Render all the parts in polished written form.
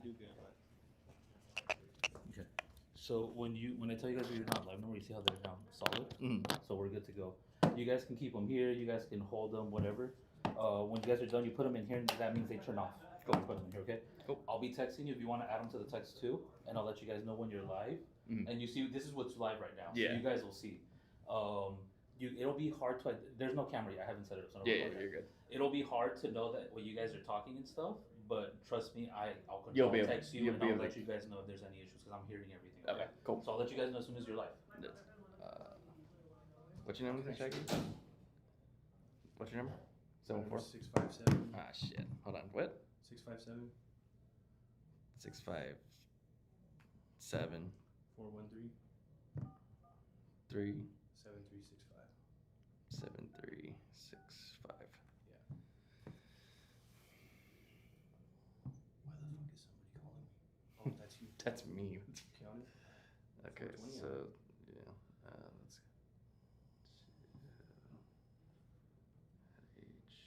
do good, but Okay. So when I tell you guys you're not live, remember you see how they're down solid? So we're good to go. You guys can keep them here. You guys can hold them, whatever. When you guys are done, you put them in here, and that means they turn off. Go put them in here, okay? Cool. I'll be texting you if you want to add them to the text too, and I'll let you guys know when you're live. And you see, this is what's live right now. Yeah. So you guys will see. It'll be hard to. There's no camera yet. I haven't set it up. So Yeah, you're good. It'll be hard to know that when you guys are talking and stuff. But trust me, I'll You'll be able- text you you'll and be I'll able let to- you guys know if there's any issues because I'm hearing everything. Okay, cool. So I'll let you guys know as soon as you're live. What's your number, Shaggy? What's your number? 74? 657. Ah, shit. Hold on. What? 657. 657 413 3 7365. 7365. Yeah. Why the fuck is somebody calling me? Oh, that's you. That's me. Keanu? Okay, 420. so yeah, let's H. Oh, shit.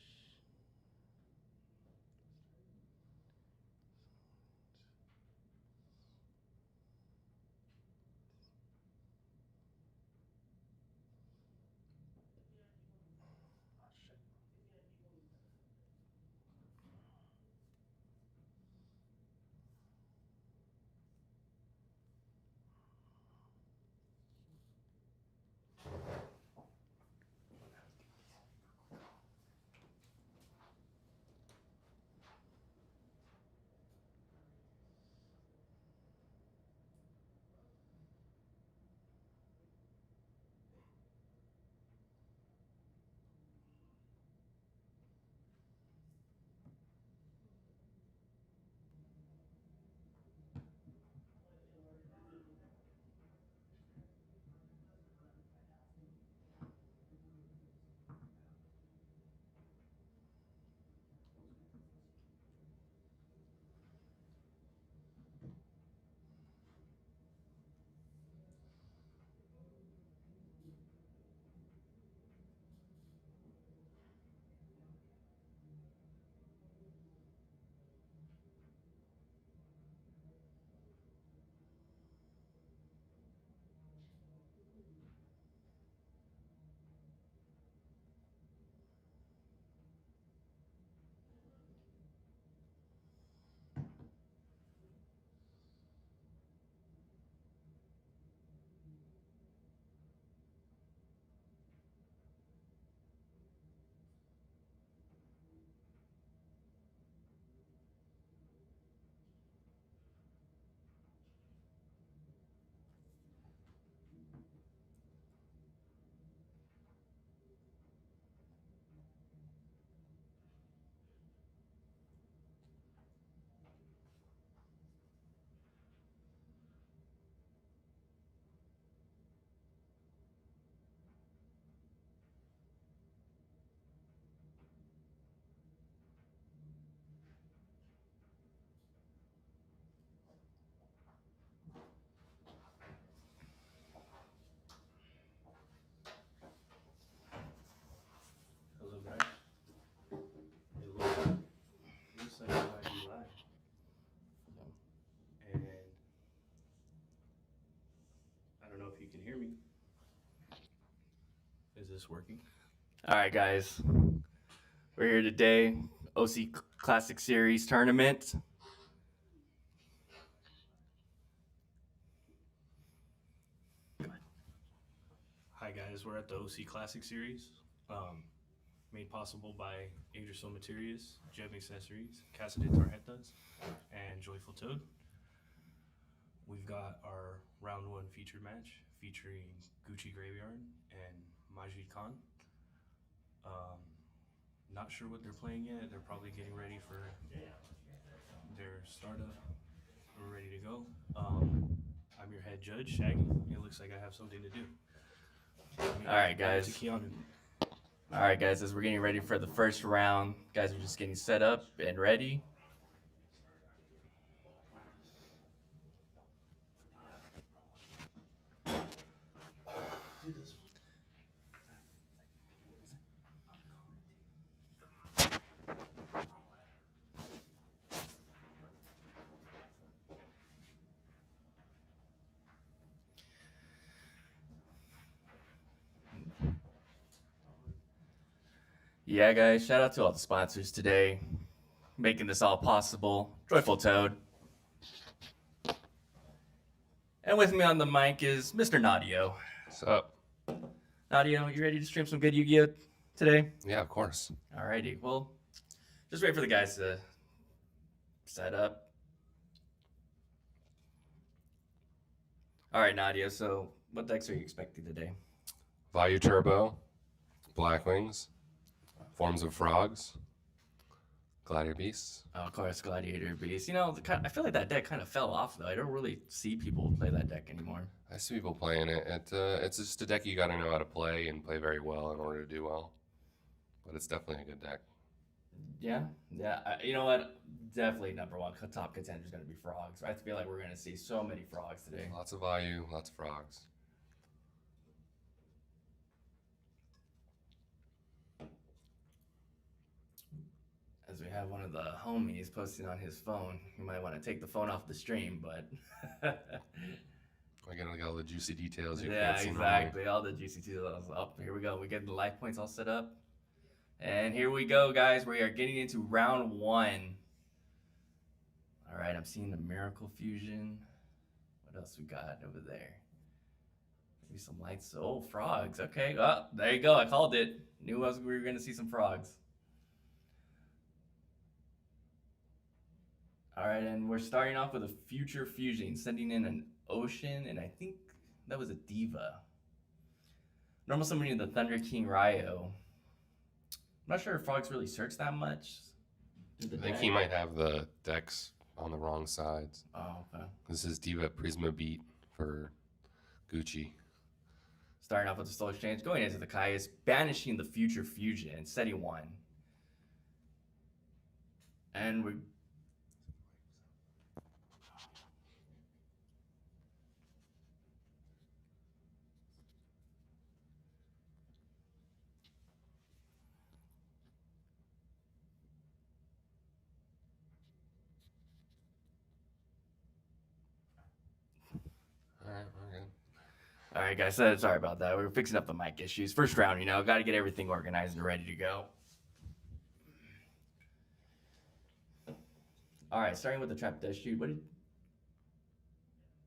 Hello, guys. Looks like I might be live. And I don't know if you can hear me. Is this working? All right, guys. We're here today. OC Classic Series tournament. Hi guys, we're at the OC Classic Series, made possible by Edison Materials, Gem Accessories, Casa De Tarjetas, and Joyful Toad. We've got our round one featured match featuring Gucci Graveyard and Majid Khan. Not sure what they're playing yet. They're probably getting ready for their startup. We're ready to go. I'm your head judge, Shaggy. It looks like I have something to do. All right, guys. To Keanu. All right, guys. As we're getting ready for the first round, guys are just getting set up and ready. Yeah, guys, shout out to all the sponsors today, making this all possible. Joyful Toad. And with me on the mic is Mr. Nadio. What's up? Nadio, you ready to stream some good Yu-Gi-Oh today? Yeah, of course. Alrighty, well, just wait for the guys to set up. Alright, Nadia, so what decks are you expecting today? Value Turbo, Blackwings, Forms of Frogs, Gladiator Beasts. Oh, of course, Gladiator Beast. You know, I feel like that deck kind of fell off, though. I don't really see people play that deck anymore. I see people playing it. It's just a deck you got to know how to play and play very well in order to do well. But it's definitely a good deck. Yeah. You know what? Definitely number one top contender is going to be Frogs. I feel like we're going to see so many Frogs today. Lots of value, lots of frogs. As we have one of the homies posting on his phone. You might want to take the phone off the stream, but... I got all the juicy details. You yeah, can't see exactly. All the juicy details up. Here we go. We get the life points all set up. And here we go, guys. We are getting into round one. All right, I'm seeing the Miracle Fusion. What else we got over there? Maybe some lights. Oh, frogs. Okay. Oh, there you go. I called it. Knew we were going to see some frogs. All right, and we're starting off with a Future Fusion, sending in an Ocean, and I think that was a Diva. Normal summoning the Thunder King Ryo. I'm not sure if frogs really search that much. I think he might have the decks on the wrong sides. Oh, okay. This is Diva Prisma Beat for Gucci. Starting off with the Soul Exchange, going into the Caius, banishing the Future Fusion, setting one. And we're... All right, we're good. All right, guys, sorry about that. We were fixing up the mic issues. First round, you know, got to get everything organized and ready to go. All right, starting with the Trap Death Shoot.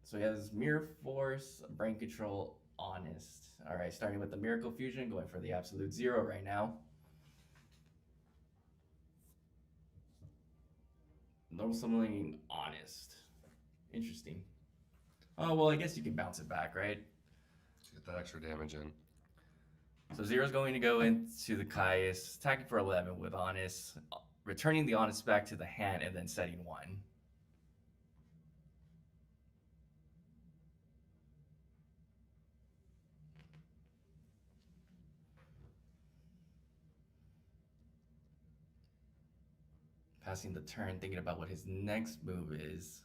So he has Mirror Force, Brain Control, Honest. All right, starting with the Miracle Fusion, going for the Absolute Zero right now. Normal summoning Honest. Interesting. Oh, well, I guess you can bounce it back, right? Get that extra damage in. So Zero's going to go into the Caius, attacking for 11 with Honest, returning the Honest back to the hand, and then setting one. Passing the turn, thinking about what his next move is.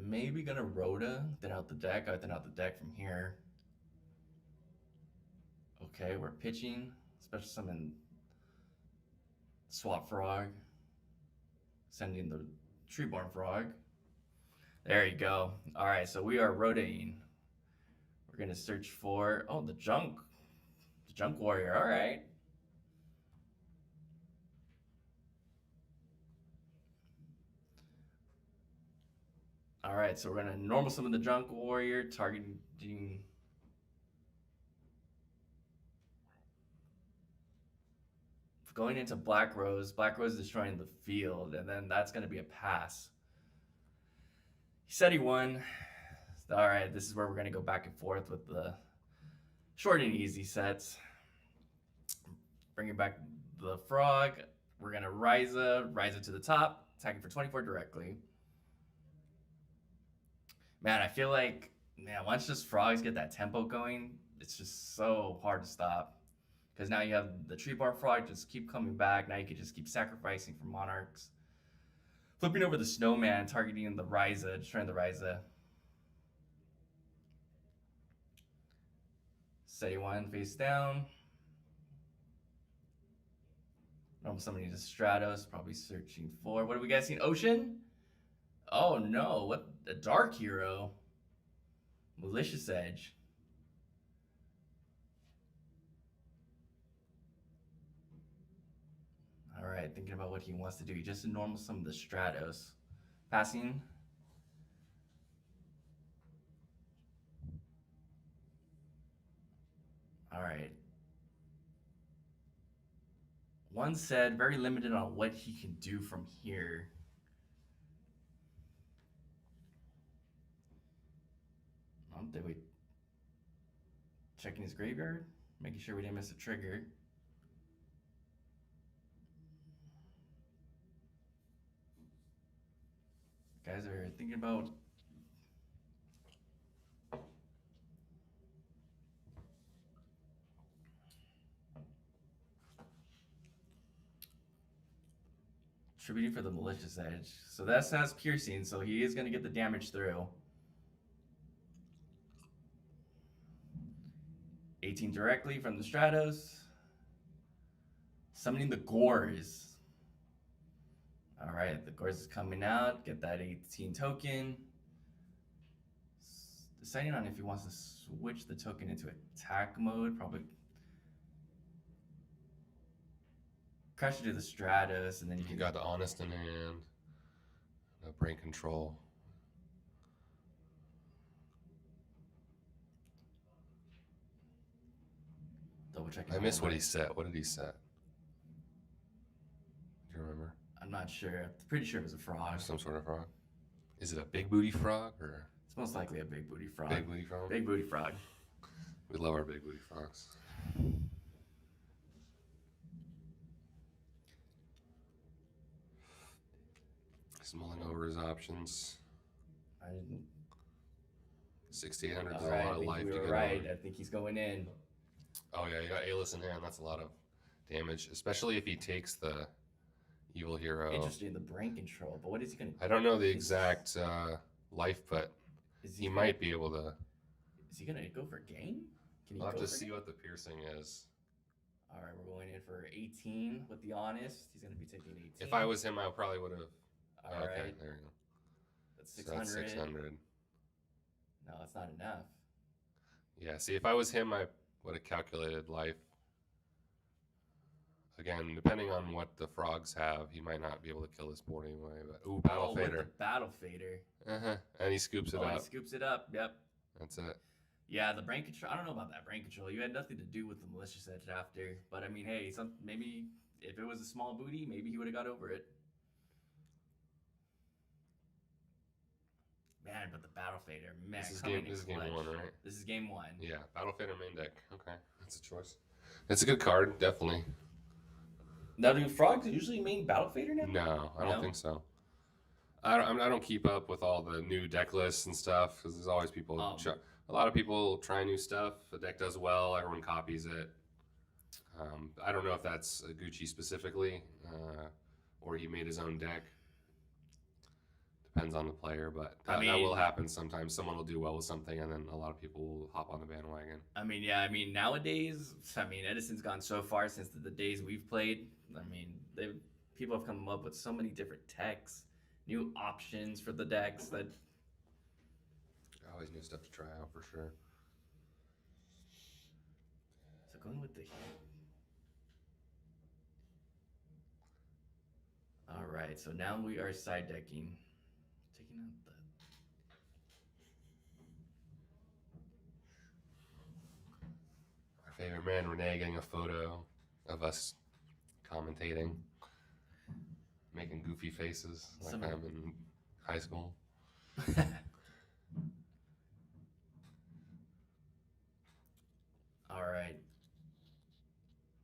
Maybe gonna Rhoda, then out the deck. I thin out the deck from here. Okay, we're pitching. Special summon Swap Frog. Sending the Treeborn Frog. There you go. Alright, so we are rotating. We're gonna search for the Junk Warrior, alright. Alright, so we're gonna normal summon the Junk Warrior, targeting going into Black Rose. Black Rose destroying the field, and then that's gonna be a pass. He said he won. Alright, this is where we're gonna go back and forth with the short and easy sets. Bringing back the Frog. We're gonna Ryza to the top, attacking for 24 directly. Man, I feel like, once just frogs get that tempo going, it's just so hard to stop. Because now you have the Treeborn Frog just keep coming back. Now you can just keep sacrificing for Monarchs. Flipping over the Snowman, targeting the Ryza, destroying the Ryza. Setting one face down. Normal summoning to Stratos, probably searching for, what have we guys seen? Ocean? Oh no, what a Dark Hero. Malicious Edge. right, thinking about what he wants to do. He just normal some of the Stratos. Passing. All right. One said very limited on what he can do from here. Did we checking his graveyard, making sure we didn't miss a trigger. Guys are thinking about tributing for the malicious edge. So that has piercing, so he is going to get the damage through. 18 directly from the Stratos. Summoning the Gores. All right, the Gores is coming out. Get that 18 token. Deciding on if he wants to switch the token into attack mode. Probably crash it to the Stratos, and then You got the Honest in hand. No brain control. double checking. I missed what he set. What did he set? Do you remember? I'm not sure. I'm pretty sure it was a frog. Some sort of frog. Is it a big booty frog or? It's most likely a big booty frog. Big booty frog. Big booty frog. We love our big booty frogs. He's mulling over his options. I didn't. 6,800 is All a right, lot I of think life we to were get right. over. I think he's going in. Oh yeah, you got Edison in hand. That's a lot of damage, especially if he takes the evil hero. Interesting, the brain control. But what is he going to? I don't know the exact life, but Is he might be able to. Is he going to go for game? Can he We'll have go to for see game? what the piercing is. All right, we're going in for 18 with the honest. He's going to be taking 18. If I was him, I probably would have. All Okay, right, there you go. that's So 600. that's 600. No, that's not enough. Yeah, see, if I was him, I would have calculated life. Again, depending on what the frogs have, he might not be able to kill this board anyway. But ooh, Battle Oh, with Fader. the battle fader. And he scoops it Oh, he up. scoops it up. Yep. That's it. Yeah, the brain control. I don't know about that brain control. You had nothing to do with the malicious edge after. But I mean, hey, maybe if it was a small booty, maybe he would have got over it. Man, but the battle fader, man, This is coming game. in This is game clutch. 1, right? This is game 1. Yeah, Battle Fader main deck. Okay, that's a choice. It's a good card, definitely. Now, do frogs usually mean battle fader now? No, I don't No? think so. I don't keep up with all the new deck lists and stuff because there's always people. A lot of people try new stuff. The deck does well. Everyone copies it. I don't know if that's Gucci specifically, or he made his own deck. Depends on the player, but that will happen sometimes. Someone will do well with something, and then a lot of people will hop on the bandwagon. I mean, yeah. I mean, nowadays, Edison's gone so far since the days we've played. I mean, people have come up with so many different techs, new options for the decks that. Always new stuff to try out for sure. So going with the. All right, so now we are side decking, taking out the. Our favorite man, Renee, getting a photo of us commentating, making goofy faces like I'm in high school. All right.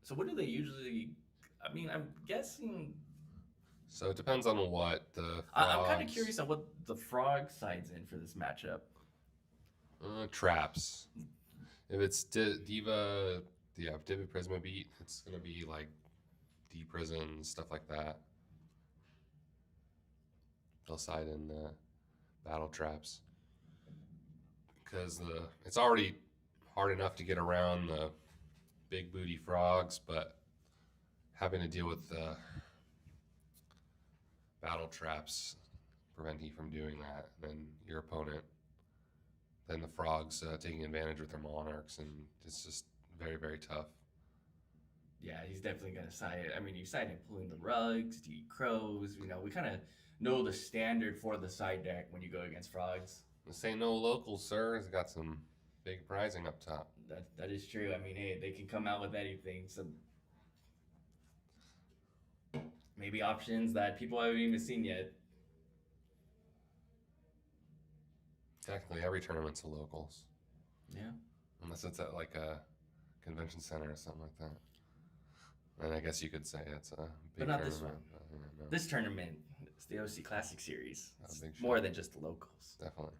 So what do they usually? I mean, I'm guessing. So it depends on what the. I'm kind of frogs- curious on what the frog side's in for this matchup. Traps. If it's Diva Prisma Beat, it's gonna be like D-Prison, stuff like that. They'll side in battle traps because it's already hard enough to get around the big booty frogs, but having to deal with the battle traps prevent you from doing that. Then your opponent, then the frogs taking advantage with their monarchs, and it's just very, very tough. Yeah, he's definitely gonna side. I mean, you side him pulling the rugs, do you eat crows? You know, we kind of know the standard for the side deck when you go against frogs. This ain't no local, sir. It's got some big prizing up top. That is true. I mean, hey, they can come out with anything. Some maybe options that people haven't even seen yet. Technically, every tournament's a locals, Yeah. unless it's at like a convention center or something like that. And I guess you could say it's a big But not tournament. this one. But, yeah, no, This tournament, it's the OC Classic Series. Not a It's big show. more than just the locals. definitely.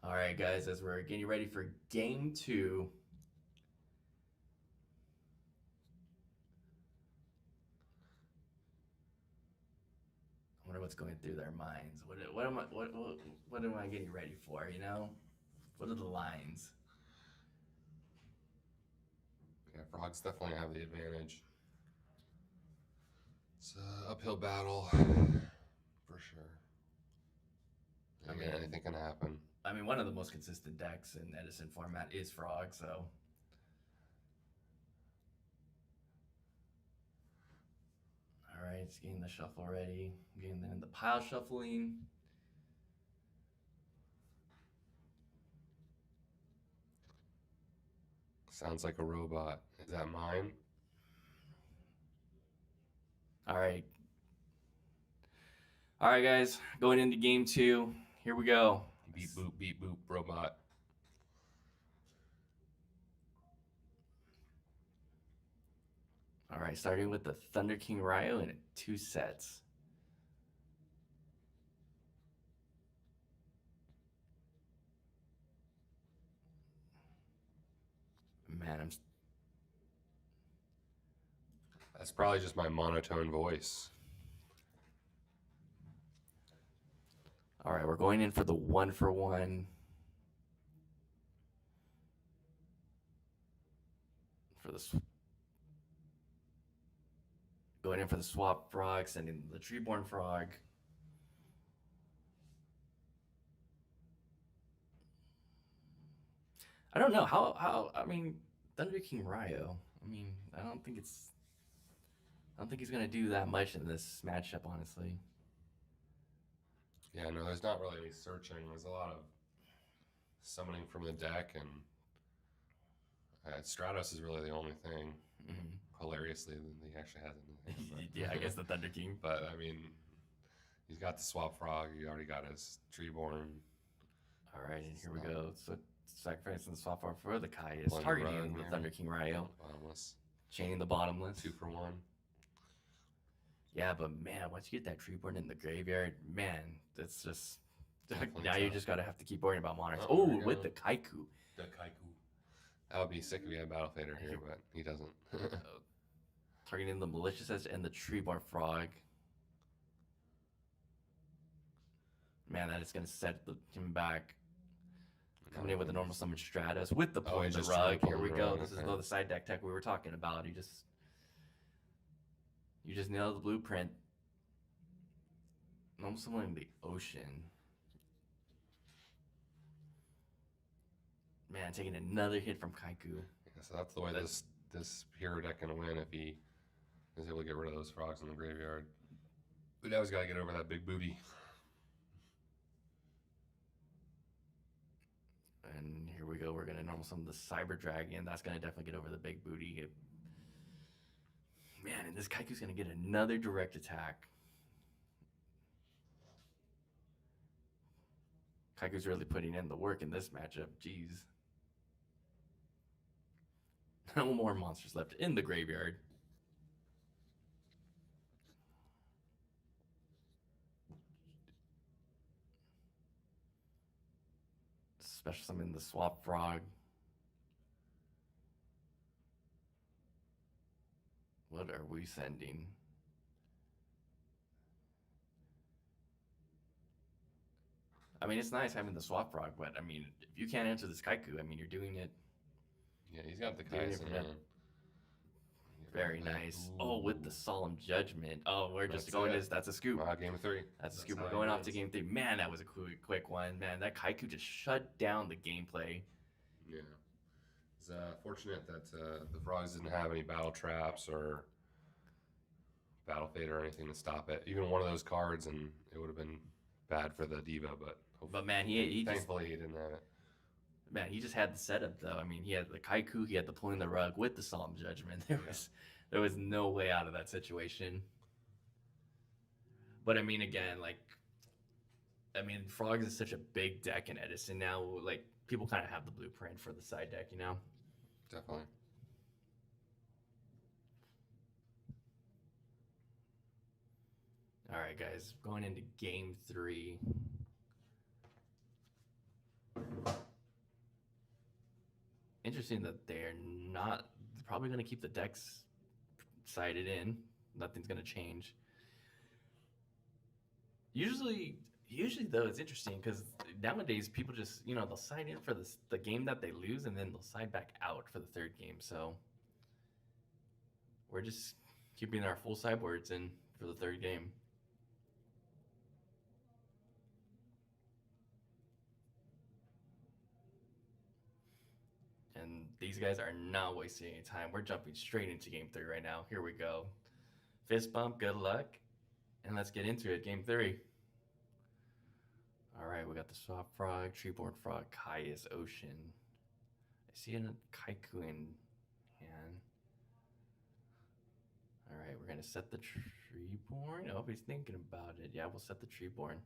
All right, guys, as we're getting ready for game 2. I wonder what's going through their minds. What am I getting ready for? You know, what are the lines? Yeah, frogs definitely have the advantage. It's an uphill battle for sure. I Again, mean- anything can happen. I mean, one of the most consistent decks in Edison format is Frog, so. All right, it's getting the shuffle ready. Getting in the pile shuffling. Sounds like a robot. Is that mine? All right. All right, guys, going into game 2. Here we go. Beep boop, robot. All right, starting with the Thunder King Ryo in 2 sets. Man, That's probably just my monotone voice. all right, we're going in for the 1-for-1. Going in for the swap frog, sending the treeborn frog. I don't know how. I mean, Thunder King Ryo. I mean, I don't think he's gonna do that much in this matchup, honestly. Yeah, no, there's not really any searching. There's a lot of summoning from the deck, and Stratos is really the only thing. Mhm. Hilariously, that he actually has anything. But, Yeah, I guess the Thunder King. but I mean, he's got the swap frog. He already got his treeborn. All right, and here we go. So sacrificing the swap frog for the Kai is One targeting run, the yeah. Thunder King Ryo, Bottomless. chaining the bottomless. 2 for 1. Yeah, but man, once you get that treeborn in the graveyard, man, that's just Definitely now you tough. just gotta have to keep worrying about monarchs. Oh, Oh, there we with go. the Kaiku. The Kaiku. That would be sick if we had Battle Fader here, but he doesn't. Targeting the Malicious Edge and the Treeborn Frog. Man, that is going to set him back. Coming in with the normal summon Stratus with the Oh, point he's the just trying rug. to Here pull we the go. rug, This is okay. the side deck tech we were talking about. You just nailed the blueprint. Normal summoning the ocean. Man, taking another hit from Kaiku. Yeah, so that's the way this hero deck can win if he is able to get rid of those frogs in the graveyard. But now he's got to get over that big booty. And here we go. We're going to normal summon the Cyber Dragon. That's going to definitely get over the big booty. Man, and this Kaiku's going to get another direct attack. Kaiku's really putting in the work in this matchup. Jeez. No more monsters left in the graveyard. Special summon the Swap Frog. What are we sending? I mean, it's nice having the Swap Frog, but I mean, if you can't answer this Kaiku, I mean, you're doing it Yeah, he's got the Doing it Kaizen. for them. very nice. Oh, with the Solemn Judgment. Oh, we're just That's going it. this. That's a scoop. Wow, game of 3. That's a That's scoop. how We're it going off to goes. game 3. Man, that was a quick one. Man, that Kaiku just shut down the gameplay. Yeah. It's fortunate that the frogs didn't have any battle traps or battle fate or anything to stop it. Even one of those cards, and it would have been bad for the diva. But man, he thankfully he didn't have it. Man, he just had the setup though. I mean, he had the Kaiku, he had the pulling the rug with the Solemn Judgment. There was no way out of that situation. But I mean, again, Frogs is such a big deck in Edison now. Like, people kind of have the blueprint for the side deck, you know? Definitely. All right, guys, going into game 3. Interesting that they're probably going to keep the decks sided in. Nothing's going to change. Usually though, it's interesting because nowadays people just, they'll side in for the game that they lose, and then they'll side back out for the third game. So we're just keeping our full sideboards in for the third game. And these guys are not wasting any time. We're jumping straight into game 3 right now. Here we go. Fist bump, good luck. And let's get into it. Game 3. All right, we got the Swap Frog, Treeborn Frog, Caius Ocean. I see a Kaiku in hand. All right, we're going to set the Treeborn. Oh, he's thinking about it. Yeah, we'll set the Treeborn.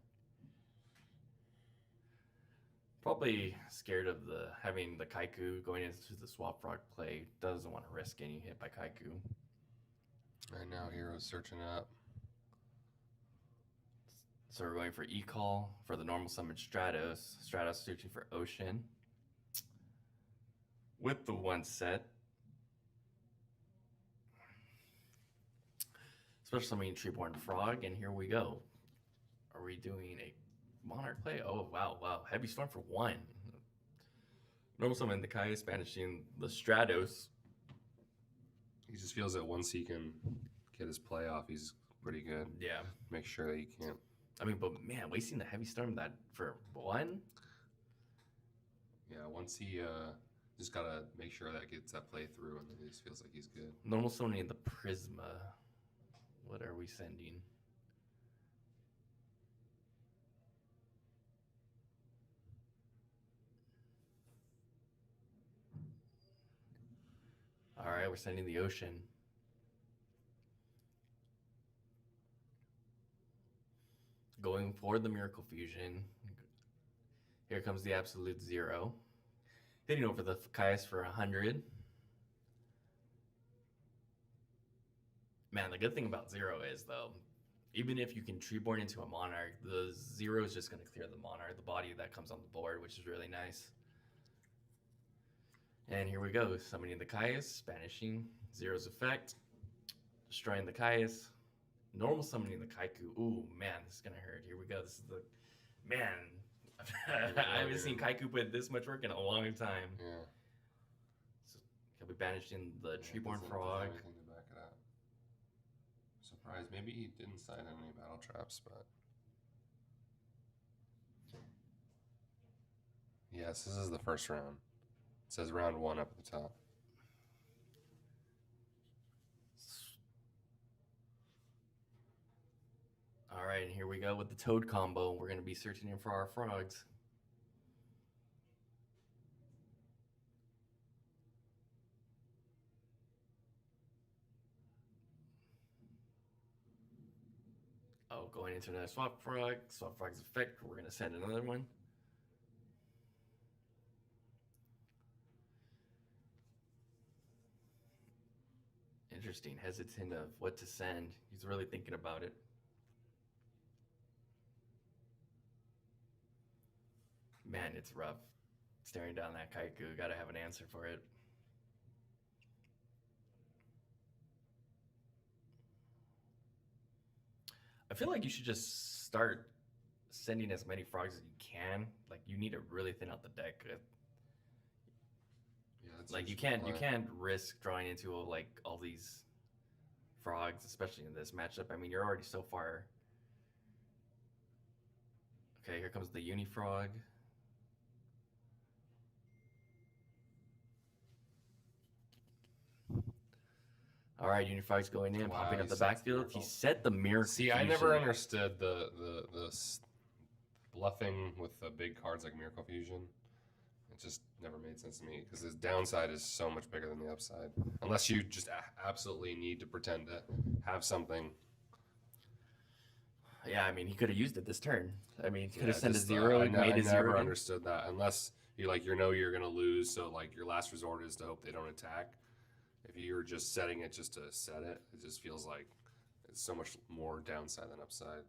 Probably scared of having the Kaiku going into the Swap Frog play. Doesn't want to risk getting hit by Kaiku. Right now, Hero's searching up. So we're going for E-Call for the normal summon Stratos. Stratos searching for Ocean. With the 1 set. Special summoning Treeborn Frog, and here we go. Are we doing a Monarch play? Oh, wow. Heavy Storm for 1. Normal summon the Caius, banishing the Stratos. He just feels that once he can get his play off, he's pretty good. Yeah. Make sure that he can't. I mean, but man, wasting the Heavy Storm that for 1? Yeah, once he just gotta make sure that gets that play through, and then he just feels like he's good. Normal summoning the Prisma. What are we sending? All right, we're sending the Ocean. Going for the Miracle Fusion. Here comes the Absolute Zero. Hitting over the Caius for 100. Man, the good thing about Zero is, though, even if you can Treeborn into a Monarch, the Zero is just going to clear the Monarch, the body that comes on the board, which is really nice. And here we go, summoning the Caius, banishing Zero's effect, destroying the Caius, normal summoning the Kaiku. Ooh, man, this is gonna hurt. Here we go. This is the man. I haven't seen Kaiku put this much work in a long time. Yeah. So he'll be banishing the Treeborn Frog. Anything to back it up. Surprised. Maybe he didn't sign any battle traps, but yes, this is the first round. It says round 1 up at the top. All right, and here we go with the Toad combo. We're going to be searching in for our frogs. Oh, going into another Swap Frog. Swap Frog's effect. We're going to send another one. Interesting. Hesitant of what to send. He's really thinking about it. Man, it's rough. Staring down that Kaiku. Gotta have an answer for it. I feel like you should just start sending as many frogs as you can. Like, you need to really thin out the deck. Like, you can't risk drawing into like all these frogs, especially in this matchup. I mean, you're already so far. Okay, here comes the Unifrog. All right, Unifrog's going in, Wow, popping up he the sets the backfield. miracle. He set the miracle. See, I never understood the bluffing with the big cards like Miracle Fusion. It just never made sense to me because his downside is so much bigger than the upside. Unless you just absolutely need to pretend to have something. Yeah, I mean, he could have used it this turn. I mean, he could have Yeah, sent a just, 0, I made a 0. never again. understood that unless you you're gonna lose, so like your last resort is to hope they don't attack. If you're just setting it just to set it, it just feels like it's so much more downside than upside.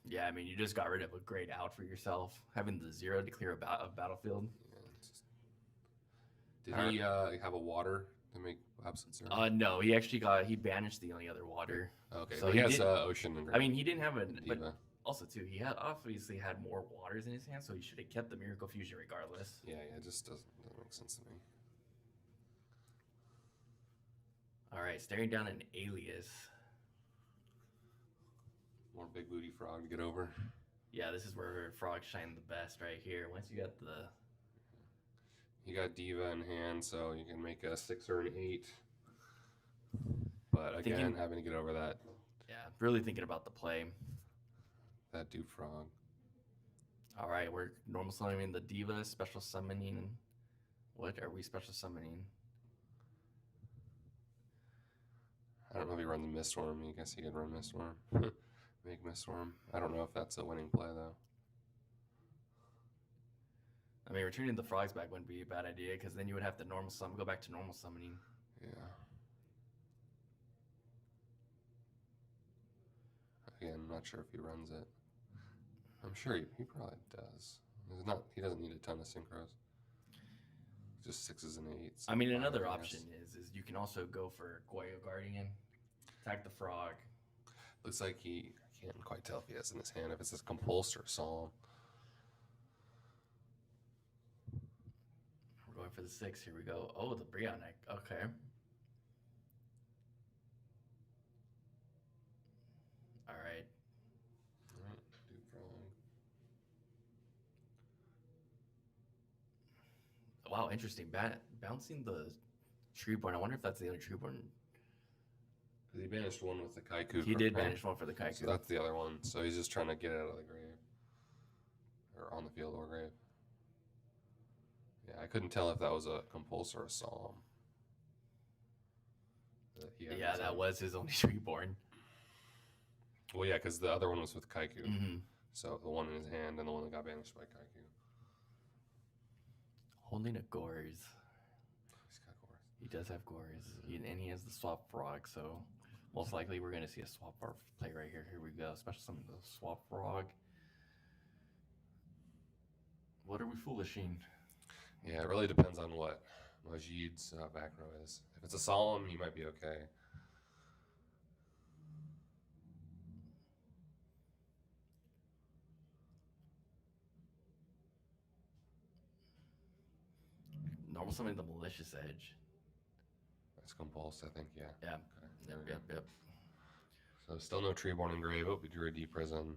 Yeah, I mean, you just got rid of a great out for yourself, having the 0 to clear a battlefield. Yeah, did he have a water to make absence? No, he banished the only other water. Okay, so he has Ocean and I mean, he didn't have a, but Diva. also too, he obviously had more waters in his hand, so he should have kept the Miracle Fusion regardless. Yeah, it just doesn't make sense to me. All right, staring down an Alias. More big booty frog to get over. Yeah, this is where frogs shine the best right here. Once you got You got Diva in hand, so you can make a 6 or an 8. But again, having to get over that. Yeah, really thinking about the play. That dude frog. All right, we're normal summoning the Diva, special summoning. What are we special summoning? I don't know if he runs Miststorm. I guess he could run Miststorm. Make Miststorm. I don't know if that's a winning play, though. I mean, returning the frogs back wouldn't be a bad idea, because then you would have to go back to normal summoning. Yeah. Again, I'm not sure if he runs it. I'm sure he probably does. He doesn't need a ton of synchros. Just 6s and 8s. I mean, another option is you can also go for Goyo Guardian, attack the frog. Looks like I can't quite tell if he has in his hand, if it's a Compulse or a Solemn. We're going for the 6. Here we go. Oh, the Brionic. Okay. All right. Alright, dude frog. Wow, interesting. Bouncing the Treeborn. I wonder if that's the other Treeborn. Because he banished one with the Kaiku. He did banish one for the Kaiku. So that's the other one. So he's just trying to get it out of the grave. Or on the field or grave. Yeah, I couldn't tell if that was a Compulse or a Solemn. Yeah, that was his only Treeborn. Well, yeah, because the other one was with Kaiku. Mm-hmm. So the one in his hand and the one that got banished by Kaiku. Holding a Gores. He's got Gores. He does have Gores. And he has the Swap Frog, so most likely we're going to see a Swap Frog play right here. Here we go. Special summon the Swap Frog. What are we foolishing? Yeah, it really depends on what Majid's back row is. If it's a Solemn, he might be okay. Normal summon the Malicious Edge. That's Compulse, I think, yeah. Yeah. Okay. Yep. So still no Treeborn and Grave. Oh, we drew a D Prison.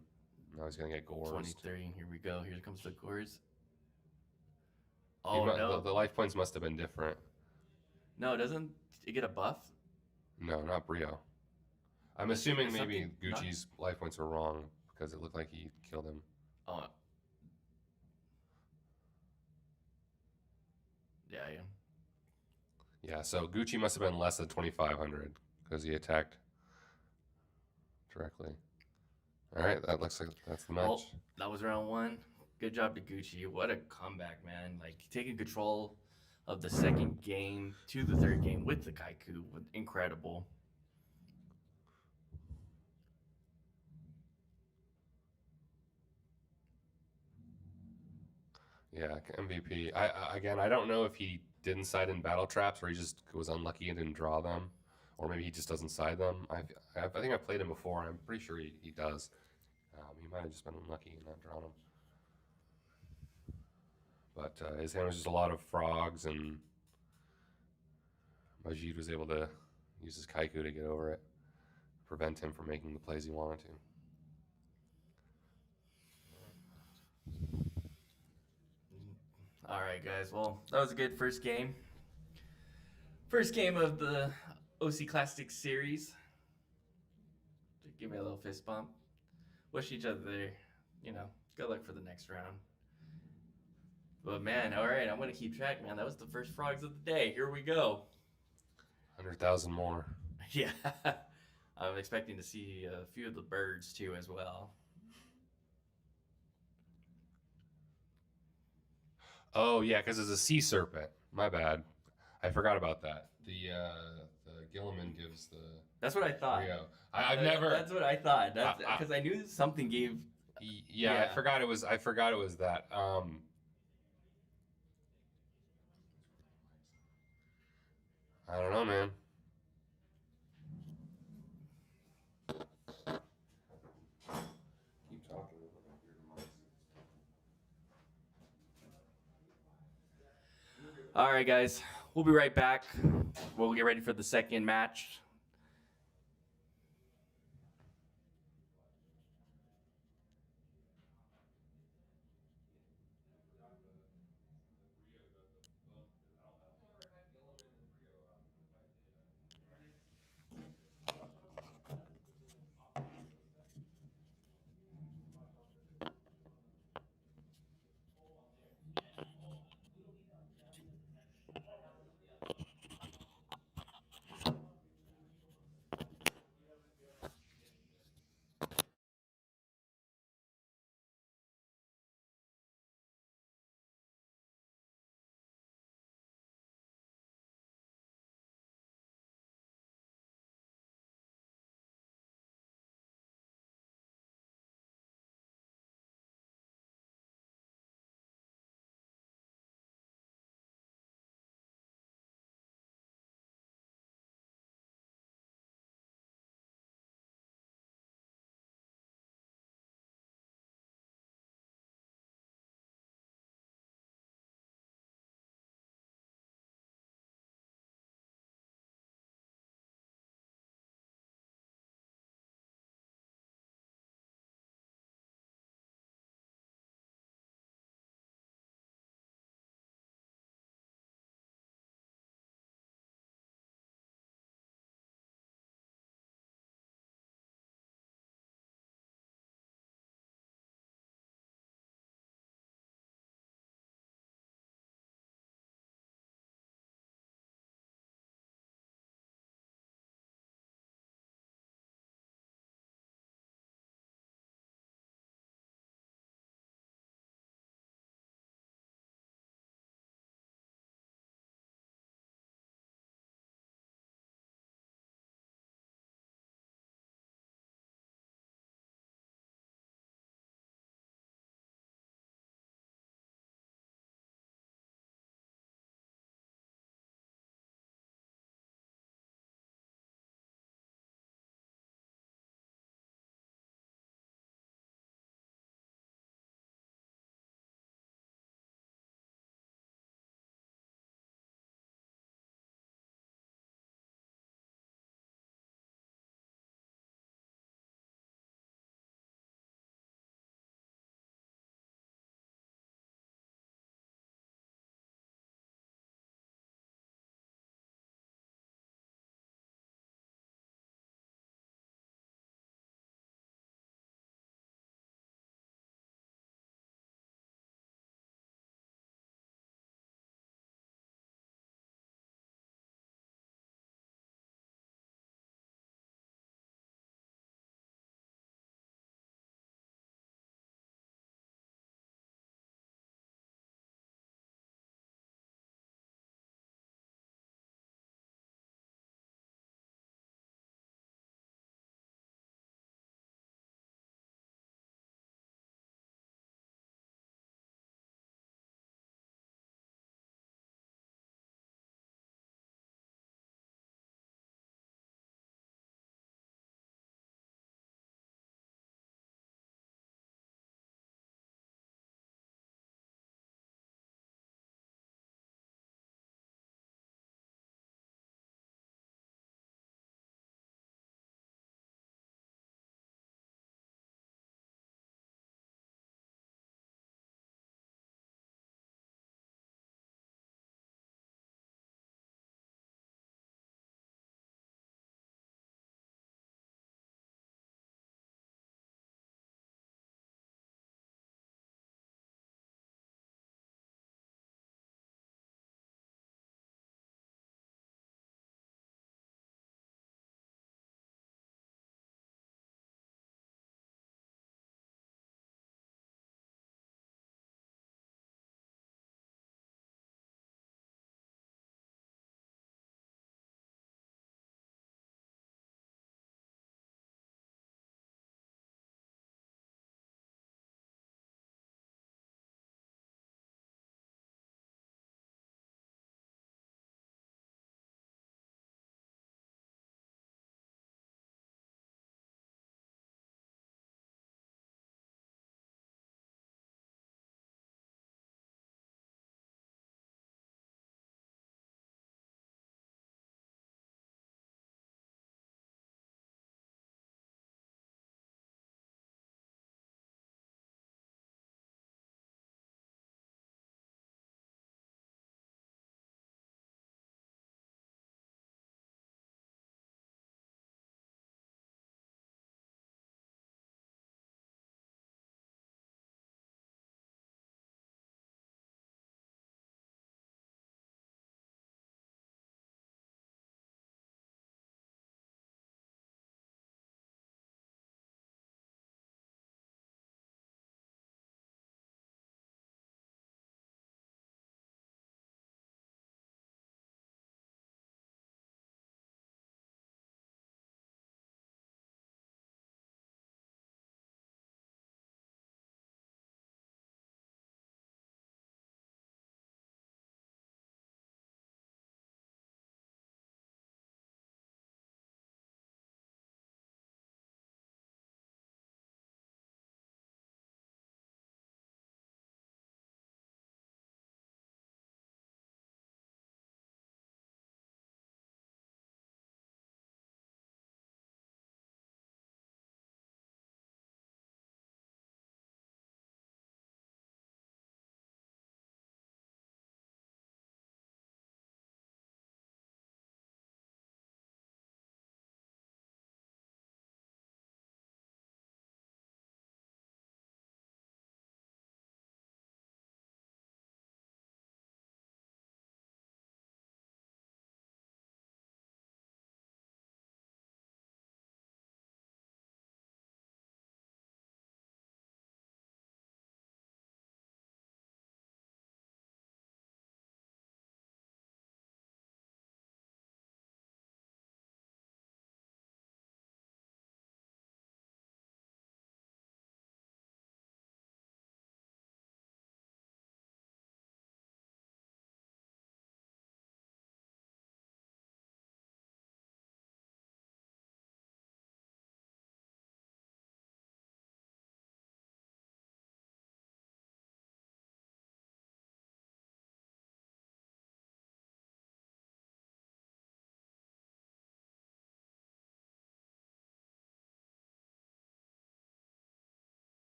Now he's going to get Gores. 23. Here we go. Here comes the Gores. He Oh, no. The life points must have been different. No, doesn't it get a buff? No, not Brio. I'm assuming Is maybe something Gucci's life points were wrong because it looked like he killed him. Oh. Yeah. Yeah, so Gucci must have been less than 2,500 because he attacked directly. All right, that looks like that's the match. Well, that was round 1. Good job to Gucci. What a comeback, man. Like, taking control of the second game to the third game with the Kaiku. Incredible. Yeah, MVP. I don't know if he didn't side in battle traps or he just was unlucky and didn't draw them, or maybe he just doesn't side them. I think I've played him before. I'm pretty sure he does. He might have just been unlucky and not drawn them. But his hand was just a lot of frogs, and Majid was able to use his Kaiku to get over it, prevent him from making the plays he wanted to. All right, guys. Well, that was a good first game. First game of the OC Classic Series. Give me a little fist bump. Wish each other, good luck for the next round. But man, all right, I'm gonna keep track, man. That was the first frogs of the day. Here we go. 100,000 more. Yeah, I'm expecting to see a few of the birds too as well. Oh yeah, because it's a sea serpent. My bad. I forgot about that. The Gilliman gives the. That's what I thought. Rio. I've never. That's what I thought. Because I knew something gave. Yeah, I forgot it was. I forgot it was that. I don't know, man. Keep talking. All right, guys. We'll be right back. We'll get ready for the second match.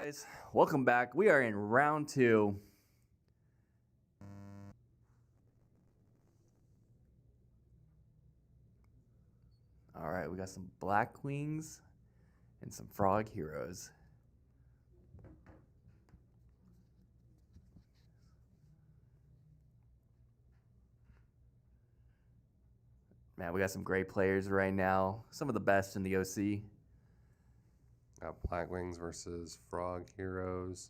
Guys, welcome back. We are in round 2. All right, we got some Black Wings and some Frog Heroes. Man, we got some great players right now. Some of the best in the OC. Got Black Wings versus Frog Heroes.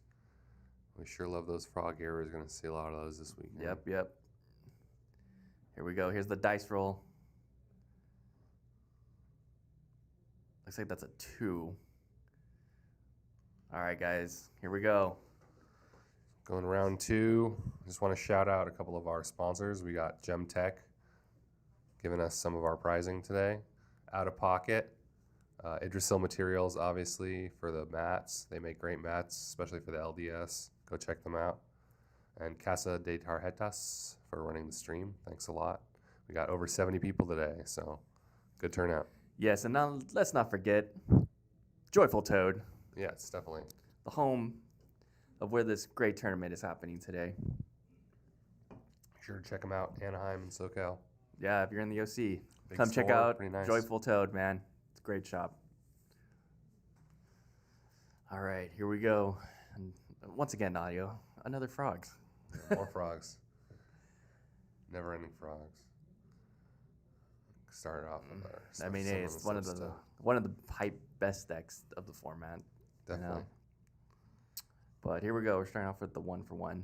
We sure love those Frog Heroes. Going to see a lot of those this weekend. Yep. Here we go. Here's the dice roll. Looks like that's a 2. All right, guys. Here we go. Going round 2. Just want to shout out a couple of our sponsors. We got Gem Tech giving us some of our prizing today. Out of Pocket. Idrisil Materials, obviously, for the mats. They make great mats, especially for the LDS. Go check them out. And Casa De Tarjetas for running the stream. Thanks a lot. We got over 70 people today, so good turnout. Yes, and now let's not forget Joyful Toad, Yeah, it's definitely. the home of where this great tournament is happening today. Sure to check them out. Anaheim and SoCal. Yeah, if you're in the OC, Big come check store, out pretty nice. Joyful Toad, man. It's a great shop. All right, here we go. And once again, audio, another frogs. Yeah, more frogs. Never ending frogs. Started off with our I mean, some hey, it's one of the stuff. hype best decks of the format. Definitely. But here we go. We're starting off with the 1-for-1.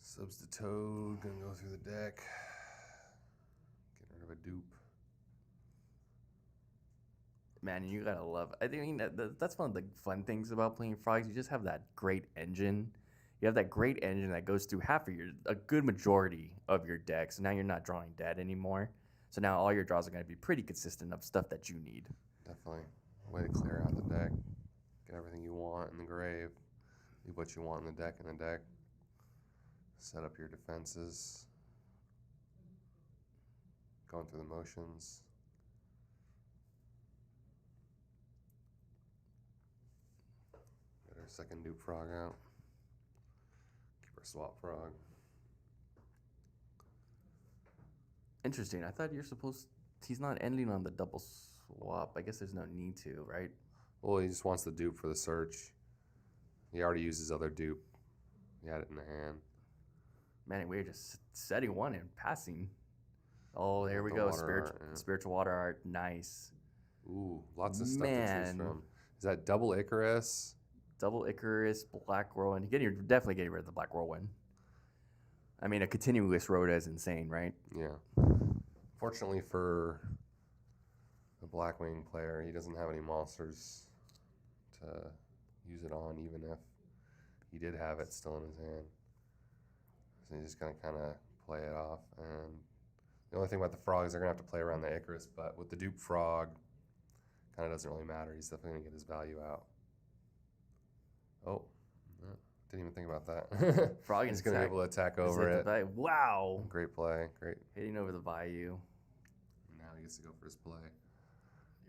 Subs to Toad, gonna go through the deck. Get rid of a dupe. Man, you gotta love. I think that's one of the fun things about playing frogs. You just have that great engine. You have that great engine that goes through a good majority of your deck. So now you're not drawing dead anymore. So now all your draws are gonna be pretty consistent of stuff that you need. Definitely. Way to clear out the deck. Get everything you want in the grave. Leave what you want in the deck Set up your defenses. Going through the motions. Get our second dupe frog out. Keep our swap frog. Interesting. I thought he's not ending on the double swap. I guess there's no need to, right? Well, he just wants the dupe for the search. He already used his other dupe. He had it in the hand. Man, we're just setting one and passing. Oh, there we The go. water art, yeah. Spiritual water art. Nice. Ooh, lots of stuff to Man. choose from. Is that double Icarus? Double Icarus, Black Whirlwind. Definitely getting rid of the Black Whirlwind. I mean, a continuous Rhoda is insane, right? Yeah. Fortunately for the Blackwing player, he doesn't have any monsters to use it on, even if he did have it still in his hand. So he's just going to kind of play it off. And the only thing about the frog is they're going to have to play around the Icarus, but with the dupe frog, kind of doesn't really matter. He's definitely going to get his value out. Oh, didn't even think about that. Frog He's going to be able to attack Is over it. Wow. Great play. Great. Hitting over the Bayou. Now he gets to go for his play.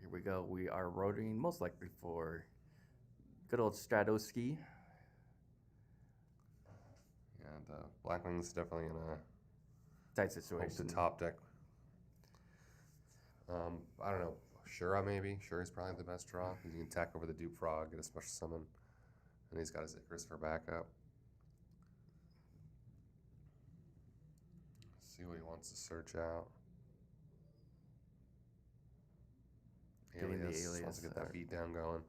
Here we go. We are rotating most likely for good old Stradowski. Yeah, the Blackwing's definitely in a Tight hope situation. to top deck. I don't know. Shura maybe. Shura's probably the best draw. He can attack over the dupe frog, get a special summon, and he's got his Icarus for backup. See what he wants to search out. Getting the Alias. alias Wants to get there. that beat down going.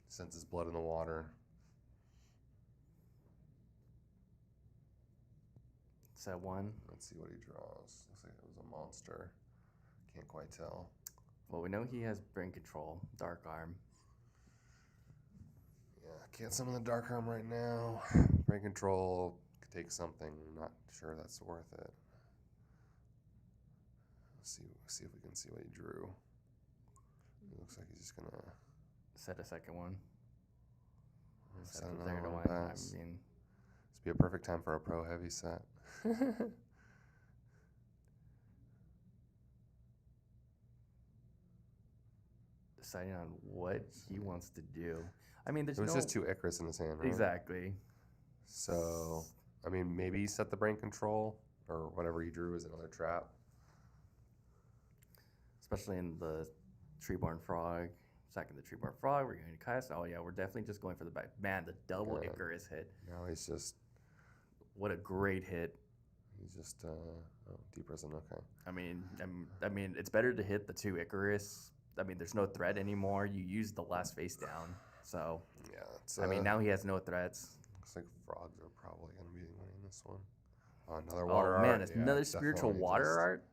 Senses blood in the water. Set one. Let's see what he draws. Looks like it was a monster. Can't quite tell. Well, we know he has brain control, dark arm. Yeah, can't summon the Dark Arm right now. Brain Control could take something. Not sure that's worth it. See if we can see what he drew. It looks like he's just gonna Set a second one. Set set the another third one. one. I Pass. mean, This would be a perfect time for a pro heavy set. deciding on what he wants to do. I mean, there's It was no... just 2 Icarus in his hand, right? Exactly. So, I mean, maybe he set the brain control or whatever he drew is another trap. Especially in the Treeborn Frog. Second, the Treeborn Frog. We're going to cast. Oh, yeah, we're definitely just going for the back. Man, the double Good. Icarus hit. Now he's just, What a great hit. deep prison, okay. I mean, it's better to hit the 2 Icarus. I mean, there's no threat anymore. You used the last face down. So, Yeah, it's, I mean, now he has no threats. looks like frogs are probably going to be winning this one. Another water Oh, man, art. it's Yeah, another spiritual definitely water just, art?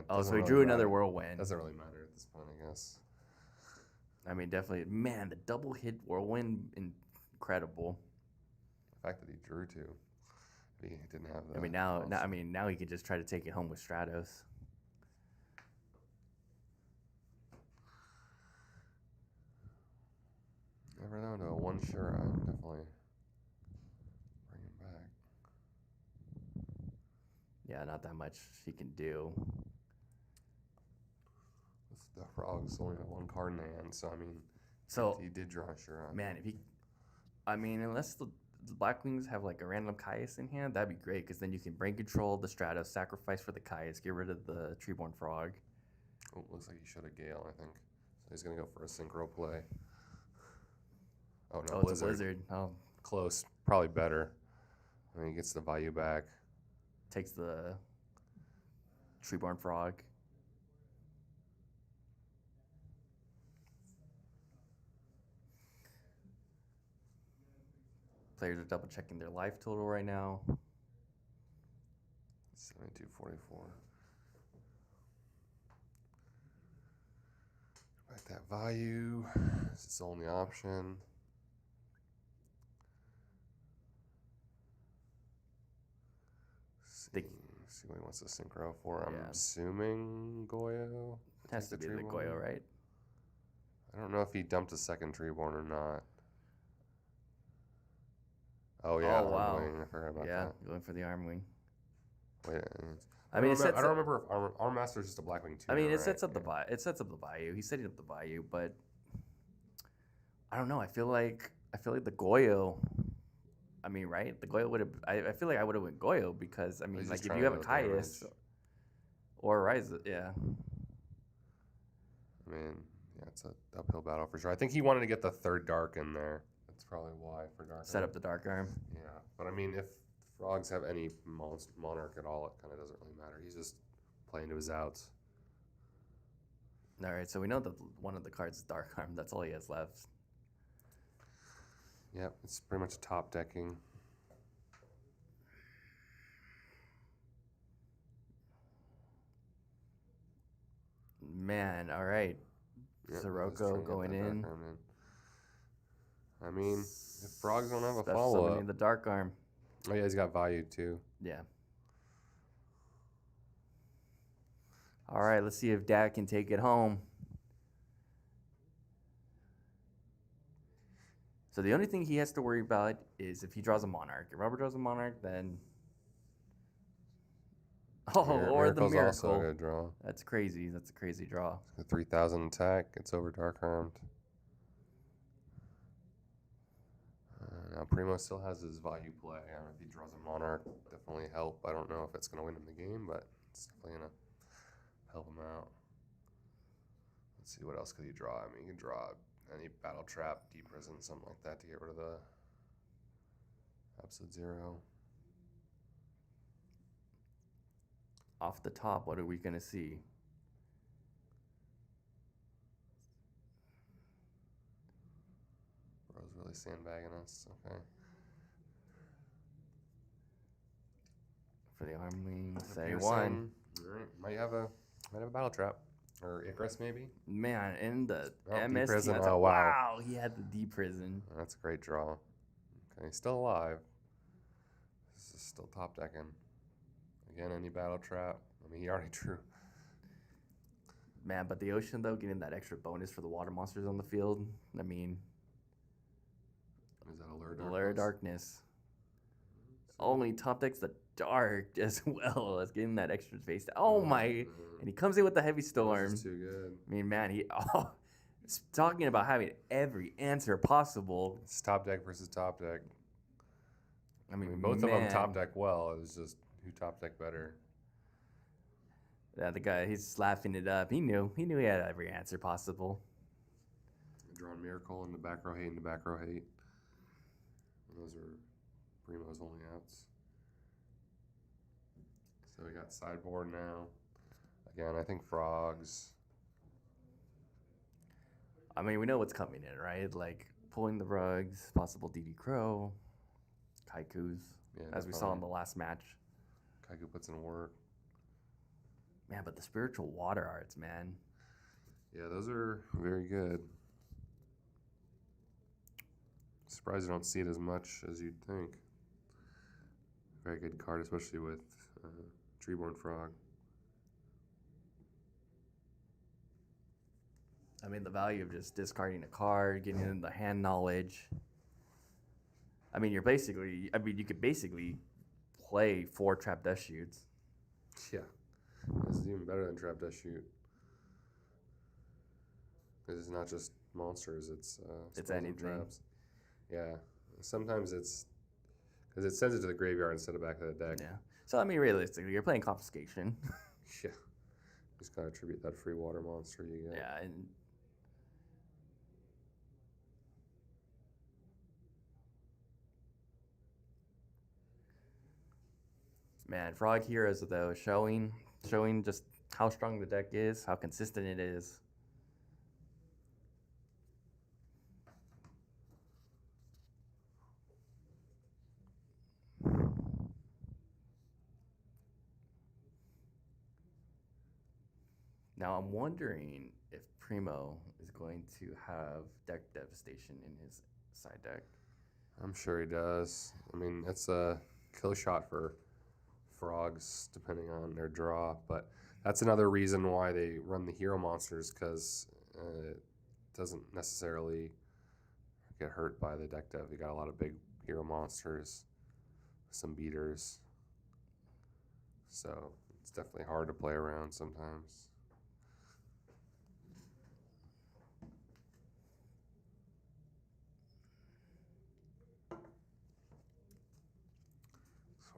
Oh, doesn't so he really drew another matter. whirlwind. Doesn't really matter at this point, I guess. I mean, definitely. Man, the double hit whirlwind, incredible. The fact that he drew 2. He didn't have that. I mean, now he could just try to take it home with Stratos. Never know, to a 1 Shura, definitely bring him back. Yeah, not that much he can do. The frogs only have 1 card in the hand, so I mean, So, he did draw a Shura. man, unless the Blackwings have like a random Caius in hand, that'd be great because then you can brain control the Stratos, sacrifice for the Caius, get rid of the Treeborn Frog. Oh, looks like he showed a Gale, I think. So he's gonna go for a synchro play. Oh no, Oh, Blizzard. it's a Blizzard. Oh, Close, probably better. I mean, he gets the value back. takes the Treeborn Frog. Players are double checking their life total right now. 72.44. Back that value. It's its only option. See what he wants to synchro for. I'm Yeah. assuming Goyo. Has to Take be the Treeborn. Goyo, right? I don't know if he dumped a second Treeborn or not. Oh yeah, Oh, wow. Armwing. I forgot about Yeah, that. going for the Arm Wing. Wait, I mean, I don't remember if Armmaster is just a Blackwing too. I mean, it right? sets up the Yeah. the value. He's setting up the value, but I don't know. I feel like the Goyo. I mean, right? The Goyo would have. I feel like I would have went Goyo because I mean, He's like just if trying you to have a go with Caius damage. or Rise, yeah. I mean, yeah, it's an uphill battle for sure. I think he wanted to get the 3rd Dark in there. That's probably why for Dark. Set up the Dark Arm. Yeah, but I mean, if frogs have any monarch at all, it kind of doesn't really matter. He's just playing to his outs. All right, so we know that one of the cards is Dark Arm. That's all he has left. Yep, it's pretty much top decking. Man, all right. Yep, he's Sirocco trying to get going that Dark in. Arm I mean, if frogs don't have a Special follow summoning up. the Dark Arm. Oh yeah, he's got value too. Yeah. All right, let's see if Dad can take it home. So the only thing he has to worry about is if he draws a Monarch. If Robert draws a Monarch, then... Oh, or the Miracle's Miracle. also a good draw. That's crazy. That's a crazy draw. 3,000 attack. It's over Dark Armed. Now Primo still has his value play. I don't know if he draws a Monarch, definitely help. I don't know if it's going to win him the game, but it's definitely going to help him out. Let's see, what else could he draw? I mean, he can draw any Battle Trap, Deep Prison, something like that to get rid of the Absolute Zero. Off the top, what are we going to see? Bro's really sandbagging us. Okay. For the Arm Wing, say Pearson, one. all right, might have a Battle Trap. Or Icarus, maybe? Man, in the Oh, MST, D-Prison. that's Oh, wow. wow, he had the D prison. That's a great draw. Okay, he's still alive. This is still top decking. Again, any Battle Trap. I mean, he already drew. Man, but the Ocean, though, getting that extra bonus for the water monsters on the field, I mean, Is that Allure Darkness? Allure Darkness. Only top decks the Dark as well as getting that extra face. Oh my! And he comes in with the Heavy Storm. This is too good. I mean, man, It's talking about having every answer possible. It's top deck versus top deck. I mean, Both of them man. top deck well. It was just who top deck better. Yeah, the guy, he's laughing it up. He knew he had every answer possible. Drawing Miracle into back row hate into back row hate. And those are Primo's only outs. So we got sideboard now. Again, I think frogs. I mean, we know what's coming in, right? Like pulling the rugs, possible DD Crow, Kaikus, Yeah, as we saw in the last match. Kaiku puts in work. Man, but the spiritual water arts, man. Yeah, those are very good. Surprised you don't see it as much as you'd think. Very good card, especially with Treeborn Frog. I mean, the value of just discarding a card, getting in the hand knowledge. I mean, you could basically play 4 Trap Dust Shoots. Yeah, this is even better than Trap Dust Shoot. It's not just monsters; it's spells and anything. traps. Yeah, sometimes it's because it sends it to the graveyard instead of back of the deck. Yeah. So, I mean, realistically, you're playing Confiscation. Yeah, just gotta attribute that free water monster you get. Yeah, and man, Frog Heroes though showing just how strong the deck is, how consistent it is. Now I'm wondering if Primo is going to have deck devastation in his side deck. I'm sure he does. I mean, it's a kill shot for frogs, depending on their draw. But that's another reason why they run the hero monsters, because it doesn't necessarily get hurt by the deck dev. You got a lot of big hero monsters, some beaters. So it's definitely hard to play around sometimes.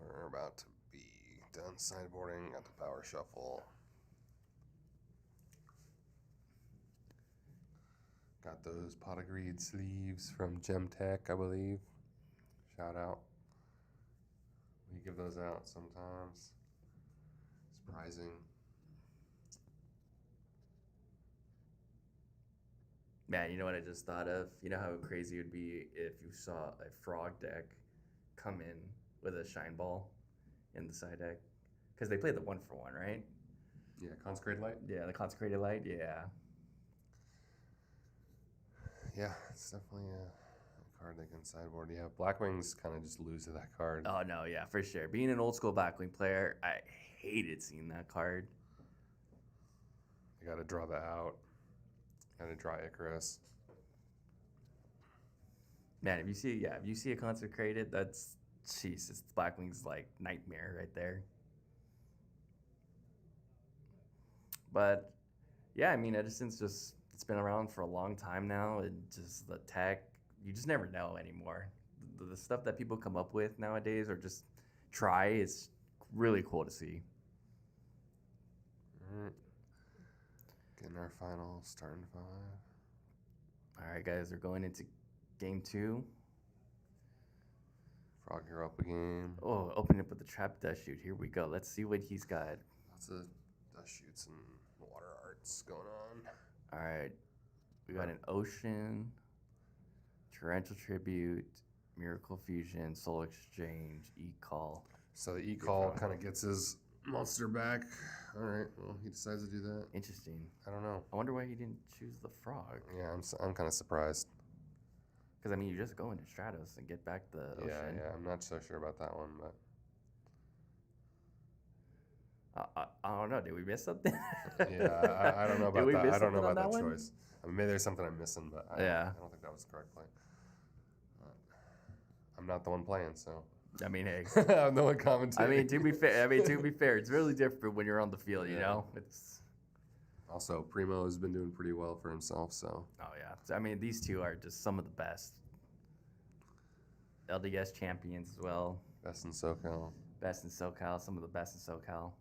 We're about to be done sideboarding at the power shuffle. Got those pot of greed sleeves from Gemtech, I believe. Shout out. We give those out sometimes. Surprising. Man, you know what I just thought of? You know how crazy it would be if you saw a frog deck come in with a shine ball in the side deck? Because they play the 1-for-1, right? Yeah, Consecrated Light? Yeah, the Consecrated Light, yeah. Yeah, it's definitely a card they can sideboard. Yeah, Blackwings kind of just lose to that card. Oh, no, yeah, for sure. Being an old school Blackwing player, I hated seeing that card. You gotta draw that out. Gotta draw Icarus. Man, if you see a Consecrated, that's, jeez, it's Blackwing's like nightmare right there. But yeah, I mean, Edison's it's been around for a long time now, and just the tech, you just never know anymore. The stuff that people come up with nowadays or just try is really cool to see. Alright. Getting our final starting 5. All right, guys, we're going into game 2. Frog Hero up again. Oh, opening up with the Trap Dust Shoot. Here we go. Let's see what he's got. Lots of dust shoots and water arts going on. All right, we got an Ocean, Torrential Tribute, Miracle Fusion, Soul Exchange, E-Call. So the E-Call kind of gets his monster back. All right, well, he decides to do that. Interesting. I don't know. I wonder why he didn't choose the Frog. Yeah, I'm kind of surprised. Because, I mean, you just go into Stratos and get back the Ocean. Yeah, I'm not so sure about that one, but... I don't know. Did we miss something? Yeah, I don't know about Did we that. miss I don't know something on about that that one? choice. I mean, maybe there's something I'm missing, but I don't think that was the correct play. I'm not the one playing, so... I mean, hey. I'm the one commentating. to be fair, it's really different when you're on the field, you know? It's... Also, Primo has been doing pretty well for himself, so. Oh yeah. So, I mean, these two are just some of the best. LDS champions as well. Best in SoCal. Best in SoCal. Some of the best in SoCal.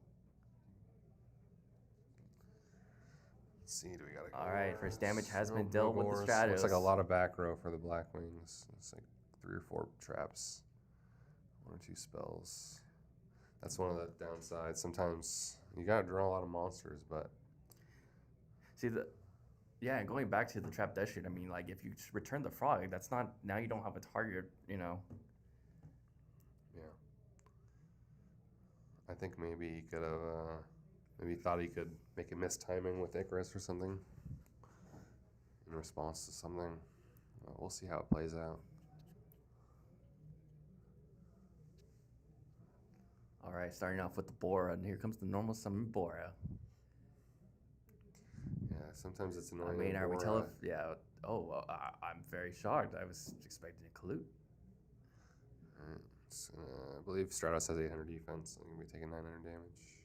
Let's see, do we got All right, first damage has been No dealt with the Gores. Stratos. Looks like a lot of back row for the Black Wings. It's like 3 or 4 traps. 1 or 2 spells. That's one of the downsides. Sometimes you gotta draw a lot of monsters, but See yeah, going back to the trap death shoot, I mean, like if you just return the frog, that's not now you don't have a target, you know. yeah. I think maybe he could have maybe thought he could make a mistiming with Icarus or something in response to something. We'll see how it plays out. All right, starting off with the Bora, and here comes the normal summon Bora. Yeah, sometimes it's I annoying. mean, are we Bora. yeah. Oh, well, I'm very shocked. I was expecting a Kalut. Alright, I believe Stratos has 800 defense, so I'm gonna be taking 900 damage.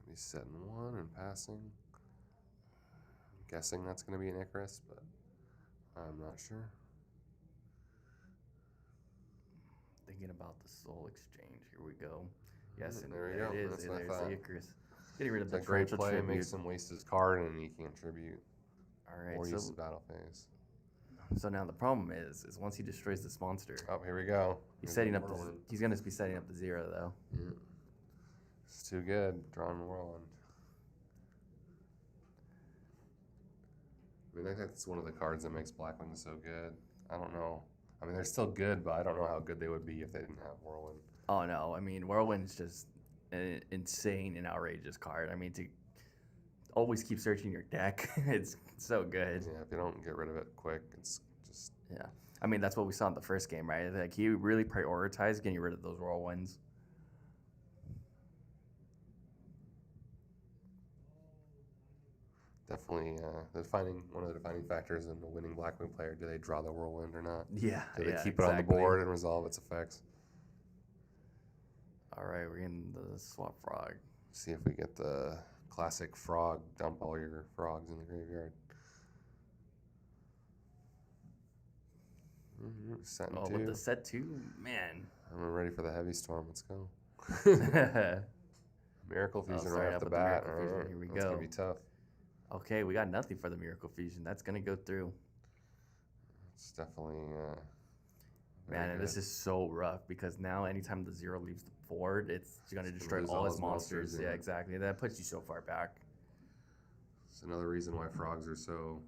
Gonna be setting 1 and passing. I'm guessing that's gonna be an Icarus, but I'm not sure. Thinking about the soul exchange. Here we go. Yes, and There we there go. it is. That's And what I there's thought. the Icarus. Getting rid of It's the a great torrential play. tribute. Makes him waste his card, and he can't tribute All right, or use his so battle phase. now the problem is once he destroys this monster, Oh, here we go. he's Here's setting the up the. Whirlwind. He's gonna be setting up the 0 though. Yeah. It's too good. Drawing Whirlwind. I mean, I think that's one of the cards that makes Blackwing so good. I don't know. I mean, they're still good, but I don't know how good they would be if they didn't have Whirlwind. Oh no, I mean Whirlwind's just an insane and outrageous card. I mean to always keep searching your deck, it's so good. Yeah, if you don't get rid of it quick, it's just Yeah, I mean that's what we saw in the first game, right? Like he really prioritized getting rid of those Whirlwinds. definitely one of the defining factors in the winning Blackwing player. Do they draw the Whirlwind or not? Yeah, Do they yeah, keep it on the exactly. board and resolve its effects? All right, we're in the swap frog. See if we get the classic frog. Dump all your frogs in the graveyard. Setting Oh, 2. with the set 2, man. I'm ready for the heavy storm. Let's go. Miracle Fusion right starting off off the with the bat. Miracle Fusion. Alright, Here we that's go. gonna be tough. Okay, we got nothing for the Miracle Fusion. That's gonna go through. It's definitely very Man, and this good. is so rough because now anytime the 0 leaves the board, it's gonna It's destroy lose all all his his monsters. monsters, Yeah, yeah. exactly. That puts you so far back. It's another reason why frogs are so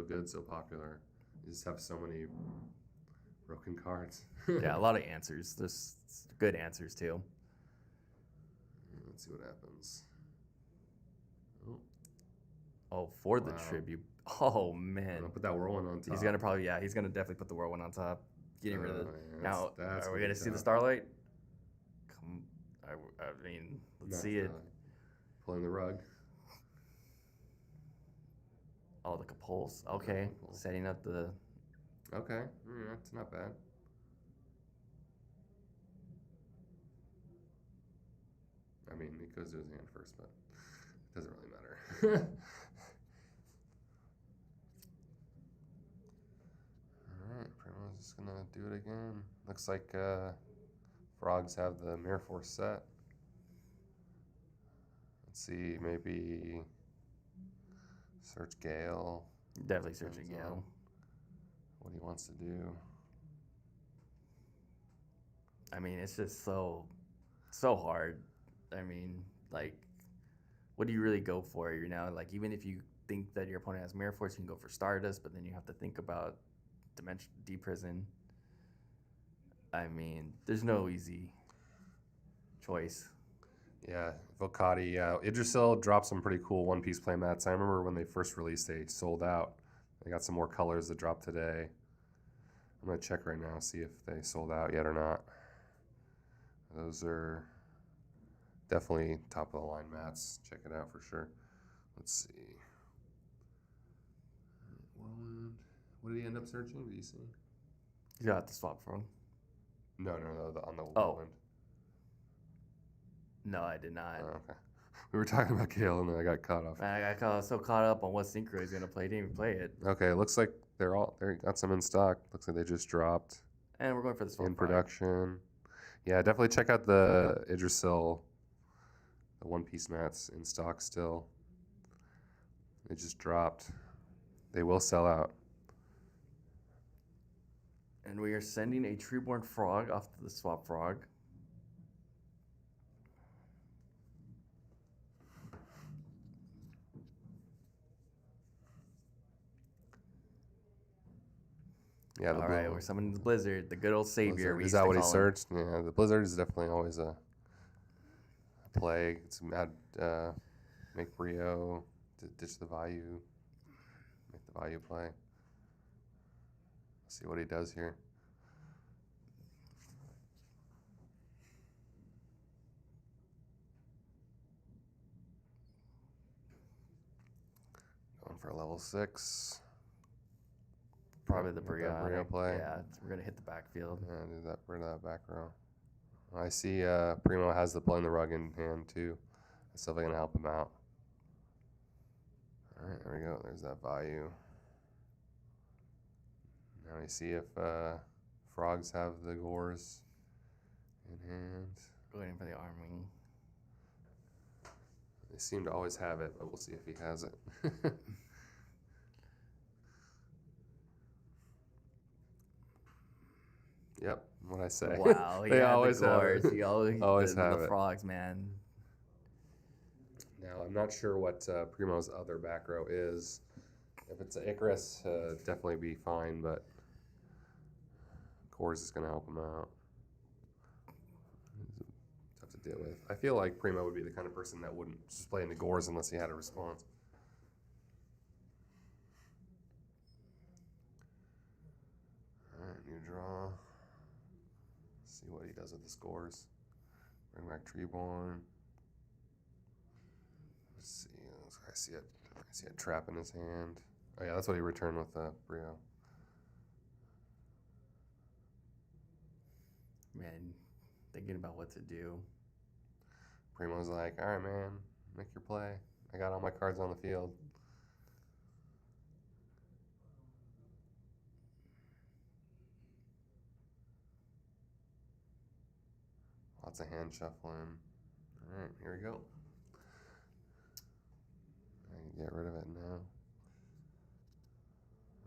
good, so popular. You just have so many broken cards. Yeah, a lot of answers. There's good answers too. Let's see what happens. Oh, Oh, for the Wow. tribute. Oh I'm man, gonna put that whirlwind on top. he's gonna probably he's gonna definitely put the whirlwind on top, getting rid of it. Yeah, Now, that's are we be gonna see the tough. starlight? Come, I mean, let's That's see it. Pulling the rug. Oh, the Capulse. Okay, Capulse. setting up the. Okay, that's not bad. I mean, it goes to his hand first, but it doesn't really matter. Alright, Primo's just gonna do it again. Looks like frogs have the Mirror Force set. Let's see, maybe search Gale. Definitely searching Depends on Gale. What he wants to do. I mean, it's just so hard. I mean, like, what do you really go for? You know, like even if you think that your opponent has Mirror Force, you can go for Stardust, but then you have to think about Dimension Deprison. I mean, there's no easy choice. Yeah, Volcati, Yggdrasil dropped some pretty cool one-piece playmats. I remember when they first released, they sold out. They got some more colors that dropped today. I'm going to check right now, see if they sold out yet or not. Those are definitely top-of-the-line mats. Check it out for sure. Let's see. Whirlwind. What did he end up searching? Did you see? You got the swap from. No, on the Oh. Whirlwind. No, I did not. Oh, okay. We were talking about Gale, and then I got caught off. I got so caught up on what synchro he's gonna play, didn't even play it. Okay, it looks like they got some in stock. Looks like they just dropped And we're going for this in production. Yeah, definitely check out the Idrisil, the one-piece mats in stock still. They just dropped. They will sell out. And we are sending a Treeborn Frog off to the Swap Frog. Yeah, All right, we're summoning the Blizzard, the good old savior. Blizzard. Is that what he searched? Yeah, the Blizzard is definitely always a play. It's make Brio, ditch the value, make the value play. Let's see what he does here. Going for a level 6. Probably the Brio play. Yeah, we're gonna hit the backfield. Yeah, do that rid of that back row. I see Primo has the blowing the rug in hand too. That's definitely gonna help him out. All right, there we go. There's that value. Now we see if frogs have the gores in hand. Waiting for the arming. They seem to always have it, but we'll see if he has it. Yep, what I say. Wow, they always the have gores. it. He always have the it. frogs, man. Now, I'm not sure what Primo's other back row is. If it's an Icarus, definitely be fine, but Gores is going to help him out. Tough to deal with. I feel like Primo would be the kind of person that wouldn't just play into Gores unless he had a response. Alright, new draw. Let's see what he does with the scores. Bring back Treeborn. Let's see. I see a trap in his hand. Oh yeah, that's what he returned with Brio. Man, thinking about what to do. Primo's like, all right, man, make your play. I got all my cards on the field. Lots of hand shuffling. All right, here we go. I can get rid of it now.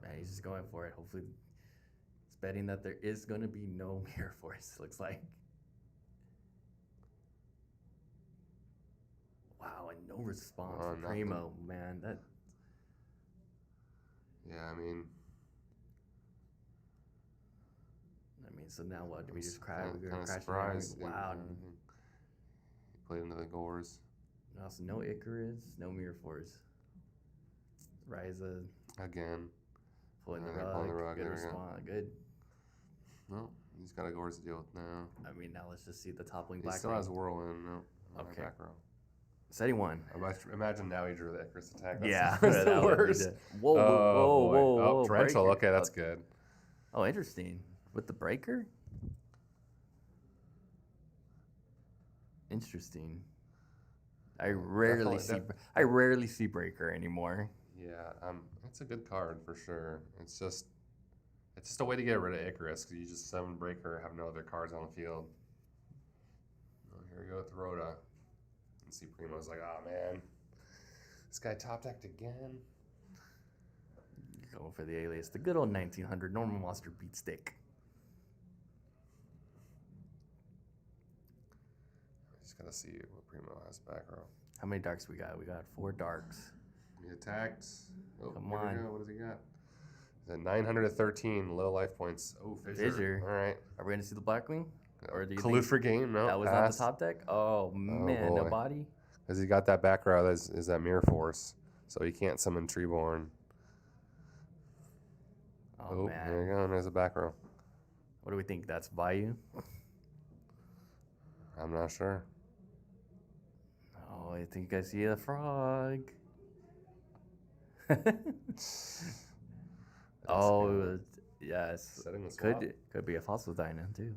Man, he's just going for it. Hopefully, it's betting that there is going to be no Mirror Force, looks like. Wow, and no response from Primo, man. That. Yeah, I mean, so now what? Do we just cry? We're kind of crash. surprised. Wow. He played into the Gores. Also, no Icarus, no Mirror Force. Ryza. Again. Pulling the Pulling rug. the rug. Good There we go. response. Good. Well, he's got a Gores to deal with now. I mean, now let's just see the toppling He black. still has Whirlwind. No. Okay. Back row. Setting one. Imagine now he drew the Icarus attack. That's, Yeah, that's the that would be worst. the- Whoa, whoa, boy. whoa, Torrential. breaker. Okay, that's good. Oh, interesting. With the breaker? Interesting. I rarely see breaker anymore. Yeah, it's a good card for sure. It's just a way to get rid of Icarus because you just summon breaker, have no other cards on the field. Oh, here we go with Rhoda. And see Primo's like, oh man, this guy top decked again. Going for the alias, the good old 1900 normal monster beat stick. Just gotta see what Primo has back row. How many darks we got? We got 4 darks. He attacked. Oh, Come here we on. go. What does he got? He's at 913 low life points. Oh, Fissure. All right. Are we gonna see the Blackwing? Or do you Collude for game? No. that was pass. not the top deck? Oh man, no boy. body. Because he got that back row is that Mirror Force. So he can't summon Treeborn. Oh man. There you go. And there's a back row. What do we think? That's value? I'm not sure. Oh, I think I see a frog. Oh, yes. Setting the swap. Could be a fossil dino too.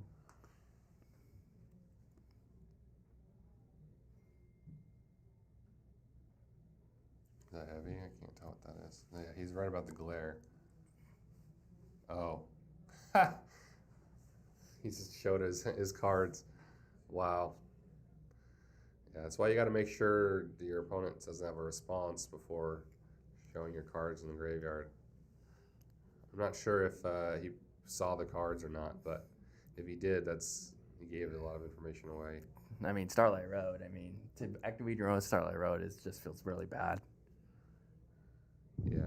Yes. Yeah, he's right about the glare. Oh. He just showed his cards. Wow. Yeah, that's why you got to make sure your opponent doesn't have a response before showing your cards in the graveyard. I'm not sure if he saw the cards or not, but if he did, he gave a lot of information away. I mean, Starlight Road. I mean, to activate your own Starlight Road just feels really bad. Yeah.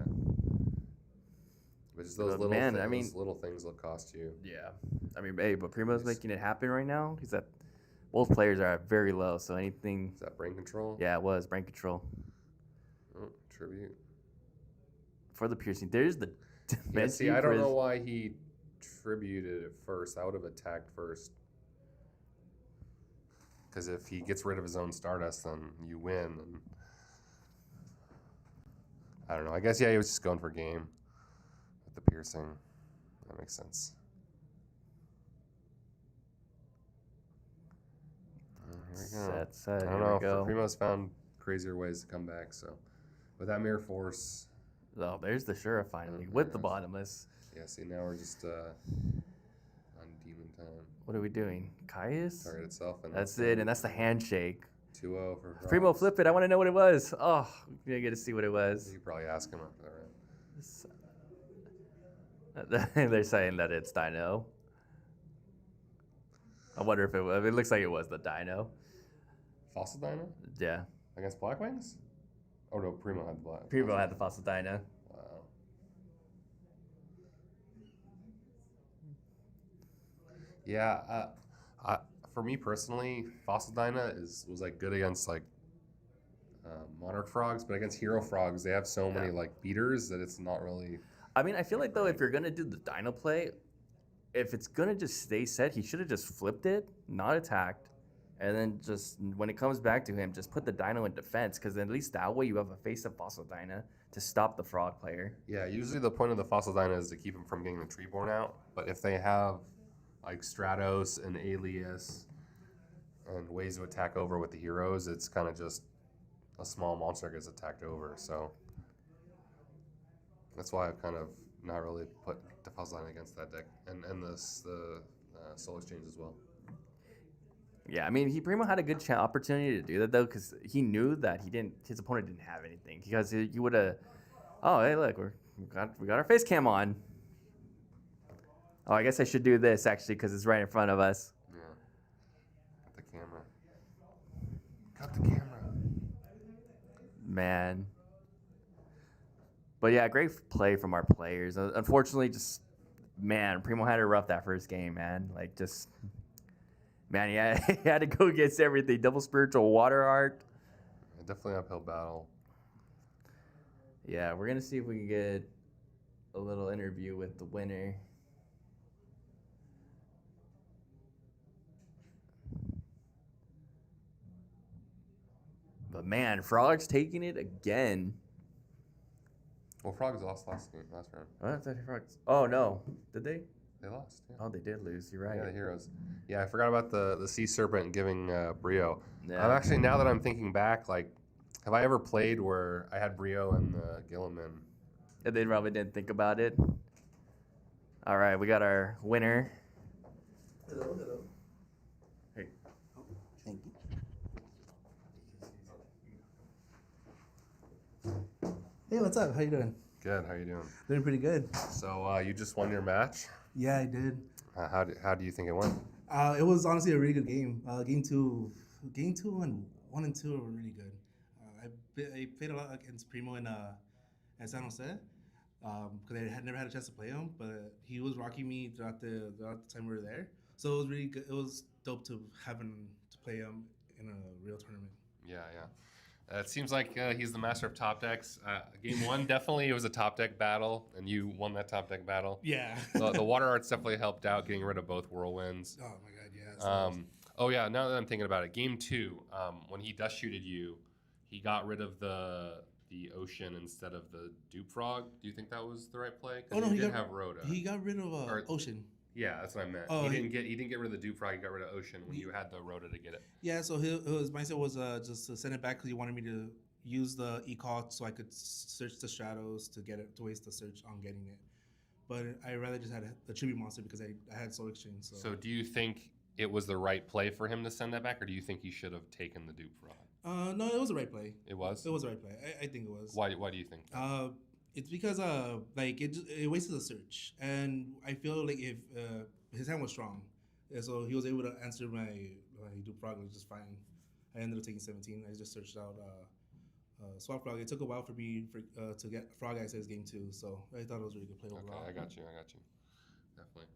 But just those little things, those little things will cost you. Yeah. I mean, hey, but Primo's making it happen right now. He's at both players are at very low, so anything. Is that brain control? Yeah, it was brain control. Oh, tribute. For the piercing, there's the. Yeah, see, I don't know why he tributed it first. I would have attacked first. Because if he gets rid of his own Stardust, then you win. And I don't know. I guess, yeah, he was just going for game with the piercing. That makes sense. Here we go. Set. I don't know. Primo's found crazier ways to come back. So with that Mirror Force. Oh, there's the Shura finally with the bottomless. Yeah, see, now we're just on demon time. What are we doing? Caius? Target itself. And that's it, and that's the handshake. 2-0 for drops. Primo, flip it. I want to know what it was. Oh, we're going to get to see what it was. You probably ask him after that, right? They're saying that it's Dino. I wonder if it was. It looks like it was the Dino. Fossil Dino? Yeah. Against Blackwings? Oh no, Primo had the black. Primo had the Fossil Dino. Wow. Yeah, for me personally, Fossil Dyna was like good against like Monarch Frogs, but against Hero Frogs, they have so many like beaters that it's not really. I mean, I feel like though, if you're gonna do the Dino play, if it's gonna just stay set, he should have just flipped it, not attacked, and then just when it comes back to him, just put the Dino in defense, because at least that way you have a face-up Fossil Dyna to stop the Frog player. Yeah, usually the point of the Fossil Dyna is to keep him from getting the Treeborn out, but if they have like Stratos and Alias and ways to attack over with the heroes, it's kind of just a small monster gets attacked over. So that's why I've kind of not really put the Fossil Dyna against that deck, and the Soul Exchange as well. Yeah, I mean, Primo had a good opportunity to do that though, because he knew that his opponent didn't have anything. Because he would have, oh hey look, we got our face cam on. Oh, I guess I should do this actually because it's right in front of us. Yeah. Got the camera. Got the camera. Man. But yeah, great play from our players. Unfortunately, Primo had it rough that first game, man. Like, man, he had to go against everything. Double Spiritual Water Art. Definitely an uphill battle. Yeah, we're going to see if we can get a little interview with the winner. But man, Frog's taking it again. Well, Frogs lost last round. Oh, I thought Frogs. Oh no, did they? They lost. Yeah. Oh, they did lose. You're right. Yeah, the heroes. Yeah, I forgot about the Sea Serpent giving Brio. Yeah. I'm actually, now that I'm thinking back, like, have I ever played where I had Brio and Gilliman? Yeah, they probably didn't think about it. All right, we got our winner. Hello. Hey. Thank you. Hey, what's up? How you doing? Good. How you doing? Doing pretty good. So you just won your match. Yeah, I did. How do you think it went? It was honestly a really good game. Game two and 1 and 2 were really good. I played a lot against Primo in San Jose because I had never had a chance to play him, but he was rocking me throughout the time we were there. So it was really good. It was dope to play him in a real tournament. Yeah. It seems like he's the master of top decks. Game 1, definitely it was a top deck battle, and you won that top deck battle. Yeah. The water arts definitely helped out getting rid of both whirlwinds. Oh my god, yeah. Oh yeah, now that I'm thinking about it, Game 2, when he dust shooted you, he got rid of the ocean instead of the dupe frog. Do you think that was the right play? Oh no, he did have Rhoda. He got rid of ocean. Yeah, that's what I meant. Oh, he didn't get rid of the dupe frog. He got rid of ocean when you had the Rhoda to get it. Yeah, so his mindset was just to send it back because he wanted me to use the e-call so I could search the shadows to get it, to waste the search on getting it. But I rather just had the tribute monster because I had Soul Exchange. So do you think it was the right play for him to send that back, or do you think he should have taken the dupe frog? No, it was the right play. It was? It was the right play. I think it was. Why do you think that? It's because like it wasted the search, and I feel like if his hand was strong, and so he was able to answer my dupe frog just fine. I ended up taking 17. I just searched out swap frog. It took a while for me to get frog access game 2, so I thought it was a really good play overall. Okay, I got you. Definitely.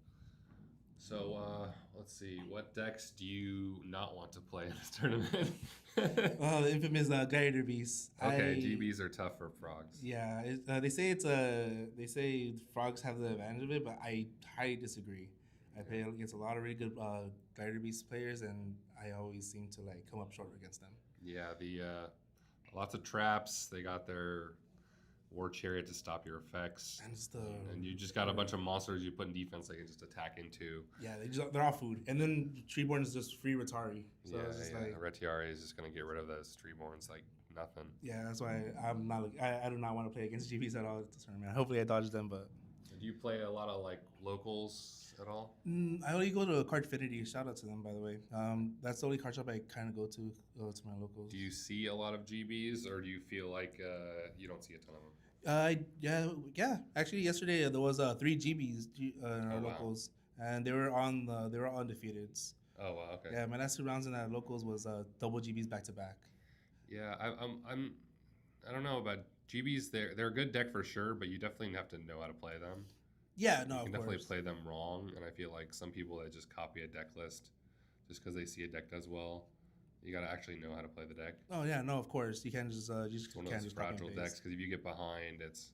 So let's see. What decks do you not want to play in this tournament? The infamous Gladiator Beast. Okay, GBs are tough for frogs. Yeah, they say frogs have the advantage of it, but I highly disagree. I play against a lot of really good Gladiator Beast players, and I always seem to like come up short against them. Yeah, the lots of traps. They got their War Chariot to stop your effects, and you just got a bunch of monsters you put in defense they can just attack into. Yeah, they're all food, and then Treeborn is just free Ratari. So Yeah, it's just yeah. like, Retiari is just gonna get rid of those Treeborns like nothing. yeah, that's why I'm not. I do not want to play against GBs at all this tournament. Hopefully, I dodge them, but. Do you play a lot of like locals at all? I only go to Cardfinity. Shout out to them, by the way. That's the only card shop I kind of go to my locals. Do you see a lot of GBs, or do you feel like you don't see a ton of them? Yeah. Actually, yesterday there was 3 GBs in our Oh, wow. locals, and they were undefeated. Oh wow, okay. Yeah, my last 2 rounds in that locals was double GBs back to back. Yeah, I don't know about GBs. They're a good deck for sure, but you definitely have to know how to play them. Yeah, no, You can of definitely course. play them wrong, and I feel like some people that just copy a deck list just because they see a deck does well. You got to actually know how to play the deck. Oh yeah, no, of course. You can't just It's one of can't those just copy and fragile paste. decks because if you get behind, it's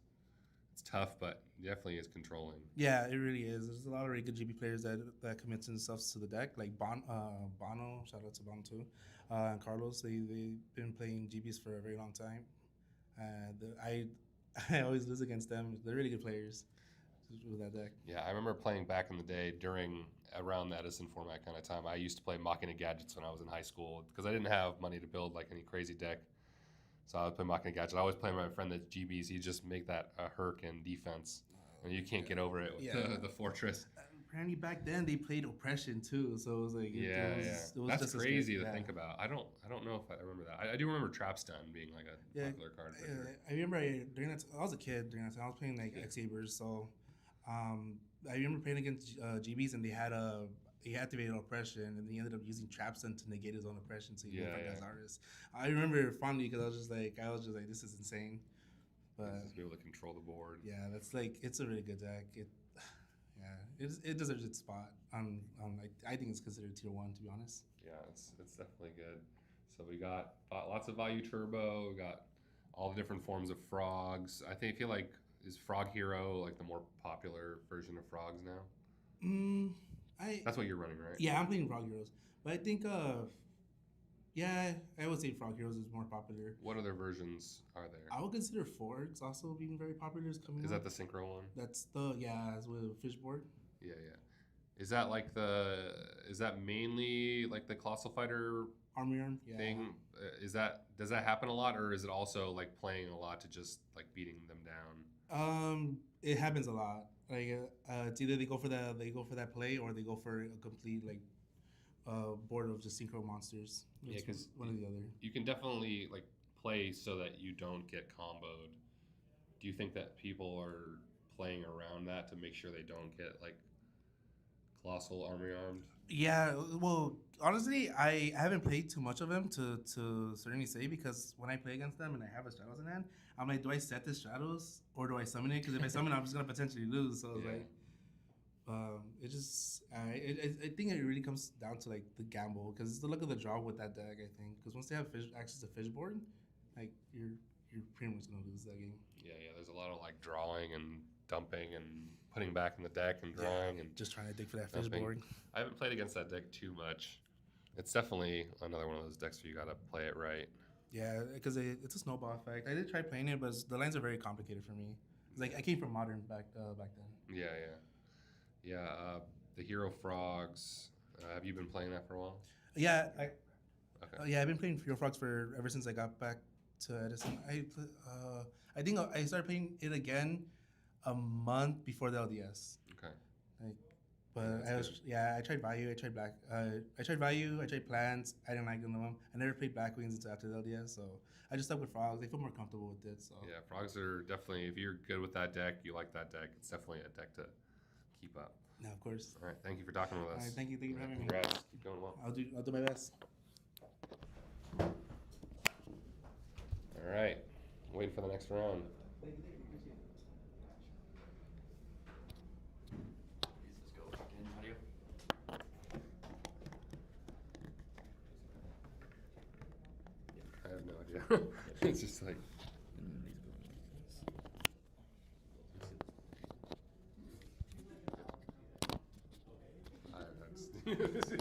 tough, but definitely is controlling. Yeah, it really is. There's a lot of really good GB players that commit themselves to the deck, like Bono. Shout out to Bono too, and Carlos. They've been playing GBs for a very long time, and I always lose against them. They're really good players with that deck. Yeah, I remember playing back in the day around the Edison format kind of time. I used to play Machina Gadgets when I was in high school because I didn't have money to build like any crazy deck. So I would play Machina Gadget. I always play my friend that's GBs. He'd just make that a Hurricane defense, and you can't get over it with the fortress. Apparently back then they played Oppression too, so it was like Yeah. it was That's just as crazy good. to think about. I don't know if I remember that. I do remember Trapstun being like a popular card. For sure. I remember during that I was a kid during that time. I was playing like X-Sabers, so I remember playing against GBs, and he activated Oppression, and he ended up using Trapstun to negate his own oppression, so he went for Gazaris. I remember it fondly because I was just like, this is insane. But Just be able to control the board. yeah, that's like it's a really good deck. It deserves its spot on I think it's considered tier 1, to be honest. Yeah, it's definitely good. So we got lots of value turbo. We got all the different forms of frogs. I feel like is Frog Hero like the more popular version of frogs now? That's what you're running, right? Yeah, I'm playing Frog Heroes, but I think I would say Frog Heroes is more popular. What other versions are there? I would consider Forks also being very popular. Is that the synchro one? That's it's with Fishboard. Yeah. Is that mainly like the Colossal Fighter Arm, yeah. thing? Does that happen a lot, or is it also like playing a lot to just like beating them down? It happens a lot. Like it's either they go for that play, or they go for a complete like board of just synchro monsters. Yeah, It's 'cause one or the other. You can definitely like play so that you don't get comboed. Do you think that people are playing around that to make sure they don't get like Colossal Armed? Yeah, well, honestly, I haven't played too much of them to certainly say, because when I play against them and I have a Stratos in hand, I'm like, do I set the Stratos or do I summon it? Because if I summon it, I'm just gonna potentially lose. So it's like, it just, I think it really comes down to like the gamble, because it's the luck of the draw with that deck. I think because once they have access to Fishboard, like you're pretty much gonna lose that game. Yeah. There's a lot of like drawing and dumping and putting back in the deck and drawing and Just trying to dig for that dumping. Fishboard. I haven't played against that deck too much. It's definitely another one of those decks where you gotta play it right. Yeah, because it's a snowball effect. I did try playing it, but the lines are very complicated for me. It's like I came from Modern back then. Yeah. The Hero Frogs. Have you been playing that for a while? Yeah, Okay. yeah, I've been playing Hero Frogs ever since I got back to Edison. I think I started playing it again a month before the LDS. Okay. Like, but That's I was good. I tried Value, I tried Black, I tried Value, I tried Plants. I didn't like them. I never played Black Wings until after the LDS, so I just stuck with Frogs. I feel more comfortable with it. So Yeah, frogs are definitely, if you're good with that deck, you like that deck, it's definitely a deck to keep up. yeah, of course. All right, thank you for talking with All us. right, thank you for having me. Congrats. Keep going well. I'll do my best. All right, waiting for the next round. Let's go again, audio. I have no idea. It's just like. That's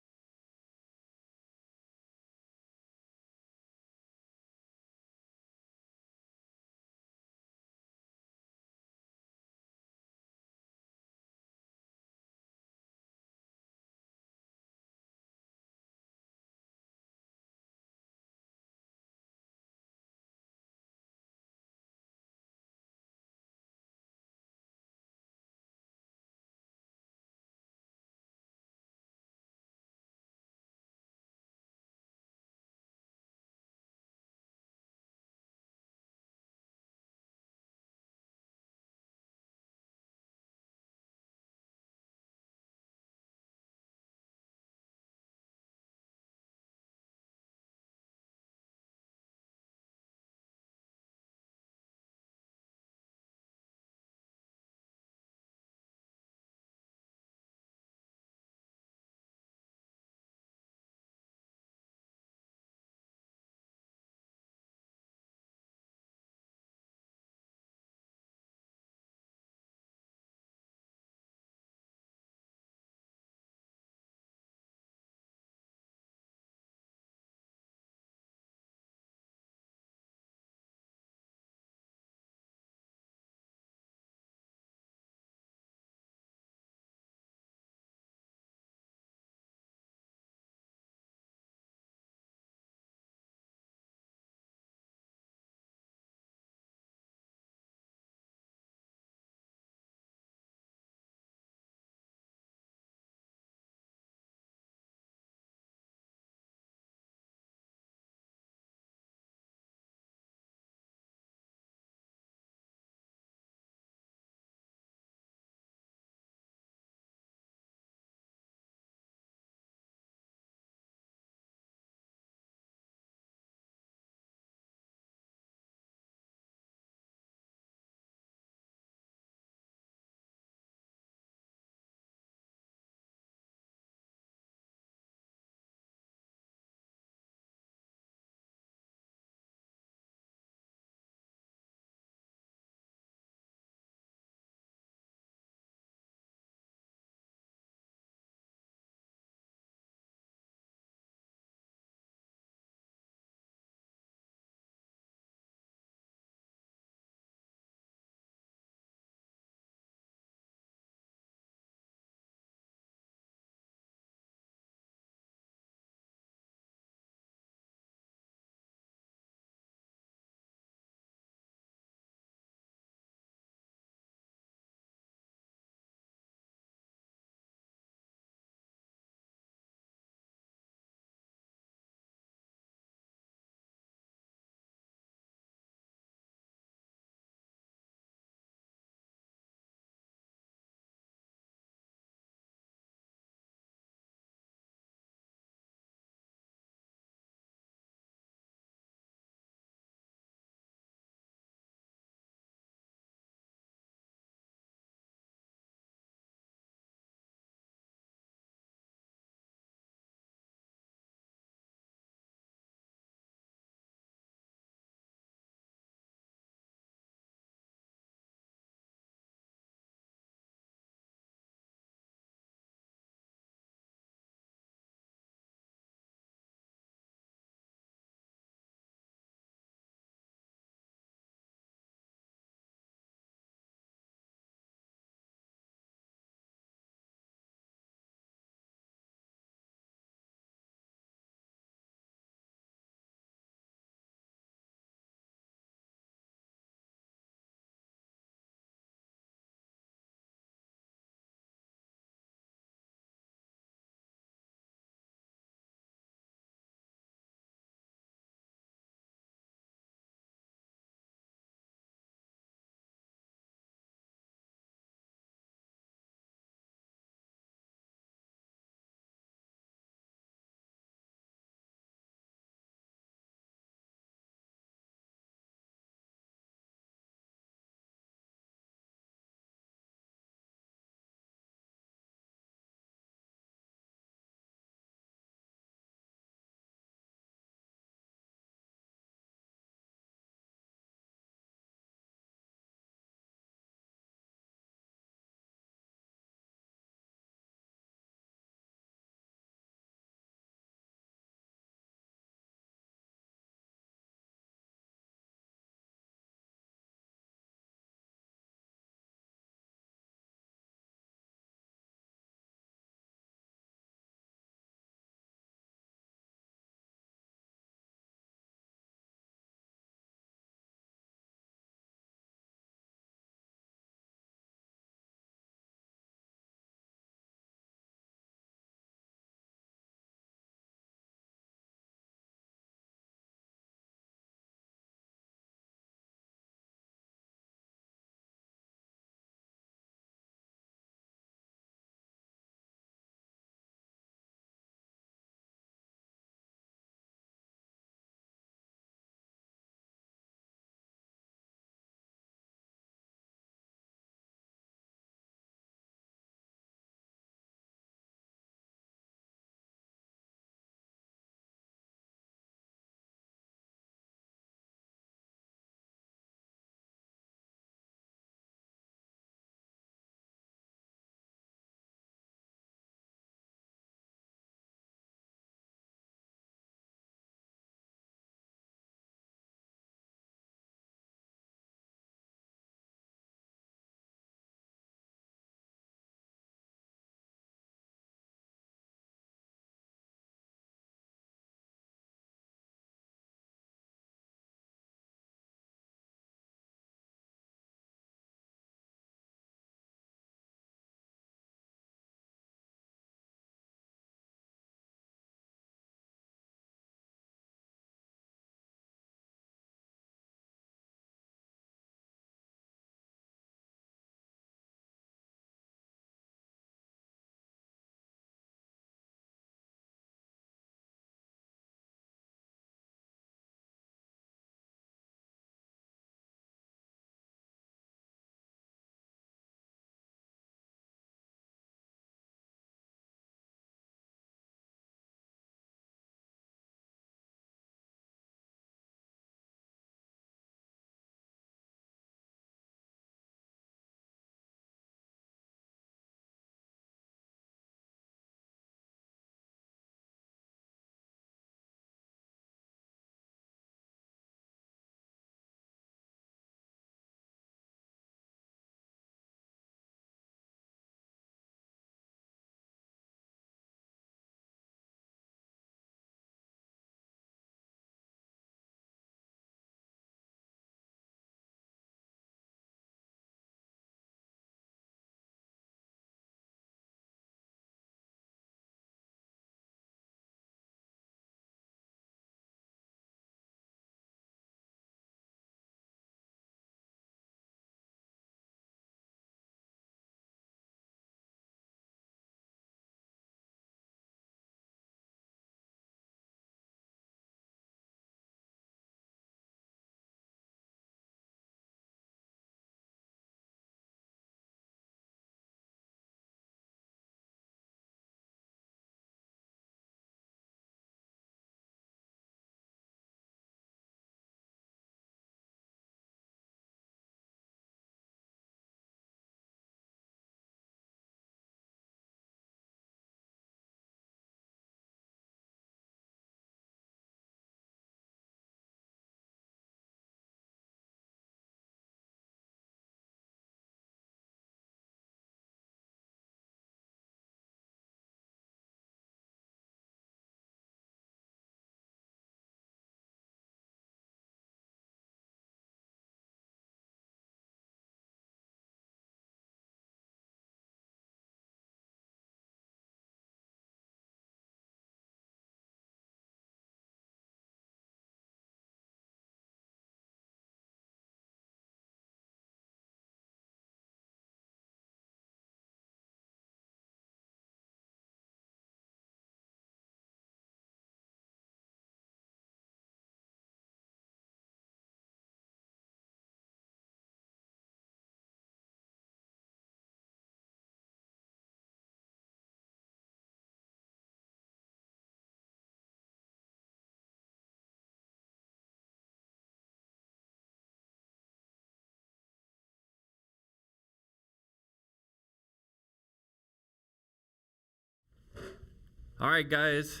All right, guys,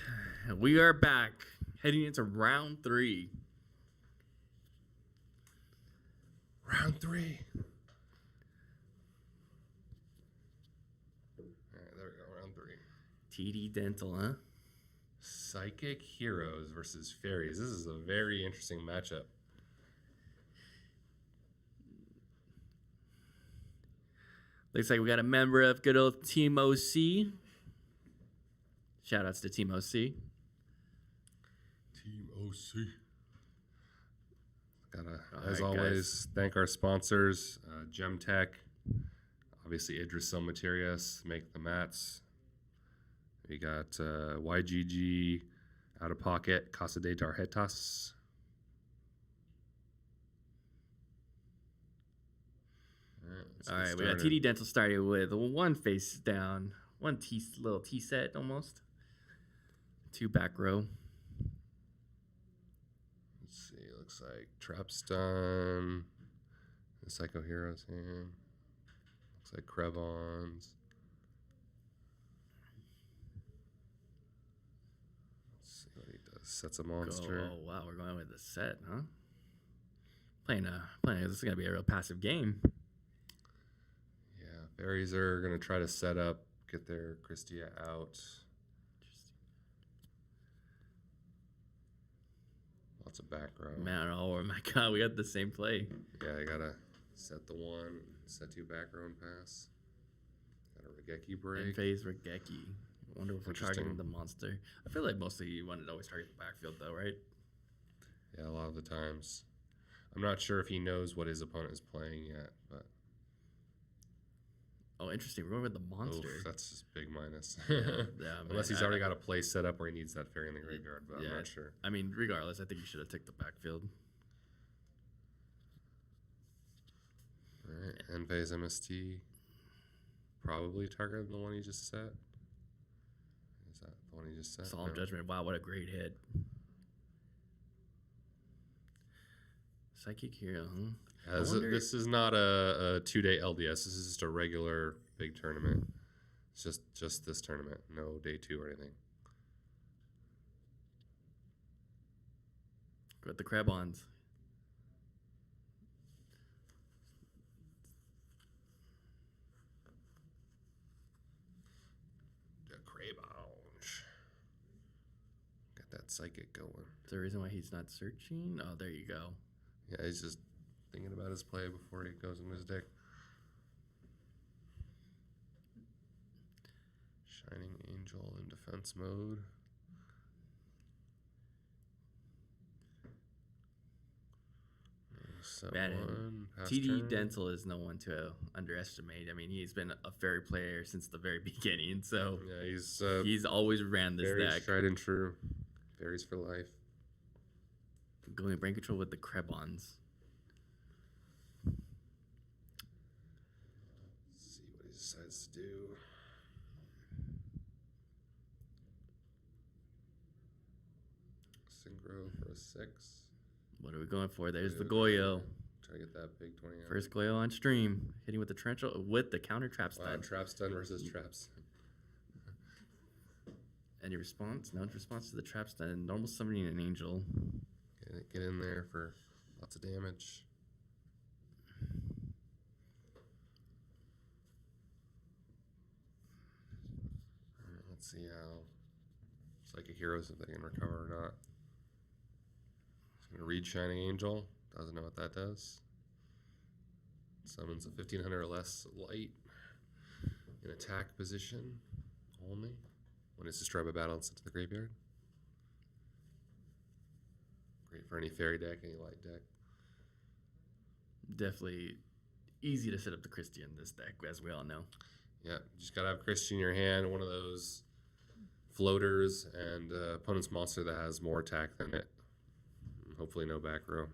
we are back, heading into round 3. Round 3. All right, there we go. Round 3. TD Dental, huh? Psychic Heroes versus Fairies. This is a very interesting matchup. Looks like we got a member of good old Team OC. Shout outs to Team OC. Team OC. Gotta, All as right, always, thank our sponsors, Gemtech, obviously Idrisil Materias, make the mats. We got YGG, Out of Pocket, Casa De Tarjetas. All right, we got TD Dental started with one face down, one little T set almost, 2 back row. Let's see, looks like Trapstun, the Psycho Heroes hand. Looks like Crevons. Let's see what he does. Sets a monster. Oh wow, we're going with the set, huh? Playing. This is gonna be a real passive game. Yeah, Fairies are gonna try to set up, get their Christia out. Lots of back row. Man, oh my God, we got the same play. Yeah, I gotta set the 1, set 2 back row and pass. Got a Regeki break. In phase Regeki. I wonder if we're Interesting. targeting the monster. I feel like mostly you wanted to always target the backfield though, right? Yeah, a lot of the times. I'm not sure if he knows what his opponent is playing yet, but Oh, interesting. We're going with the monster. oof, that's just big minus. Yeah, Unless man, he's already got a play set up where he needs that fairy in the graveyard, but yeah. I'm not sure. I mean, regardless, I think you should have took the backfield. All right, end phase MST. Probably targeting the one he just set. Is that the one he just set? Solemn No. Judgment. Wow, what a great hit. Psychic Hero, huh? Yeah, this is not a 2-day LDS. This is just a regular big tournament. It's just this tournament, no day 2 or anything. Got the Crabons. The Craybonge. Got that psychic going. Is there a reason why he's not searching? Oh, there you go. Yeah, he's just thinking about his play before he goes into his deck. Shining Angel in defense mode. Set Man, 1, pass TD turn. Dental is no one to underestimate. I mean, he's been a fairy player since the very beginning, so Yeah, he's always ran this Fairies deck. tried and true. Fairies for life. Going brain control with the Crabons. Let's see what he decides to do. Synchro for a 6. What are we going for? There's the Dude, Goyo. Try to get that big 20 out. First Goyo on stream. Hitting with the torrential with the counter trap Wow, stun. trap stun versus traps. Any response? No response to the trap stun. Normal summoning an angel. Get in there for lots of damage. Alright, let's see how Psychic Heroes, if they can recover or not. He's going to read Shining Angel. Doesn't know what that does. Summons a 1500 or less light in attack position only when it's destroyed by battle and sent to the graveyard. Great for any fairy deck, any light deck. Definitely easy to set up the Christie in this deck, as we all know. Yeah, you just gotta have Christian in your hand, one of those floaters, and opponent's monster that has more attack than it. Hopefully no back row.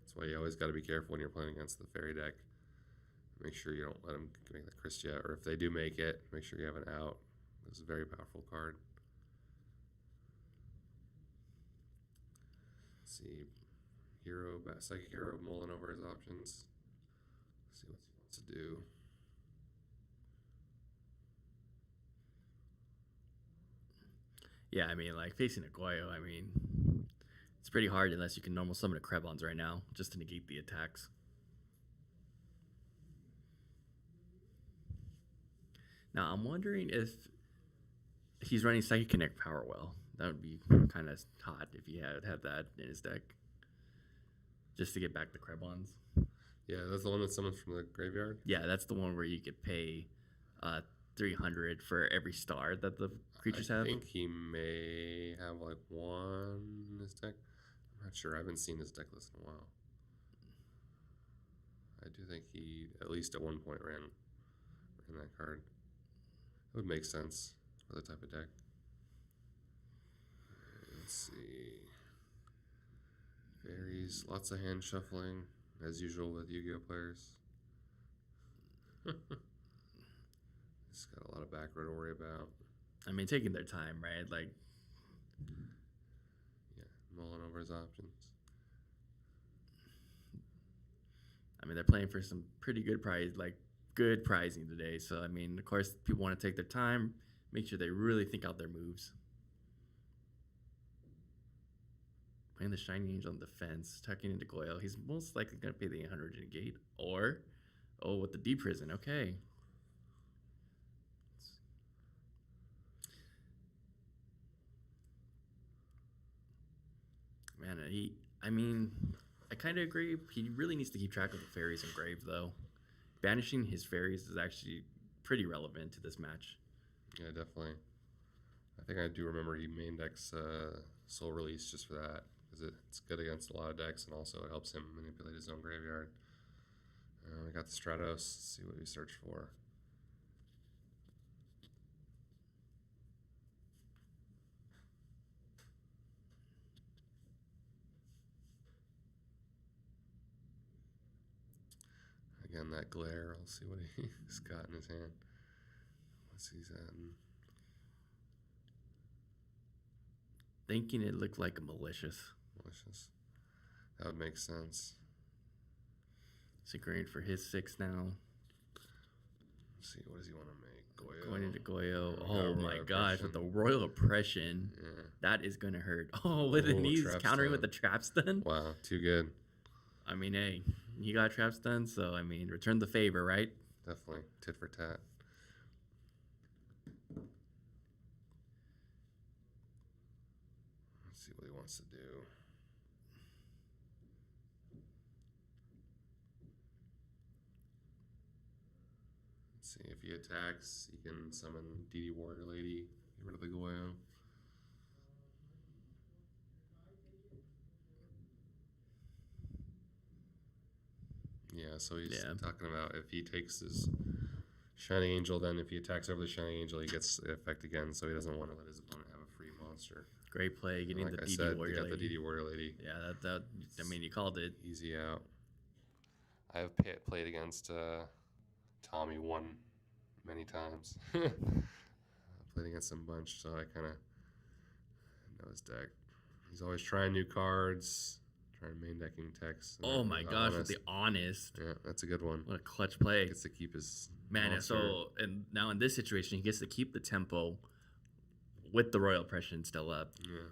That's why you always gotta be careful when you're playing against the fairy deck. Make sure you don't let them make the Christia, or if they do make it, make sure you have an out. This is a very powerful card. Let's see, Psychic Hero mulling over his options. Let's see what he wants to do. Yeah, I mean, like facing a Goyo, I mean, it's pretty hard unless you can normal summon a Krebons right now just to negate the attacks. Now, I'm wondering if he's running Psychic Connect Power Well. That would be kind of hot if he had that in his deck. Just to get back the Krebons. Yeah, that's the one that summoned from the graveyard. Yeah, that's the one where you could pay 300 for every star that the creatures have. I think he may have like one in his deck. I'm not sure. I haven't seen his deck list in a while. I do think he, at least at one point, ran that card. It would make sense for the type of deck. Let's see. Fairies, lots of hand shuffling, as usual with Yu-Gi-Oh players. He's got a lot of back row to worry about. I mean, taking their time, right? Like, yeah, mulling over his options. I mean, they're playing for some pretty good prize, like good pricing today. So, I mean, of course, people want to take their time, make sure they really think out their moves. Playing the Shining Angel on defense, tucking into Goyle. He's most likely going to pay the 800 to negate. Or, oh, with the Deep Prison. Okay. Man, I kind of agree. He really needs to keep track of the fairies in Grave, though. Banishing his fairies is actually pretty relevant to this match. Yeah, definitely. I think I do remember he main decks Soul Release just for that. Because it's good against a lot of decks, and also it helps him manipulate his own graveyard. We got the Stratos. Let's see what we search for. Again, that glare. I'll see what he's got in his hand. What's he's at? Thinking it looked like a malicious. That would make sense. Synchroning for his 6 now. Let's see, what does he want to make? Goyo. Going into Goyo. Oh my gosh, with the Royal Oppression. Yeah. That is going to hurt. Oh, with it, he's countering with the Trap Stun. Wow, too good. I mean, hey, he got Trap Stun, so I mean, return the favor, right? Definitely. Tit for tat. Let's see what he wants to do. Let's see, if he attacks, he can summon DD Warrior Lady, get rid of the Goyo. Yeah, so he's talking about if he takes his Shining Angel, then if he attacks over the Shining Angel, he gets the effect again, so he doesn't want to let his opponent have a free monster. Great play, getting like the I DD said, Warrior got Lady. the DD Warrior Lady. Yeah, that I mean, you called it. Easy out. I have played against Tommy one many times. I played against him a bunch, so I kind of know his deck. He's always trying new cards, trying main decking text. Oh my gosh, with the Honest. Yeah, that's a good one. What a clutch play. He gets to keep his man. monster. So, and now in this situation, he gets to keep the tempo with the Royal Oppression still up. Yeah.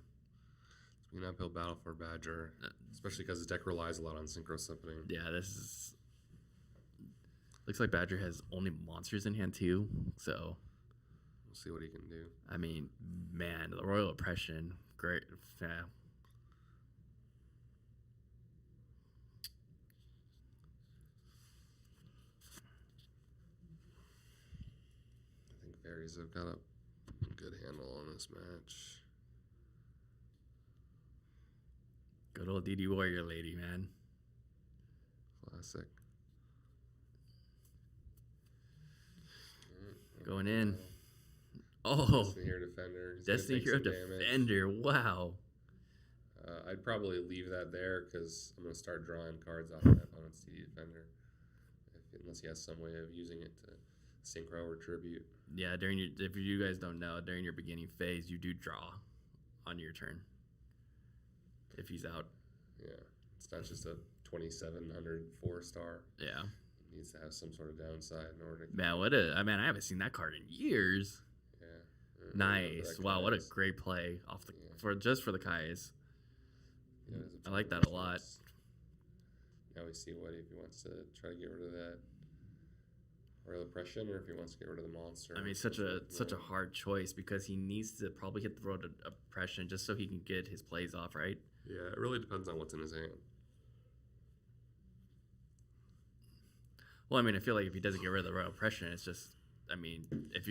It's been an uphill battle for Badger, especially because his deck relies a lot on Synchro Symphony. Yeah, this is... Looks like Badger has only monsters in hand too, so... We'll see what he can do. I mean, man, the Royal Oppression, great. Yeah. I think Fairies have got a good handle on this match. Good old DD Warrior Lady, man. Classic. Going in. Oh, Destiny Hero Defender. He's Destiny gonna Hero take some damage. Defender. Wow. I'd probably leave that there because I'm going to start drawing cards off my opponent's DD Defender. Unless he has some way of using it to synchro or tribute. Yeah, if you guys don't know, during your beginning phase, you do draw on your turn. If he's out. Yeah. It's not just a 2700 4-star. Yeah. It needs to have some sort of downside in order to... Man, I haven't seen that card in years. Yeah. Nice. Wow, what a great play off the for the Kais. Yeah, I like that a lot. Now we see what if he wants to try to get rid of that Royal Oppression, or if he wants to get rid of the monster. I mean, such a hard choice because he needs to probably hit the Road of Oppression just so he can get his plays off, right? Yeah, it really depends on what's in his hand. Well, I mean, I feel like if he doesn't get rid of the Royal Oppression, it's just, I mean, if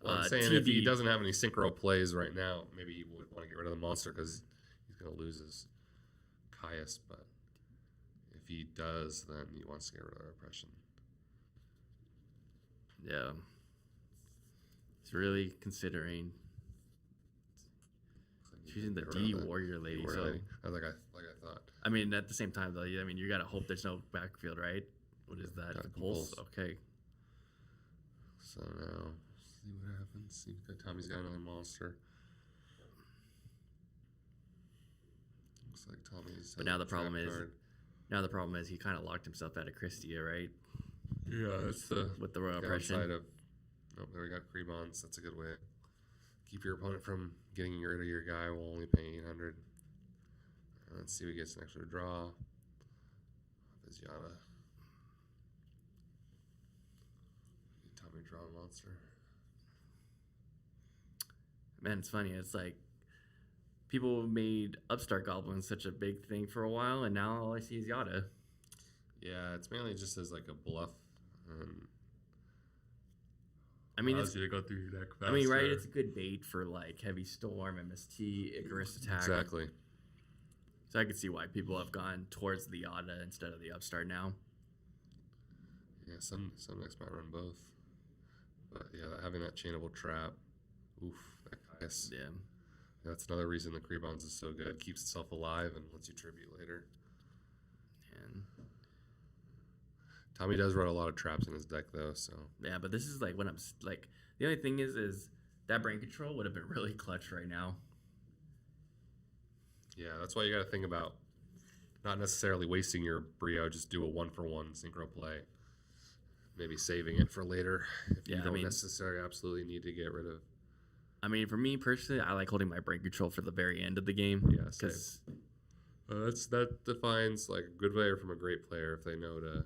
Well, I'm saying if he doesn't have any synchro plays right now, maybe he would want to get rid of the monster because he's going to lose his Caius. But if he does, then he wants to get rid of the Oppression. Yeah. He's really considering choosing the D Warrior Lady. So, like I thought. I mean, at the same time, though, I mean, you got to hope there's no backfield, right? What is that? Got The the pulse? pulse. Okay. So now, see what happens. See, Tommy's got another monster. Looks like Tommy's. But now the problem is he kind of locked himself out of Christia, right? Yeah, that's the with the Royal downside Oppression. of. Oh, there we got Crebons. That's a good way. Keep your opponent from getting rid of your guy while only paying 800. Let's see who gets an extra draw. Viziana. Tommy draw a monster. Man, it's funny. It's like people made Upstart Goblins such a big thing for a while, and now all I see is Yada. Yeah, it's mainly just as like a bluff. I mean, allows you to go through your deck faster. I mean, right? It's a good bait for like Heavy Storm, MST, Icarus Attack. Exactly. So I could see why people have gone towards the Yada instead of the Upstart now. Yeah, some decks might run both. But yeah, having that chainable trap, oof, that Caius. Yeah. That's another reason the Crebons is so good. Keeps itself alive and lets you tribute later. And Tommy does run a lot of traps in his deck though, so. yeah, but this is like when I'm like the only thing is that brain control would have been really clutch right now. Yeah, that's why you got to think about not necessarily wasting your Brio. Just do a 1-for-1 synchro play. Maybe saving it for later if you don't necessarily absolutely need to get rid of. I mean, for me personally, I like holding my brain control for the very end of the game. Yeah, because that defines like a good player from a great player if they know to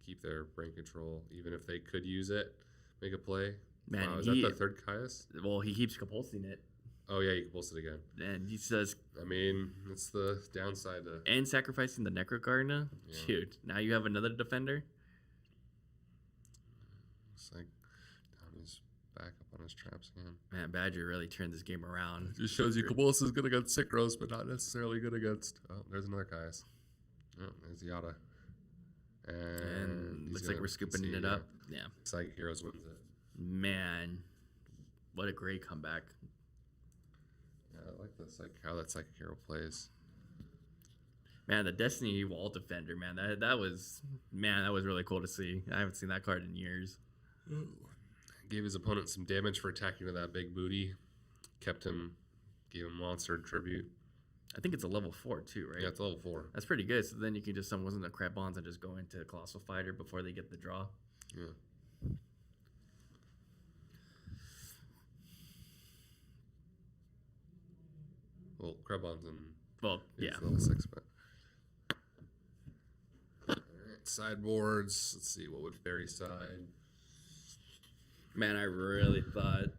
keep their brain control, even if they could use it, make a play. Man, is that the third Caius? Well, he keeps compulsing it. Oh yeah, you can pulse it again. And he says, I mean, it's the downside to and sacrificing the Necrogardener. Yeah. Shoot, now you have another defender. It's like Tommy's back up on his traps again. Man, Badger really turned this game around. It just shows you Cabulus is good against Synchros, but not necessarily good against. Oh, there's another Caius. Oh, there's Yada. And looks like we're scooping it up. Yeah. Psychic Heroes wins it. Man, what a great comeback. Yeah, I like how that Psychic Hero plays. Man, the Destiny Wall Defender, man, that was really cool to see. I haven't seen that card in years. Gave his opponent some damage for attacking with that big booty. Gave him monster tribute. I think it's a level 4 too, right? Yeah, it's level 4. That's pretty good. So then you can just summon the crab bonds and just go into Colossal Fighter before they get the draw. Yeah. Well, Crebon's level 6, but. Alright, sideboards. Let's see, what would Fairy side? Man, I really thought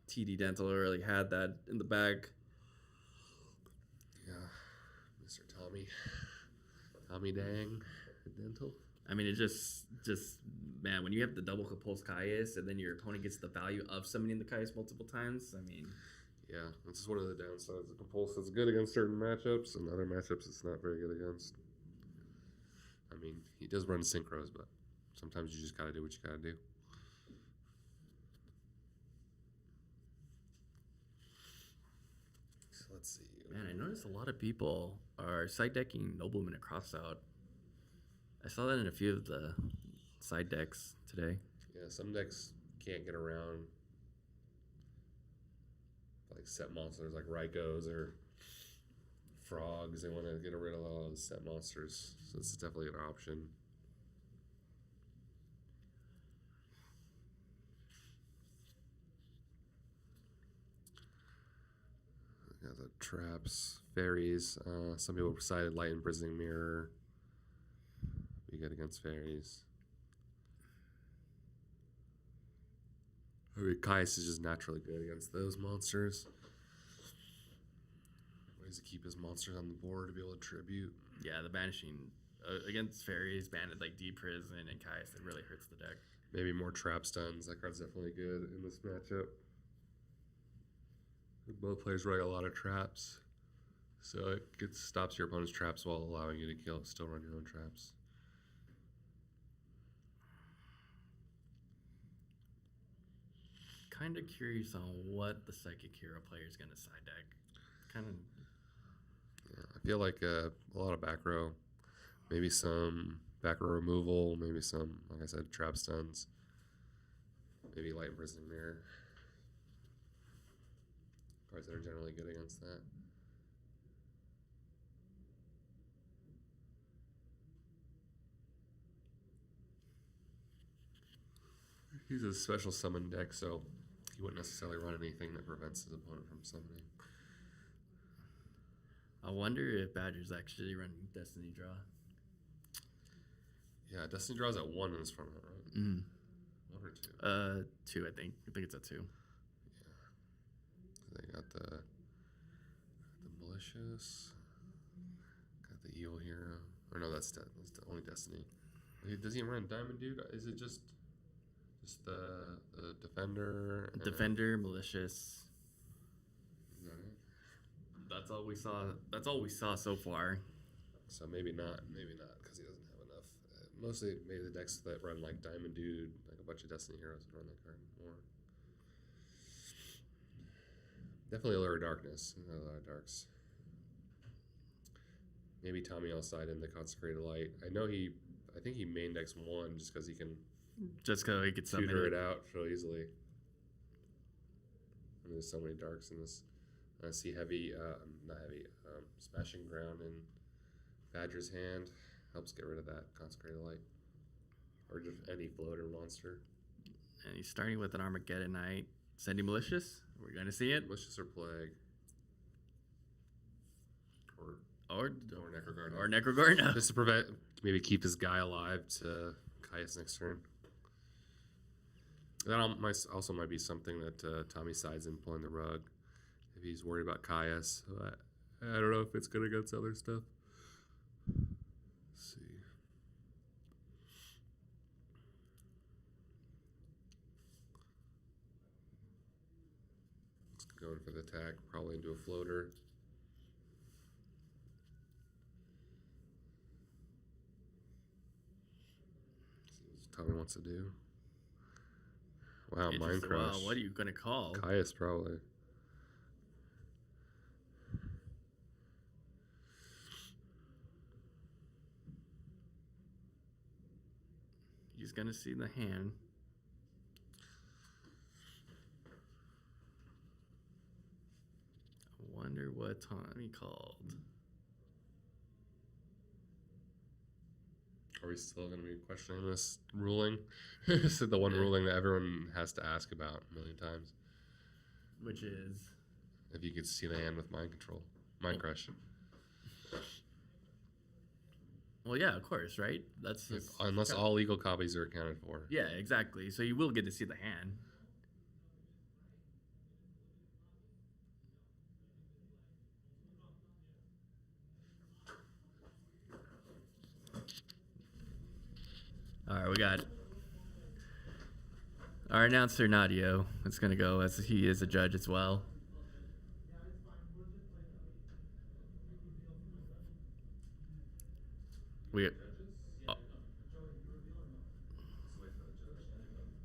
TD Dental really had that in the bag. Yeah, Mr. Tommy Dang Dental. I mean, it just man, when you have the double Compulse Caius and then your opponent gets the value of summoning the Caius multiple times, I mean. Yeah, this is one of the downsides. The Compulse is good against certain matchups, and other matchups it's not very good against. I mean, he does run synchros, but sometimes you just gotta do what you gotta do. So let's see. Man, I noticed a lot of people are side decking Nobleman and Crossout. I saw that in a few of the side decks today. Yeah, some decks can't get around like set monsters like Rykos or Frogs. They want to get rid of all those set monsters, so this is definitely an option. Got the traps, fairies. Some people cited light imprisoning mirror. Be good against fairies. I mean, Caius is just naturally good against those monsters. Ways to keep his monsters on the board to be able to tribute. Yeah, the banishing against fairies, banded like Deep Prison and Caius, it really hurts the deck. Maybe more trap stuns. That card's definitely good in this matchup. Both players run a lot of traps, so it stops your opponent's traps while allowing you to still run your own traps. Kind of curious on what the Psychic Hero player is going to side deck. Kind of. Yeah, I feel like a lot of back row, maybe some back row removal, maybe some, like I said, trap stuns, maybe light imprisoning mirror. Cards that are generally good against that. He's a special summon deck, so he wouldn't necessarily run anything that prevents his opponent from summoning. I wonder if Badger's actually running Destiny Draw. Yeah, Destiny draws at 1 in this format, right? Mm. 1 or 2? 2, I think. I think it's a 2. Yeah. They got the malicious, got the evil hero. Or no, that's the only Destiny. Does he run Diamond Dude? Is it just the defender? Defender, malicious. Is that it? That's all we saw. That's all we saw so far. So maybe not, because he doesn't have enough. Mostly maybe the decks that run like Diamond Dude, like a bunch of Destiny heroes would run that card more. Definitely a lot of darkness. A lot of darks. Maybe Tommy outside in the Consecrated Light. I think he main decks 1 just because he can Just because he gets tutor it out so easily. And there's so many darks in this. I see Smashing Ground in Badger's hand. Helps get rid of that Consecrated Light. Or just any floater monster. And he's starting with an Armageddon Knight. Sending Malicious. We're going to see it. Malicious or Plague. Or Necrogarden. Or Necrogarden. Just to maybe keep his guy alive to Caius next turn. That also might be something that Tommy sides in pulling the rug. If he's worried about Caius. But I don't know if it's good against other stuff. Let's see. Going for the attack, probably into a floater. See what Tommy wants to do. Wow, Mind Crush. Wow, what are you going to call? Caius, probably. He's going to see the hand. I wonder what Tommy called. Are we still going to be questioning this ruling? This is the one ruling that everyone has to ask about a million times. Which is? If you could see the hand with Mind Crush. Well, yeah, of course, right? Unless all legal copies are accounted for. Yeah, exactly. So you will get to see the hand. All right, we got our announcer, Nadio. It's going to go as he is a judge as well.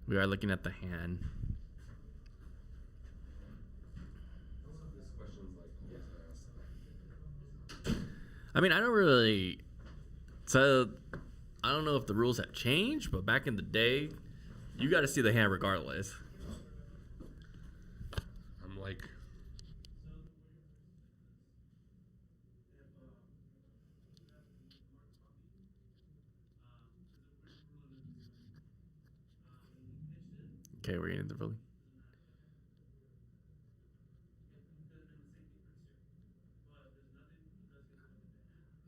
We are looking at the hand. I mean, I don't really... So, I don't know if the rules have changed, but back in the day, you got to see the hand regardless. I'm like... Okay, we're getting the ruling.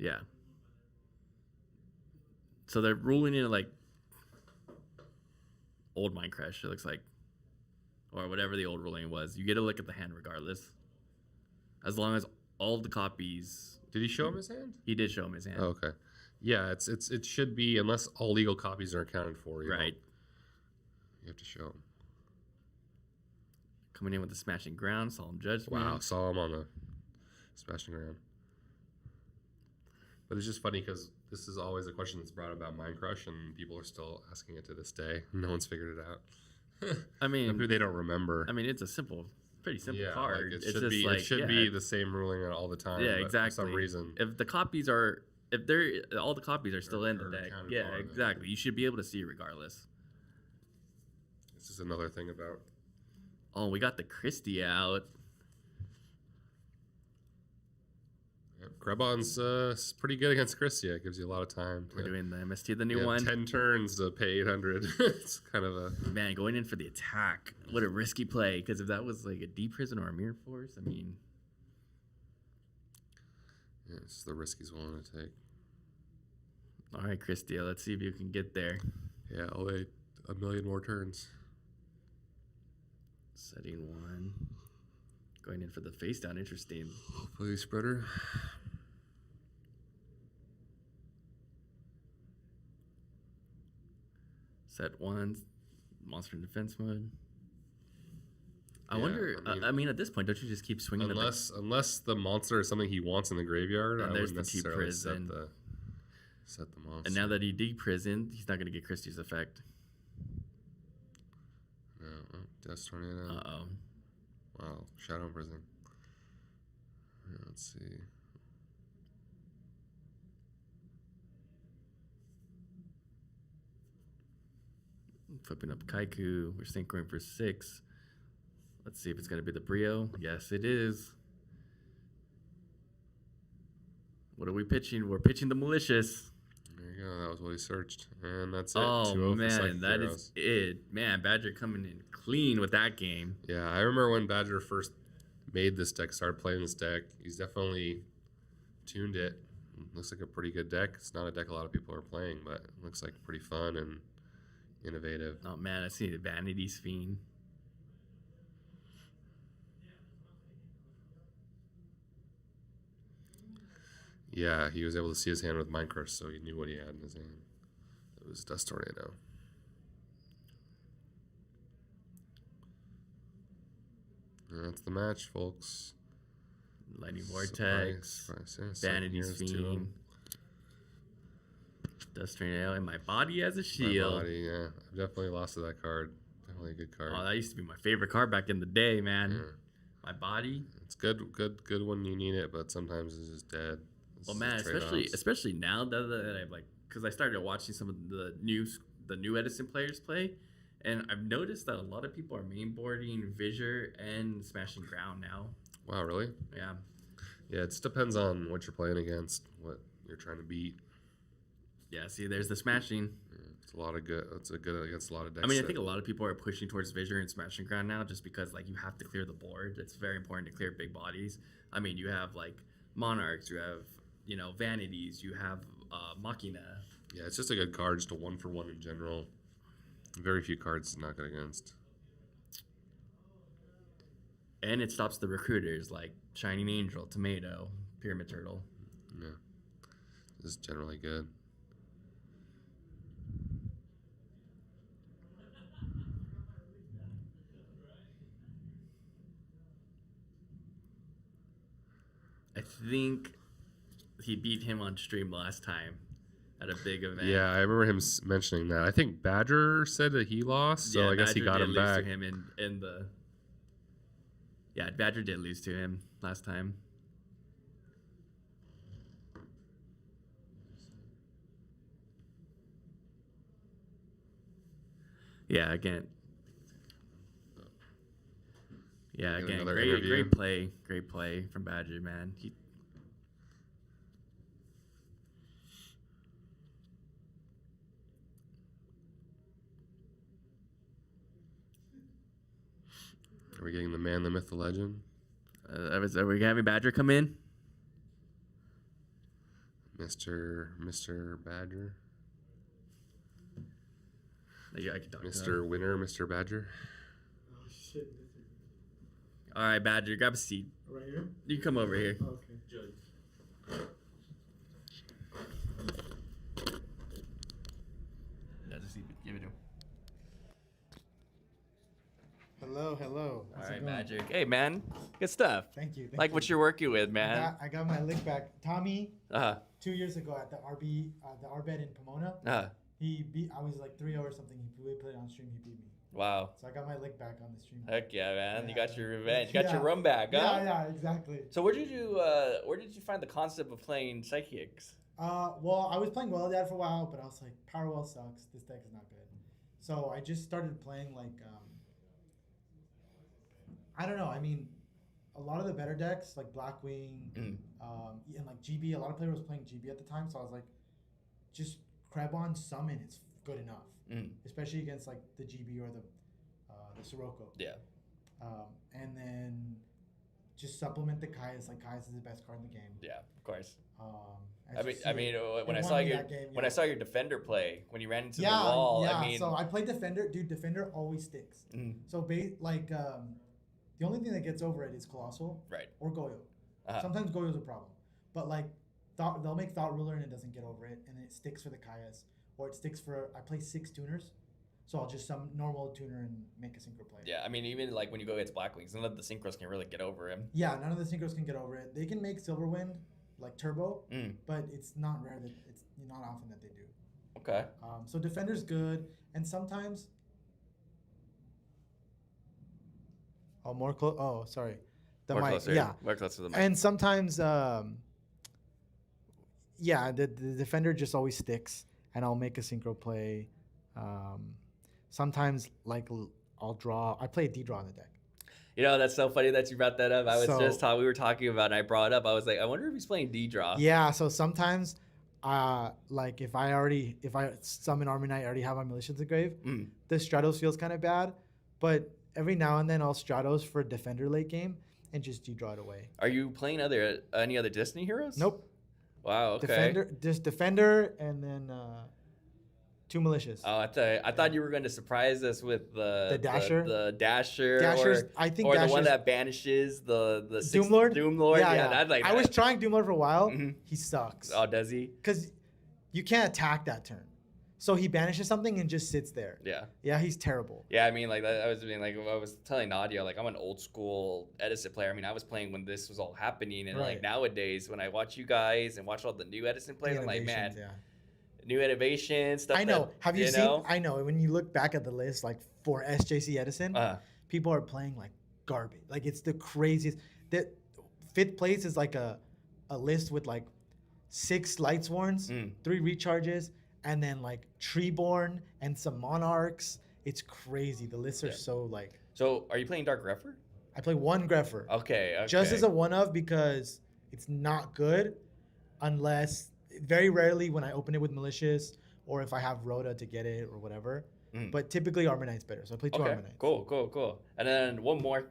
Yeah. So they're ruling it like old Minecraft, it looks like. Or whatever the old ruling was. You get to look at the hand regardless. As long as all the copies. Did he show him his hand? He did show him his hand. Oh, okay. Yeah, it should be, unless all legal copies are accounted for. Right. You have to show him. Coming in with the Smashing Ground, Solemn Judgment. Wow, saw him on the Smashing Ground. But it's just funny because this is always a question that's brought about Mind Crush, and people are still asking it to this day. No one's figured it out. I mean, maybe they don't remember. I mean, it's a pretty simple card. Like It's just like, it should be the same ruling all the time. Yeah, but exactly. For some reason, if all the copies are still in the deck, yeah, exactly. You should be able to see it regardless. This is another thing about. Oh, we got the Christie out. Krebon's pretty good against Christie. It gives you a lot of time. We're doing the MST, the new one. 10 turns to pay 800. It's kind of a... Man, going in for the attack. What a risky play. Because if that was like a Deep Prison or a Mirror Force, I mean... Yeah, it's the risk he's willing to take. All right, Christie, let's see if you can get there. Yeah, I'll wait a million more turns. Setting 1. Going in for the face down. Interesting. Please, spreader. Set 1. Monster in defense mode. I wonder. I mean, at this point, don't you just keep swinging? Unless the monster is something he wants in the graveyard, I there's wouldn't the necessarily T-Prison. set the monster. And now that he de-prisoned, he's not going to get Christie's effect. No, Death Tornado. Uh-oh. Wow, Shadow Prison. Yeah, let's see. Flipping up Kaiku. We're synchroing for 6. Let's see if it's going to be the Brio. Yes, it is. What are we pitching? We're pitching the Malicious. There you go. That was what he searched. And that's it. Oh, 2-0 for Psychic man. That Heroes. is it. Man, Badger coming in clean with that game. Yeah, I remember when Badger first made this deck, started playing this deck. He's definitely tuned it. Looks like a pretty good deck. It's not a deck a lot of people are playing, but it looks like pretty fun and innovative. Oh, man. I see the Vanity's Fiend. Yeah, he was able to see his hand with Mind Crush, so he knew what he had in his hand. It was Dust Tornado. That's the match, folks. Lightning Vortex. Vanity's Fiend. Dust Tornado, and my body as a shield. My body, yeah. I've definitely lost to that card. Definitely a good card. Oh, that used to be my favorite card back in the day, man. Yeah. My body. It's good when you need it, but sometimes it's just dead. Well, man, especially now that I've because I started watching some of the new Edison players play, and I've noticed that a lot of people are mainboarding Visor and Smashing Ground now. Wow, really? Yeah. Yeah, it just depends on what you're playing against, what you're trying to beat. Yeah, see, there's the Smashing. Yeah, it's a lot of good. It's a good against a lot of decks. I mean, I think a lot of people are pushing towards Visor and Smashing Ground now, just because you have to clear the board. It's very important to clear big bodies. I mean, you have Monarchs, you have Vanities, you have Machina. Yeah, it's just a good card, just a 1-for-1 in general. Very few cards to knock it against. And it stops the recruiters like Shining Angel, Tomato, Pyramid Turtle. Yeah, this is generally good. I think he beat him on stream last time at a big event. Yeah, I remember him mentioning that. I think Badger said that he lost, so I guess he got him back. To him in the. Yeah, Badger did lose to him last time. Yeah, again. Yeah, again, great play from Badger, man. Are we getting the man, the myth, the legend? Are we having Badger come in? Mr. Badger. Yeah, I can talk to him. Mr. Winner, Mr. Badger. Oh shit. All right, Badger, grab a seat. Right here? You can come over here. Oh, okay. Yeah, just give it to him. Hello. All How's it right, going? Magic. Hey, man. Good stuff. Thank you. Like what you're working with, man. I got my lick back. Tommy, Uh-huh. 2 years ago at the Arbed in Pomona, Uh-huh. he beat. I was like 3-0 or something. We played on stream. He beat me. Wow. So I got my lick back on the stream. Heck yeah, man. You Yeah. got your revenge. You got your Yeah. run back, huh? Yeah, exactly. So where did you find the concept of playing psychics? Well, I was playing Well Dad for a while, but I was like, Powerwell sucks. This deck is not good. So I just started playing like, I don't know. I mean, a lot of the better decks like Blackwing, and like GB. A lot of players was playing GB at the time, so I was like, just Krebon summon. It's good enough, especially against like the GB or the Sirocco. Yeah. And then just supplement the Kaius. Like Kaius is the best card in the game. Yeah, of course. As you see it, when it I won saw me your that game, when yeah. I saw your defender play when you ran into Yeah, the wall, yeah. I mean, So I play defender, dude. Defender always sticks. So the only thing that gets over it is Colossal, right. or Goyo. Uh-huh. Sometimes Goyo's a problem, but like they'll make Thought Ruler and it doesn't get over it, and it sticks for the Kaias, or it sticks for. I play 6 tuners, so I'll just some normal tuner and make a synchro play. Yeah, I mean, even like when you go against Blackwings, none of the synchros can really get over him. Yeah, none of the synchros can get over it. They can make Silverwind like turbo, but it's not rare that it's not often that they do. Okay. So defender's good, and sometimes. Oh, more close. Oh, sorry. The More mic. closer. Yeah. More closer to the mic. And sometimes, the defender just always sticks, and I'll make a synchro play. Sometimes, like, I'll draw. I play a D-draw in the deck. You know, that's so funny that you brought that up. I was So- we were talking about it, and I brought it up. I was like, I wonder if he's playing D-draw. Yeah, so sometimes, like, if I summon Army Knight, I already have my Militias in grave, the Stratos feels kind of bad, but every now and then I'll Stratos for defender late game and just D-draw it away. Are you playing any other Destiny heroes? Nope. Wow, okay. Defender, and then 2 Militias. Oh, I thought you were going to surprise us with the Dasher? the Dasher, Dashers, or, I think or the one Dasher's- that banishes the Doomlord? Doomlord, yeah. That, like, I was trying Doomlord for a while. Mhm. He sucks. Oh, does he? Because you can't attack that turn. So he banishes something and just sits there. Yeah. Yeah, he's terrible. Yeah, I mean, like I was telling Nadia, like I'm an old school Edison player. I mean, I was playing when this was all happening, and like Right. nowadays, when I watch you guys and watch all the new Edison players, The I'm like, man, innovations, new innovation stuff. I know. that, Have you seen? know? I know. When you look back at the list, like for SJC Edison, people are playing like garbage. Like it's the craziest. That 5th place is like a list with like 6 Lightsworns, 3 recharges, and then like Treeborn and some Monarchs. It's crazy. The lists are so like. So, are you playing Dark Greffer? I play 1 Greffer. Okay. Just as a one of, because it's not good unless very rarely when I open it with Malicious or if I have Rhoda to get it or whatever. But typically Armor Knight's better. So I play 2 Armor Knights. Cool. And then one more.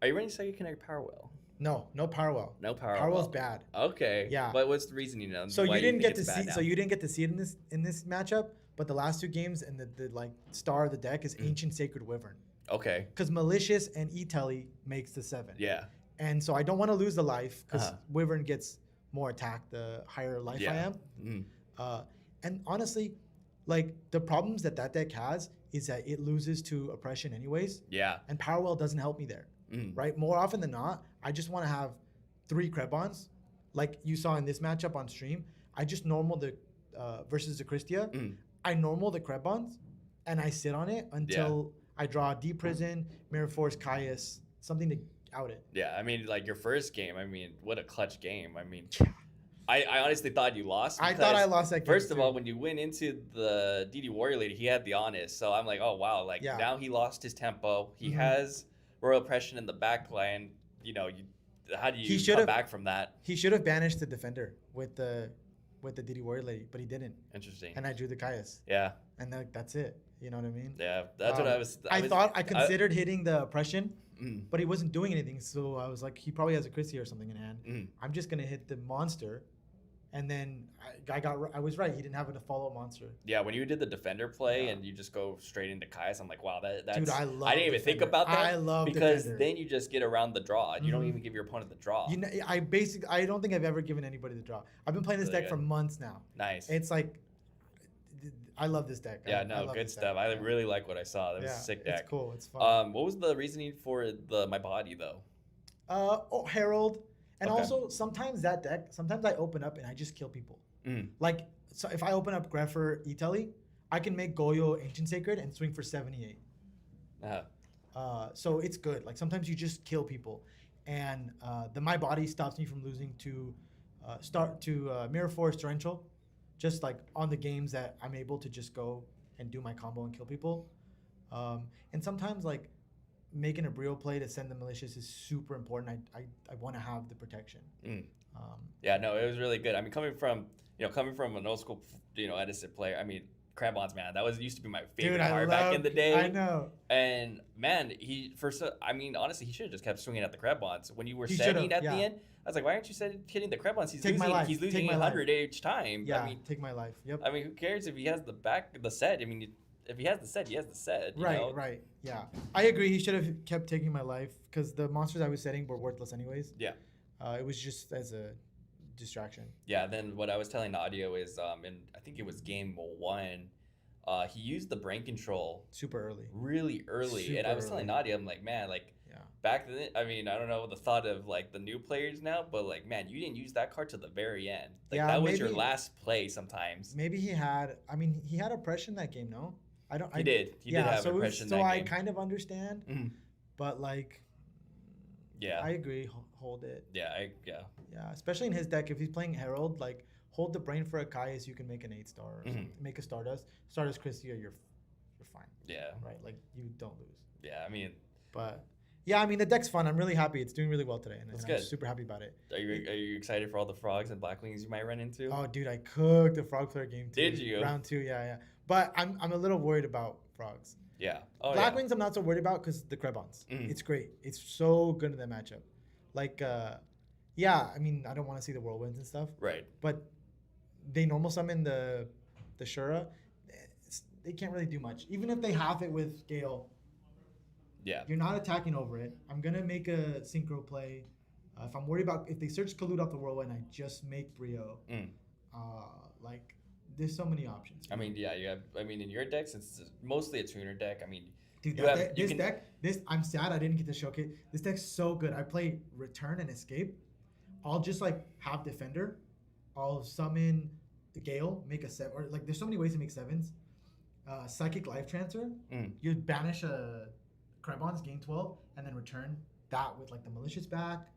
Are you running Psychic Connect Powerwell? No Powerwell. No Powerwell. Powerwell's bad. Okay. Yeah. But what's the reasoning on So why you didn't think get to it's bad see. now? So you didn't get to see it in this matchup. But the last 2 games and the like star of the deck is Ancient Sacred Wyvern. Okay. Because Malicious and E-Telly makes the 7. Yeah. And so I don't want to lose the life because Wyvern gets more attack the higher life I am. And honestly, like the problems that deck has is that it loses to Oppression anyways. Yeah. And Powerwell doesn't help me there, right? More often than not, I just want to have 3 Krebons, like you saw in this matchup on stream. I just normal the versus the Christia. I normal the Krebons, and I sit on it until I draw Deep Prison, Mirror Force, Caius, something to out it. Yeah, I mean, like your first game, I mean, what a clutch game. I mean, I honestly thought you lost. I thought I lost that game. First of all, when you went into the DD Warrior Lady, he had the Honest. So I'm like, oh, wow. Like now he lost his tempo. He has Royal Oppression in the back line. You know, how do you come back from that? He should have banished the Defender with the DD Warrior Lady, but he didn't. Interesting. And I drew the Caius. Yeah. And that's it. You know what I mean? Yeah, that's what I was. I considered hitting the Oppression, but he wasn't doing anything. So I was like, he probably has a Chrissy or something in hand. I'm just going to hit the monster and then I was right. He didn't have a follow monster. Yeah, when you did the defender play Yeah. and you just go straight into Kai's, I'm like, wow, that's. Dude, I love I didn't even think Defender. about that. I love because Defender. then you just get around the draw. You don't Mhm. even give your opponent the draw. You know, I don't think I've ever given anybody the draw. I've been playing this Really deck good. for months now. Nice. It's like, I love this deck. Yeah, I no, love good this stuff. deck. I Yeah. really like what I saw. That was a sick deck. It's cool. It's fun. What was the reasoning for my body though? Herald, and Okay. also sometimes that deck. Sometimes I open up and I just kill people. Mm. Like, so if I open up Greffer Italy, I can make Goyo Ancient Sacred and swing for 78. So it's good. Like sometimes you just kill people, and my body stops me from losing to Mirror Force Torrential, just like on the games that I'm able to just go and do my combo and kill people. And sometimes like making a Brio play to send the malicious is super important. I want to have the protection. Mm. Yeah, no, it was really good. I mean, coming from an old school, Edison player. I mean, Crabons, man, that used to be my favorite card back in the day. I know. And man, honestly, he should have just kept swinging at the Crabons when you were He setting should've, at yeah. the end. I was like, why aren't you hitting the Crabons? Take my life. He's Take losing my 100 each time. Yeah, I mean, take my life. Yep. I mean, who cares if he has the set? I mean, if he has the set, he has the set. you know? Right. Yeah, I agree. He should have kept taking my life because the monsters I was setting were worthless anyways. Yeah. It was just as a distraction. Yeah. Then what I was telling Audio is, and I think it was game 1. He used the brain control Super early. really early, and I was telling Nadia, I'm like, man, like Yeah. back then, I mean, I don't know the thought of like the new players now, but like, man, you didn't use that card till the very end. Like Yeah, that was your maybe- last play sometimes. Maybe he had. I mean, he had oppression that game. No, I don't. He did. He did have oppression So that I game. kind of understand, Mhm. but like, Yeah. I agree. Hold it. Yeah. Yeah, especially in his deck, if he's playing Herald, like hold the brain for a Caius, you can make an 8-star, or Mhm. make a Stardust Christia, you're fine, Yeah. right? Like you don't lose. Yeah. I mean, But yeah, I mean the deck's fun. I'm really happy. It's doing really well today, and That's I'm good. super happy about it. are you excited for all the frogs and blackwings you might run into? Oh, dude, I cooked the frog player game 2. Did you? Round 2, yeah. But I'm a little worried about frogs. Yeah. Oh, Blackwings, I'm not so worried about because the Krebons. Mhm. It's great. It's so good in that matchup. Like, yeah, I mean, I don't want to see the whirlwinds and stuff, Right. but they normal summon the Shura. They can't really do much. Even if they have it with Gale, Yeah. you're not attacking over it. I'm gonna make a synchro play. If I'm worried about if they search Kalut off the whirlwind, I just make Brio. Mm. Like, there's so many options. I mean, yeah. You have. I mean, in your deck, since it's mostly a tuner deck, I mean, Dude, you have- you can- I'm sad I didn't get to showcase. This deck's so good. I play Return and Escape. I'll just like have Defender. I'll summon the Gale, make a 7, or like there's so many ways to make 7s. Psychic Life Transfer. Mm. You banish a Krebons, gain 12, and then return that with like the Malicious back.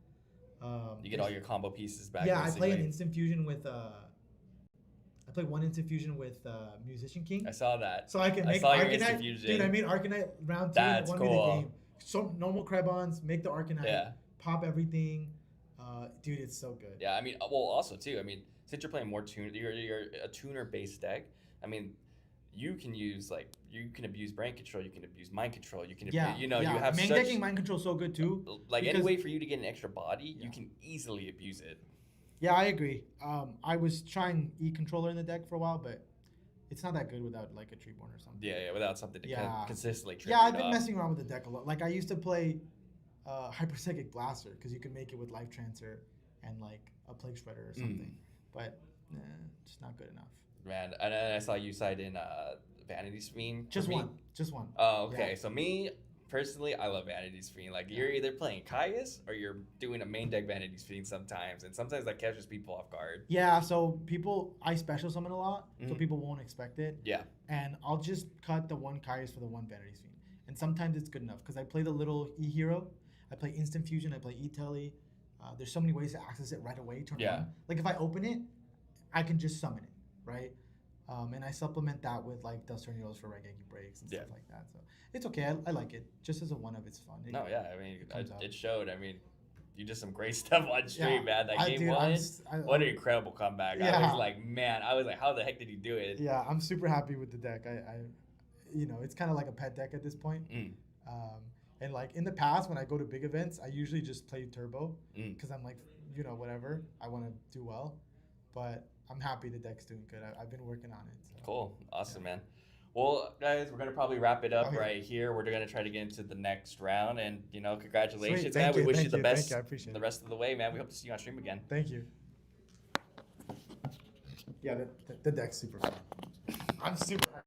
you get all your combo pieces back. Yeah, I play an basically. instant fusion with. I play one instant fusion with Musician King. I saw that. So I can I make saw your instant Arcanite. fusion. Dude, I made Arcanite round 2 That's and cool. the game. So normal Krebons, make the Arcanite, Yeah. pop everything. Dude, it's so good. Yeah, I mean, well, also too. I mean, since you're playing more tuner, you're a tuner-based deck. I mean, you can abuse brain control, you can abuse mind control, you can, you have main such decking mind control so good too. like any because- way for you to get an extra body, Yeah. you can easily abuse it. Yeah, I agree. I was trying E controller in the deck for a while, but it's not that good without like a Treeborn or something. Yeah, without something to Yeah. consistently trip Yeah, I've it been up. messing around with the deck a lot. Like I used to play Hyper Psychic Blaster because you can make it with Life Transfer and like a Plague Spreader or something. But just not good enough. Man, and I saw you side in Vanity's Fiend. Just for me. one. Just one. Oh, okay. Yeah. So me personally, I love Vanity's Fiend. Like you're either playing Caius or you're doing a main deck Vanity's Fiend sometimes, and sometimes that catches people off guard. Yeah, so I special summon a lot, so Mhm. people won't expect it. Yeah. And I'll just cut the one Kaius for the one Vanity's Fiend. And sometimes it's good enough because I play the little E hero. I play Instant Fusion. I play E Telly. There's so many ways to access it right away. Turn Yeah. one. Like if I open it, I can just summon it, right? And I supplement that with like Dust Tornadoes for Raigeki breaks and stuff Yeah. like that. So it's okay. I like it. Just as a one-of, it's fun. No, yeah. I mean, comes out. it showed. I mean, you did some great stuff on stream, Yeah, man. That game dude, one. I- What an incredible comeback. I Yeah. was like, man, how the heck did he do it? Yeah, I'm super happy with the deck. It's kind of like a pet deck at this point. Mm. And like in the past, when I go to big events, I usually just play Turbo Mm. because I'm like, whatever. I want to do well. but I'm happy the deck's doing good. I've been working on it. So. Cool. Awesome, man. Well, guys, we're gonna probably wrap it up Okay. right here. We're gonna try to get into the next round, and congratulations, Sweet. man. Thank We you, wish thank you the you, best thank you. I appreciate the it. rest of the way, man. We hope to see you on stream again. Thank you. Yeah, the deck's super fun. I'm super.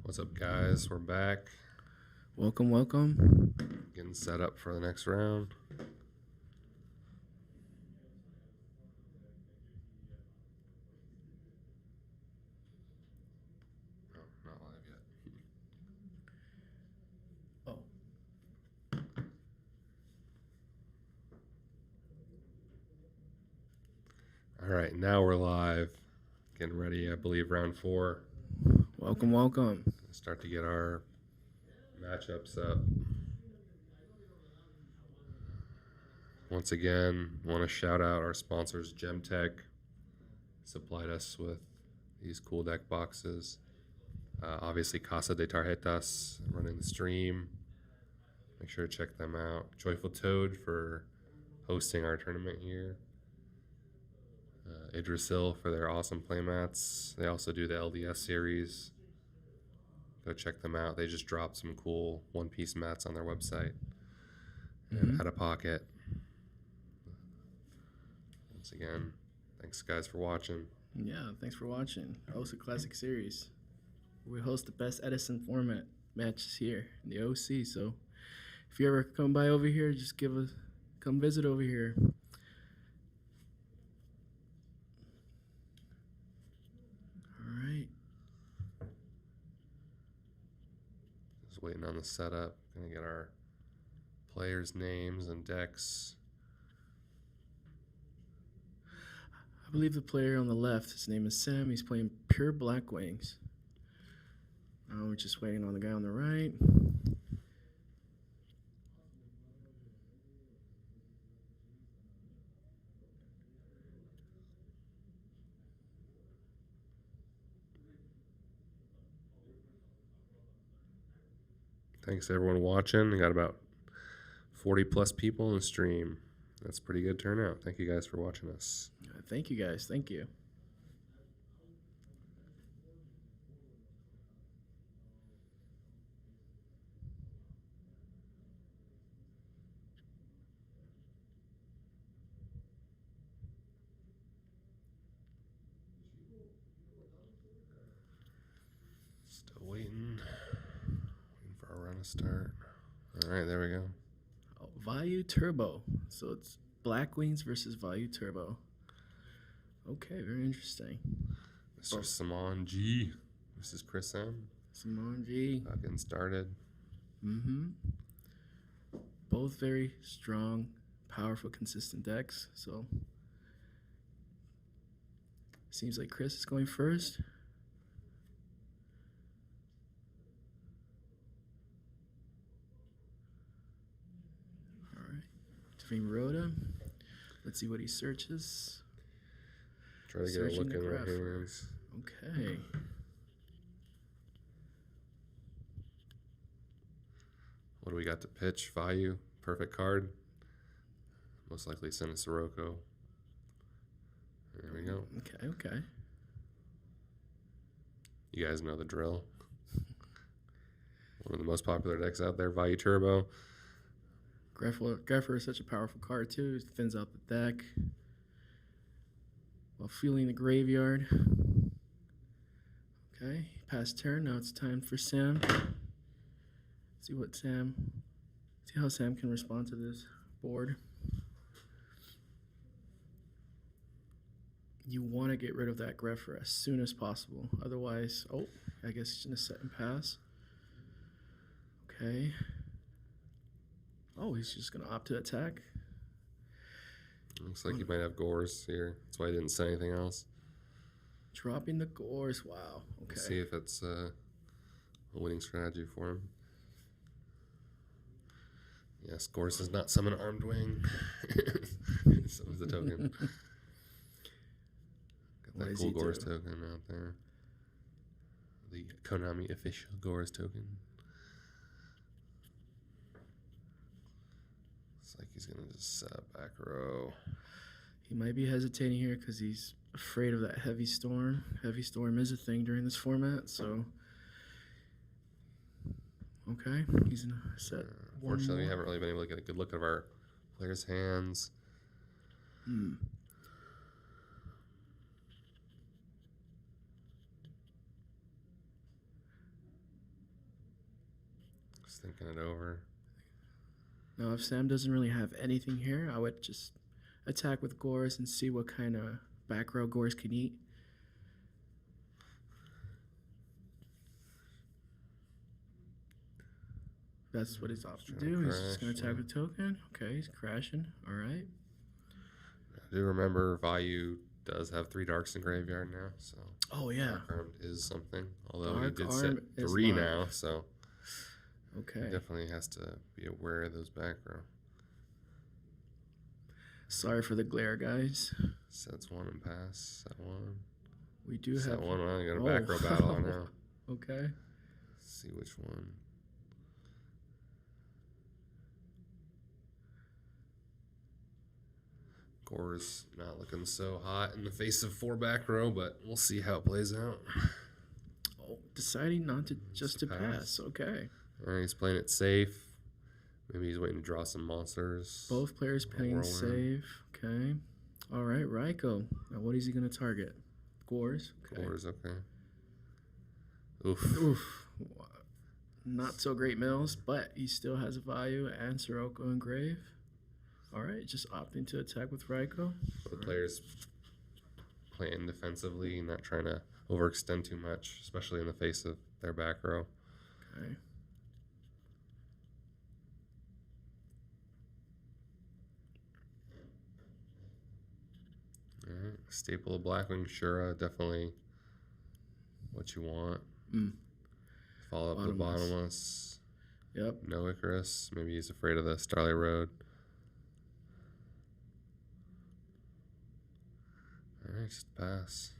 What's up, guys? We're back. Welcome, welcome. Getting set up for the next round. No, not live yet. Oh. All right, now we're live. Getting ready, I believe, round 4. Welcome, welcome. Start to get our matchups up. Once again, want to shout out our sponsors, Gemtech. Supplied us with these cool deck boxes. Obviously, Casa De Tarjetas running the stream. Make sure to check them out. Joyful Toad for hosting our tournament here. Idrisil for their awesome playmats. They also do the LDS series. Go check them out. They just dropped some cool one-piece mats on their website. And Out of Pocket. Once again, thanks guys for watching. Yeah, thanks for watching. Host a classic series. We host the best Edison format matches here in the OC. So if you ever come by over here, just come visit over here. All right. Just waiting on the setup. Gonna get our players' names and decks. I believe the player on the left, his name is Sam. He's playing pure Black Wings. We're just waiting on the guy on the right. Thanks everyone watching. We got about 40 plus people in the stream. That's a pretty good turnout. Thank you guys for watching us. Thank you, guys. Thank you. Still waiting. Waiting for our run to start. All right, there we go. Oh, Value Turbo. So it's Black Wings versus Value Turbo. Okay, very interesting. Mr. Simon G. This is Chris M. Simon G. Getting started. Both very strong, powerful, consistent decks. So seems like Chris is going first. All right, Devine Rhoda. Let's see what he searches. Try to get a look in our hands. Okay. What do we got to pitch? Value. Perfect card. Most likely send a Sirocco. There we go. Okay. You guys know the drill. One of the most popular decks out there, Value Turbo. Greffer is such a powerful card too. It thins out the deck while fueling the graveyard. Okay, past turn. Now it's time for Sam. See how Sam can respond to this board. You want to get rid of that Greffer as soon as possible. Otherwise, I guess he's gonna set and pass. Okay. Oh, he's just gonna opt to attack. Looks like you might have Gores here. That's why I didn't say anything else. Dropping the Gores. Wow. Okay. Let's see if it's a winning strategy for him. Yes, Gores does not summon Armed Wing. So is the token. Got that cool Gores token out there. The Konami official Gores token. Looks like he's going to just set up back row. He might be hesitating here because he's afraid of that Heavy Storm. Heavy Storm is a thing during this format, so... Okay, he's in a set. Unfortunately, we haven't really been able to get a good look at our players' hands. Just thinking it over. Now, if Sam doesn't really have anything here, I would just attack with Gores and see what kind of back row Gores can eat. That's what he's opting to do. He's just going to attack with token. Okay, he's crashing. All right. I do remember Vayu does have 3 darks in graveyard now, so. Oh, yeah. Dark Armed is something. Although Dark he did Arm set is 3 live. now, so. Okay. He definitely has to be aware of those back row. Sorry for the glare, guys. Sets 1 and pass. Set 1. We do Set have 1. Well, you got a back row battle on now. Okay. Let's see which one. Gore's not looking so hot in the face of 4 back row, but we'll see how it plays out. Oh, deciding not to just to pass. Okay. All right, he's playing it safe. Maybe he's waiting to draw some monsters. Both players playing safe. Okay. All right, Raiko. Now, what is he going to target? Gores. Okay. Gores, okay. Oof. Oof. Not so great mills, but he still has a value and Sirocco and Grave. All right, just opting to attack with Raiko. Both players playing defensively, not trying to overextend too much, especially in the face of their back row. Okay. All right. Staple of Blackwing Shura, definitely what you want. Follow up with Bottomless. Yep. No Icarus. Maybe he's afraid of the Starlight Road. All right, just pass.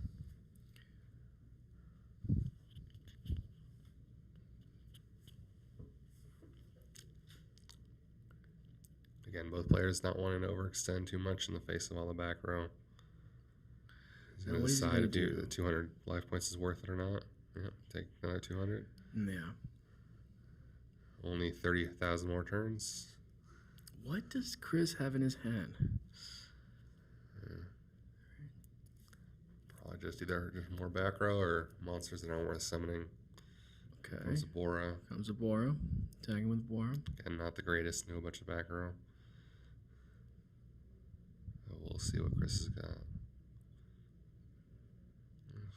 Again, both players not wanting to overextend too much in the face of all the back row. He's going to decide if the 200 life points is worth it or not. Yeah, take another 200. Yeah. Only 30,000 more turns. What does Chris have in his hand? Probably just either more back row or monsters that aren't worth summoning. Okay. Comes Bora. Comes a Bora. Tagging with Bora. And not the greatest. No bunch of back row. But we'll see what Chris has got.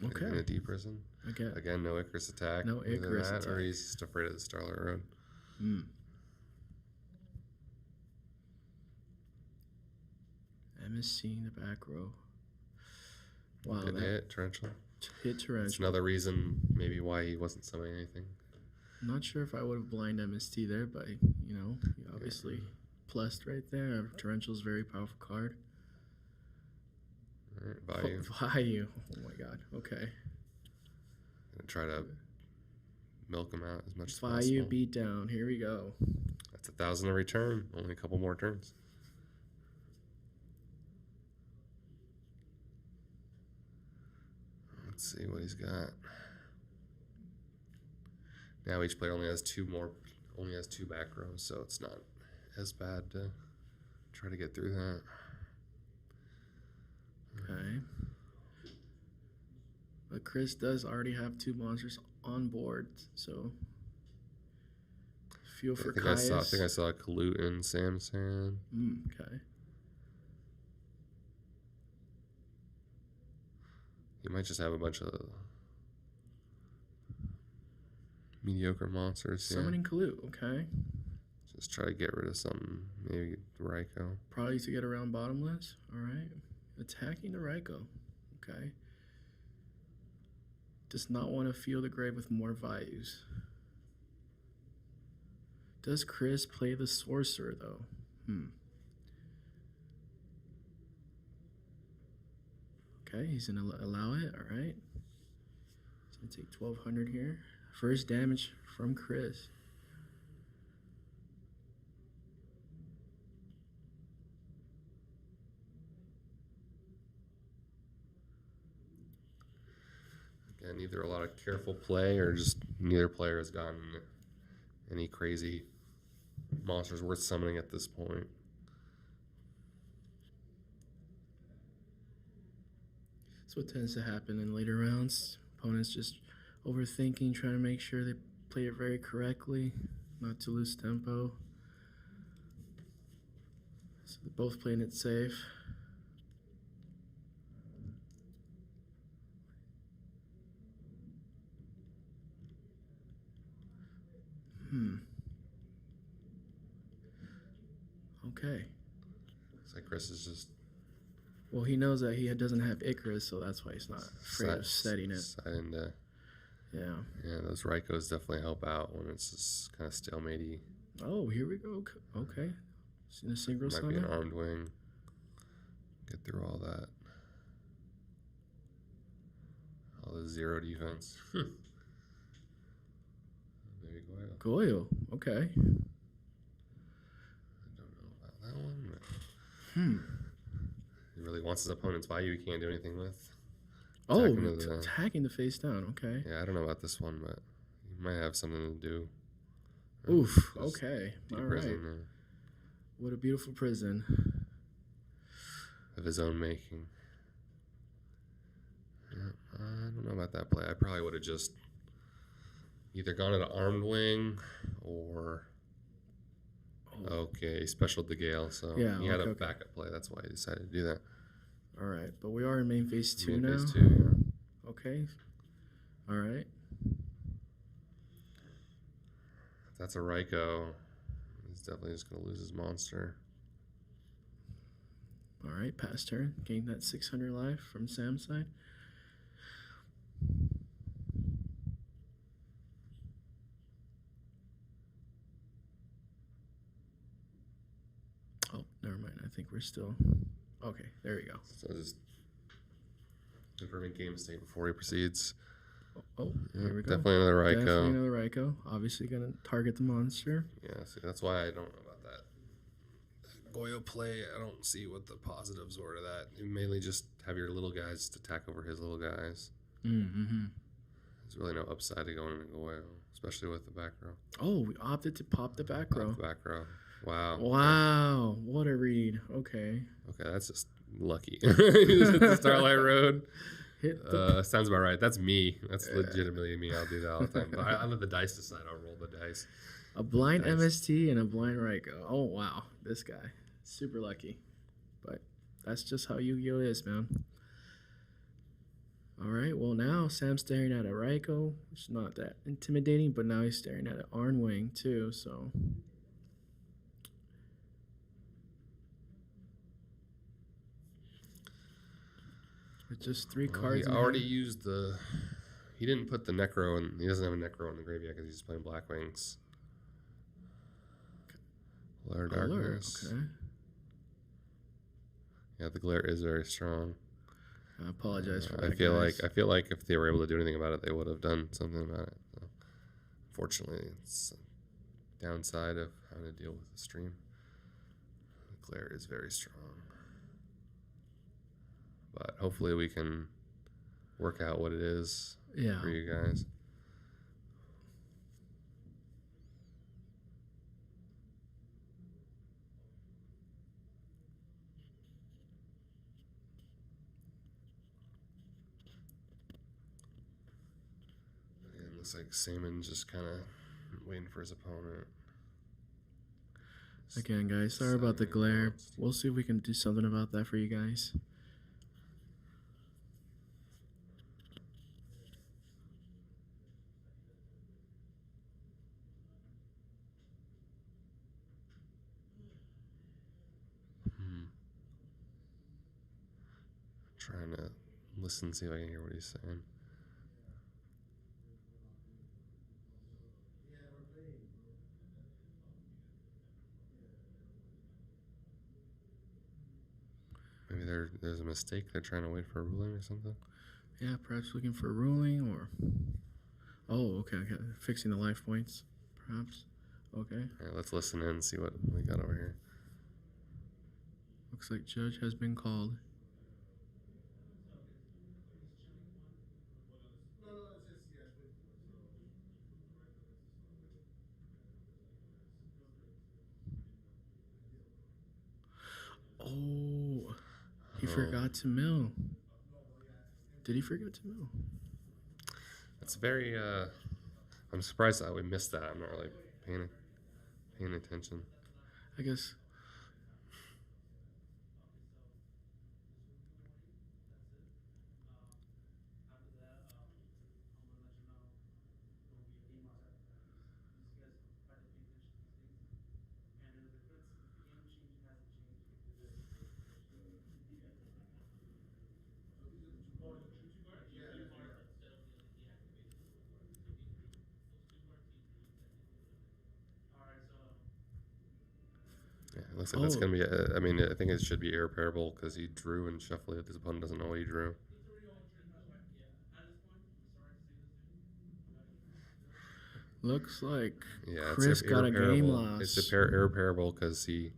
Okay. In a deep prison. Okay. Again, no Icarus attack. No Either Icarus that, attack. Or he's just afraid of the Starlight Road. MSC in the back row. Wow. Good hit, Torrential. Hit Torrential. That's another reason maybe why he wasn't summoning anything. I'm not sure if I would have blind MST there, but, you know, he obviously plussed right there. Torrential's a very powerful card. All right, Vayu. Vayu. Oh, my God. Okay. Gonna try to milk him out as much as Vayu possible. beat down. Here we go. That's 1,000 to return. Only a couple more turns. Let's see what he's got. Now each player only has two back rows, so it's not as bad to try to get through that. Okay. But Chris does already have 2 monsters on board, so feel for Caius. I think I saw Kalut and Samson. Okay. You might just have a bunch of mediocre monsters. Summoning Kalut, okay. Just try to get rid of something. Maybe Raiko. Probably to get around Bottomless. All right. Attacking the Raiko. Okay. Does not want to feel the grave with more values. Does Chris play the Sorcerer, though? Okay, he's going to allow it. All right. He's going to take 1,200 here. First damage from Chris. Again, either a lot of careful play or just neither player has gotten any crazy monsters worth summoning at this point. That's what tends to happen in later rounds. Opponents just overthinking, trying to make sure they play it very correctly. not to lose tempo. So they're both playing it safe. Okay. Looks like Chris is just Well, he knows that he doesn't have Icarus, so that's why he's not afraid of setting it. Yeah, those Raikos definitely help out when it's just kind of stalematy. Oh, here we go. Okay. Seen a synchro Might be an armed wing. Get through all that. All the 0 defense. Maybe Goyo. Okay. I don't know about that one. But he really wants his opponent's value he can't do anything with. Attacking the face down. Okay. Yeah, I don't know about this one, but he might have something to do. Oof. Okay. All right. Prison, What a beautiful prison. of his own making. Yeah, I don't know about that play. I probably would have just either gone at an armed wing or he specialed the Gale, so he had a backup play. That's why he decided to do that. All right, but we are in main phase 2 now. Phase 2, yeah. Okay. All right. If that's a Raiko, he's definitely just going to lose his monster. All right, pass turn. Gain that 600 life from Sam's side. Oh, never mind. I think we're still... Okay, there we go. So just confirming game state before he proceeds. Here we go. Definitely another Raiko. Definitely another Raiko. Obviously going to target the monster. Yeah, see, that's why I don't know about that Goyo play. I don't see what the positives were to that. You mainly just have your little guys just attack over his little guys. Mm-hmm. There's really no upside to going into Goyo, especially with the back row. Oh, we opted to pop the back row. Back row. Wow. Wow. What a read. Okay. Okay, that's just lucky. You just hit the Starlight Road. Sounds about right. That's me. That's legitimately me. I'll do that all the time. But I let the dice decide. I'll roll the dice. A blind MST and a blind Raiko. Oh, wow. This guy. Super lucky. But that's just how Yu-Gi-Oh! Is, man. All right. Well, now Sam's staring at a Raiko. It's not that intimidating, but now he's staring at an Arn Wing, too, so... With just 3 cards. He already used the... He didn't put the Necro in... He doesn't have a Necro in the graveyard because he's playing Black Wings. Glare Darkness. Okay. Yeah, the glare is very strong. I apologize for that. I feel like if they were able to do anything about it, they would have done something about it. So, unfortunately, it's a downside of having to deal with the stream. The glare is very strong. But hopefully we can work out what it is for you guys. Again, looks like Samon's just kind of waiting for his opponent. Again, guys, sorry about the glare. We'll see if we can do something about that for you guys. Trying to listen, see if I can hear what he's saying. Maybe there's a mistake. They're trying to wait for a ruling or something. Yeah, perhaps looking for a ruling or... Oh, okay. Fixing the life points, perhaps. Okay. All right, let's listen in and see what we got over here. Looks like judge has been called. Oh, he forgot to mill. Did he forget to mill? It's very, I'm surprised that we missed that. I'm not really paying paying attention. I guess. Yeah, it looks like that's gonna be. I mean, I think it should be irreparable because he drew and shuffled it. His opponent doesn't know what he drew. Looks like Yeah, Chris got a game irreparable. loss. It's irreparable because he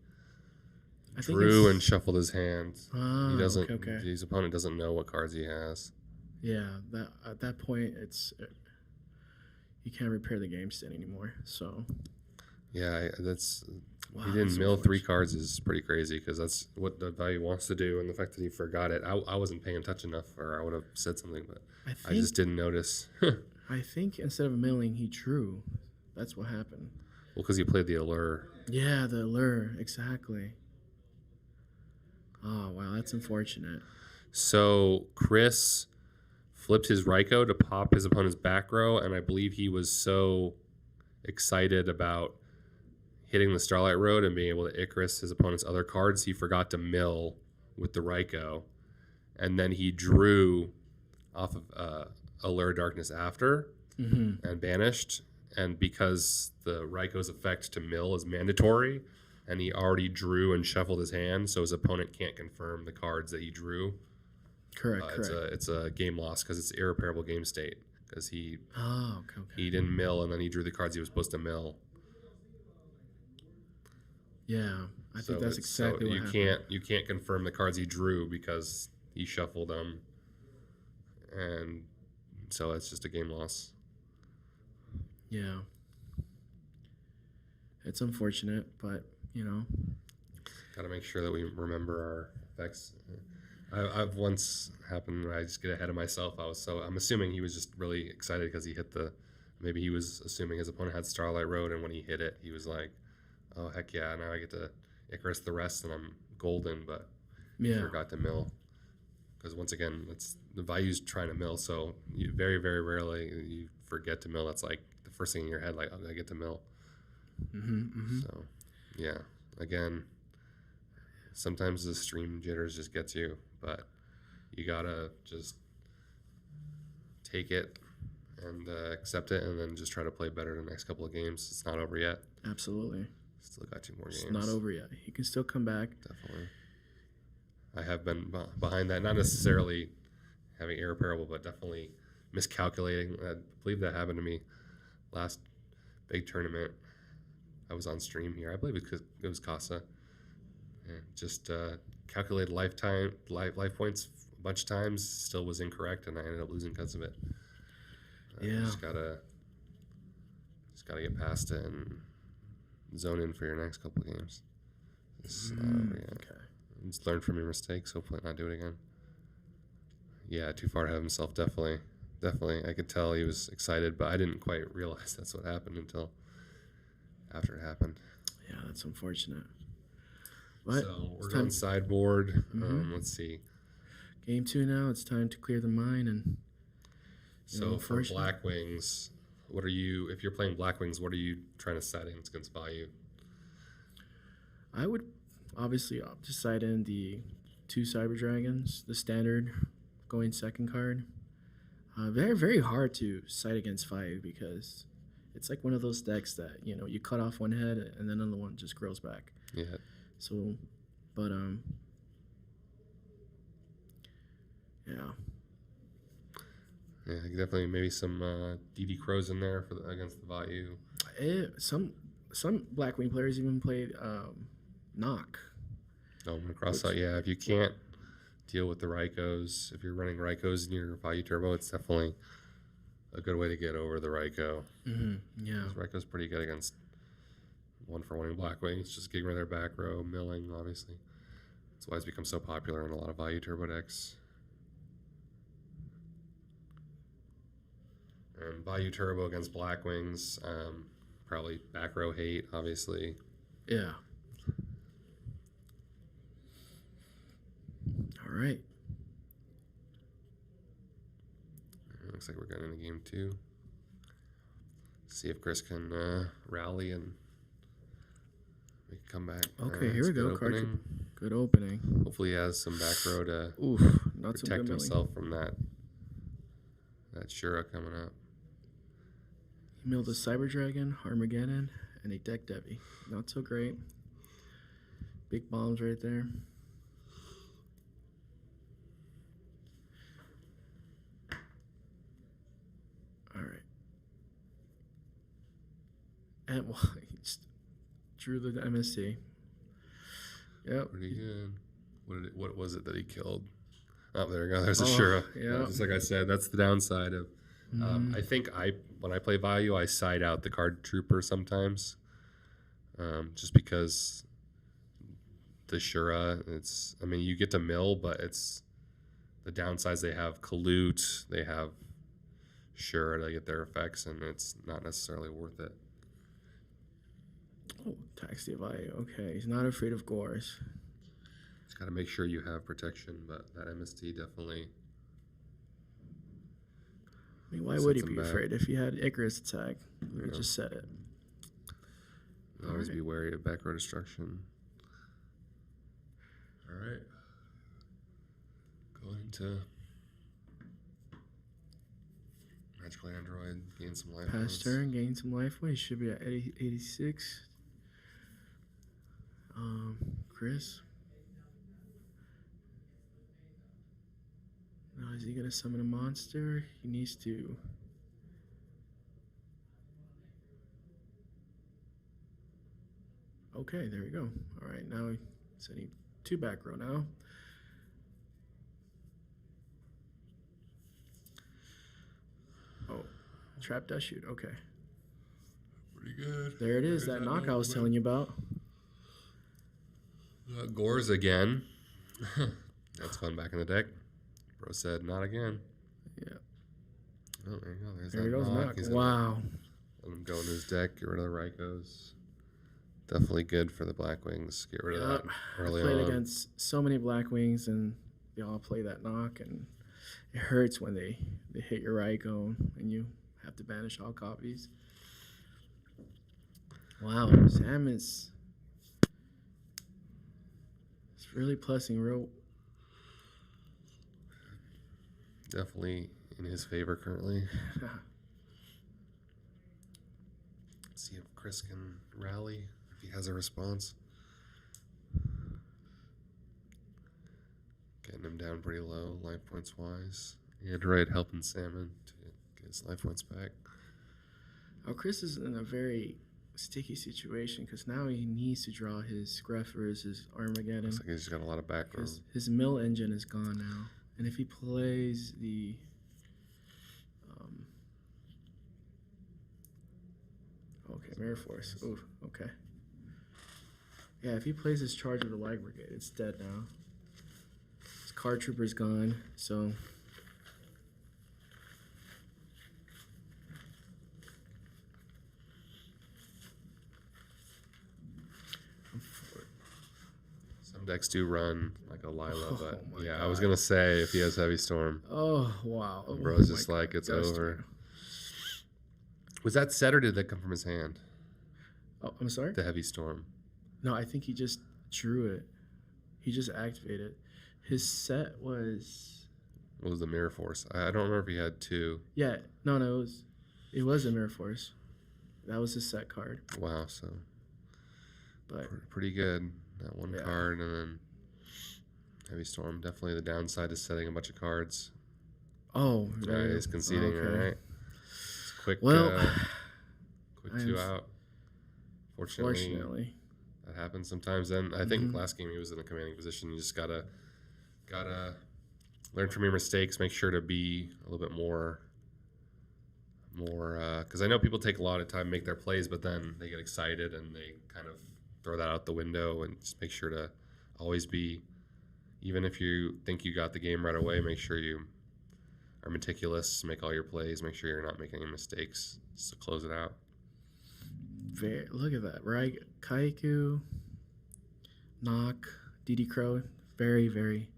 I think drew it's- and shuffled his hand. He doesn't. Okay. His opponent doesn't know what cards he has. Yeah, that at that point, you can't repair the game state anymore. So Yeah, that's. wow, He didn't that's mill 3 unfortunate. cards is pretty crazy because that's what the value wants to do, and the fact that he forgot it, I wasn't paying attention enough, or I would have said something, but I just didn't notice. I think instead of milling, he drew. That's what happened. Well, because he played the allure. Yeah, the lure, exactly. Oh wow, that's unfortunate. So Chris flipped his Ryko to pop his opponent's back row, and I believe he was so excited about hitting the Starlight Road and being able to Icarus his opponent's other cards, he forgot to mill with the Ryko, and then he drew off of Allure Darkness after and banished, and because the Ryko's effect to mill is mandatory, and he already drew and shuffled his hand, so his opponent can't confirm the cards that he drew. Correct. It's a game loss because it's irreparable game state because he Okay. he didn't mill and then he drew the cards he was supposed to mill. Yeah, I So think that's it's- exactly so what happened. you can't confirm the cards he drew because he shuffled them, and so it's just a game loss. Yeah. It's unfortunate, but Got to make sure that we remember our effects. I've once happened where I just get ahead of myself. I'm assuming he was just really excited because he hit maybe he was assuming his opponent had Starlight Road, and when he hit it, he was like, oh heck yeah, now I get to Icarus the rest and I'm golden, but he forgot to mill. Because once again, the value's trying to mill, so you very, very rarely you forget to mill. That's like the first thing in your head, like, oh, I get to mill. So, yeah, again, sometimes the stream jitters just gets you, but you gotta just take it and accept it, and then just try to play better the next couple of games. It's not over yet. Absolutely. Still got 2 more games. It's not over yet. He can still come back. Definitely. I have been behind that, not necessarily having irreparable, but definitely miscalculating. I believe that happened to me last big tournament. I was on stream here. I believe it was Casa. And just calculated life points a bunch of times. Still was incorrect, and I ended up losing because of it. Just gotta get past it and zone in for your next couple of games. It's not over yet. Okay. Just learn from your mistakes. Hopefully not do it again. Yeah, too far ahead of himself. Definitely. I could tell he was excited, but I didn't quite realize that's what happened until after it happened. Yeah, that's unfortunate. But So we're going sideboard. Mm-hmm. Let's see. Game 2 now. It's time to clear the mind and. So for Black Wings, if you're playing Black Wings, what are you trying to set against value? I would obviously just side in the 2 Cyber Dragons, the standard going second card. Very, very hard to side against 5 because it's like one of those decks that, you cut off one head and then another one just grows back. Yeah. So, but, yeah. Yeah, definitely maybe some DD Crows in there against the value. Some Blackwing players even played Knock. Oh, I'm gonna cross out. Yeah, if you can't deal with the Rykos, if you're running Rykos in your value turbo, it's definitely a good way to get over the Ryko. Yeah. Ryko's pretty good against 1-for-1 Blackwings, just getting rid of their back row, milling, obviously. That's why it's become so popular in a lot of value turbo decks. And value turbo against Blackwings, probably back row hate, obviously. Yeah. All right. Looks like we're getting into game 2. See if Chris can rally and make a comeback. Okay, here we go. Opening. Good opening. Hopefully he has some back row to Not so protect good himself from that Shura coming up. He milled a Cyber Dragon, Armageddon, and a Deck Devi. Not so great. Big bombs right there. All right. And well, he just drew the MSC. Yep. Pretty good. What was it that he killed? Oh, there we go. There's a Shura. Yeah. Just like I said, that's the downside of. I think when I play value, I side out the card trooper sometimes, just because the Shura. You get to mill, but it's the downsides. They have Kalut, they have Shura. They get their effects, and it's not necessarily worth it. Oh, tax the value. Okay, he's not afraid of Gores. Just got to make sure you have protection, but that MST definitely. I mean, why would he be afraid? If he had Icarus attack, we would just set it. Always be wary of back row destruction. All right. Going to Magical Android, gain some life. Pass turn, gain some life points. Should be at 86. Chris. Now, is he going to summon a monster? He needs to. Okay, there we go. All right, now he's sending 2 back row now. Oh, trap dash shoot. Okay. Pretty good. There it is. That knock I was telling you about. Gores again. That's fun back in the deck. Bro said, not again. Yeah. Oh, there you go. There's There that goes knock. knock. He's Wow. Let him go in his deck. Get rid of the Rykos. Definitely good for the Blackwings. Get rid of that early I played on. against so many Blackwings, and they all play that knock, and it hurts when they hit your Raikou, and you have to banish all copies. Wow, Sam is really plussing real. Definitely in his favor currently. Let's see if Chris can rally, if he has a response. Getting him down pretty low, life points wise. Android helping Salmon to get his life points back. Oh, Chris is in a very sticky situation because now he needs to draw his Scruffers, his Armageddon. Looks like he's got a lot of background. His mill engine is gone now. And if he plays the okay, Mirror Force. Ooh, okay. Yeah, if he plays his Charge of the Light Brigade, it's dead now. His Card Trooper's gone, so Some decks do run like a Lila, but yeah, God. I was gonna say if he has Heavy Storm. oh wow. Bro's just my like, God. it's Dust over. now. Was that set or did that come from his hand? Oh, I'm sorry? The Heavy Storm. No, I think he just drew it. He just activated. His set was What was the Mirror Force? I don't remember if he had 2. yeah, no, it was a Mirror Force. That was his set card. Wow, so But pretty good. That one Yeah. card and then Heavy Storm. Definitely the downside is setting a bunch of cards. oh, Yeah, he's conceding, okay. all right. It's quick, Well, quick I 2 am- out. Fortunately, that happens sometimes. Then I think last game he was in a commanding position. You just gotta learn from your mistakes. Make sure to be a little bit more. Because I know people take a lot of time to make their plays, but then they get excited and they kind of throw that out the window. And just make sure to always be, even if you think you got the game right away, make sure you are meticulous. Make all your plays. Make sure you're not making any mistakes just to close it out. Look at that, right? Kaiku, Knock, DD Crow, very, very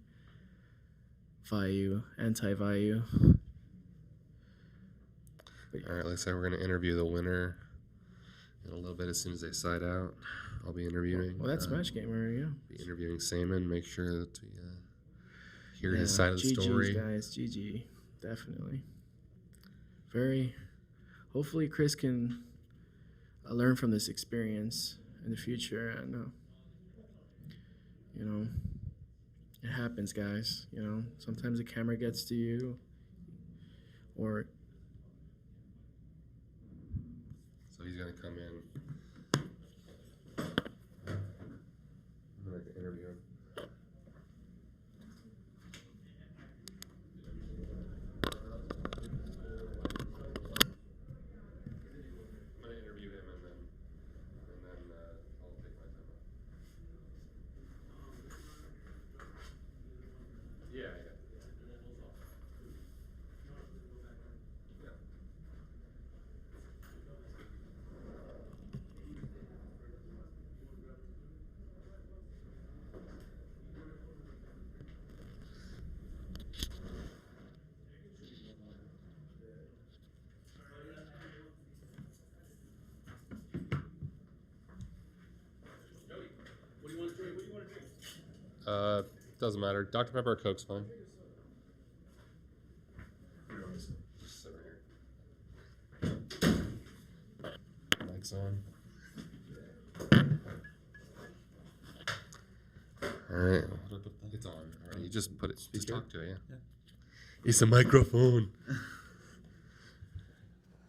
anti-value. All right, looks like we're going to interview the winner in a little bit as soon as they side out. I'll be interviewing. Well, that's Match Gamer, yeah. Be interviewing Saman, make sure that we hear his side of the story. Guys, GG, definitely. Hopefully Chris can learn from this experience in the future, and it happens, guys. Sometimes the camera gets to you, or So he's going to come in. I'm going to interview him. I'll take my time off. Yeah. Doesn't matter. Dr. Pepper or Coke's fine. Just sit right here. Mic's on. All right. It's on. All right. You just put it. Just talk to it. Yeah. It's a microphone.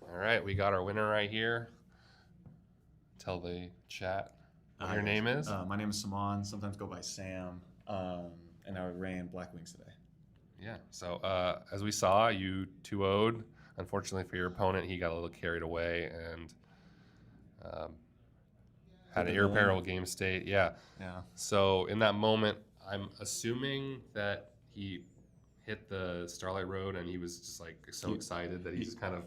All right. We got our winner right here. Tell the chat what your name is. My name is Saman. Sometimes go by Sam. And I ran Black Wings today. Yeah. So as we saw, you 2-0'd. Unfortunately for your opponent, he got a little carried away and had an irreparable game state. Yeah. Yeah. So in that moment, I'm assuming that he hit the Starlight Road and he was just like so excited that he just kind of.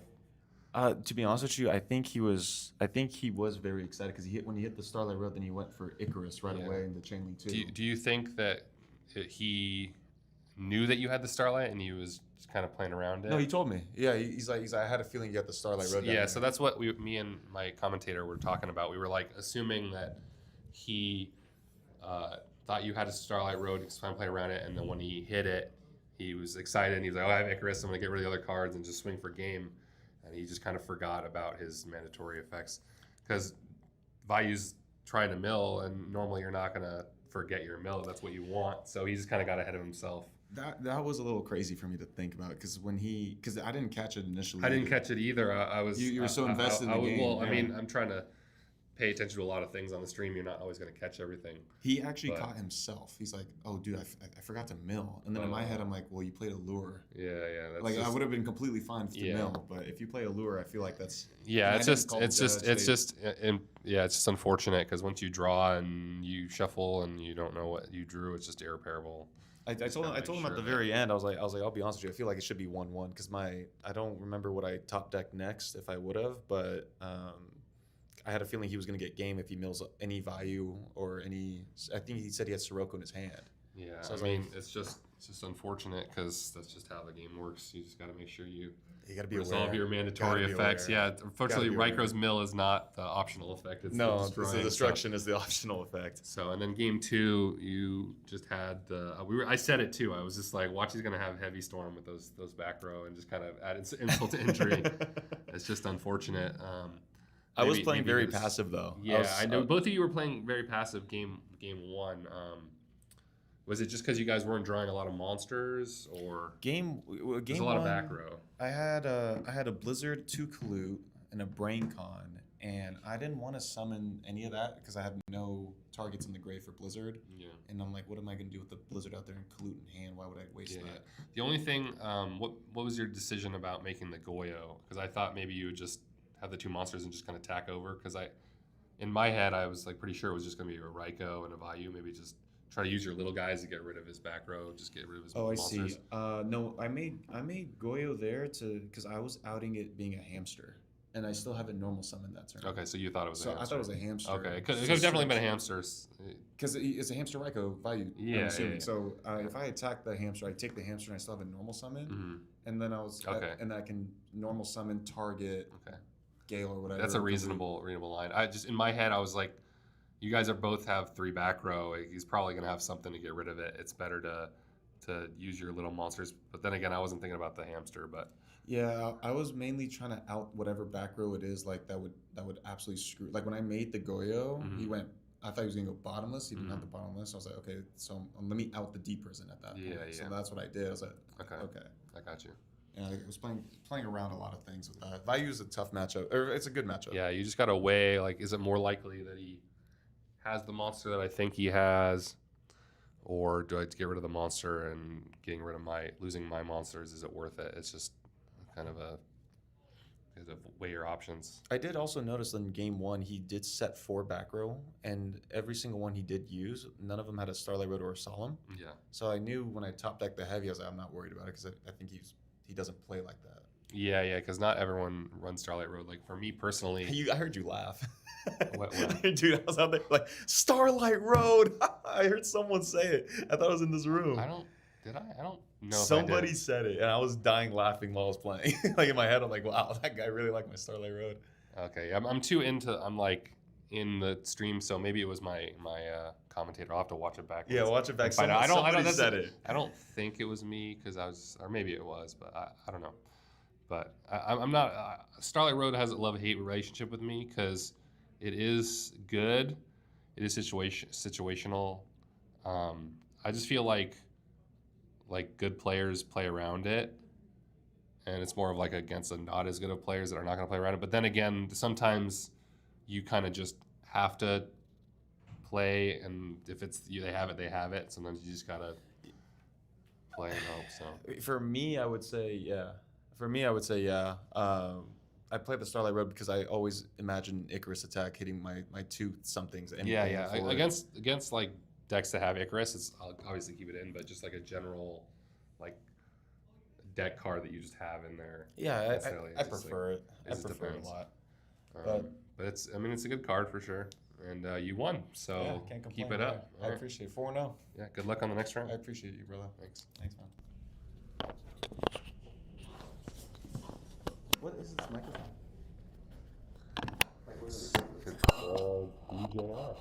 To be honest with you, I think he was very excited because when he hit the Starlight Road, then he went for Icarus right away in the Chain Link 2. Do you think that he knew that you had the Starlight and he was just kind of playing around it? No, he told me. Yeah, he's like I had a feeling you got the Starlight Road. Yeah, so that's what me and my commentator were talking about. We were like assuming that he thought you had a Starlight Road, he was trying to play around it, and then when he hit it, he was excited and he was like, "Oh, I have Icarus. I'm gonna get rid of the other cards and just swing for game." And he just kind of forgot about his mandatory effects because Value's trying to mill, and normally you're not gonna forget your mill. That's what you want. So he just kind of got ahead of himself. That was a little crazy for me to think about because I didn't catch it initially. I didn't catch it either. I was. You were so invested in the game. Well, I mean, I'm trying to pay attention to a lot of things on the stream. You're not always going to catch everything. He actually caught himself. He's like, "Oh, dude, I forgot to mill." And then in my head, I'm like, "Well, you played a lure." Yeah. That's like I would have been completely fine with the mill, but if you play a lure, I feel like that's. Yeah, it's just unfortunate because once you draw and you shuffle and you don't know what you drew, it's just irreparable. I told him at the very end. I was like, I'll be honest with you. I feel like it should be 1-1 because I don't remember what I top decked next if I would have, but I had a feeling he was going to get game if he mills any value or any. I think he said he had Sirocco in his hand. Yeah, so I mean, it's just unfortunate because that's just how the game works. You just got to make sure you got to be resolve your mandatory effects. Yeah, unfortunately, Ryko's mill is not the optional effect. It's the destruction is the optional effect. So, and then game 2, you just had the. I said it too. I was just like, watch, he's gonna have heavy storm with those back row and just kind of add insult to injury. It's just unfortunate. I was playing very passive though. Yeah, I know both of you were playing very passive game 1. Was it just because you guys weren't drawing a lot of monsters, or game there's a lot of back row? I had a Blizzard, 2 Kalut, and a Brain Con, and I didn't want to summon any of that because I had no targets in the grave for Blizzard. Yeah. And I'm like, what am I gonna do with the Blizzard out there and Kalut in hand? Why would I waste that? Yeah. The only thing, what was your decision about making the Goyo? Because I thought maybe you would just have the 2 monsters and just kind of tack over. Because in my head, I was like pretty sure it was just gonna be a Ryko and a Vayu, maybe just. Try to use your little guys to get rid of his back row, just get rid of his monsters. I see. No, I made Goyo there because I was outing it being a hamster. and I still haven't normal summoned that turn. Okay, so you thought it was a hamster. I thought it was a hamster. Okay, it could have definitely been a hamster. Because it's a hamster Raikou value. Yeah, I'm assuming. yeah. So if I attack the hamster, I take the hamster and I still have a normal summon, Mm-hmm. and then and I can normal summon target Gale or whatever. That's a reasonable line. I just in my head I was like, you guys are both have 3 back row. He's probably gonna have something to get rid of it. It's better to use your little monsters. But then again, I wasn't thinking about the hamster. But yeah, I was mainly trying to out whatever back row it is like that would absolutely screw. Like when I made the Goyo, he went. I thought he was gonna go bottomless. He did not the bottomless. I was like, okay, so let me out the deep prison at that point. Yeah. So that's what I did. I was like, okay, I got you. And I was playing around a lot of things with that. Value is a tough matchup, or it's a good matchup. Yeah, you just gotta weigh. Like, is it more likely that he has the monster that I think he has, or do I get rid of the monster and losing my monsters? Is it worth it? It's just kind of weigh your options. I did also notice in game 1 he did set 4 back row, and every single one he did use, none of them had a Starlight Road or a Solemn. Yeah. So I knew when I top decked the heavy, I was like, I'm not worried about it because I think he doesn't play like that. Yeah, because not everyone runs Starlight Road. Like for me personally, I heard you laugh. What? Dude, I was out there like Starlight Road. I heard someone say it. I thought I was in this room. I don't know. Somebody said it, and I was dying laughing while I was playing. Like in my head, I'm like, wow, that guy really liked my Starlight Road. Okay, I'm too into. I'm like in the stream, so maybe it was my commentator. I'll have to watch it back. Yeah, watch it back. Somebody said it. I don't think it was me because I was, or maybe it was, but I don't know. But I'm not. Starlight Road has a love-hate relationship with me because it is good. It is situational. I just feel like good players play around it, and it's more of like against the not as good of players that are not going to play around it. But then again, sometimes you kind of just have to play, and if they have it, they have it. Sometimes you just gotta play and hope. So For me, I would say yeah. I play the Starlight Road because I always imagine Icarus attack hitting my 2 somethings. Against like decks that have Icarus, I'll obviously keep it in, but just like a general like deck card that you just have in there. Yeah, I prefer it. I prefer it a lot. But it's a good card for sure, and you won, so can't complain. keep it up. I appreciate it. 4-0. Yeah, good luck on the next round. I appreciate you, brother. Thanks, man. What is this microphone? DJR.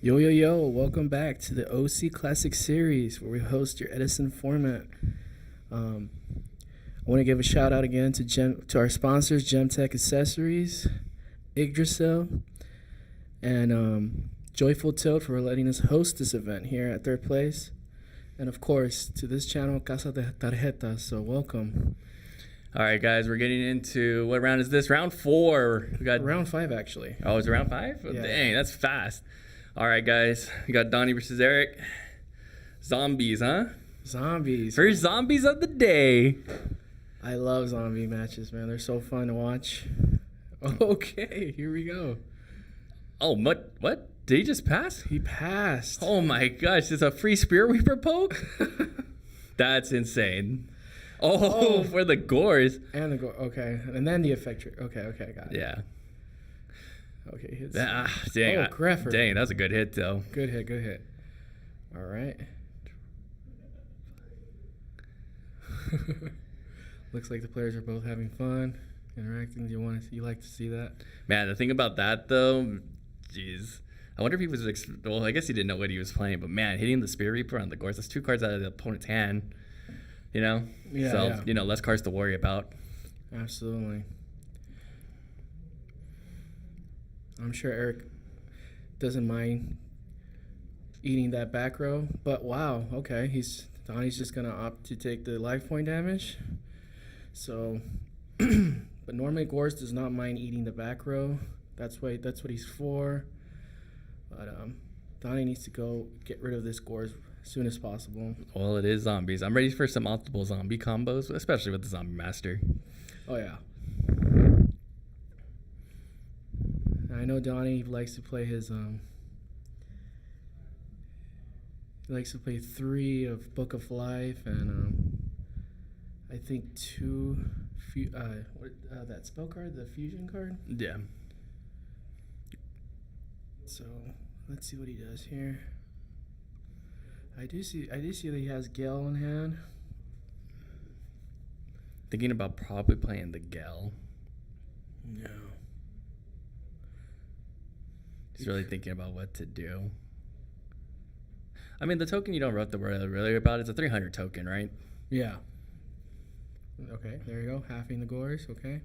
Yo, yo, yo, welcome back to the OC Classic Series where we host your Edison format. I want to give a shout out again to our sponsors, Gemtech Accessories, Yugioh, and Joyful Toad for letting us host this event here at Third Place. And of course, to this channel, Casa De Tarjetas, so welcome. All right, guys, we're getting into, what round is this? Round 4. We got Round 5, actually. Oh, it's round 5? Oh, Yeah. Dang, that's fast. All right, guys, we got Donnie versus Eric. Zombies, huh? Zombies. First zombies of the day. I love zombie matches, man. They're so fun to watch. Okay, here we go. Oh, what? Did he just pass? He passed. Oh my gosh, it's a free Spear Weaver poke? That's insane. Oh, for the gores. And the okay, and then the effector. Okay, got it. Yeah. Okay, hits. Dang, Greffer. Dang, that was a good hit, though. Good hit. All right. Looks like the players are both having fun, interacting. You like to see that? Man, the thing about that, though, jeez. I wonder if he was, well, I guess he didn't know what he was playing, but man, hitting the Spear Reaper on the Gores, that's 2 cards out of the opponent's hand, you know? Yeah, so, yeah. Less cards to worry about. Absolutely. I'm sure Eric doesn't mind eating that back row, but wow, okay, Donnie's just gonna opt to take the life point damage. So, but normally Gores does not mind eating the back row. That's what he's for. But Donnie needs to go get rid of this Gores as soon as possible. Well, it is zombies. I'm ready for some optimal zombie combos, especially with the Zombie Master. Oh yeah. I know Donnie likes to play his he likes to play 3 of Book of Life and I think 2 that spell card, the fusion card. Yeah. So let's see what he does here. I do see that he has Gale in hand. Thinking about probably playing the Gel. No. He's really thinking about what to do. I mean, the token you don't have to worry really about. It's a 300 token, right? Yeah. Okay, there you go. Halving the Gores. Okay.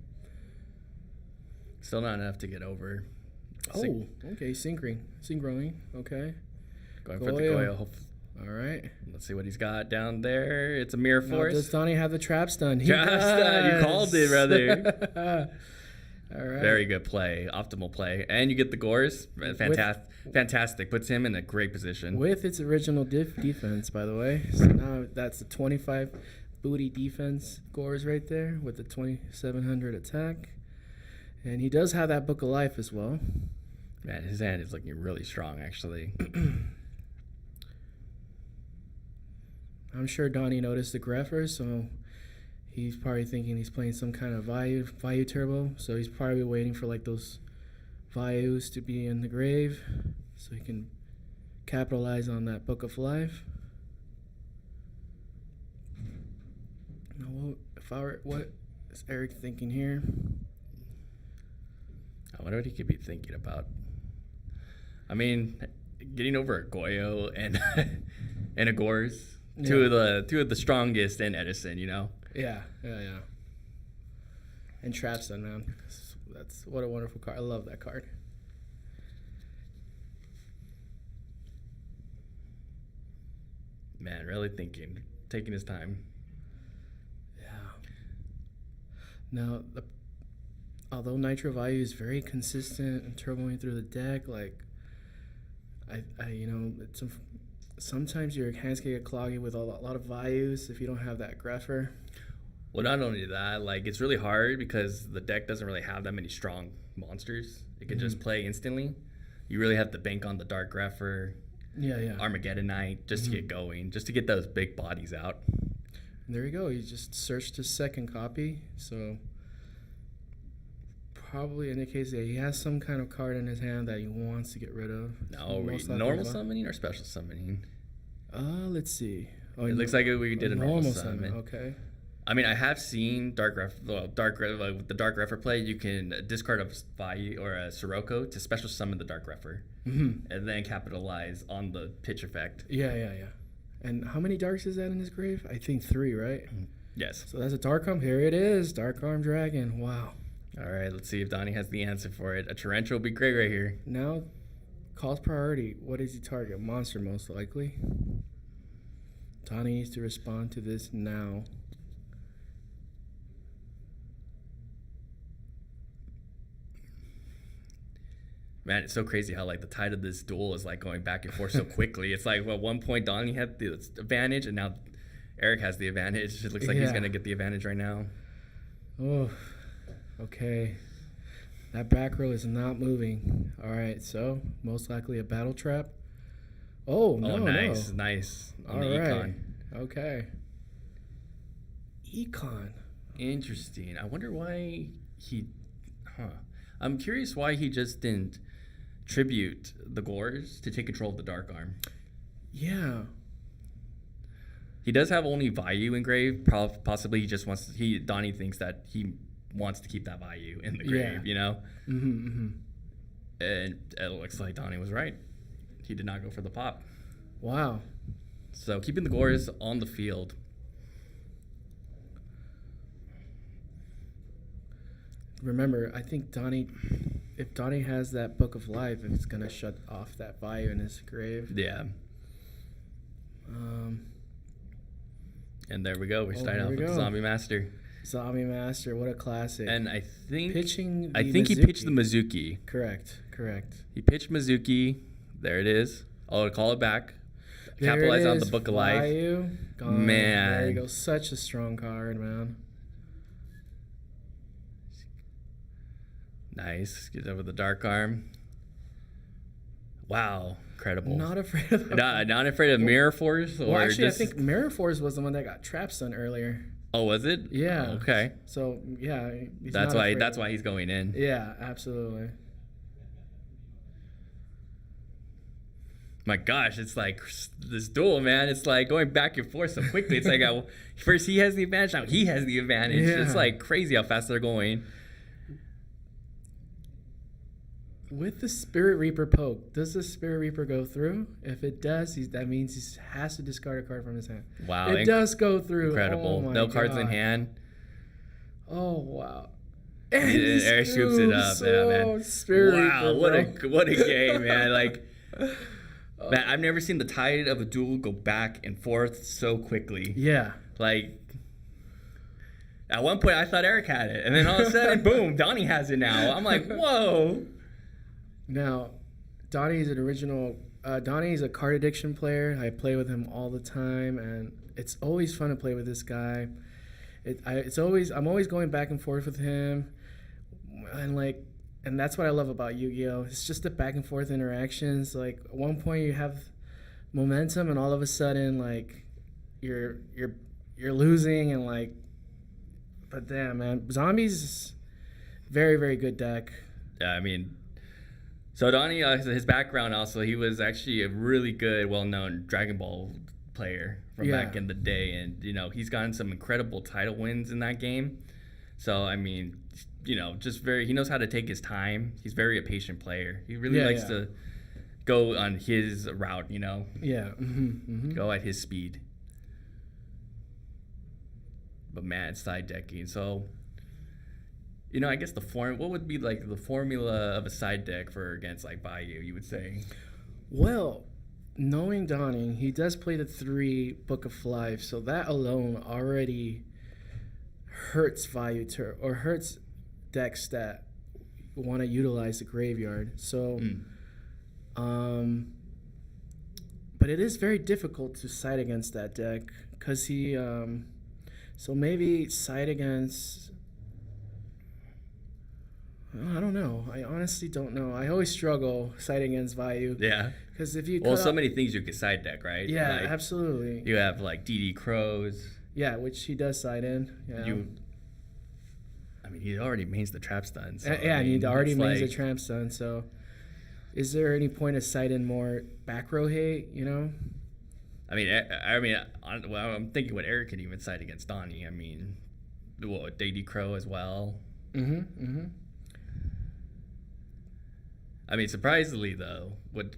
Still not enough to get over. Oh, okay. Synchroing. Okay. Going for the Goyo. All right. Let's see what he's got down there. It's a Mirror Force. Does Donnie have the trap stun? Trap stun. You called it, brother. All right. Very good play. Optimal play. And you get the Gores. Fantastic. Puts him in a great position. With its original defense, by the way. So now that's the 25 booty defense Gores right there with the 2700 attack. And he does have that Book of Life as well. Man, his hand is looking really strong, actually. I'm sure Donnie noticed the Greffer, so he's probably thinking he's playing some kind of Vayu Turbo. So he's probably waiting for like those Vayus to be in the grave so he can capitalize on that Book of Life. Now, what is Eric thinking here? I wonder what he could be thinking about. I mean, getting over a Goyo and and a Gores. Yeah. Two of the strongest in Edison, you know? Yeah. And Trapstone, man. That's what a wonderful card. I love that card. Man, really taking his time. Yeah. Now, although Nitro Vayu is very consistent and turboing through the deck, like, sometimes your hands can get cloggy with a lot of Vayus if you don't have that Greffer. Well, not only that, like, it's really hard because the deck doesn't really have that many strong monsters. It can just play instantly. You really have to bank on the Dark Greffer, Armageddon Knight, just to get going, just to get those big bodies out. And there you go. He just searched his second copy, so probably indicates that he has some kind of card in his hand that he wants to get rid of. No, normal summoning or special summoning? Let's see. It looks like we did a normal summon. Okay. I mean, I have seen with the Dark Refer play, you can discard a Vayu or a Sirocco to special summon the Dark Refer, and then capitalize on the pitch effect. Yeah. And how many darks is that in his grave? I think 3, right? Yes. So that's a Dark Arm. Here it is, Dark Arm Dragon. Wow. All right, let's see if Donnie has the answer for it. A Torrential would be great right here. Now, calls priority. What does he target? Monster, most likely. Donnie needs to respond to this now. Man, it's so crazy how like the tide of this duel is like going back and forth so quickly. It's like at one point Donnie had the advantage, and now Eric has the advantage. It looks like he's gonna get the advantage right now. Oh, okay. That back row is not moving. All right, so most likely a battle trap. Oh no, nice, no. nice. On All the right. econ. Okay. Econ. Interesting. I wonder why I'm curious why he just didn't tribute the Gores to take control of the Dark Arm. Yeah. He does have only Vayu engraved. Possibly Donnie thinks that he wants to keep that Vayu in the grave, you know? And it looks like Donnie was right. He did not go for the pop. Wow. So keeping the Gores on the field. Remember, I think if Donnie has that Book of Life, it's going to shut off that Vayu in his grave. Yeah. And there we go. We started off with the Zombie Master. Zombie Master, what a classic. And I think he pitched the Mizuki. Correct. He pitched Mizuki. There it is. I'll call it back. Capitalize on the Book of Life. Man. There you go. Such a strong card, man. Nice. Get over the Dark Arm. Wow. Incredible. Not afraid of not afraid of Mirror Force? Well, actually, I think Mirror Force was the one that got trap stun earlier. Oh, was it? Yeah. Okay. So, yeah. That's why he's going in. Yeah, absolutely. My gosh, it's like this duel, man. It's like going back and forth so quickly. It's like first he has the advantage, now he has the advantage. Yeah. It's like crazy how fast they're going. With the Spirit Reaper poke, does the Spirit Reaper go through? If it does, that means he has to discard a card from his hand. Wow. It does go through. Incredible. Oh No cards in hand. Oh, wow. And Eric scoops it up. Yeah, man. Spirit wow, Reaper, what a game, man. Like, man, I've never seen the tide of a duel go back and forth so quickly. Yeah. Like, at one point I thought Eric had it, and then all of a sudden, boom, Donnie has it now. I'm like, whoa. Now, Donnie's Donnie's a card addiction player. I play with him all the time, and it's always fun to play with this guy. I'm always going back and forth with him, and that's what I love about Yu-Gi-Oh! It's just the back and forth interactions. Like, at one point you have momentum, and all of a sudden, like, you're losing, and like, but damn, man, Zombies, very, very good deck. Yeah, I mean. So Donnie, his background also, he was actually a really good, well-known Dragon Ball player from back in the day, and he's gotten some incredible title wins in that game. So I mean, he knows how to take his time. He's a patient player. He really likes to go on his route, Yeah. Go at his speed. But man, side decking. So. I guess what would be like the formula of a side deck for against like Vayu, you would say? Well, knowing Donnie, he does play the 3 Book of Life, so that alone already hurts Vayu or hurts decks that want to utilize the graveyard. So, but it is very difficult to side against that deck because he, so maybe side against. I don't know. I honestly don't know. I always struggle siding against Vayu. Yeah. Because if you so many things you could side deck, right? Yeah, like, absolutely. You have like DD Crows. Yeah, which he does side in. Yeah. He already mains the trap stun. So, he already mains the trap stun. So, is there any point of side in more back row hate? I'm thinking what Eric can even cite against Donnie. I mean, what, Daddy Crow as well. I mean, surprisingly though, what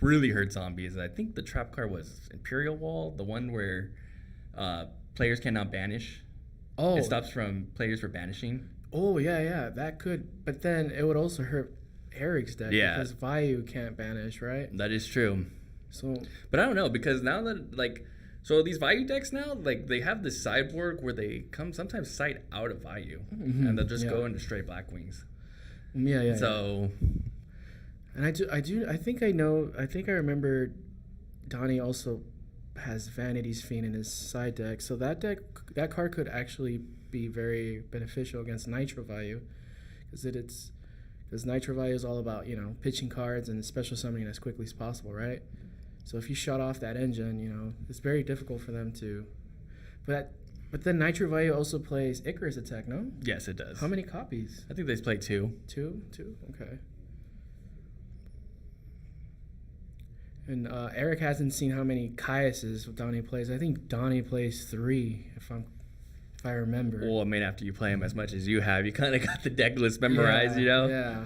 really hurt zombies, I think the trap card was Imperial Wall, the one where players cannot banish. Oh, it stops from players for banishing. Oh yeah, that could, but then it would also hurt Eric's deck because Vayu can't banish, right? That is true. So, but I don't know, because now that so these Vayu decks now, they have this sideboard where they come sometimes side out of Vayu, and they'll just go into straight Black Wings. Yeah. So, and I think I remember Donnie also has Vanity's Fiend in his side deck, so that card could actually be very beneficial against Nitro Vayu, because Nitro Vayu is all about pitching cards and special summoning as quickly as possible, right? So if you shut off that engine, it's very difficult for them to. But then Nitro Vayu also plays Icarus Attack, no? Yes, it does. How many copies? I think they play 2. 2? Okay. And Eric hasn't seen how many Caiuses Donnie plays. I think Donnie plays 3, if I remember. Well, I mean, after you play him as much as you have, you kind of got the deck list memorized, Yeah.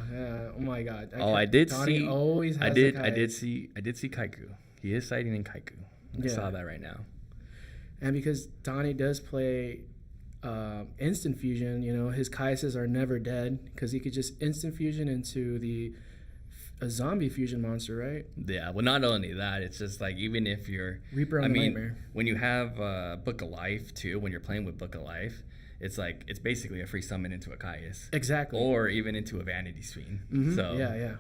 Oh my God. I did Donnie see. Always has I did see Kaiku. He is citing in Kaiku. I saw that right now. And because Donnie does play instant fusion, his Caiuses are never dead because he could just instant fusion into a zombie fusion monster, right? Yeah, well, not only that, it's just even if you're Reaper on the Nightmare. When you have Book of Life too, when you're playing with Book of Life, it's it's basically a free summon into a Caius. Exactly. Or even into a Vanity Fiend. So yeah,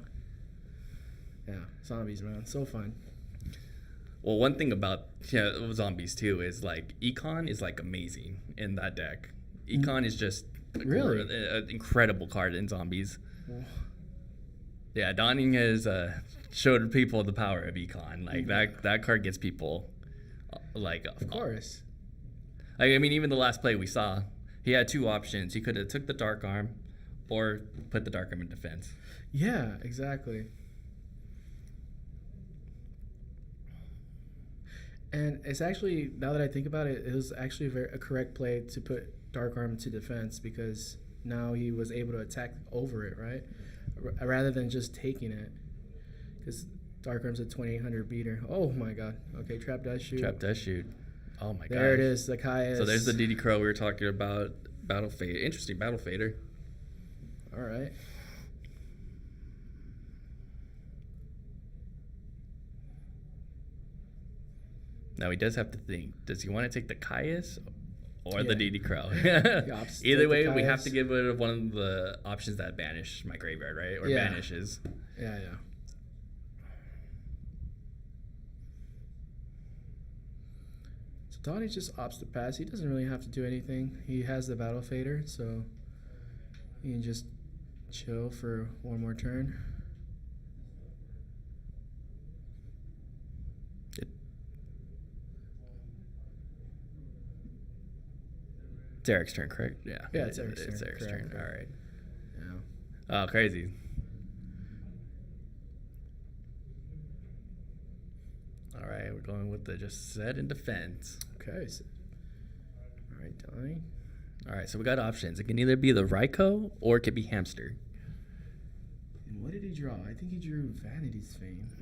zombies, man, so fun. Well, one thing about zombies too is Econ is amazing in that deck. Econ is just really an incredible card in zombies. Yeah, Donning has showed people the power of Econ. That card gets people of course. Even the last play we saw, he had 2 options. He could have took the Dark Arm or put the Dark Arm in defense. Yeah, exactly. And it's actually, now that I think about it, it was actually a correct play to put Dark Arm to defense because now he was able to attack over it, right? Rather than just taking it. Because Dark Arm's a 2800 beater. Oh my God. Okay, Trap does shoot. Oh my God. There it is, the Caius. So there's the DD Crow we were talking about. Battle Fade. Interesting Battle Fader. All right. Now he does have to think. Does he want to take the Caius or the DD Crow? Either way, we have to give it one of the options that banish my graveyard, right? Or banishes. Yeah. So Donnie just opts to pass. He doesn't really have to do anything. He has the Battle Fader, so he can just chill for one more turn. It's Eric's turn, correct? Yeah. Yeah, it's Eric's turn. It's Eric's turn. All right. Yeah. Oh, crazy. All right, we're going with the just set in defense. Okay. All right, Donnie. All right, so we got options. It can either be the Raikou or it could be Hamster. And what did he draw? I think he drew Vanity's Fiend.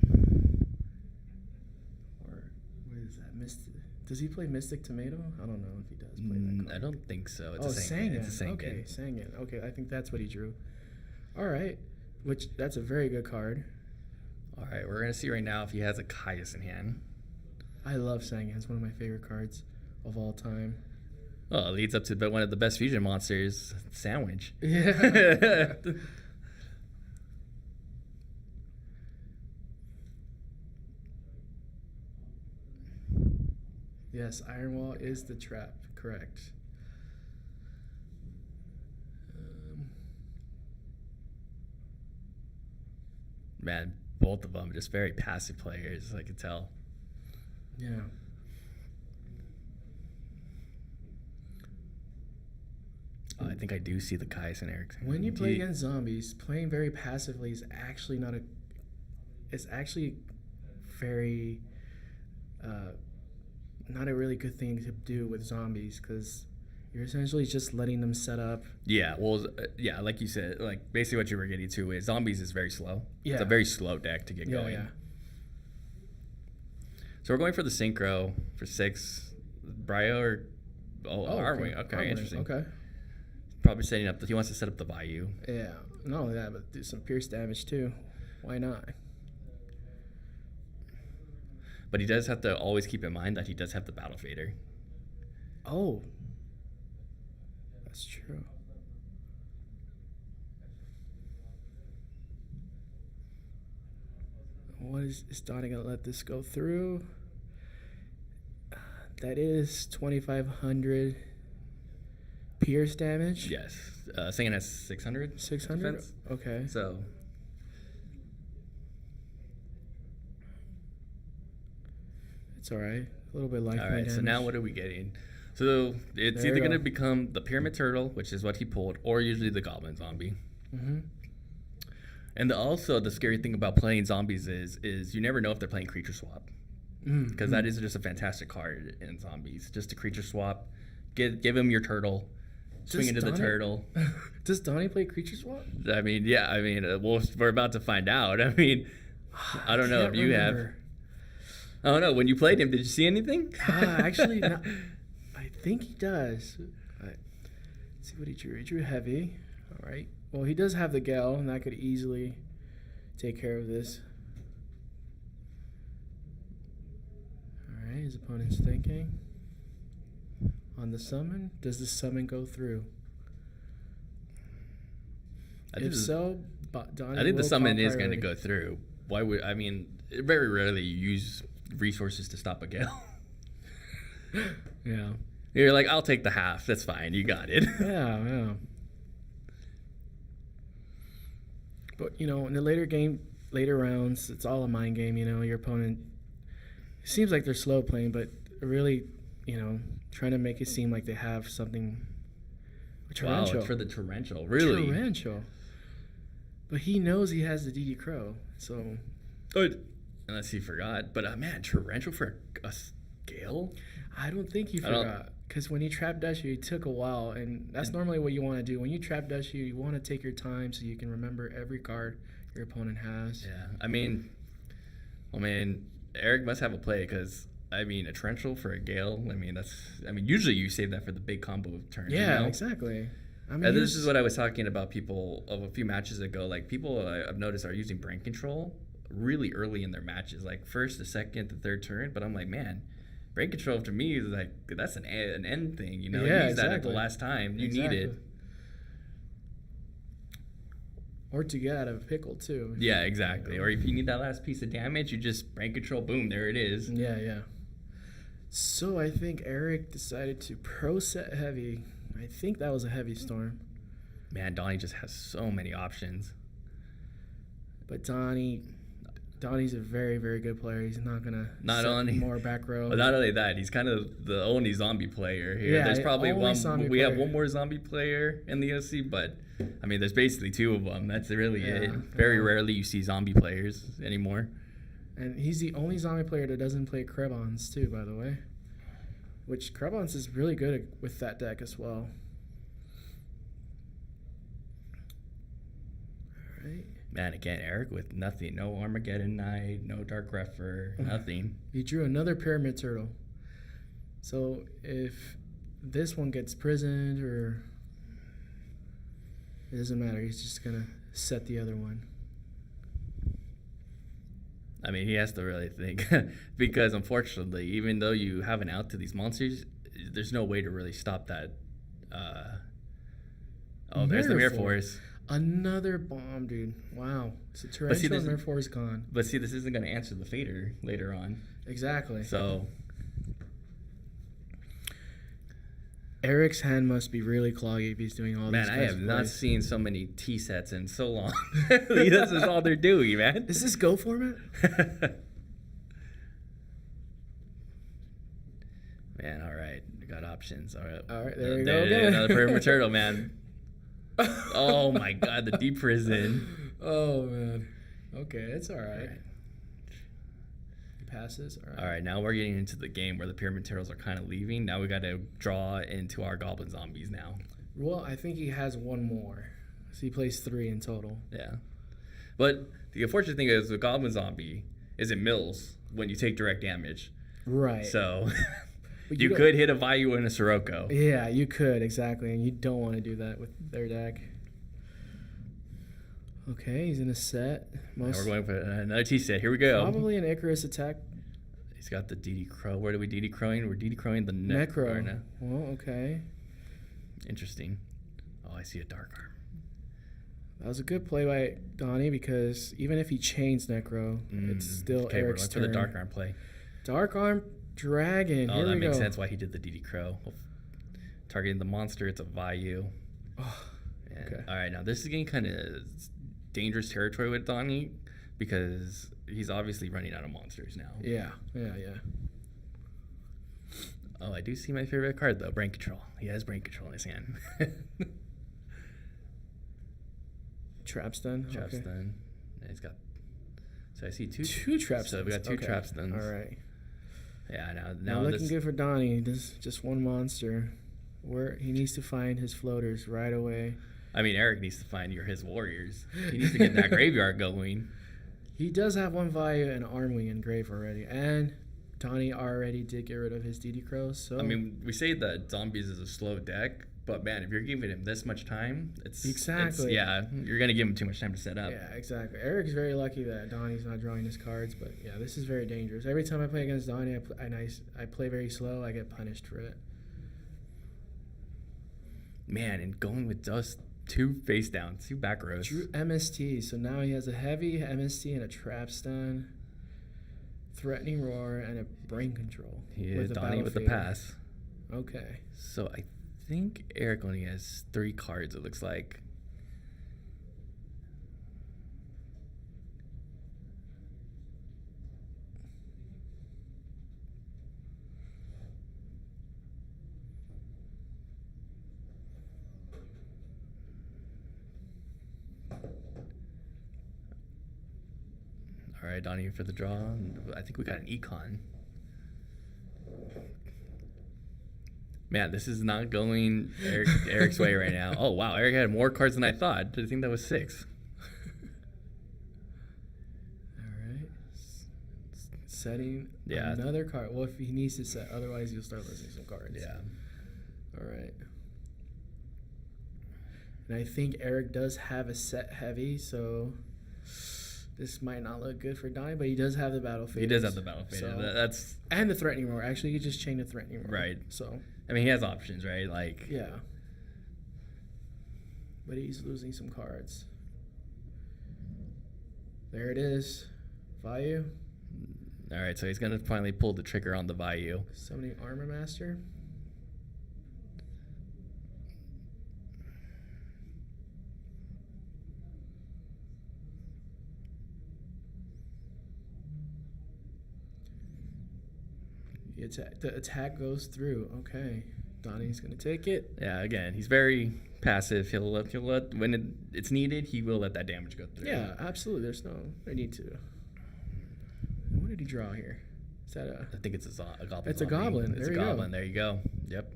Or what is that? Mystic. Does he play Mystic Tomato? I don't know if he does play that card. I don't think so. It's a Sangan. It's a Sangan. Okay, Sangan. Okay, I think that's what he drew. All right, that's a very good card. All right, we're going to see right now if he has a Caius in hand. I love Sangan. It's one of my favorite cards of all time. Oh, it leads up to one of the best fusion monsters, Sandwich. Yeah. Yes, Iron Wall is the trap. Correct. Man, both of them just very passive players, I could tell. Yeah. I think I do see the Caius and Eric. When you play against zombies, playing very passively is actually not a. It's actually very not a really good thing to do with zombies because you're essentially just letting them set up. Yeah, well, yeah, like you said, like basically what you were getting to is zombies is very slow. Yeah. It's a very slow deck to get going. Yeah. So we're going for the synchro for 6. Brio or are we? Okay, interesting. Okay. Probably setting up. He wants to set up the Bayou. Yeah. Not only that, but do some pierce damage too. Why not? But he does have to always keep in mind that he does have the Battle Fader. Oh. That's true. What is Donnie gonna let this go through? That is 2,500 pierce damage. Yes. Singing has 600. 600. defense. Okay. So It's all right. A little bit life. all right. damage. So now what are we getting? So it's There either we going to go. become the Pyramid Turtle, which is what he pulled, or usually the Goblin Zombie. Mm-hmm. And also the scary thing about playing zombies is you never know if they're playing creature swap. Because that is just a fantastic card in zombies. Just a creature swap. Give him your turtle. Swing into the turtle. Does Donnie play creature swap? I mean, yeah. I mean, we're about to find out. I mean, I don't know if you have. I don't know. When you played him, did you see anything? Actually, no, I think he does. All right. Let's see what he drew. He drew heavy. All right. Well, he does have the Gale, and that could easily take care of this. All right. His opponent's thinking. On the summon, does the summon go through? If so, Donnie I think the will summon call is going to priority. go through. Why would I mean? Very rarely you use resources to stop a gale. Yeah. You're like, I'll take the half. That's fine. You got it. Yeah. But, in the later rounds, it's all a mind game, your opponent, it seems like they're slow playing, but really, trying to make it seem like they have something. Wow, Torrential. it's for the torrential. Really? Torrential. But he knows he has the DD Crow, so. Unless he forgot. But, man, torrential for a gale? I don't think he forgot. Because when he trap dash you, it took a while, and that's normally what you want to do. When you trap dash you want to take your time so you can remember every card your opponent has. Yeah. I mean, Eric must have a play because, a torrential for a gale, usually you save that for the big combo of turns. Yeah, exactly. And this is what I was talking about people of a few matches ago. Like, people I've noticed are using brain control really early in their matches, like first, the second, the third turn. But I'm like, man, brain control to me is like, that's an end thing, Yeah, you use that at the exactly. last time. You need it. Or to get out of a pickle, too. Yeah, exactly. Or if you need that last piece of damage, you just brain control, boom, there it is. Yeah. So I think Eric decided to pro set heavy. I think that was a heavy storm. Man, Donnie just has so many options. But Donnie's a very, very good player. He's not going to Not set only- more back row. But not only that, he's kind of the only zombie player here. Yeah, There's probably only one. zombie We have player. one more zombie player in the OC, but there's basically 2 of them. That's really it. Yeah, Very yeah. rarely you see zombie players anymore. And he's the only zombie player that doesn't play Krebons, too, by the way. Which Krebons is really good with that deck as well. All right. Man, again, Eric with nothing. No Armageddon Knight, no Dark Refer, nothing. He drew another Pyramid Turtle. So if this one gets prisoned or... It doesn't matter. He's just going to set the other one. He has to really think. Because, unfortunately, even though you have an out to these monsters, there's no way to really stop that. There's the Mirror Force. Another bomb, dude. Wow. So Torrential Mirror Force is gone. But see, this isn't going to answer the Fader later on. Exactly. So... Eric's hand must be really cloggy if he's doing all Man, these I kinds have of not plays. seen so many T sets in so long. This is all they're doing, man. Is this Go format? Man, all right. We got options. All right. All right, there we go again. Another Pyramid Turtle, man. Oh, my God. The Deep Prison. Oh, man. Okay, it's all right. passes. All right, now we're getting into the game where the pyramid materials are kind of leaving. Now we got to draw into our goblin zombies now. Well, I think he has one more. So he plays 3 in total. Yeah. But the unfortunate thing is the goblin zombie is it mills when you take direct damage. Right. So But you could hit a Vayu and a Sirocco. Yeah, you could, exactly. And you don't want to do that with their deck. Okay, he's in a set. Now we're going for another T set. Here we go. Probably an Icarus attack. He's got the DD Crow. Where do we DD Crowing? We're DD Crowing the Necro. Right now. Well, okay. Interesting. Oh, I see a Dark Arm. That was a good play by Donnie because even if he chains Necro, it's still okay, Eric's we're turn. for the Dark Arm play. Dark Arm Dragon. Oh, Here that we makes go. sense why he did the DD Crow. Targeting the monster, it's a Vayu. Oh, okay. All right, now this is getting kind of dangerous territory with Donnie because he's obviously running out of monsters now. Yeah. Oh, I do see my favorite card though, Brain Control. He has Brain Control in his hand. Trap stun. Trap Okay. stun. And he's got. So I see Two trap stuns. So we got two Okay. trap stuns. All right. Yeah, Now now looking this, good for Donnie. This just one monster. Where he needs to find his floaters right away. I mean, Eric needs to find his warriors. He needs to get that graveyard going. He does have one Vayu and Armwing in grave already, and Donnie already did get rid of his DD Crows. So I mean, we say that zombies is a slow deck, but man, if you're giving him this much time, Exactly. yeah, you're gonna give him too much time to set up. yeah, exactly. Eric's very lucky that Donnie's not drawing his cards, but yeah, this is very dangerous. Every time I play against Donnie, I play very slow. I get punished for it. Man, and going with just 2 face downs, 2 back rows. Drew MST, so now he has a heavy MST and a trap stun, threatening roar, and a brain control. He is a Donnie battle with the fader. pass. Okay. So I think Eric only has 3 cards, it looks like. All right, Donnie for the draw. I think we got an econ. Man, this is not going Eric's way right now. Oh, wow. Eric had more cards than I thought. I think that was 6. All right. Setting Yeah. another card. Well, if he needs to set, otherwise you'll start losing some cards. Yeah. All right. And I think Eric does have a set heavy, so this might not look good for Donnie, but he does have the battle faders. He does have the battle fader. So, That's and the threatening roar. Actually, you just chain the threatening roar. right. So I mean, he has options, right? Like, yeah. But he's losing some cards. There it is. Vayu. all right, so he's going to finally pull the trigger on the Vayu. Summoning Armor Master. The attack goes through. Okay. Donnie's going to take it. Yeah, again, he's very passive. He'll let when it's needed, he will let that damage go through. Yeah, absolutely. There's no need to. What did he draw here? Is that a... I think it's a goblin. It's a zombie. goblin. It's There a you go. goblin. There you go. Yep.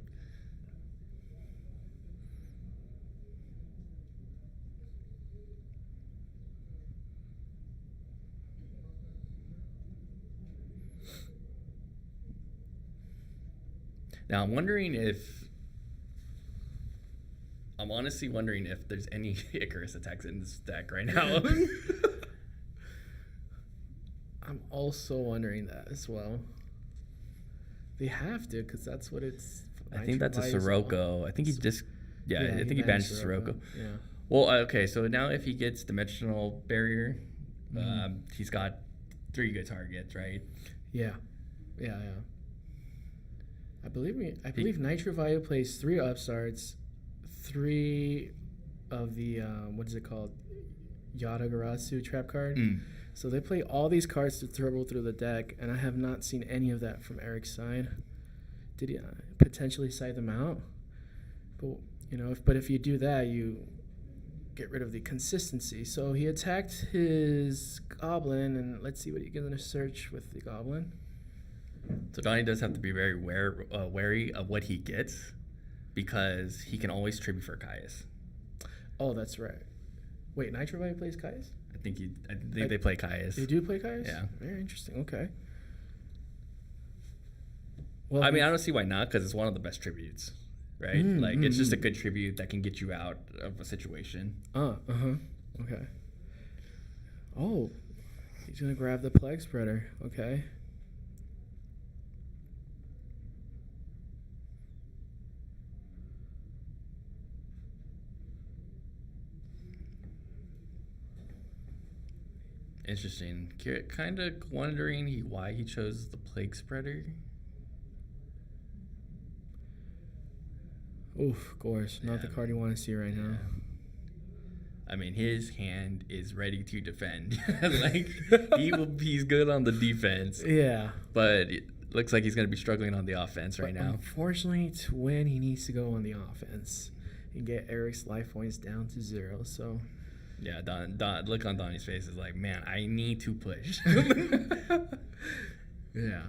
Now I'm honestly wondering if there's any Icarus attacks in this deck right now. I'm also wondering that as well. They have to, because that's what it's... I think that's a Nitro Vi's Sirocco. I think he just, I think he banished Sirocco. Yeah. Well, okay, so now if he gets Dimensional Barrier, he's got 3 good targets, right? Yeah. I believe Nitro Vayu plays 3 upstarts, 3 of the what is it called, Yatagarasu trap card. So they play all these cards to dribble through the deck, and I have not seen any of that from Eric's side. Did he potentially side them out? But if you do that, get rid of the consistency. So he attacked his goblin, and let's see what he's gonna search with the goblin. So Donnie does have to be very wary of what he gets, because he can always tribute for Caius. Oh, that's right. Wait, Nitro Valley plays Caius? I think they play Caius. They do play Caius? Yeah. Very interesting. Okay. Well, I mean, I don't see why not, because it's one of the best tributes, right? It's just a good tribute that can get you out of a situation. Okay. Oh, he's gonna grab the Plague Spreader. Okay. Interesting. Kind of wondering why he chose the Plague Spreader. Oof, Gorse. Not the card you want to see right now. I mean, his hand is ready to defend. He's good on the defense. Yeah. But it looks like he's going to be struggling on the offense right now. Unfortunately, to win, he needs to go on the offense and get Eric's life points down to 0. So. Yeah, Don, look on Donnie's face is like, man, I need to push. Yeah.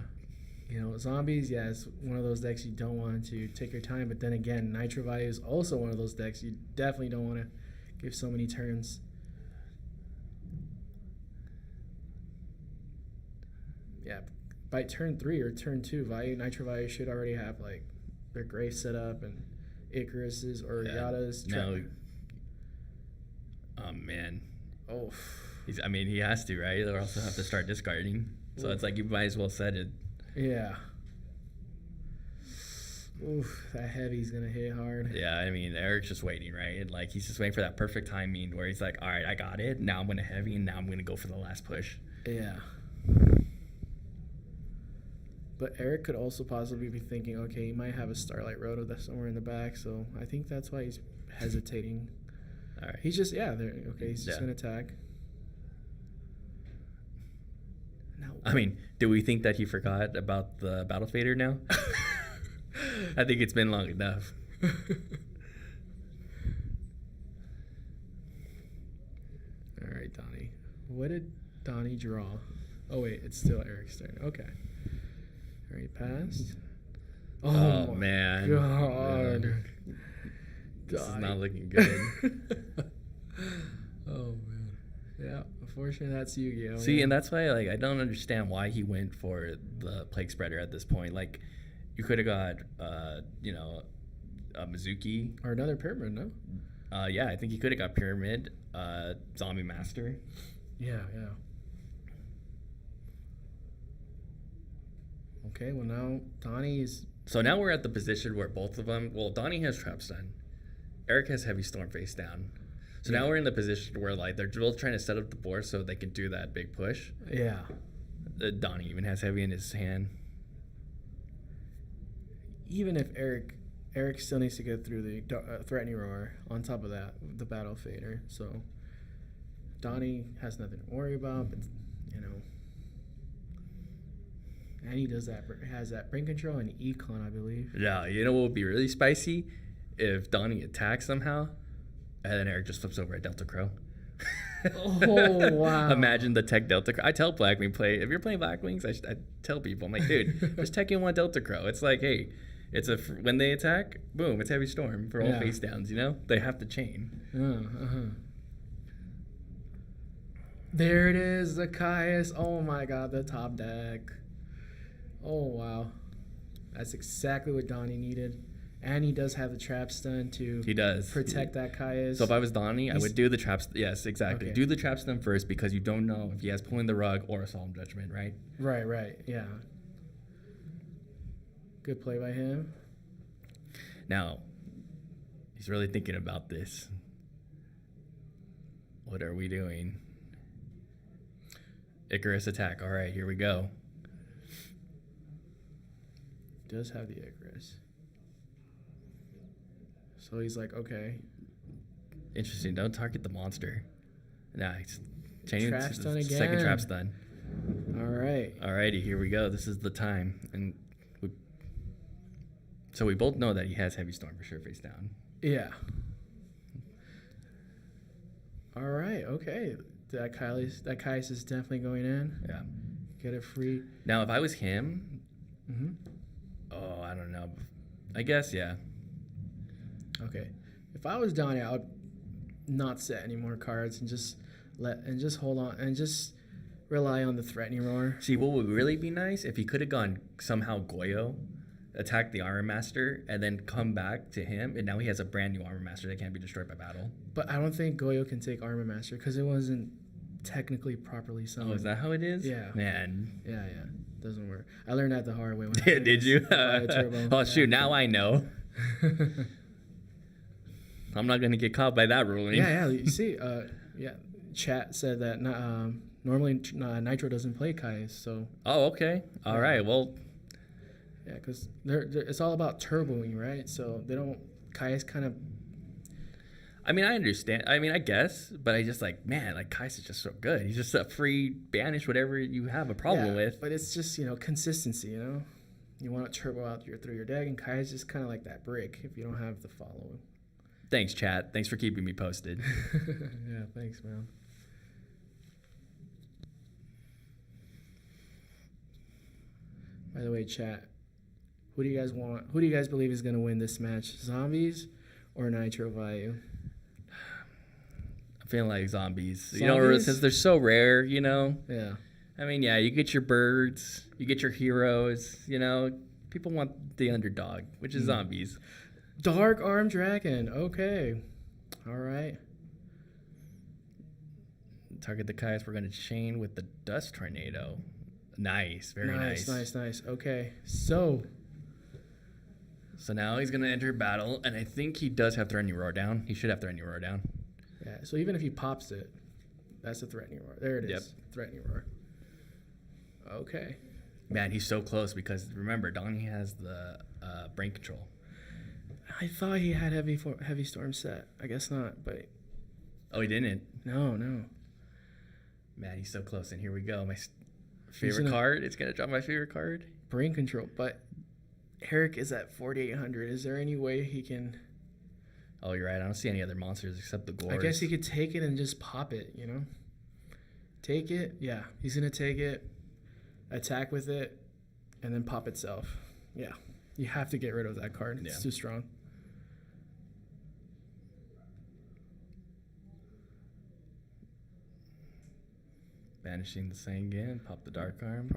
You know, zombies, yeah, it's one of those decks you don't want to take your time. But then again, Nitro Valley is also one of those decks you definitely don't want to give so many turns. Yeah, by turn 3 or turn 2, Nitro Valley should already have, like, their grave set up and Icarus's or Yada's. Oh, man. Oh. He has to, right? Or else he'll have to start discarding. So it's like you might as well set it. Yeah. Oof, that heavy's going to hit hard. Yeah, I mean, Eric's just waiting, right? Like, he's just waiting for that perfect timing where he's like, all right, I got it. Now I'm going to heavy, and now I'm going to go for the last push. Yeah. But Eric could also possibly be thinking, okay, he might have a Starlight Road that's somewhere in the back, so I think that's why he's hesitating. All right. He's just, he's just going to attack. No. I mean, do we think that he forgot about the Battle Fader now? I think it's been long enough. All right, Donnie. What did Donnie draw? Oh, wait, it's still Eric's turn. Okay. All right, passed. Oh man. God. This is not looking good. Oh, man. Yeah, unfortunately, that's Yu-Gi-Oh! See, and that's why, like, I don't understand why he went for the Plague Spreader at this point. Like, you could have got, a Mizuki. Or another Pyramid, no? Yeah, I think he could have got Pyramid, Zombie Master. Yeah. Okay, well, now Donnie's... So now we're at the position where both of them... Well, Donnie has Trap Stun. Eric has Heavy Storm face down. So now we're in the position where, like, they're both trying to set up the board so they can do that big push. Yeah. Donnie even has Heavy in his hand. Even if Eric still needs to get through the Threatening Roar on top of that, the Battle Fader. So Donnie has nothing to worry about, but, and he has that brain control and econ, I believe. Yeah, you know what would be really spicy? If Donnie attacks somehow, and then Eric just flips over a Delta Crow. Oh, wow. Imagine the tech Delta Crow. I tell Blackwing if you're playing Blackwings, I tell people, I'm like, dude, just tech in one Delta Crow. It's like, hey, when they attack, boom, it's Heavy Storm for all face downs, They have to chain. There it is, the Caius. Oh my god, the top deck. Oh, wow. That's exactly what Donnie needed. And he does have the trap stun to protect that Caius. So if I was Donnie, I would do the trap stun. Yes, exactly. Okay. Do the trap stun first because you don't know if he has pulling the rug or a solemn judgment, right? Right. Yeah. Good play by him. Now, he's really thinking about this. What are we doing? Icarus attack. All right, here we go. Does have the Icarus. So he's like, okay. Interesting. Don't target the monster. Nice. Changing Trap to stun the again. second trap stun. All right. Alrighty, here we go. This is the time. And so we both know that he has Heavy Storm for sure face down. Yeah. All right. Okay. That Kai's is definitely going in. Yeah. Get it free. Now, if I was him, Mm-hmm. I don't know. I guess, yeah. Okay. If I was Donnie, I would not set any more cards and just hold on and just rely on the threatening roar. See, what would really be nice if he could have gone somehow Yugioh, attack the Armor Master, and then come back to him, and now he has a brand new Armor Master that can't be destroyed by battle. But I don't think Yugioh can take Armor Master because it wasn't technically properly summoned. Oh, is that how it is? Yeah. Man. Yeah. Doesn't work. I learned that the hard way. When Did you? Turbo. Shoot, now I know. I'm not going to get caught by that ruling. Yeah. You see, chat said that normally Nitro doesn't play Kai, so. Oh, okay. All right. Well. Yeah, because it's all about turboing, right? So they don't. Kai is kind of. I mean, I understand. I mean, I guess, but I just man, Kai's is just so good. He's just a free banish whatever you have a problem with. But it's just, consistency, You want to turbo out through your deck, and Kai's just kind of like that brick if you don't have the follow. Thanks, chat. Thanks for keeping me posted. Yeah, thanks, man. By the way, chat, who do you guys want? Who do you guys believe is going to win this match? Zombies or Nitro Value? I feel like zombies. Zombies? Since they're so rare, Yeah. I mean, yeah, you get your birds, you get your heroes, People want the underdog, which is zombies. Dark Arm Dragon. Okay. All right. Target the Kais. We're going to chain with the Dust Tornado. Nice. Very nice. Nice. Okay. So now he's going to enter battle, and I think he does have Threatening Roar down. He should have Threatening Roar down. Yeah, so even if he pops it, that's a Threatening Roar. There it is. Yep. Threatening Roar. Okay. Man, he's so close because, remember, Donnie has the brain control. I thought he had heavy storm set. I guess not, but... Oh, he didn't? No. Man, he's so close, and here we go. My favorite card. It's going to drop my favorite card. Brain control, but Eric is at 4,800. Is there any way he can... Oh, you're right. I don't see any other monsters except the Gores. I guess he could take it and just pop it, Take it. Yeah, he's going to take it, attack with it, and then pop itself. Yeah, you have to get rid of that card. It's too strong. Banishing the Sangan, pop the Dark Arm.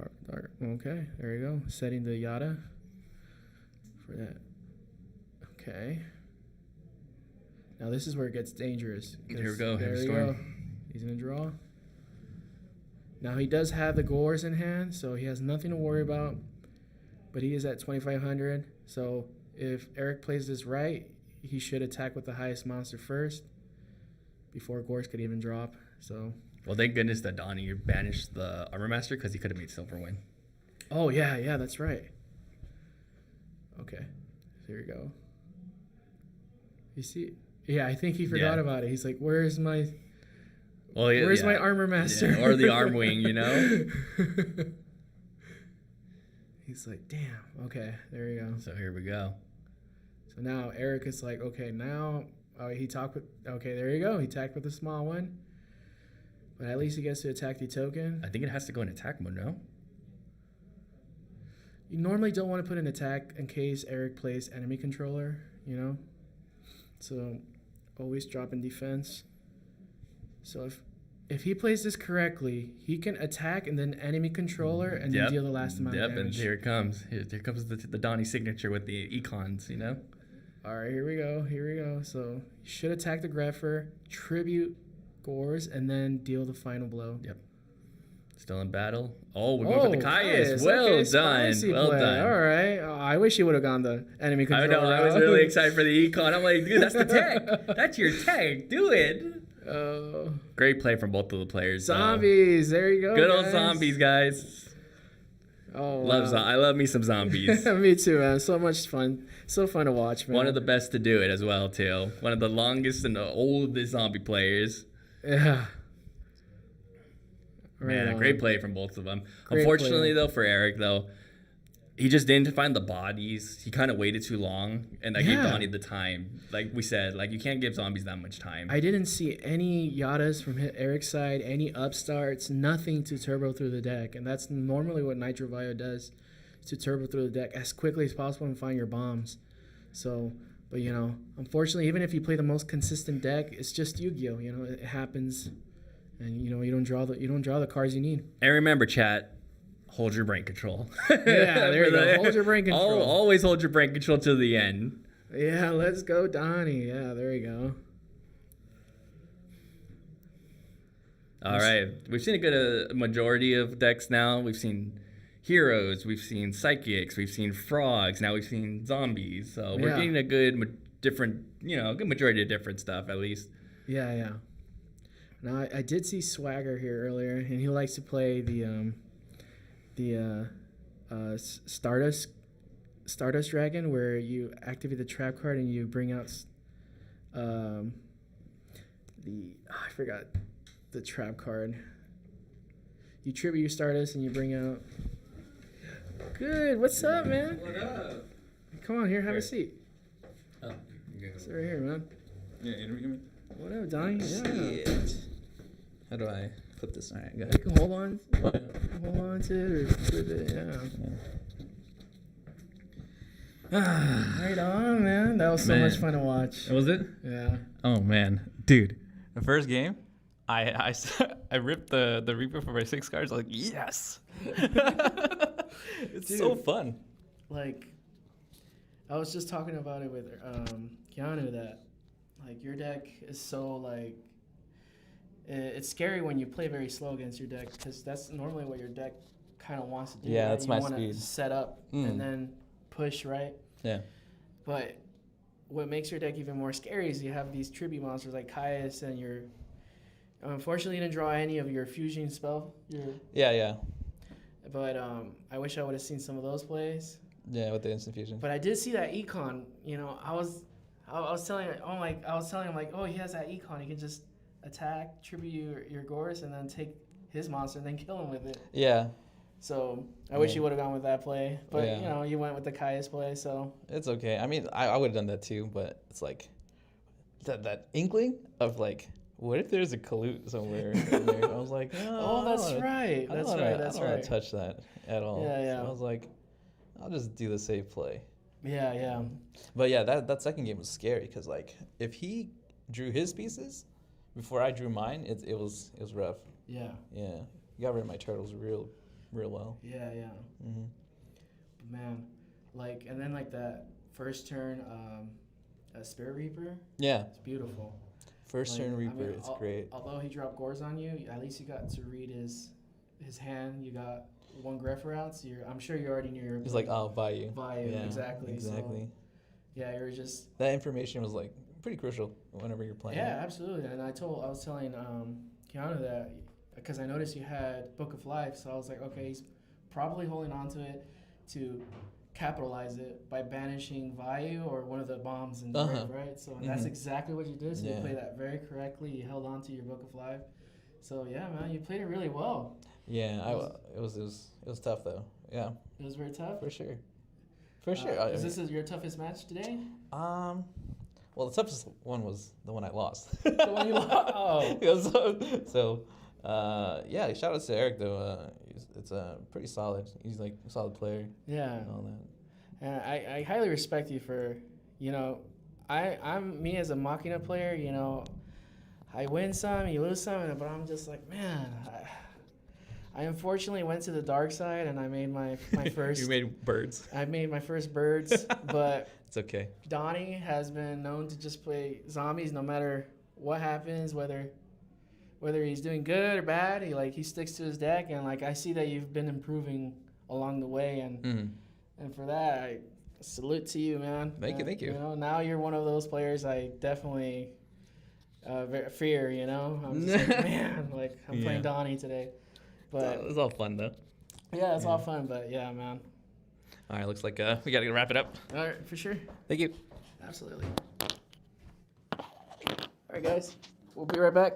Okay, there you go. Setting the Yada for that. Okay. Now this is where it gets dangerous. Here we go. There we go. He's going to draw. Now he does have the Gores in hand, so he has nothing to worry about. But he is at 2,500. So if Eric plays this right, he should attack with the highest monster first before Gores could even drop. So... Well, thank goodness that Donnie banished the Armor Master because he could have made Silverwind. Oh, yeah, that's right. Okay, there you go. You see? Yeah, I think he forgot about it. He's like, where's my Armor Master? Yeah, or the Arm Wing, He's like, damn. Okay, there you go. So here we go. So now Eric is like, okay, now he talked with... Okay, there you go. He attacked with the small one. But at least he gets to attack the token. I think it has to go in attack mode, no? You normally don't want to put an attack in case Eric plays enemy controller, So always drop in defense. So if he plays this correctly, he can attack and then enemy controller and then deal the last amount of damage. And here it comes. Here comes the Donnie signature with the econs, All right, here we go. So you should attack the Greffer, tribute Gores, and then deal the final blow. Yep. Still in battle. Oh, we're going for the Caius. Well done. Well done. All right. Oh, I wish he would have gone the enemy controller. I know. I was really excited for the econ. I'm like, dude, that's the tag. That's your tag. Do it. Great play from both of the players. Zombies. There you go. Good old zombies, guys. Oh, I love me some zombies. Me too, man. So much fun. So fun to watch, man. One of the best to do it as well, too. One of the longest and the oldest zombie players. Yeah. Man, great play from both of them. Unfortunately, though, for Eric, he just didn't find the bodies. He kind of waited too long, and that gave Yeah. Donnie the time. Like we said, like you can't give zombies that much time. I didn't see any Yadas from Eric's side, any upstarts, nothing to turbo through the deck. And that's normally what Nitro Vio does, to turbo through the deck as quickly as possible and find your bombs. So, but you know, unfortunately, even if you play the most consistent deck, it's just Yu-Gi-Oh. You know, it happens, and you know you don't draw the cards you need. And remember, chat, hold your brain control. Yeah, there you go. Hold your brain control. Always hold your brain control to the end. Yeah, let's go, Donnie. Yeah, there you go. All right, we've seen a good majority of decks now. We've seen heroes, we've seen psychics, we've seen frogs, now we've seen zombies. So we're getting a good different, a good majority of different stuff at least. Yeah. Now I did see Swagger here earlier, and he likes to play the Stardust Dragon, where you activate the trap card and you bring out I forgot the trap card. You tribute your Stardust and you bring out. Good. What's up, man? What up? Come on here, have a seat. Oh, Sit right here, man. Yeah, interview me. What up, Donnie? Yeah. How do I put this? All right, go You ahead. can hold on to it or flip it. Yeah. Right on, man. That was so much fun to watch. Was it? Yeah. Oh man, dude, the first game, I ripped the Reaper for my 6 cards. I was like, yes. It's so fun. Like, I was just talking about it with Keanu, that like your deck is so like it's scary when you play very slow against your deck, because that's normally what your deck kind of wants to do. Yeah, right? that's my you wanna speed. Set up and then push, right? Yeah. But what makes your deck even more scary is you have these tribute monsters like Caius, and you're unfortunately you didn't draw any of your fusion spell. Yeah. But I wish I would have seen some of those plays. Yeah, with the instant fusion. But I did see that econ. You know, I was telling him, oh, he has that econ. He can just attack, tribute your Gorse, and then take his monster and then kill him with it. Yeah. So I wish you would have gone with that play. But Yeah. you went with the Caius play, so It's okay. I mean, I would have done that too, but it's like that inkling of like, what if there's a Kalut somewhere in there? I was like, Oh, that's right. I don't want to touch that at all. Yeah. So I was like, I'll just do the safe play. Yeah. But yeah, that second game was scary because like if he drew his pieces before I drew mine, it was rough. Yeah. Yeah, you got rid of my turtles real well. Yeah. Mm-hmm. Man, like, and then like that first turn, Spirit Reaper. Yeah, It's beautiful. first turn Reaper, it's great. Although he dropped Gores on you, at least you got to read his hand. You got one Greffer out, so I'm sure you already knew your. It's like, oh, value. Value, Yeah, exactly. Exactly. So, yeah, you were just. That information was like pretty crucial whenever you're playing. Yeah, absolutely. And I was telling Keanu that because I noticed you had Book of Life, so I was like, okay, he's probably holding on to it to capitalize it by banishing Vayu or one of the bombs in the grave, right? So that's exactly what you did. So you played that very correctly. You held on to your Book of Life. So yeah, man, you played it really well. Yeah, it was tough though. Yeah. It was very tough. For sure. For sure. Is this your toughest match today? Well, the toughest one was the one I lost. The one you lost. Oh. Yeah. Shout out to Eric though. It's pretty solid. He's like a solid player. Yeah. And all that. And I highly respect you for, I'm me as a Machina player. I win some, you lose some, but I'm just like, man. I unfortunately went to the dark side and I made my first. You made birds. I made my first birds, but it's okay. Donnie has been known to just play zombies no matter what happens, whether he's doing good or bad. He sticks to his deck, and I see that you've been improving along the way, and for that I salute to you, man. Thank you. Now you're one of those players I definitely fear. I'm just like, man, I'm playing Donnie today. But it's all fun though. Yeah, it's all fun, but yeah, man. All right, looks like we gotta wrap it up. All right, for sure. Thank you. Absolutely. All right, guys, we'll be right back.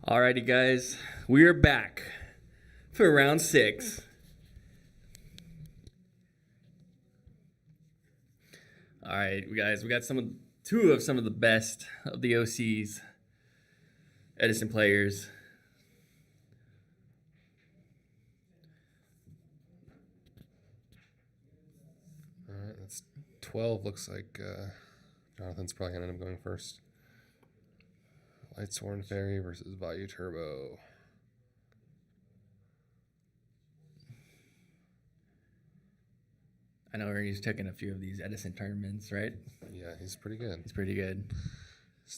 Alrighty, guys, we are back for round 6. All right, guys, we got two of the best of the OC's Edison players. All right, that's 12. Looks like Jonathan's probably going to end up going first. Lightsworn Fairy versus Value Turbo. I know Ernie's taken a few of these Edison tournaments, right? Yeah, he's pretty good. He's pretty good.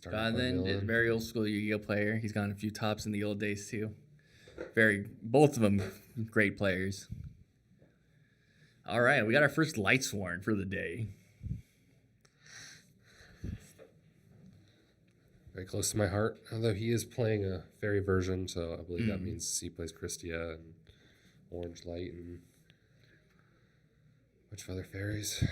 Jonathan is a very old school Yu-Gi-Oh player. He's gotten a few tops in the old days too. Both of them great players. All right, we got our first Lightsworn for the day. Very close to my heart, although he is playing a fairy version, so I believe that means he plays Christia and Orange Light and a bunch of other fairies.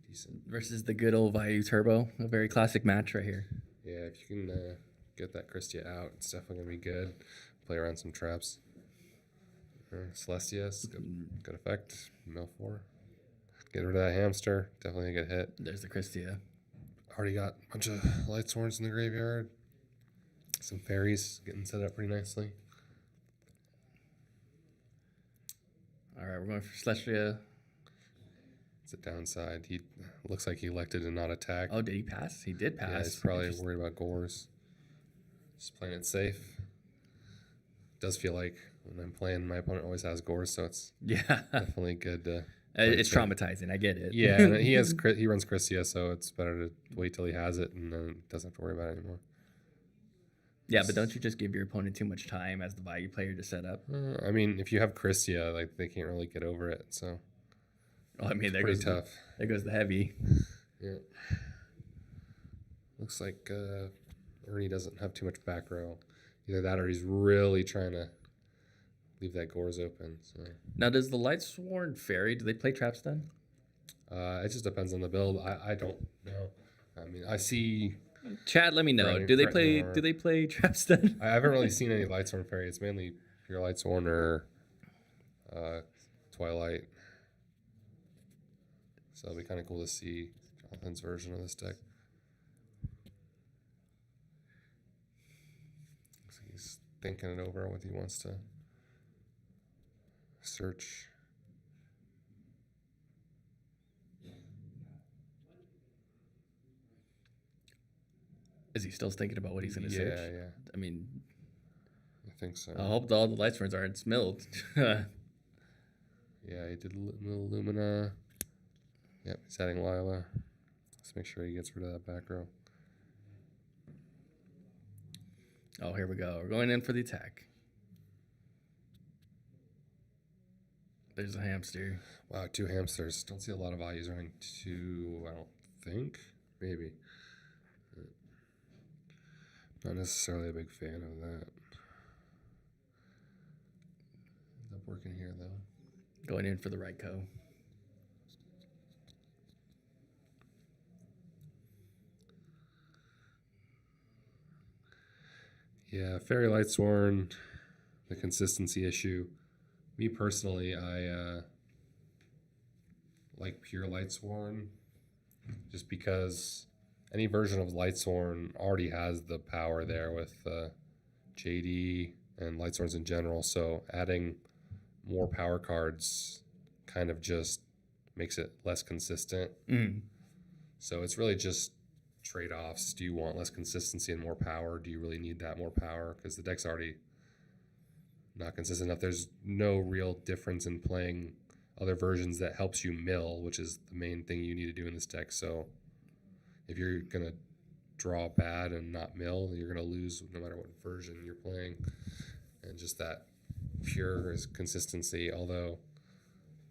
Decent. Versus the good old Vayu Turbo. A very classic match right here. Yeah, if you can get that Christia out, it's definitely going to be good. Play around some traps. Celestia's good effect. Mill 4. Get rid of that hamster. Definitely a good hit. There's the Christia. Already got a bunch of Lightsworns in the graveyard. Some fairies getting set up pretty nicely. All right, we're going for Celestia. It's a downside. He looks like he elected to not attack. Oh, did he pass? He did pass. Yeah, he's probably worried about Gores. Just playing it safe. Does feel like when I'm playing, my opponent always has Gores, so it's definitely good to. It's traumatizing. I get it. Yeah, and he runs Christia, so it's better to wait till he has it and then doesn't have to worry about it anymore. Yeah, but don't you just give your opponent too much time as the value player to set up? I mean, if you have Christia, like they can't really get over it. So, I mean, there pretty goes tough. There goes the heavy. Yeah. Looks like Ernie doesn't have too much back row. Either that or he's really trying to leave that Gores open. So now, does the Lightsworn Fairy, do they play traps then? It just depends on the build. I don't know. I mean, I see. Chad, let me know. Do they play traps then? I haven't really seen any Lightsworn Fairy. It's mainly pure Lightsworn or Twilight. So it'll be kind of cool to see Jonathan's version of this deck. So he's thinking it over what he wants to search. Is he still thinking about what he's going to search? Yeah. I mean, I think so. I hope all the Lightsworns aren't smilled. Yeah, he did little Lumina. Yep, he's adding Lila. Let's make sure he gets rid of that back row. Oh, here we go. We're going in for the attack. There's a hamster. Wow, 2 hamsters. Don't see a lot of values running 2, I don't think. Maybe. Not necessarily a big fan of that. Ends up working here, though. Going in for the Ryko. Yeah, Fairy Lightsworn, the consistency issue. Me personally, I like pure Lightsworn just because any version of Lightsworn already has the power there with JD and Lightsworns in general, so adding more power cards kind of just makes it less consistent. So it's really just trade-offs. Do you want less consistency and more power? Do you really need that more power? Because the deck's already not consistent enough. There's no real difference in playing other versions that helps you mill, which is the main thing you need to do in this deck. So if you're going to draw bad and not mill, you're going to lose no matter what version you're playing. And just that pure is consistency, although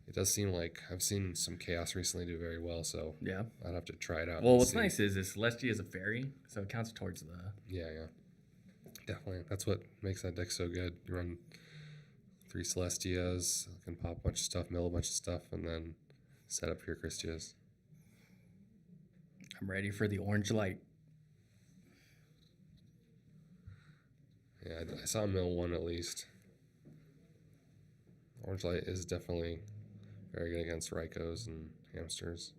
it does seem like I've seen some Chaos recently do very well, so yeah, I'd have to try it out. Well, what's nice is Celestia is a fairy, so it counts towards the... Yeah. Definitely. That's what makes that deck so good. You run 3 Celestias, can pop a bunch of stuff, mill a bunch of stuff, and then set up your Christias. I'm ready for the orange light. I saw mill one at least. Orange light is definitely very good against Raikos and hamsters.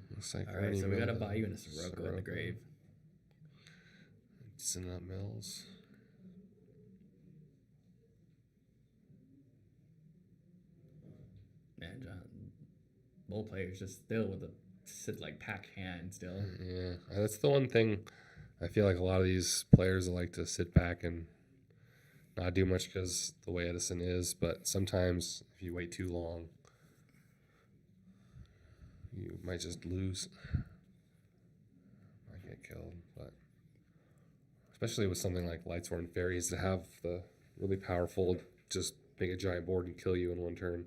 Looks like All right, so we got a Bayou and a Sirocco in the grave. Sending up mills. Man, John, both players just still with a like packed hand still. Yeah, that's the one thing. I feel like a lot of these players like to sit back and not do much because the way Edison is. But sometimes if you wait too long, you might just lose. Might get killed. But especially with something like Lightsworn Fairies to have the really powerful, just make a giant board and kill you in one turn.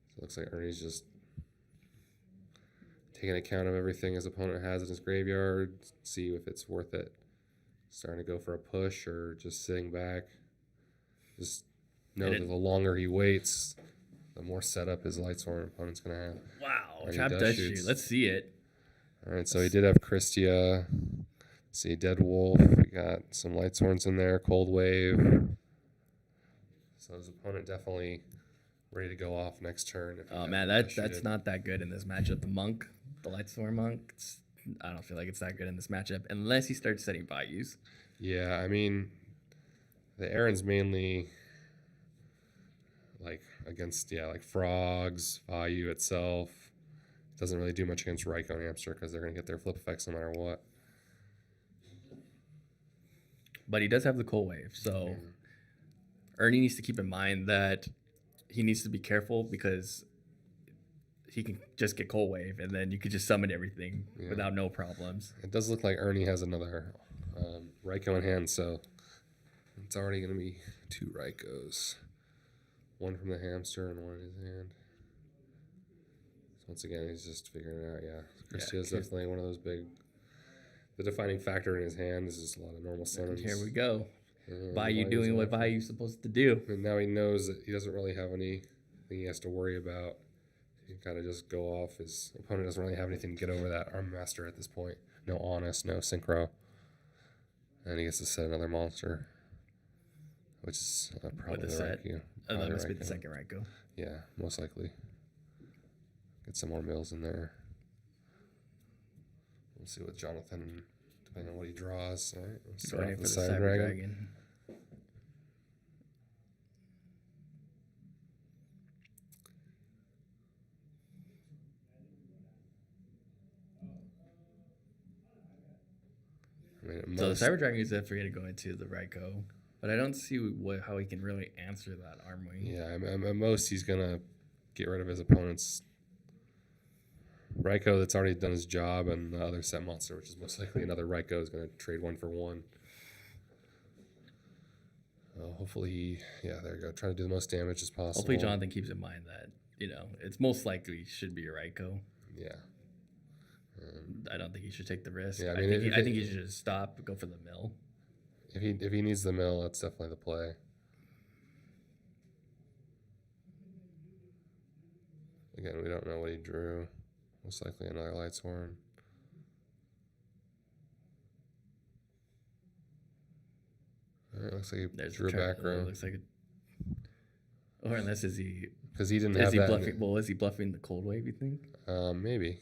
So it looks like Ernie's just taking account of everything his opponent has in his graveyard, see if it's worth it. Starting to go for a push or just sitting back. Just know that the longer he waits, the more setup his Lightsworn opponent's going to have. Wow, Trap does shoot. Let's see it. All right, so he did have Christia. Let's see, Dead Wolf. We got some Lightsworns in there, Cold Wave. So his opponent definitely ready to go off next turn. Oh man, that's not that good in this matchup. The Monk, the Lightsworn Monk, I don't feel like it's that good in this matchup unless he starts setting Bayous. Yeah, I mean, the Aaron's mainly like against like frogs, Bayou itself. Doesn't really do much against Raiko and Hamster because they're gonna get their flip effects no matter what. But he does have the Cold Wave, so Ernie needs to keep in mind that he needs to be careful because he can just get Cold Wave and then you could just summon everything without no problems. It does look like Ernie has another Raiko in hand, so it's already going to be 2 Raikos. One from the hamster and one in his hand. So once again, he's just figuring it out, Christia is definitely one of those big... The defining factor in his hand is just a lot of normal summons. Here we go. Bayou doing what Bayou's supposed to do. And now he knows that he doesn't really have anything he has to worry about. He can kind of just go off. His opponent doesn't really have anything to get over that Arm Master at this point. No Honest, no Synchro. And he gets to set another monster, which is probably the Raikou. Oh, that must be the second Raikou. Yeah, most likely. Get some more mills in there. We'll see what Jonathan, depending on what he draws. All right, let's start off with the Cyber Dragon. So the Cyber Dragon is definitely going to go into the Raikou, but I don't see how he can really answer that Arm Wing. Yeah, at most he's going to get rid of his opponent's Raikou that's already done his job, and the other set monster, which is most likely another Raikou, is going to trade 1 for 1. Hopefully, there you go. Try to do the most damage as possible. Hopefully Jonathan keeps in mind that, it's most likely should be a Raikou. Yeah. I don't think he should take the risk. Yeah, I think he should just stop, go for the mill. If he needs the mill, that's definitely the play. Again, we don't know what he drew. Most likely another Lightsworn. All right, looks like he drew a back row. Looks like or unless is he... Because he didn't have that. Is he bluffing the Cold Wave, you think? Maybe.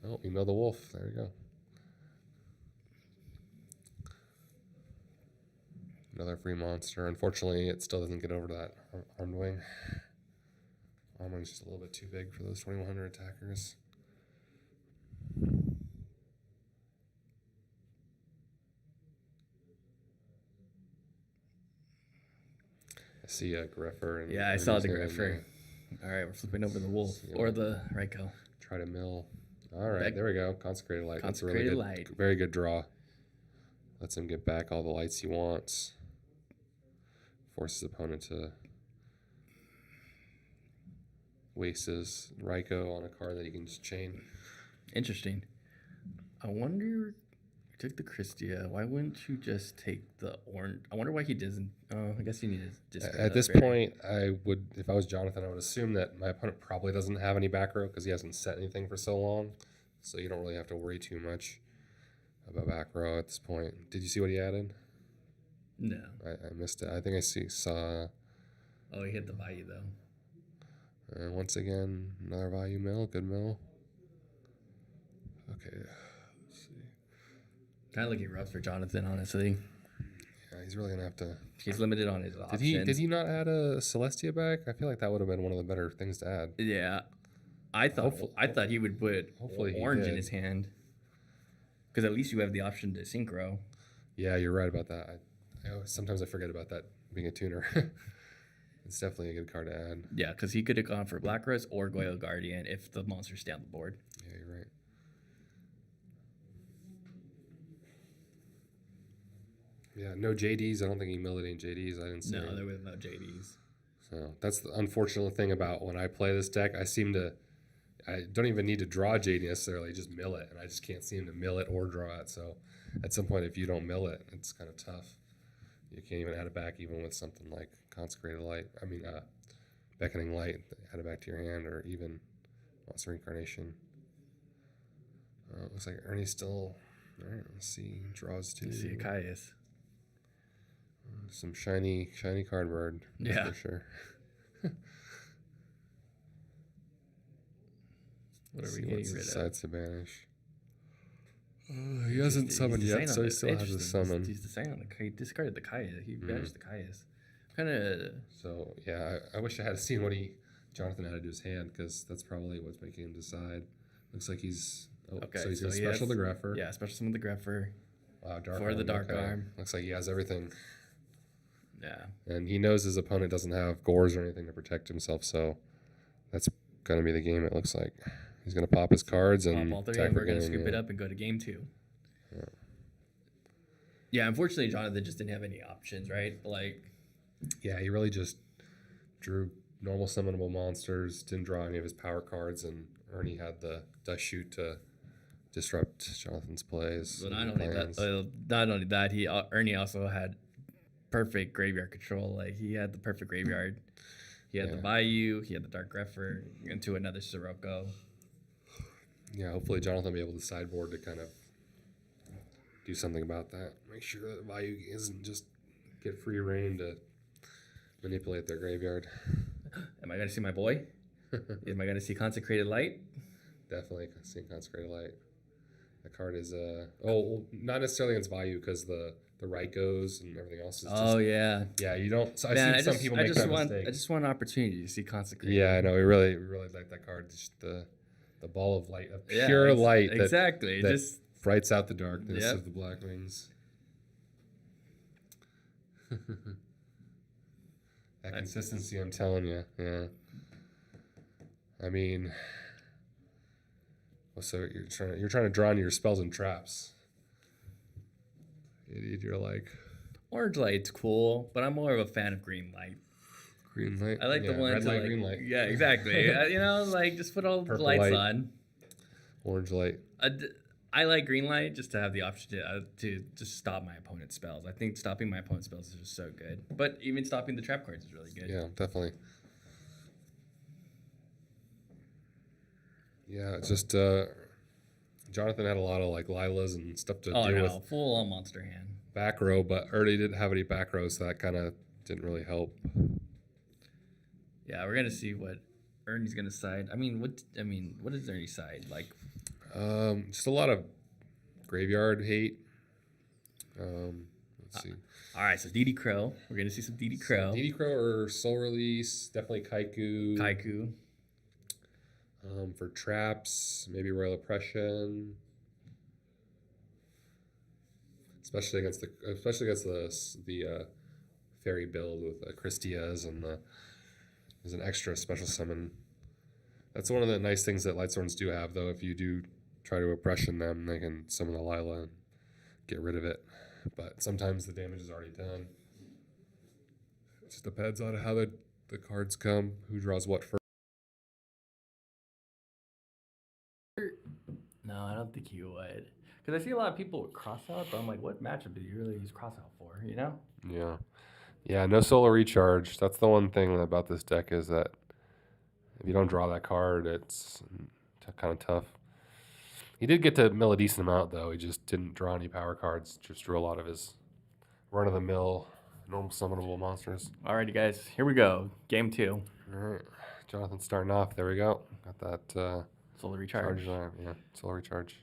Oh, we know the wolf. There we go. Another free monster. Unfortunately, it still doesn't get over to that Armed Wing. Armed Wing's just a little bit too big for those 2100 attackers. I see a Greffer. I saw the Greffer. All right, we're flipping over the wolf or the Raikou. Try to mill. All right, there we go. Consecrated Light. Consecrated That's a really Light. Very good draw. Lets him get back all the lights he wants. Forces opponent to waste his Raikou on a card that he can just chain. Interesting. I wonder, took the Christia. Why wouldn't you just take the orange? I wonder why he doesn't. Oh, I guess he needed to discard At that this berry. point, I would, if I was Jonathan, I would assume that my opponent probably doesn't have any back row because he hasn't set anything for so long. So you don't really have to worry too much about back row at this point. Did you see what he added? No. I missed it. I think I saw. Oh, he hit the value though. And once again, another value mill. Good mill. Okay. Let's see. Kind of looking rough for Jonathan, honestly. Yeah, he's really gonna have to. He's limited on his options. Did he not add a Celestia back? I feel like that would have been one of the better things to add. Yeah, I thought he would put Hopefully he orange in did. his hand, because at least you have the option to synchro. Yeah, you're right about that. Sometimes I forget about that being a tuner. It's definitely a good card to add. Yeah, because he could have gone for Black Rose or Goyle Guardian if the monsters stay on the board. Yeah, you're right. Yeah, no JDs. I don't think he milled any JDs. I didn't see. No, there was no JDs. So that's the unfortunate thing about when I play this deck. I don't even need to draw JD necessarily. Just mill it, and I just can't seem to mill it or draw it. So at some point, if you don't mill it, it's kind of tough. You can't even add it back, even with something like Consecrated Light. Beckoning Light. Add it back to your hand, or even Monster Incarnation. Looks like Ernie's still. All right, let's see. Draws two. Let's see Caius. Some shiny cardboard. Yeah. For sure. What are we See getting what's rid his of? sides to banish. He hasn't summoned yet, so he still has a summon. He's deciding on he discarded the Caius. He banished the Caius. Kind of. So yeah, I wish I had seen what Jonathan added to his hand, because that's probably what's making him decide. Looks like he's Okay, so he's gonna he special has- the Greffer. Yeah, special summon the Greffer. Wow, dark for arm, the Dark okay. Arm. Looks like he has everything, Yeah. and he knows his opponent doesn't have gores or anything to protect himself. So that's gonna be the game. It looks like he's gonna pop his cards and All three, attack and for we're gonna game, scoop yeah. it up and go to game 2. Yeah, unfortunately, Jonathan just didn't have any options, right? Like, Yeah, he really just drew normal summonable monsters, didn't draw any of his power cards, and Ernie had the dust shoot to disrupt Jonathan's plays. well, and not plans. only that, Ernie also had perfect graveyard control. Like, he had the perfect graveyard. He had the Yeah. Bayou, he had the Dark Greffer, into another Sirocco. Yeah, hopefully Jonathan will be able to sideboard to kind of do something about that. Make sure that Vayu isn't just get free reign to manipulate their graveyard. Am I going to see my boy? Am I going to see Consecrated Light? Definitely seeing Consecrated Light. The card is not necessarily against Vayu, because the Raikos and everything else is just, Yeah. yeah, you don't. So Man, I've seen some people make that mistake. I just want an opportunity to see Consecrated. Yeah, I know. We really like that card. Just the ball of light, of Yeah, pure light. exactly. That Just brights out the darkness Yep. of the Black Wings. That consistency, I'm telling you. Yeah. I mean, well, so you're trying to draw into your spells and traps. You're like Orange Light's cool, but I'm more of a fan of Green Light. green light. I like the one red to light, like, green light. Yeah, exactly. Like just put all the Purple lights light. on. Orange light. I like Green Light just to have the option to just stop my opponent's spells. I think stopping my opponent's spells is just so good. But even stopping the trap cards is really good. Yeah, definitely. Yeah, it's just Jonathan had a lot of like Lilas and stuff to deal with Full on monster hand. back row, but Ernie didn't have any back row, so that kind of didn't really help. Yeah, we're gonna see what Ernie's gonna side. What is Ernie's side? Like, Just a lot of graveyard hate. Let's see. all right, so DD Crow. We're gonna see some DD Crow. DD Crow or Soul Release, definitely Kaiku. For traps, maybe Royal Oppression. Especially against the fairy build with Christias and there's an extra special summon. That's one of the nice things that Lightsworns do have, though. If you do try to oppression them, they can summon the Lila and get rid of it. But sometimes the damage is already done. It just depends on how the cards come, who draws what first. No, I don't think he would. Because I see a lot of people with cross out, but I'm like, what matchup do you really use cross out for? You know? Yeah. Yeah, no solar recharge. That's the one thing about this deck is that if you don't draw that card, it's kind of tough. He did get to mill a decent amount, though. He just didn't draw any power cards. Just drew a lot of his run-of-the-mill, normal summonable monsters. Alrighty, guys. Here we go. Game 2. All right. Jonathan's starting off. There we go. Got that Solar recharge. Yeah, solar recharge.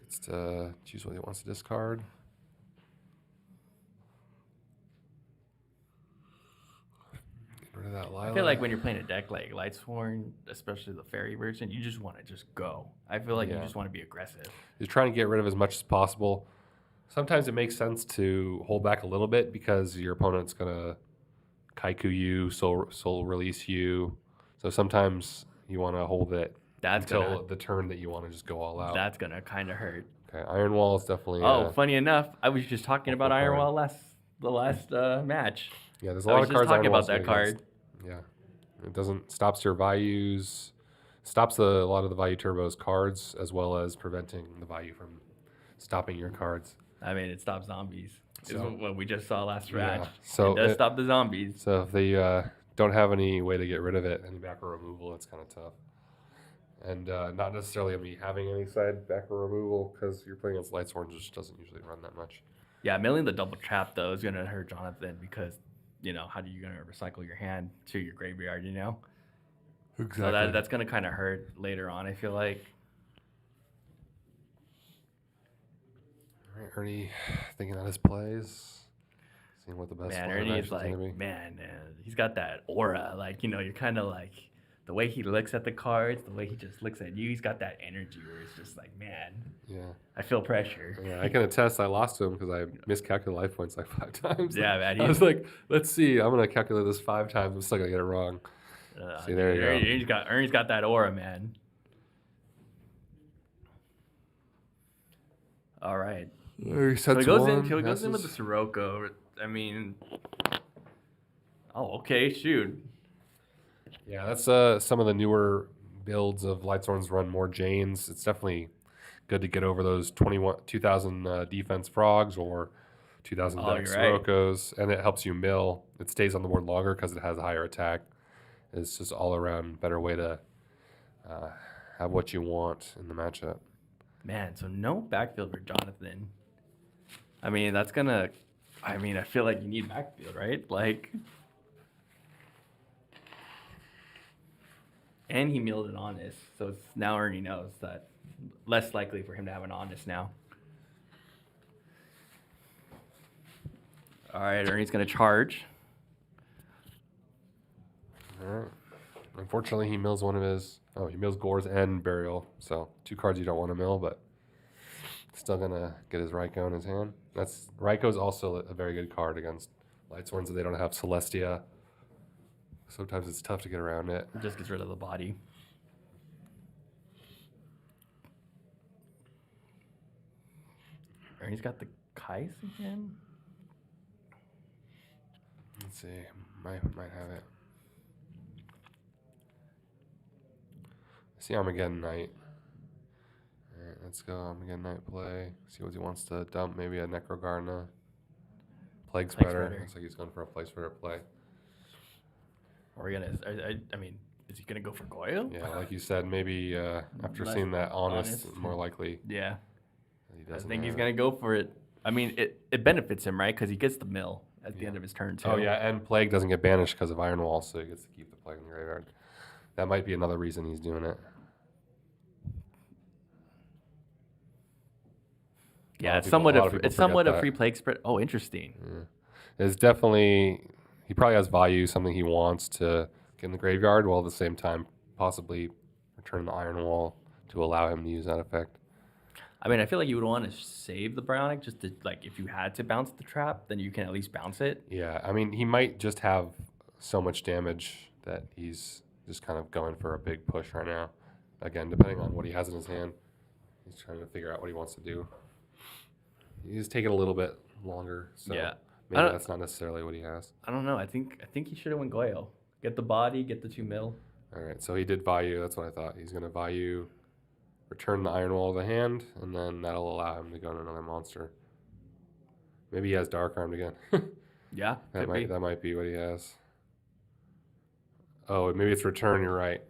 Gets to choose what he wants to discard. Get rid of that Lila. I feel like when you're playing a deck like Lightsworn, especially the fairy version, you just want to just go. I feel like you just want to be aggressive. You're trying to get rid of as much as possible. Sometimes it makes sense to hold back a little bit because your opponent's going to Kaiku you, soul release you. So sometimes you want to hold it until the turn that you want to just go all out. That's going to kind of hurt. Okay, Iron Wall is definitely... funny enough, I was just talking about Iron Wall the last match. Yeah, there's a lot of cards. I was just talking about that card. Yeah, it stops your values, stops a lot of the value turbo's cards, as well as preventing the value from stopping your cards. I mean, it stops zombies. So, is what we just saw last match. So it does stop the zombies. So if they don't have any way to get rid of it, any back row removal, it's kind of tough. And not necessarily me having any side back row removal because you're playing against Lightsworn, just doesn't usually run that much. Yeah, milling the double trap though is gonna hurt Jonathan because how are you gonna recycle your hand to your graveyard? Exactly. So that's gonna kind of hurt later on. I feel like. All right, Ernie, thinking out his plays, seeing what the best. Man, Ernie is like, he's got that aura. Like you're kind of like the way he looks at the cards, the way he just looks at you. He's got that energy where it's just like, man. Yeah. I feel pressure. Yeah, I can attest. I lost to him because I miscalculated life points like 5 times. Yeah, man. I was like, let's see. I'm gonna calculate this 5 times. I'm still gonna get it wrong. See, there you go. Ernie's got that aura, man. All right. So he goes in with the Sirocco. I mean, okay, shoot. Yeah, that's some of the newer builds of Lightsworn's run more Janes. It's definitely good to get over those 2,000 defense frogs or 2,000 deck Siroccos, and it helps you mill. It stays on the board longer because it has a higher attack. It's just all around better way to have what you want in the matchup. Man, so no backfield for Jonathan. I mean, that's gonna. I mean, I feel like you need backfield, right? Like, and he milled an Honest, so it's now Ernie knows that less likely for him to have an Honest now. All right, Ernie's gonna charge. All right. Unfortunately, he mills one of his. Oh, he mills Gores and Burial, so 2 cards you don't want to mill, but still gonna get his Raikou in his hand. Raikou's also a very good card against Lightsworns, and they don't have Celestia. Sometimes it's tough to get around it. It just gets rid of the body. Ernie's got the Kais again. Let's see, might have it. See Armageddon Knight. All right, let's go Armageddon Knight play. See what he wants to dump. Maybe a Necrogarna. Plague Spreader. Looks like he's going for a Plague Spreader play. Or I mean, is he gonna go for Goyo? Yeah, like you said, maybe after seeing that honest, more likely. Yeah. I think he's gonna go for it. I mean, it benefits him, right? Because he gets the mill at the end of his turn too. Oh yeah, and Plague doesn't get banished because of Iron Wall, so he gets to keep the Plague in the graveyard. That might be another reason he's doing it. Yeah, it's somewhat a free Plague spread. Oh, interesting. Yeah. It's definitely, he probably has value, something he wants to get in the graveyard, while at the same time possibly return the Iron Wall to allow him to use that effect. I mean, I feel like you would want to save the Bionic just to, like, if you had to bounce the trap, then you can at least bounce it. Yeah, I mean, he might just have so much damage that he's just kind of going for a big push right now. Again, depending on what he has in his hand, he's trying to figure out what he wants to do. He's taking a little bit longer, so maybe that's not necessarily what he has. I don't know. I think he should have went Goyo. Get the body, get the 2 mil. All right, so he did value. That's what I thought. He's going to value return the Iron Wall to the hand, and then that'll allow him to go to another monster. Maybe he has Dark Armed again. Yeah, that might be what he has. Oh, maybe it's return. You're right.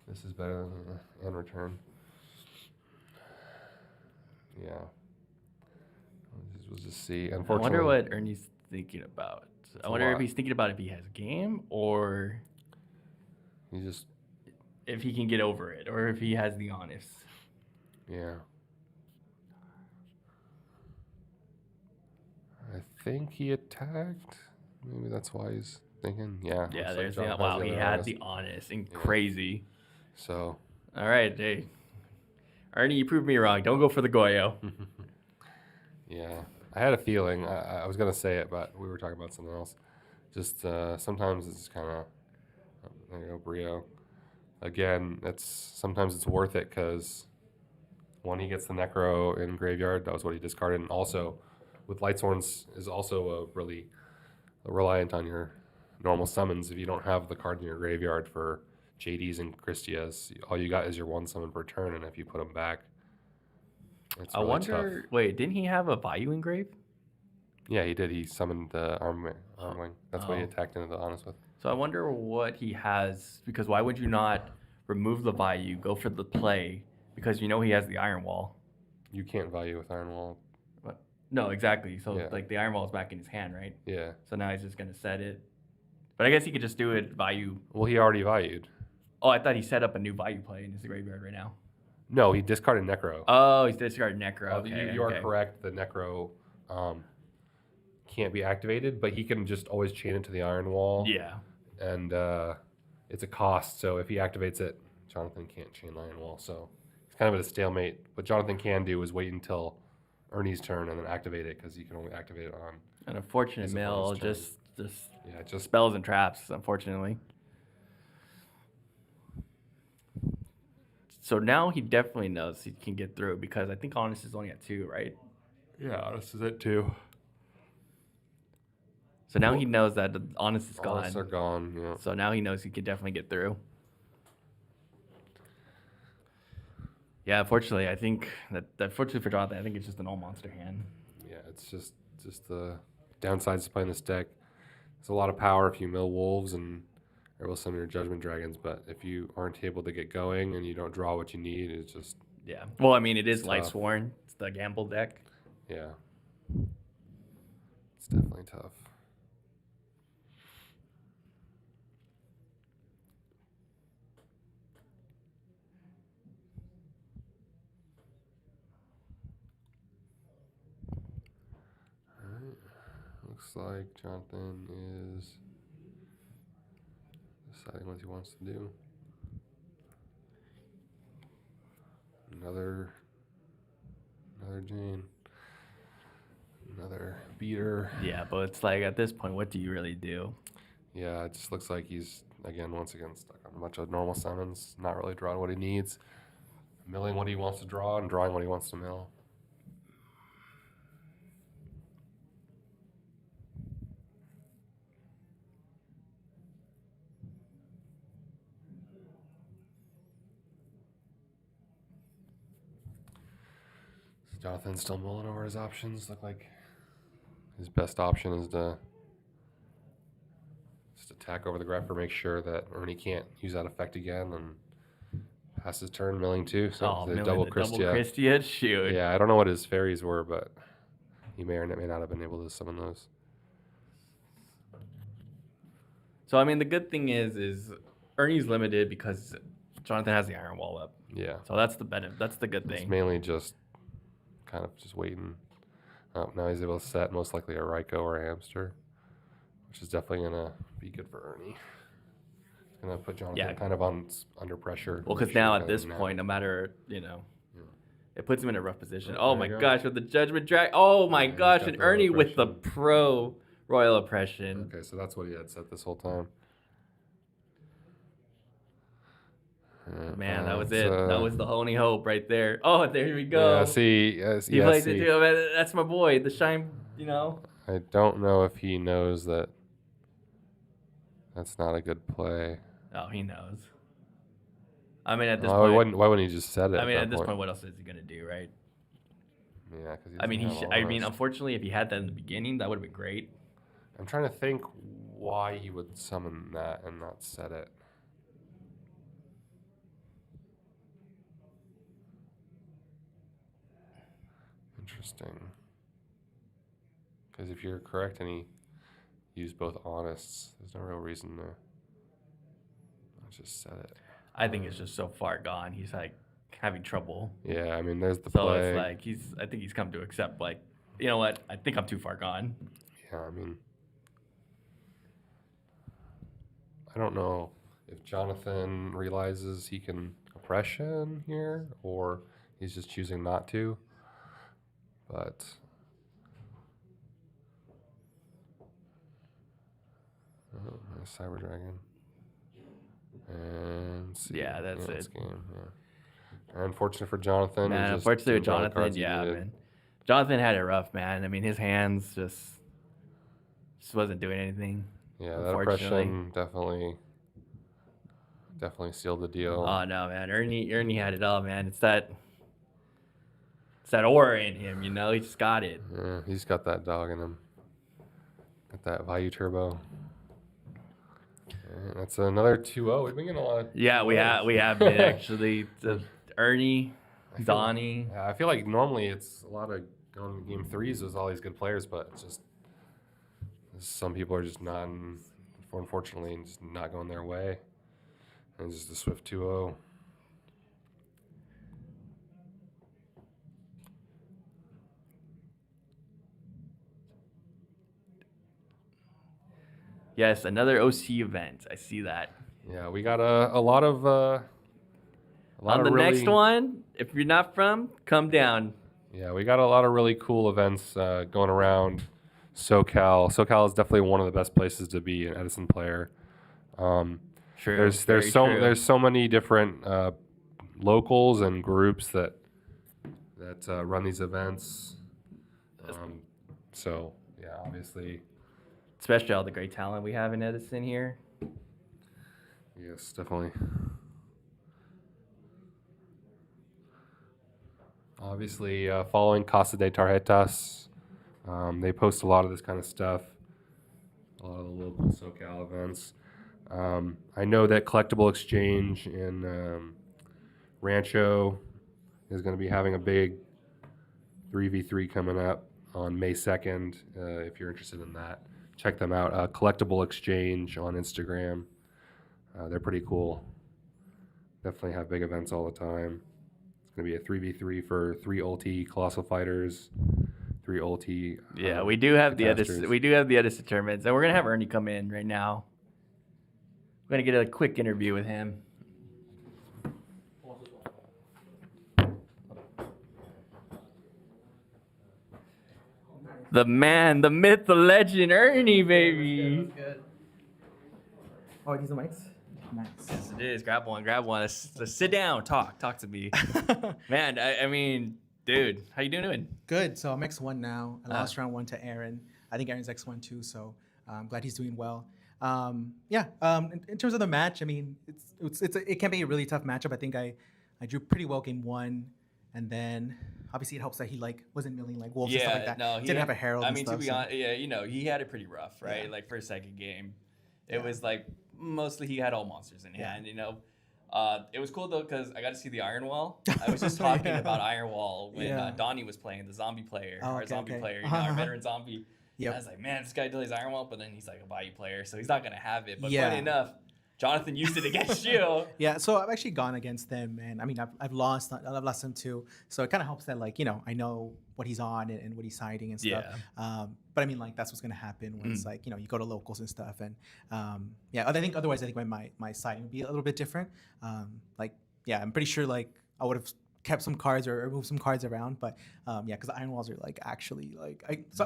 This is better than and return. Yeah. We'll just see. I Unfortunately, wonder what Ernie's thinking about. I wonder if he's thinking about if he has game or he just if he can get over it or if he has the honest. Yeah. I think he attacked. Maybe that's why he's thinking. Yeah. Yeah, looks there's John the has wow. the He other had honest. the honest and Yeah. crazy. So. All right, hey, Ernie, you proved me wrong. Don't go for the Goyo. Yeah, I had a feeling. I was gonna say it, but we were talking about something else. Just sometimes it's kind of there you go, Brio. Again, sometimes it's worth it because one, he gets the Necro in graveyard. That was what he discarded, and also with Lightsworns is also really reliant on your normal summons. If you don't have the card in your graveyard for JDs and Christias, all you got is your one summon per turn, and if you put them back, it's I really wonder. tough. Wait, didn't he have a Vayu engraved? Yeah, he did. He summoned the arm wing. That's what he Oh. attacked into the honest with. So I wonder what he has, because why would you not remove the Vayu, go for the play, because you know he has the Iron Wall. You can't value with Iron Wall. No, exactly. So Yeah. like the Iron Wall is back in his hand, right? Yeah. So now he's just gonna set it. But I guess he could just do it Vayu. Well, he already valued. Oh, I thought he set up a new Vayu play in his graveyard right now. No, he discarded Necro. Oh, he's discarded Necro. Okay, you are okay. correct. The Necro can't be activated, but he can just always chain it to the Iron Wall. Yeah. And it's a cost, so if he activates it, Jonathan can't chain the Iron Wall. So it's kind of at a stalemate. What Jonathan can do is wait until Ernie's turn and then activate it, because he can only activate it on An unfortunate his mill, opponent's turn. just spells and traps, unfortunately. So now he definitely knows he can get through, because I think Honest is only at 2, right? Yeah, this is it too. So now he knows that the Honest is gone. Honest are gone, yeah. So now he knows he can definitely get through. Yeah, unfortunately, I think that fortunately for Jonathan, I think it's just an all monster hand. Yeah, it's just the downsides to playing this deck. There's a lot of power if you mill wolves and or will summon your Judgment Dragons, but if you aren't able to get going and you don't draw what you need, it's just Yeah. Well, I mean, it is tough. Lightsworn. It's the gamble deck. Yeah. It's definitely tough. Alright. Looks like Jonathan is deciding what he wants to do. Another Jane. Another beater. Yeah, but it's like at this point, what do you really do? Yeah, it just looks like he's once again stuck on a bunch of normal summons, not really drawing what he needs, milling what he wants to draw and drawing what he wants to mill. Jonathan's still mulling over his options. Look like his best option is to just attack over the grapper, make sure that Ernie can't use that effect again, and pass his turn milling too. So the double Christia. Shoot. Yeah, I don't know what his fairies were, but he may or may not have been able to summon those. So I mean, the good thing is Ernie's limited because Jonathan has the Iron Wall up. Yeah. So that's the benefit. That's the good It's thing. mainly just kind of just waiting. Oh, now he's able to set most likely a Raikou or a Hamster, which is definitely gonna be good for Ernie. It's gonna put Jonathan kind of under pressure. Well, because now at this point, no matter it puts him in a rough position. Oh my gosh, with the Judgment Drag. Oh my gosh, and Ernie with the pro Royal Oppression. Okay, so that's what he had set this whole time. Man, that was it. That was the only hope right there. Oh, there we go. Yeah, see. He plays it too. That's my boy. The shine, I don't know if he knows that that's not a good play. Oh, he knows. I mean, at this Why point, wouldn't he just set it? I mean, that at this point, what else is he gonna do, right? Yeah, because I mean, unfortunately, if he had that in the beginning, that would have been great. I'm trying to think why he would summon that and not set it. Interesting. Because if you're correct and he used both Honest, there's no real reason to just set it. I think it's just so far gone. He's like having trouble. Yeah, I mean, there's the So play. it's like I think he's come to accept, like, you know what? I think I'm too far gone. Yeah, I mean, I don't know if Jonathan realizes he can oppression here or he's just choosing not to. But nice Cyber Dragon. And Yeah, that's it. This game, yeah. Unfortunate for Jonathan. Man, he just unfortunately with didn't draw the Jonathan, cards he yeah, needed. man. Jonathan had it rough, man. I mean, his hands just wasn't doing anything. Yeah, that Unfortunately. oppression definitely sealed the deal. Oh no, man. Ernie had it all, man. It's that aura in him, you know. He just got it. Yeah, he's got that dog in him. Got that value turbo. And that's another 2-0. We've been getting a lot of Yeah, we 2-0s. have been actually. Ernie, I feel- Donnie. Yeah, I feel like normally it's a lot of going to game threes with all these good players, but it's just some people are just not, unfortunately, just not going their way. And just a swift 2-0. Yes, another OC event. I see that. Yeah, we got a lot of On the really, next one, if you're not from, come down. Yeah, we got a lot of really cool events going around SoCal. SoCal is definitely one of the best places to be an Edison player. True. There's very true. there's so many different locals and groups that run these events. So yeah, obviously. Especially all the great talent we have in Edison here. Yes, definitely. Obviously, following Casa De Tarjetas, they post a lot of this kind of stuff, a lot of the local SoCal events. I know that Collectible Exchange in Rancho is going to be having a big 3v3 coming up on May 2nd. If you're interested in that, check them out. Collectible Exchange on Instagram. They're pretty cool. Definitely have big events all the time. It's going to be a 3v3 for 3 ulti Colossal Fighters, 3 ulti. Yeah, we do have the Catasters. Edison. We do have the Edison tournaments, and we're gonna have Ernie come in right now. We're gonna get a quick interview with him. The man, the myth, the legend, Ernie, baby. Oh, these are mics? Nice. Yes, it is. Grab one. Let's sit down. Talk to me. Man, I mean, dude, how you doing? Good. So I'm X1 now. I lost round 1 to Aaron. I think Aaron's X1 too, so I'm glad he's doing well. In terms of the match, I mean, it can be a really tough matchup. I think I drew pretty well game 1, and then obviously it helps that he wasn't milling like wolves and stuff like that. No, Didn't have a herald. I and mean, stuff, to be honest, he had it pretty rough, right? Yeah. Like first, second game, it was like mostly he had all monsters in hand. It was cool though because I got to see the Iron Wall. I was just talking about Iron Wall when Donnie was playing the zombie player, our player, our veteran zombie. Yep. I was like, man, this guy does his Iron Wall, but then he's like a value player, so he's not gonna have it. But funny enough, Jonathan used it against you. Yeah, so I've actually gone against them, and I mean, I've lost him too. So it kind of helps that I know what he's on and what he's siding and stuff. Yeah. But I mean, that's what's gonna happen when it's you go to locals and stuff, and otherwise I think my siding would be a little bit different. I'm pretty sure I would have kept some cards or moved some cards around, but because the Iron Walls are actually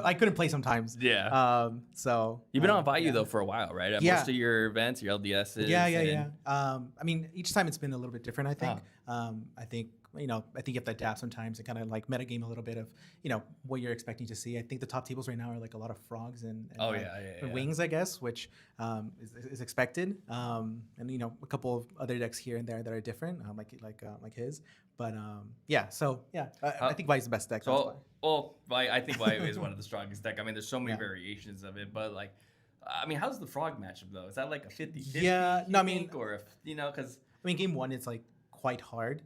I couldn't play sometimes. Yeah. So You've been on Value though for a while, right? At most of your events, your LDSs. Yeah. I mean, each time it's been a little bit different. I think. I think I think you have to adapt sometimes and kind of like metagame a little bit of, what you're expecting to see. I think the top tables right now are like a lot of frogs and and wings, I guess, which is expected. And a couple of other decks here and there that are different, like his. But I think Vi's the best deck. That's why. I think Vi is one of the strongest deck. I mean, there's so many variations of it, but like, I mean, how's the frog matchup though? Is that like a 50-50? Yeah, no, I mean, or if because game one it's like quite hard,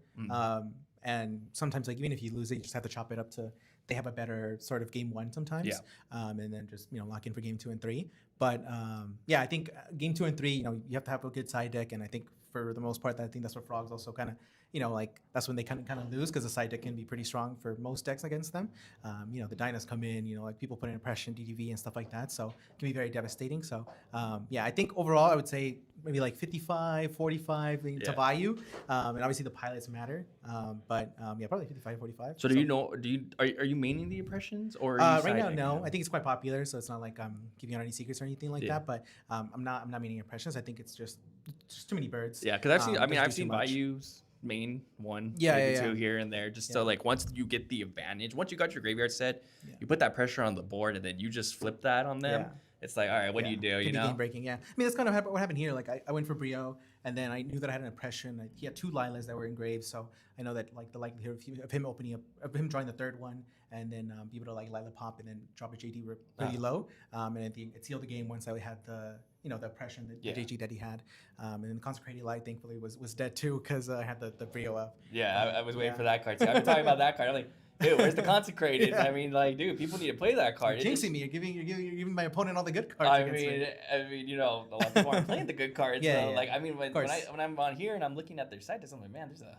and sometimes like even if you lose it, you just have to chop it up to. They have a better sort of game one sometimes, and then just lock in for game 2 and 3. But I think game 2 and 3, you have to have a good side deck, and I think for the most part, I think that's what frogs also kind of. That's when they kind of lose because the side deck can be pretty strong for most decks against them. The Dinos come in, like people put in Impression, DDV, and stuff like that. So it can be very devastating. So, I think overall, I would say maybe like 55, 45 to value. And obviously the pilots matter. But probably 55, 45. So are you maining the Impressions or right now, no. I think it's quite popular. So it's not like I'm giving out any secrets or anything like that. But I'm not maining Impressions. I think it's just too many birds. Yeah, because I've seen values. Main one, maybe two here and there, just so like once you get the advantage, once you got your graveyard set, you put that pressure on the board and then you just flip that on them. It's like, all right, what do you do? Game breaking, yeah. I mean, that's kind of what happened here. Like I went for Brio, and then I knew that I had an Impression. He had 2 Lilas that were engraved, so I know that like the likelihood of him opening up, of him drawing the third one, and then be able to like Lila pop and then drop a JD really low, and it sealed the game once I had the Impression, the JG that he had, and then Consecrated Light thankfully was dead too because I had the Brio up. Yeah, I was waiting for that card too. I've been talking about that card. I'm like, dude, where's the Consecrated? I mean, like, dude, people need to play that card. You're jinxing me. You're giving my opponent all the good cards. I mean, a lot of people aren't playing the good cards. Like, I mean, when I'm on here and I'm looking at their site, I'm like, man, there's a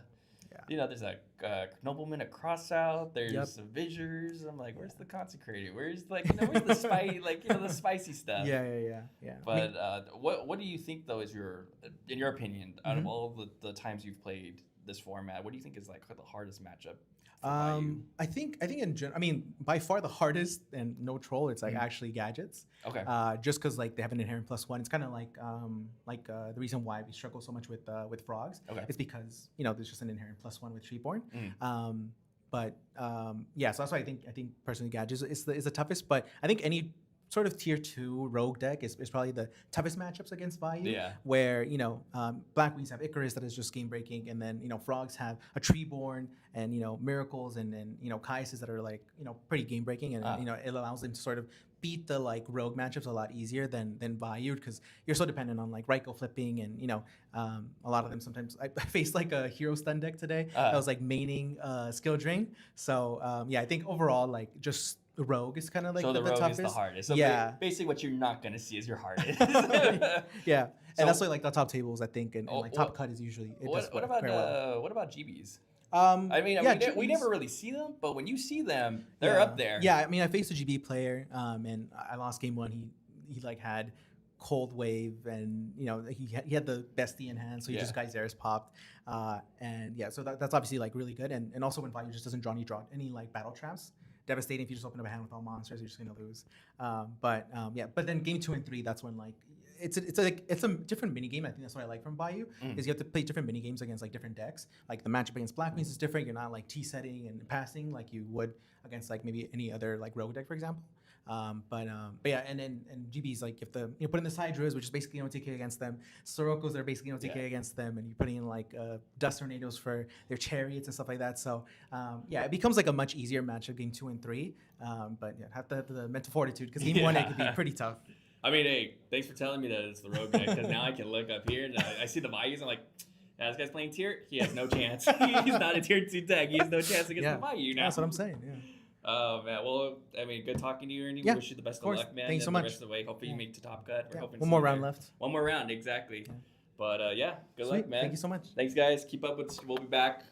Nobleman, a Cross Out. There's Vizures. I'm like, where's the Consecrated? Where's where's the spicy, the spicy stuff? Yeah. But what do you think though is in your opinion, out of all the times you've played this format, what do you think is like the hardest matchup? I think in general, I mean, by far the hardest and no troll, it's like actually gadgets. Okay. Just because like they have an inherent +1. It's kind of like the reason why we struggle so much with frogs. Okay. It's because there's just an inherent +1 with Treeborn. So that's why I think personally gadgets is the toughest. But I think any sort of tier 2 rogue deck is probably the toughest matchups against Vayu. Yeah. Where, Black Wings have Icarus that is just game breaking, and then, Frogs have a Treeborn and, Miracles and Kaises that are like, pretty game breaking, and, it allows them to sort of beat the like rogue matchups a lot easier than Vayu because you're so dependent on like Raiko flipping and, a lot of them sometimes. I faced like a hero stun deck today that was like maining skill drain. So, I think overall, like just the rogue is kind of like the rogue toughest. is the hardest. So basically, what you're not gonna see is your hardest. Yeah, and that's why like the top tables, I think, and like top cut is usually. What about GBs? We never really see them, but when you see them, they're up there. Yeah, I mean, I faced a GB player, and I lost game 1. He like had Cold Wave, and he had the bestie in hand, so he just got Xeris popped, so that's obviously like really good, and also when Vayu just doesn't draw any like battle traps. Devastating if you just open up a hand with all monsters, you're just gonna lose. But then game 2 and 3, that's when like it's a different mini game. I think that's what I like from Vayu is you have to play different mini games against like different decks. Like the matchup against Black Wings is different. You're not like T setting and passing like you would against like maybe any other like rogue deck, for example. And GB's like if you put in the Hydras, which is basically TK against them, Soroko's are basically TK against them, and you're putting in like dust tornadoes for their chariots and stuff like that. So it becomes like a much easier matchup game 2 and 3. Have to have the mental fortitude because game 1 it could be pretty tough. I mean, hey, thanks for telling me that it's the rogue deck because now I can look up here and I see the values. I'm like, this guy's playing tier. He has no chance. He's not a tier 2 deck. He has no chance against the Vayu now. That's what I'm saying. Yeah. Oh man, well, I mean, good talking to you, Ernie. Wish you the best of luck, man. Thanks so much. The rest of the way, hopefully you make the top cut. We're hoping one more round left. One more round, exactly. Yeah. But good luck, man. Thank you so much. Thanks, guys. Keep up with. We'll be back.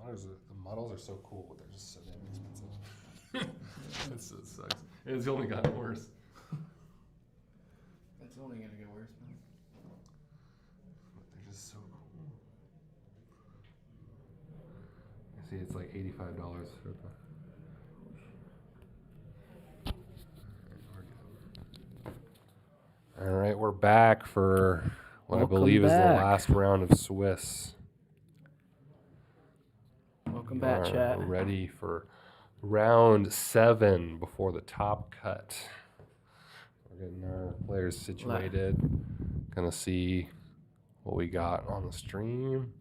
The models are so cool, but they're just so damn expensive. It sucks. It's only gotten worse. It's only gonna get worse, man. But they're just so cool. I see it's like $85 for the. All right, we're back for what Welcome I believe is the back. last round of Swiss. Welcome We back, are chat. ready for round 7 before the top cut. We're getting our players situated. Gonna see what we got on the stream.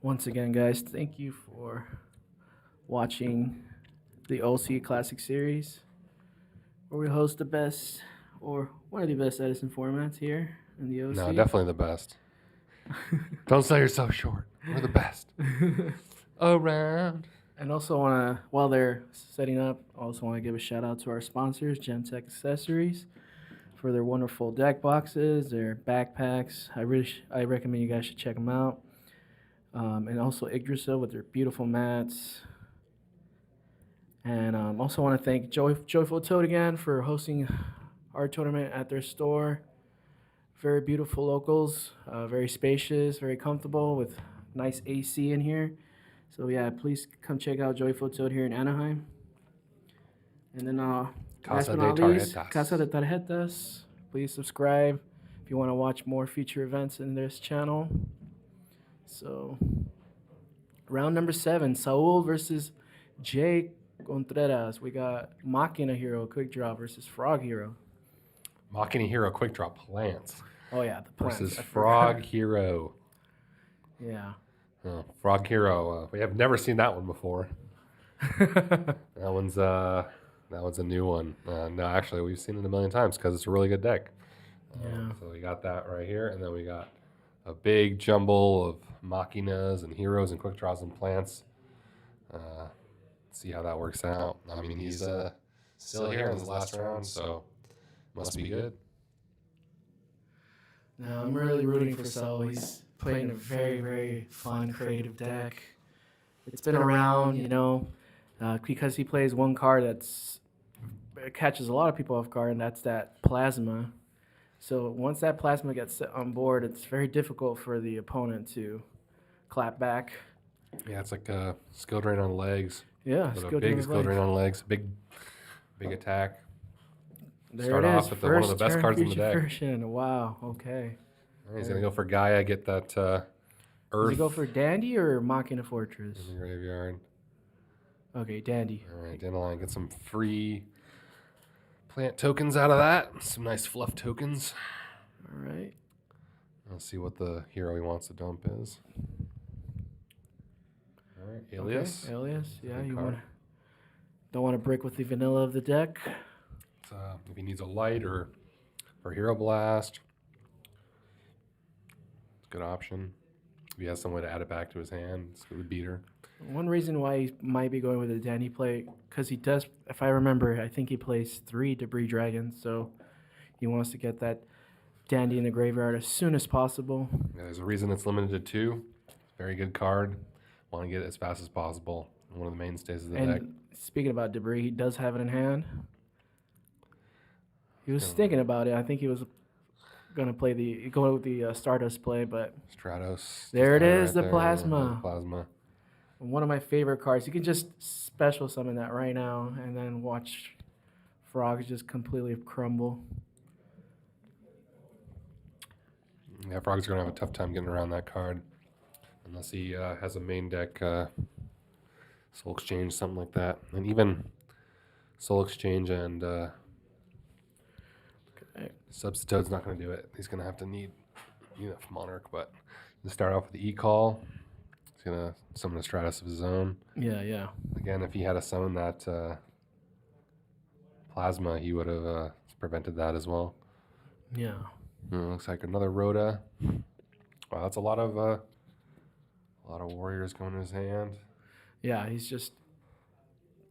Once again, guys, thank you for watching the OC Classic Series, where we host the best, or one of the best Edison formats here in the OC. No, definitely the best. Don't sell yourself short. We're the best. Around. And also want to, while they're setting up, I also want to give a shout out to our sponsors, Gemtech Accessories, for their wonderful deck boxes, their backpacks. I recommend you guys should check them out. And also Yugioh with their beautiful mats. And also want to thank Joyful Toad again for hosting our tournament at their store. Very beautiful locals, very spacious, very comfortable with nice AC in here. So yeah, please come check out Joyful Toad here in Anaheim. And then last Casa but De not least, Tarjetas. Casa De Tarjetas. Please subscribe if you want to watch more future events in this channel. So round number 7, Saul versus Jay Contreras. We got Machina Hero Quick Draw versus Frog Hero. Machina Hero Quick Draw Plants. Oh yeah, the plants. Versus I Frog forgot. Hero. Yeah. Oh, Frog Hero. We have never seen that one before. That one's a new one. No, actually, we've seen it a million times because it's a really good deck. Yeah. So we got that right here, and then we got a big jumble of Machinas and Heroes and Quick Draws and Plants. See how that works out. I mean, he's still here in his last round, so must be good. No, I'm really rooting for Saul. He's playing a very, very fun, creative deck. It's been around, because he plays one card it catches a lot of people off guard, and that's that Plasma. So once that Plasma gets set on board, it's very difficult for the opponent to clap back. Yeah, it's like a skill drain on legs. Yeah, With a skill drain big on skill drain legs. on legs. Big attack. There Start it off is. with one of the best turn cards in the future deck. version. Wow. Okay. He's gonna go for Gaia, get that Does Earth he go for Dandy or Machina Fortress? in the graveyard. Okay, Dandy. All right, Dandelion, get some free plant tokens out of that. Some nice fluff tokens. All right. Let's see what the hero he wants to dump is. All right, Alias. Okay, Alias. Yeah, Good you card. don't want to break with the vanilla of the deck. If he needs a light or Hero Blast, it's a good option. If he has some way to add it back to his hand, it's a good beater. One reason why he might be going with a Dandy play, because he does, if I remember, I think he plays 3 Debris Dragons, so he wants to get that Dandy in the graveyard as soon as possible. Yeah, there's a reason it's limited to 2. Very good card. Want to get it as fast as possible. One of the mainstays of the deck. And speaking about Debris, he does have it in hand. He was thinking about it. I think he was going to go with the Stardust play, but Stratos. there it Right is, the there, Plasma. Plasma. One of my favorite cards. You can just special summon that right now and then watch Frogs just completely crumble. Yeah, Frog's going to have a tough time getting around that card. Unless he has a main deck Soul Exchange, something like that. And even Soul Exchange and Substitute's not going to do it. He's going to have to need enough Monarch. But to start off with the E-Call, he's going to summon a Stratus of his own. Yeah, yeah. Again, if he had to summon that Plasma, he would have prevented that as well. Yeah. Looks like another Rhoda. Wow, that's a lot of warriors going in his hand. Yeah, he's just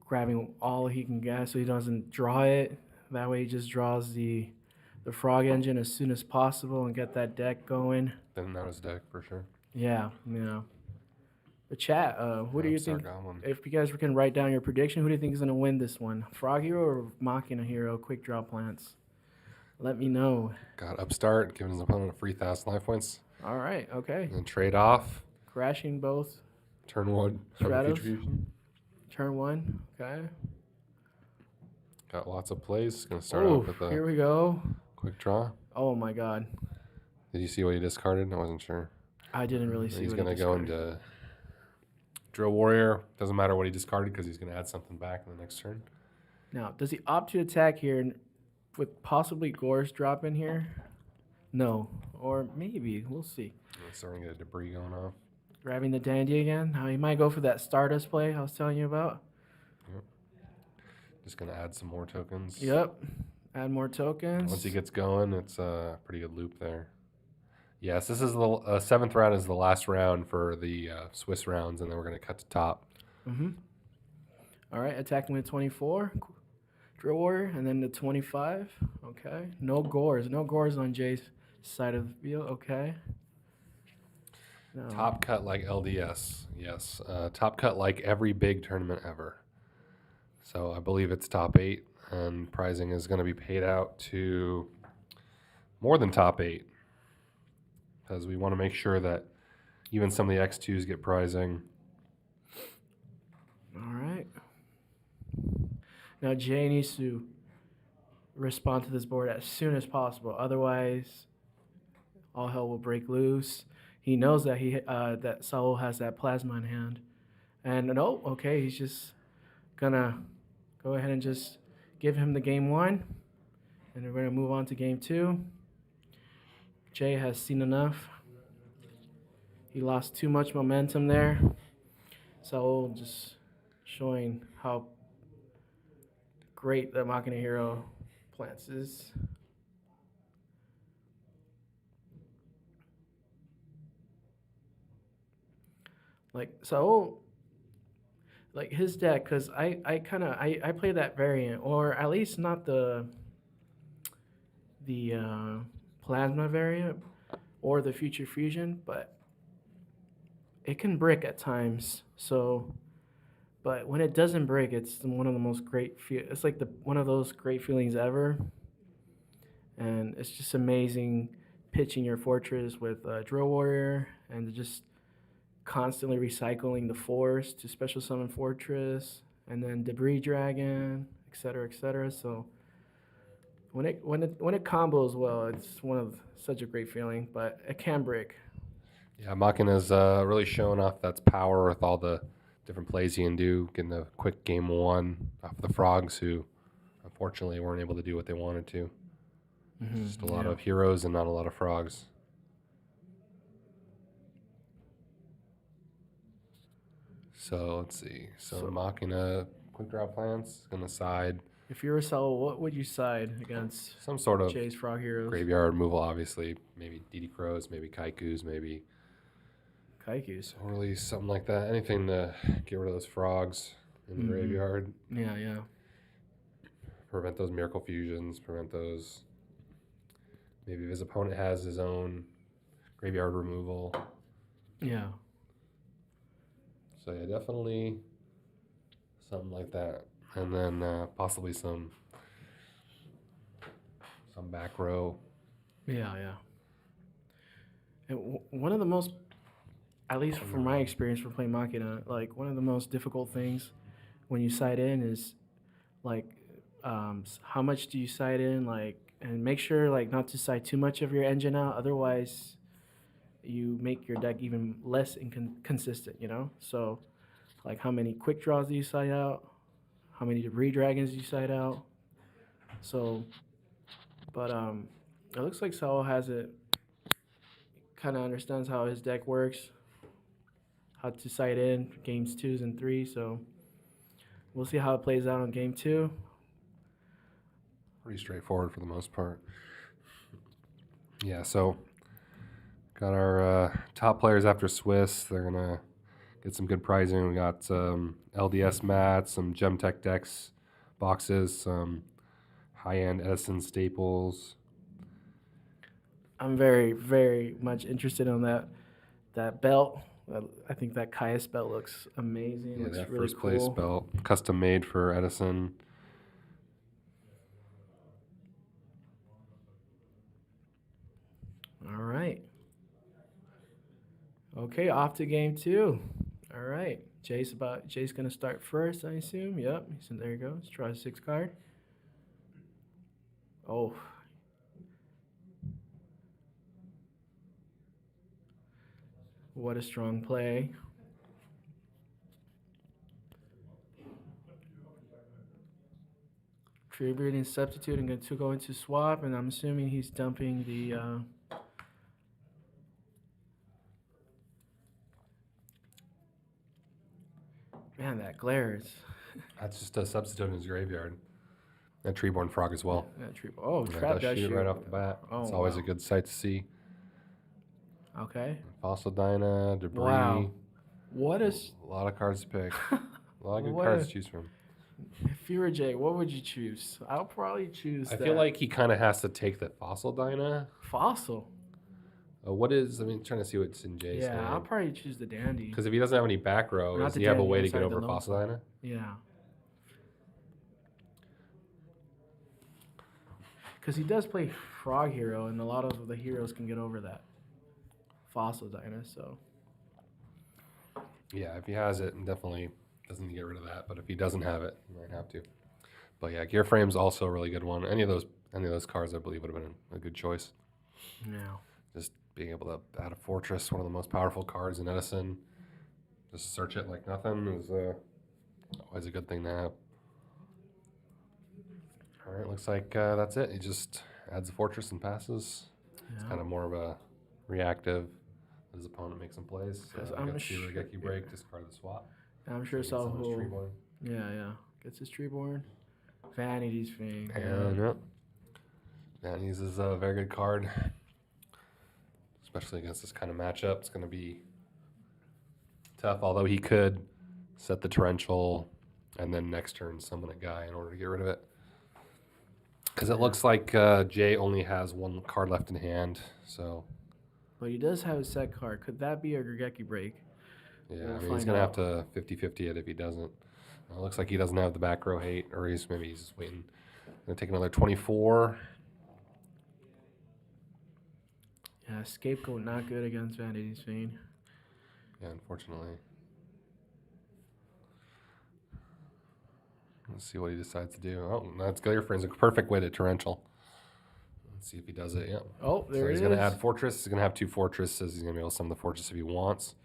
grabbing all he can get so he doesn't draw it. That way he just draws the the Frog Engine as soon as possible and get that deck going. Then that was deck for sure. Yeah, yeah. The chat, who do you Star think, Goblin. if you guys can write down your prediction, who do you think is going to win this one? Frog Hero or Machina Hero, Quick Draw Plants? Let me know. Got Upstart, giving his opponent a free 1,000 life points. All right, okay. And then trade off. Crashing both. Turn 1. Stratos. Future Fusion. Turn 1, okay. Got lots of plays. Going to start Oh, off with here a we go. quick draw. Oh my God. Did you see what he discarded? I wasn't sure. I didn't really see He's what going he to go discarded. into Drill Warrior. Doesn't matter what he discarded because he's going to add something back in the next turn. Now, does he opt to attack here with possibly Gore's drop in here? No. Or maybe. We'll see. Starting to get debris going off. Grabbing the Dandy again. Now, he might go for that Stardust play I was telling you about. Yep. Just going to add some more tokens. Yep. Add more tokens. Once he gets going, it's a pretty good loop there. Yes, this is the 7th round is the last round for the Swiss rounds, and then we're going to cut to top. Mm-hmm. All right, attacking with 24. Drill Warrior, and then the 25. Okay. No Gores. No Gores on Jay's side of the field. Okay. No. Top cut like LDS. Yes. Top cut like every big tournament ever. So I believe it's top 8, and prizing is going to be paid out to more than top 8. Because we want to make sure that even some of the X2s get prizing. All right. Now Jay needs to respond to this board as soon as possible. Otherwise, all hell will break loose. He knows that that Saul has that plasma in hand. And no, okay, he's just gonna go ahead and just give him the game 1. And we're gonna move on to game 2. Jay has seen enough. He lost too much momentum there. So just showing how great the Machina Hero Plants is. Like his deck, because I play that variant, or at least not the Plasma variant or the Future Fusion, but it can brick at times. So, but when it doesn't break, it's one of the most great. It's like one of those great feelings ever, and it's just amazing pitching your fortress with Drill Warrior and just constantly recycling the force to special summon fortress and then debris dragon, etc., etc. So when it combos well, it's such a great feeling, but it can break. Yeah, Machina's really showing off that's power with all the different plays he can do, getting a quick game 1 off the Frogs, who unfortunately weren't able to do what they wanted to. Mm-hmm. Just a lot of heroes and not a lot of Frogs. So let's see. So Machina, quick draw plants, gonna side. If you were Saul, what would you side against? Some sort of Jay's Frog Heroes. Graveyard removal, obviously. Maybe DD Crows, maybe Kaikus, maybe Kaikus. Or release something like that. Anything to get rid of those frogs in the graveyard. Yeah, yeah. Prevent those miracle fusions. Prevent those. Maybe if his opponent has his own graveyard removal. Yeah. So yeah, definitely something like that. And then possibly some back row. Yeah, yeah. And one of the most, at least from my experience for playing Machina, like one of the most difficult things when you side in is like how much do you side in, like, and make sure like not to side too much of your engine out, otherwise you make your deck even less inconsistent, you know? So like how many quick draws do you side out? How many debris dragons do you side out? So, but it looks like Saul has it, kind of understands how his deck works, how to side in games 2s and 3. So we'll see how it plays out on game 2. Pretty straightforward for the most part. Yeah, so got our top players after Swiss. They're going to get some good prizing. We got some LDS mats, some Gem Tech decks boxes, some high-end Edison staples, I'm very, very much interested in that belt. I think that Caius belt looks amazing. Yeah, Looks that really first cool. place belt, custom made for Edison. All right. Okay, off to game 2. All right. Jay's gonna start first, I assume. Yep. There you go. Let's try a 6 card. Oh. What a strong play. Tribute and substitute and going to go into swap, and I'm assuming he's dumping the man, that glares. That's just a substitute in his graveyard. That Treeborn Frog as well. Oh, Yeah, trap does does shoot shoot it right off the bat. Oh, It's always wow. a good sight to see. Okay. Fossil Dyna, Debris. Wow. What A lot of cards to pick. A lot of good What cards a- to choose from. If you were Jay, what would you choose? I'll probably choose. I feel like he kind of has to take the Fossil Dyna. Fossil. What is, I mean, trying to see what's in Jay's Yeah, I'll hand. probably choose the Dandy. Because if he doesn't have any back row, Not does the he have a Dandy, way I'm to sorry, get the over Lone Fossil Star. Dyna? Yeah. Because he does play Frog Hero, and a lot of the heroes can get over that Fossil Dyna, so. Yeah, if he has it, definitely doesn't need to get rid of that. But if he doesn't have it, he might have to. But yeah, Gear Frame's also a really good one. Any of those cards, I believe, would have been a good choice. Yeah. Just being able to add a Fortress, one of the most powerful cards in Edison. Just search it like nothing is always a good thing to have. All right, looks like that's it. He just adds a Fortress and passes. It's Yeah. kind of more of a reactive. His opponent makes some plays. Because I'm I'm gets the sure- Regeki break, discard the swap. I'm sure Gets some of his Saul. Treeborn. Yeah. Gets his Treeborn. Vanity's Fang. And yep. Vanny's is a very good card. Especially against this kind of matchup. It's going to be tough, although he could set the Torrential and then next turn summon a guy in order to get rid of it. Because it looks like Jay only has one card left in hand, so... But he does have a set card. Could that be a Regeki break? Yeah, We'll I mean, he's find going to have out. to 50-50 it if he doesn't. It looks like he doesn't have the back row hate, or maybe he's just waiting. Going to take another 24. Yeah, Scapegoat not good against Vanity's Fang. Yeah, unfortunately. Let's see what he decides to do. Oh, that's Gear Frame's a perfect way to Torrential. Let's see if he does it. Yep. Oh, there so it he's going to is. add Fortress. He's going to have 2 Fortresses. He's going to be able to summon the Fortress if he wants,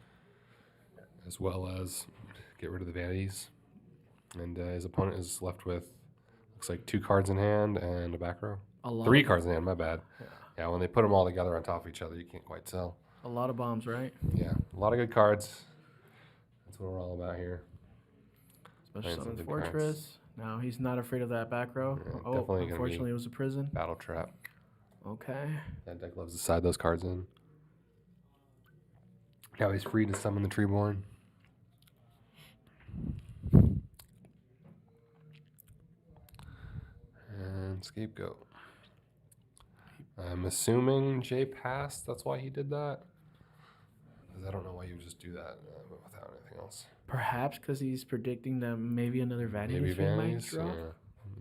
as well as get rid of the Vanities. And his opponent is left with, looks like 2 cards in hand and a back row. 3 cards in hand, my bad. Yeah, when they put them all together on top of each other, you can't quite tell. A lot of bombs, right? Yeah, a lot of good cards. That's what we're all about here. Especially Playing on some good Fortress. cards. Now he's not afraid of that back row. Yeah, Oh, definitely gonna be unfortunately it was a prison. Battle Trap. Okay. That deck loves to side those cards in. Now he's free to summon the Treeborn. And Scapegoat. I'm assuming Jay passed. That's why he did that. 'Cause I don't know why you would just do that without anything else. Perhaps because he's predicting that maybe another Vanity Maybe Fang might Vanities. drop. Yeah,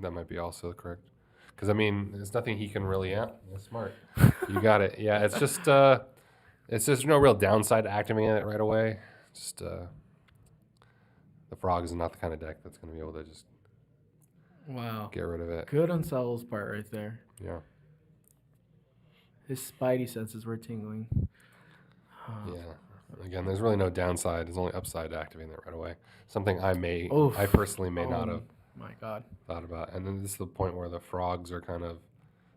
that might be also correct. Because I mean, there's nothing he can really. Yeah, that's smart. You got it. Yeah, it's just no real downside to activating it right away. Just the Frog is not the kind of deck that's going to be able to just Wow. get rid of it. Good on Saul's part right there. Yeah. His spidey senses were tingling. Yeah. Again, there's really no downside. There's only upside to activating it right away. Something I Oof. personally may not Oh, have my God. thought about. And then this is the point where the Frogs are kind of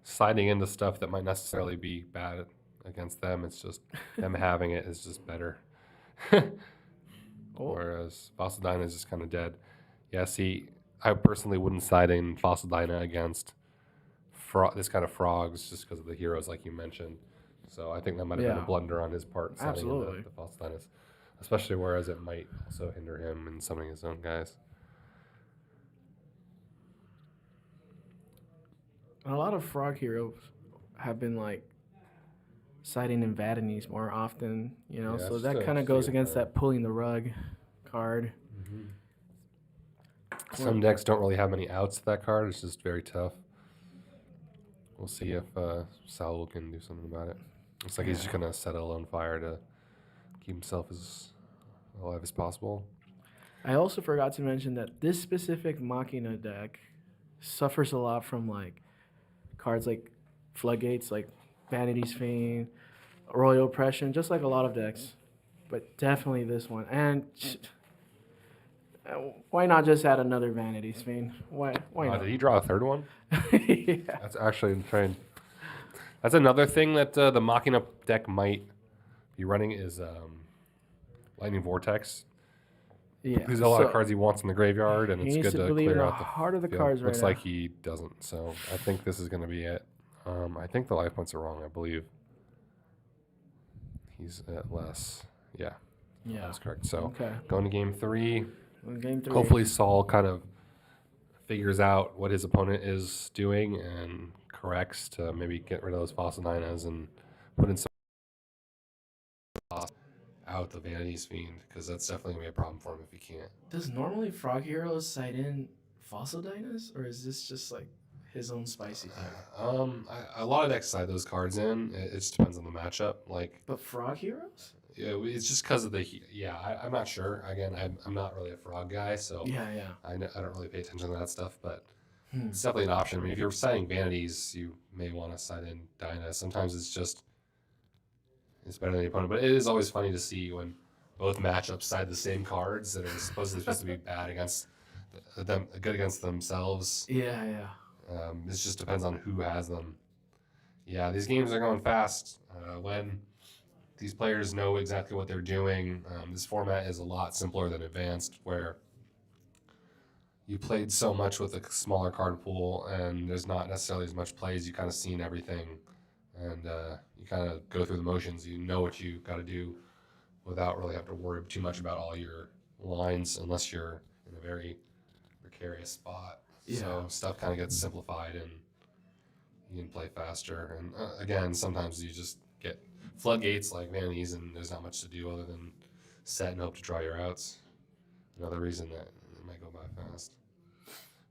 siding into stuff that might necessarily be bad against them. It's just them having it is just better. Whereas Fossil Dyna is just kind of dead. Yeah, see, I personally wouldn't side in Fossil Dyna against this kind of frogs just because of the heroes like you mentioned. So I think that might have been a Yeah. blunder on his part. siding into Absolutely. The Fossil Dynas, especially whereas it might also hinder him in summoning his own guys. A lot of frog heroes have been like siding in vanities more often, you know. Yeah, So that's that a kind of goes fair against card. that pulling the rug card. Some decks don't really have many outs to that card. It's just very tough. We'll see if Saul can do something about it. Looks like he's just gonna set a lone fire to keep himself as alive as possible. I also forgot to mention that this specific Machina deck suffers a lot from like cards like Floodgates, like Vanity's Fiend, Royal Oppression, just like a lot of decks. But definitely this one. And why not just add another Vanity's Fiend? Why not? Did he draw a third one? Yeah. That's actually insane. That's another thing that the Machina deck might be running is Lightning Vortex. Yeah. There's a lot of cards he wants in the graveyard, and He it's needs good to to believe in clear the out the heart of the field. cards right Looks now. like he doesn't, so I think this is going to be it. I think the life points are wrong. I believe he's at less. Yeah, that's correct. So going to game 3. Game 3. Hopefully Saul kind of figures out what his opponent is doing and corrects to maybe get rid of those Fossil Dynas and put in some out the Vanity's Fiend, because that's definitely going to be a problem for him if he can't. Does normally Frog Heroes side in Fossil Dynas, or is this just like his own spicy deck? A lot of decks side those cards in. It just depends on the matchup. But Frog Heroes? Yeah, it's just because of the I'm not sure. Again, I'm not really a Frog guy, so I don't really pay attention to that stuff. But it's definitely an option. I mean, if you're siding Vanities, you may want to side in Dyna. Sometimes it's better than the opponent. But it is always funny to see when both matchups side the same cards that are supposed to be bad against them, good against themselves. Yeah. It just depends on who has them. Yeah, these games are going fast. When these players know exactly what they're doing, this format is a lot simpler than Advanced, where you played so much with a smaller card pool, and there's not necessarily as much plays. You kind of seen everything, and you kind of go through the motions. You know what you got to do without really having to worry too much about all your lines, unless you're in a very precarious spot. Yeah. So stuff kind of gets simplified, and you can play faster. And again, sometimes you just get floodgates like Vanities, and there's not much to do other than set and hope to draw your outs. Another reason that it might go by fast.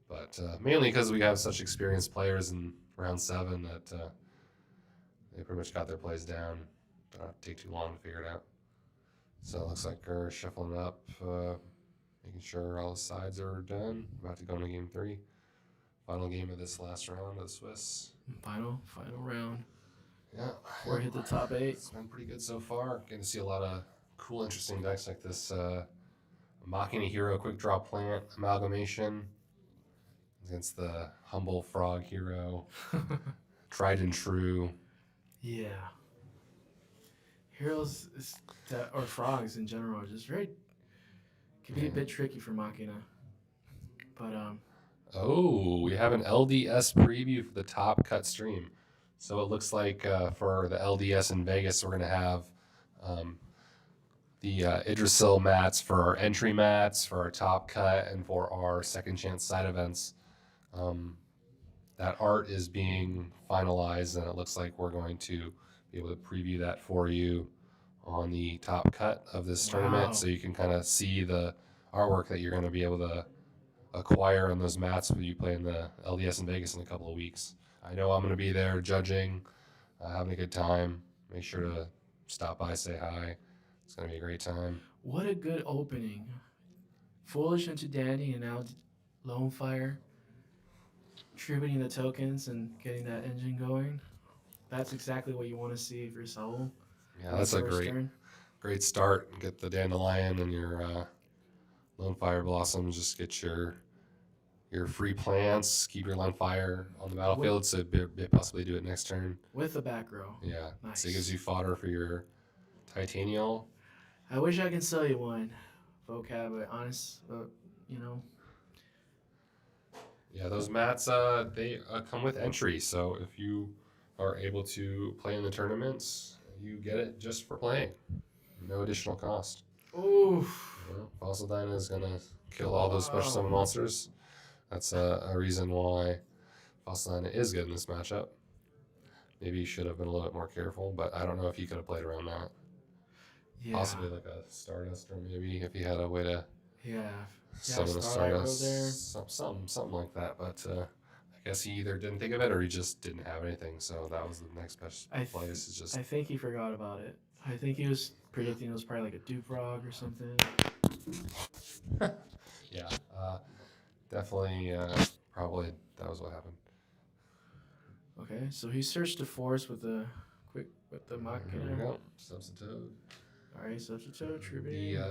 But mainly because we have such experienced players in round 7 that they pretty much got their plays down. Don't have to take too long to figure it out. So it looks like we're shuffling up, making sure all the sides are done. About to go into game 3. Final game of this last round of the Swiss. Final round. Yeah. We're hit the top 8. It's been pretty good so far. Getting to see a lot of cool, interesting decks like this Machina Hero Quick Draw Plant Amalgamation against the Humble Frog Hero. Tried and True. Yeah. Heroes or frogs in general are just can be a bit tricky for Machina. But Oh, we have an LDS preview for the Top Cut stream. So it looks like for the LDS in Vegas, we're going to have the Idrisil mats for our entry mats, for our Top Cut, and for our Second Chance side events. That art is being finalized, and it looks like we're going to be able to preview that for you on the Top Cut of this tournament, so you can kind of see the artwork that you're going to be able to acquire on those mats when you play in the LDS in Vegas in a couple of weeks. I know I'm going to be there judging, having a good time. Make sure to stop by, say hi. It's going to be a great time. What a good opening. Foolish into Dandy and now Lone Fire. Tributing the tokens and getting that engine going. That's exactly what you want to see for Saul. Yeah, that's a great start. Get the Dandelion and your Lone Fire Blossoms. Just get your free plants. Keep your Lone Fire on the battlefield so possibly do it next turn. With the back row. Yeah. Nice. So it gives you fodder for your Titanial. I wish I could sell you one, vocab, but you know. Yeah, those mats, they come with entry. So if you are able to play in the tournaments, you get it just for playing. No additional cost. Oof. Fossil Dyna is going to kill all those special summon monsters. That's a reason why Fossil Dyna is good in this matchup. maybe he should have been a little bit more careful, but I don't know if he could have played around that. Yeah. Possibly like a Stardust, or maybe if he had a way to Yeah. summon a Starlight Road Stardust, there. something like that. But I guess he either didn't think of it or he just didn't have anything. So that was the next best place. Is just I think he forgot about it. I think he was predicting it was probably like a Duke Frog or something. yeah, definitely, probably that was what happened. Okay, so he searched the forest with the Here we Machina. go, Substitute. All right, Substitute, True The Beam.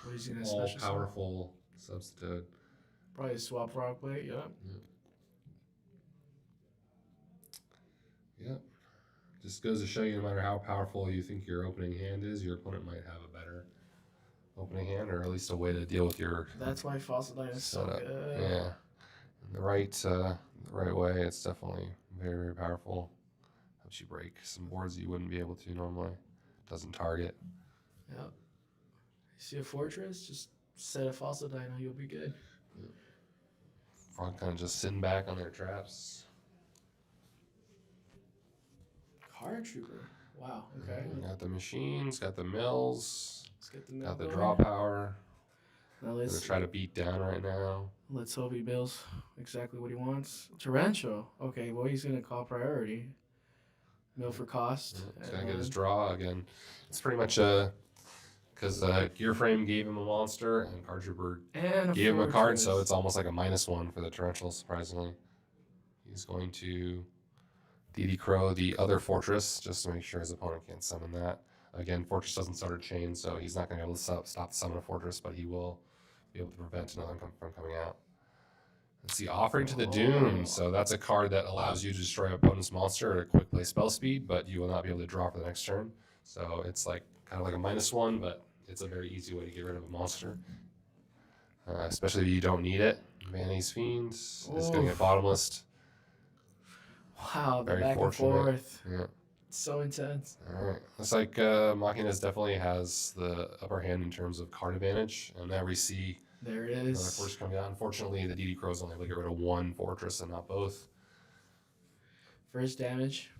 What is he gonna all special summon? powerful Substitute. Probably a Swap Rock Blade, yeah. Yep. Just goes to show you, no matter how powerful you think your opening hand is, your opponent might have a better opening hand, or at least a way to deal with your That's why Fossil Dine is so setup. good. Yeah. In the right way, it's definitely very, very powerful. Helps you break some boards you wouldn't be able to normally. Doesn't target. Yep. You see a fortress? Just set a Fossil Dino, you'll be good. Frog kind of just sitting back on their traps. Card Trooper. Wow, okay. Got the machines, got the mills, Let's get the mill got the going. draw power. Now Gonna let's try to beat down right now. let's hope he builds exactly what he wants. Torrential. Okay, well he's gonna call priority. Mill for cost. He's gonna get his draw again. It's pretty much because Gear Frame gave him a monster and Card Trooper And a gave him a card, so fortress. it's almost like a -1 for the Torrential, surprisingly. He's going to DD Crow the other Fortress just to make sure his opponent can't summon that. Again, Fortress doesn't start a chain, so he's not going to be able to stop the summon a Fortress, but he will be able to prevent another one from coming out. Let's see, Offering to the Dune. So that's a card that allows you to destroy an opponent's monster at a quick play spell speed, but you will not be able to draw for the next turn. So it's like kind of like a -1, but it's a very easy way to get rid of a monster. Especially if you don't need it. Vanny's Fiend is going to get bottomless. Wow, the Very back fortunate. and forth. Yeah. So intense. All right. Looks like Machina's definitely has the upper hand in terms of card advantage. And now we see There it another is. fortress coming out. Unfortunately, the DD Crow's only able to get rid of one fortress and not both. First damage.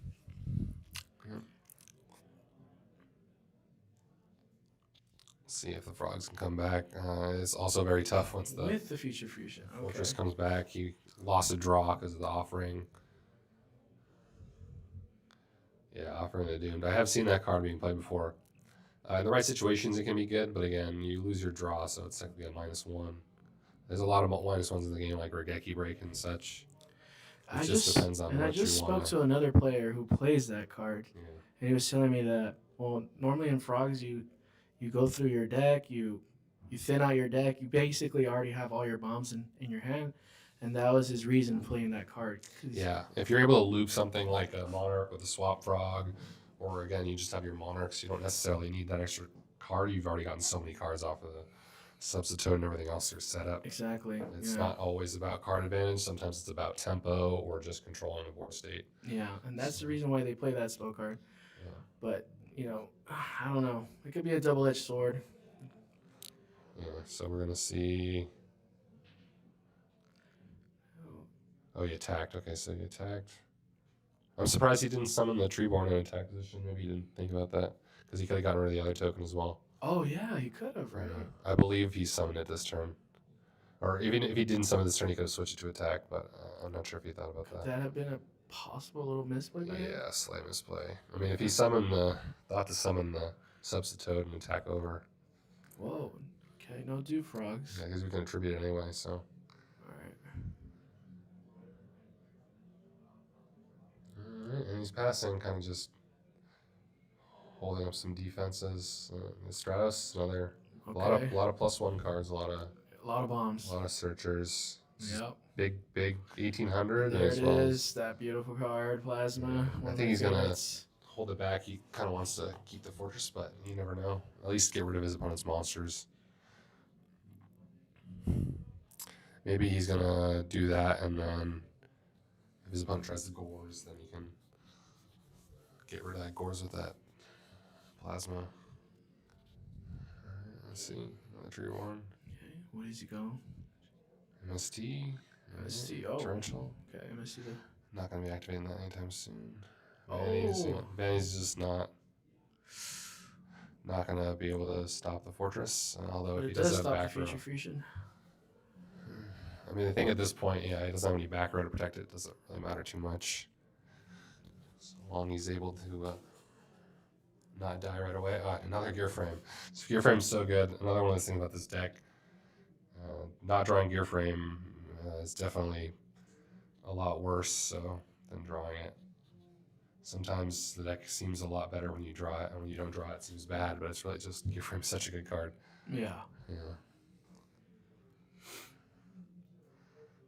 See if the frogs can come back. It's also very tough once the With the Future Fusion. Okay. fortress comes back. He lost a draw because of the Offering. Yeah, Offering the Doomed. I have seen that card being played before. In the right situations, it can be good, but again, you lose your draw, so it's technically a -1. There's a lot of -1s in the game, like Regeki Break and such. It just depends on what I just you spoke want. to another player who plays that card, Yeah. and he was telling me that, well, normally in Frogs, you go through your deck, you thin out your deck, you basically already have all your bombs in your hand, and that was his reason playing that card. Yeah, if you're able to loop something like a Monarch with a Swap Frog, or again, you just have your Monarchs, you don't necessarily need that extra card. You've already gotten so many cards off of the Substitute and everything else you're set up. Exactly. It's not always about card advantage. Sometimes it's about tempo or just controlling the board state. Yeah, and that's the reason why they play that spell card. Yeah. But, I don't know. It could be a double-edged sword. Yeah, so we're going to see... Oh, he attacked. Okay, so he attacked. I'm surprised he didn't summon the Treeborn in attack position. Maybe he didn't think about that, because he could have gotten rid of the other token as well. Oh, yeah, he could have, right? I believe he summoned it this turn. Or even if he didn't summon this turn, he could have switched it to attack, but I'm not sure if he thought about that. Could that have been a possible little misplay by him? Yeah, slight misplay. I mean, if he summoned thought to summon the Substitute and attack over. Whoa. Okay, no do frogs. Yeah, because we can attribute it anyway, so. Alright. Alright, and he's passing, kind of just holding up some defenses. The Stratos, another a lot of +1 cards, a lot of bombs, a lot of searchers. Yep. Big 1800. There it is, that beautiful card, Plasma. I think he's gonna hold it back. He kind of wants to keep the fortress, but you never know. At least get rid of his opponent's monsters. Maybe he's gonna do that, and then if his opponent tries to Gores, then he can get rid of that Gores with that Plasma. Alright, let's see. Another Tree Warren. Okay, where does he go? MST. MST, oh. Torrential. Okay, MST. Not going to be activating that anytime soon. Vanny's just not gonna be able to stop the fortress. Although But if he it does does have stop the back row, future fusion. I mean, I think at this point, yeah, he doesn't have any back row to protect it. It doesn't really matter too much. So long he's able to not die right away. Another gear frame. This gear frame's so good. Another one of those things about this deck. Not drawing gear frame is definitely a lot worse than drawing it. Sometimes the deck seems a lot better when you draw it, and when you don't draw it, it seems bad. But it's really just gear frame's such a good card. Yeah. Yeah.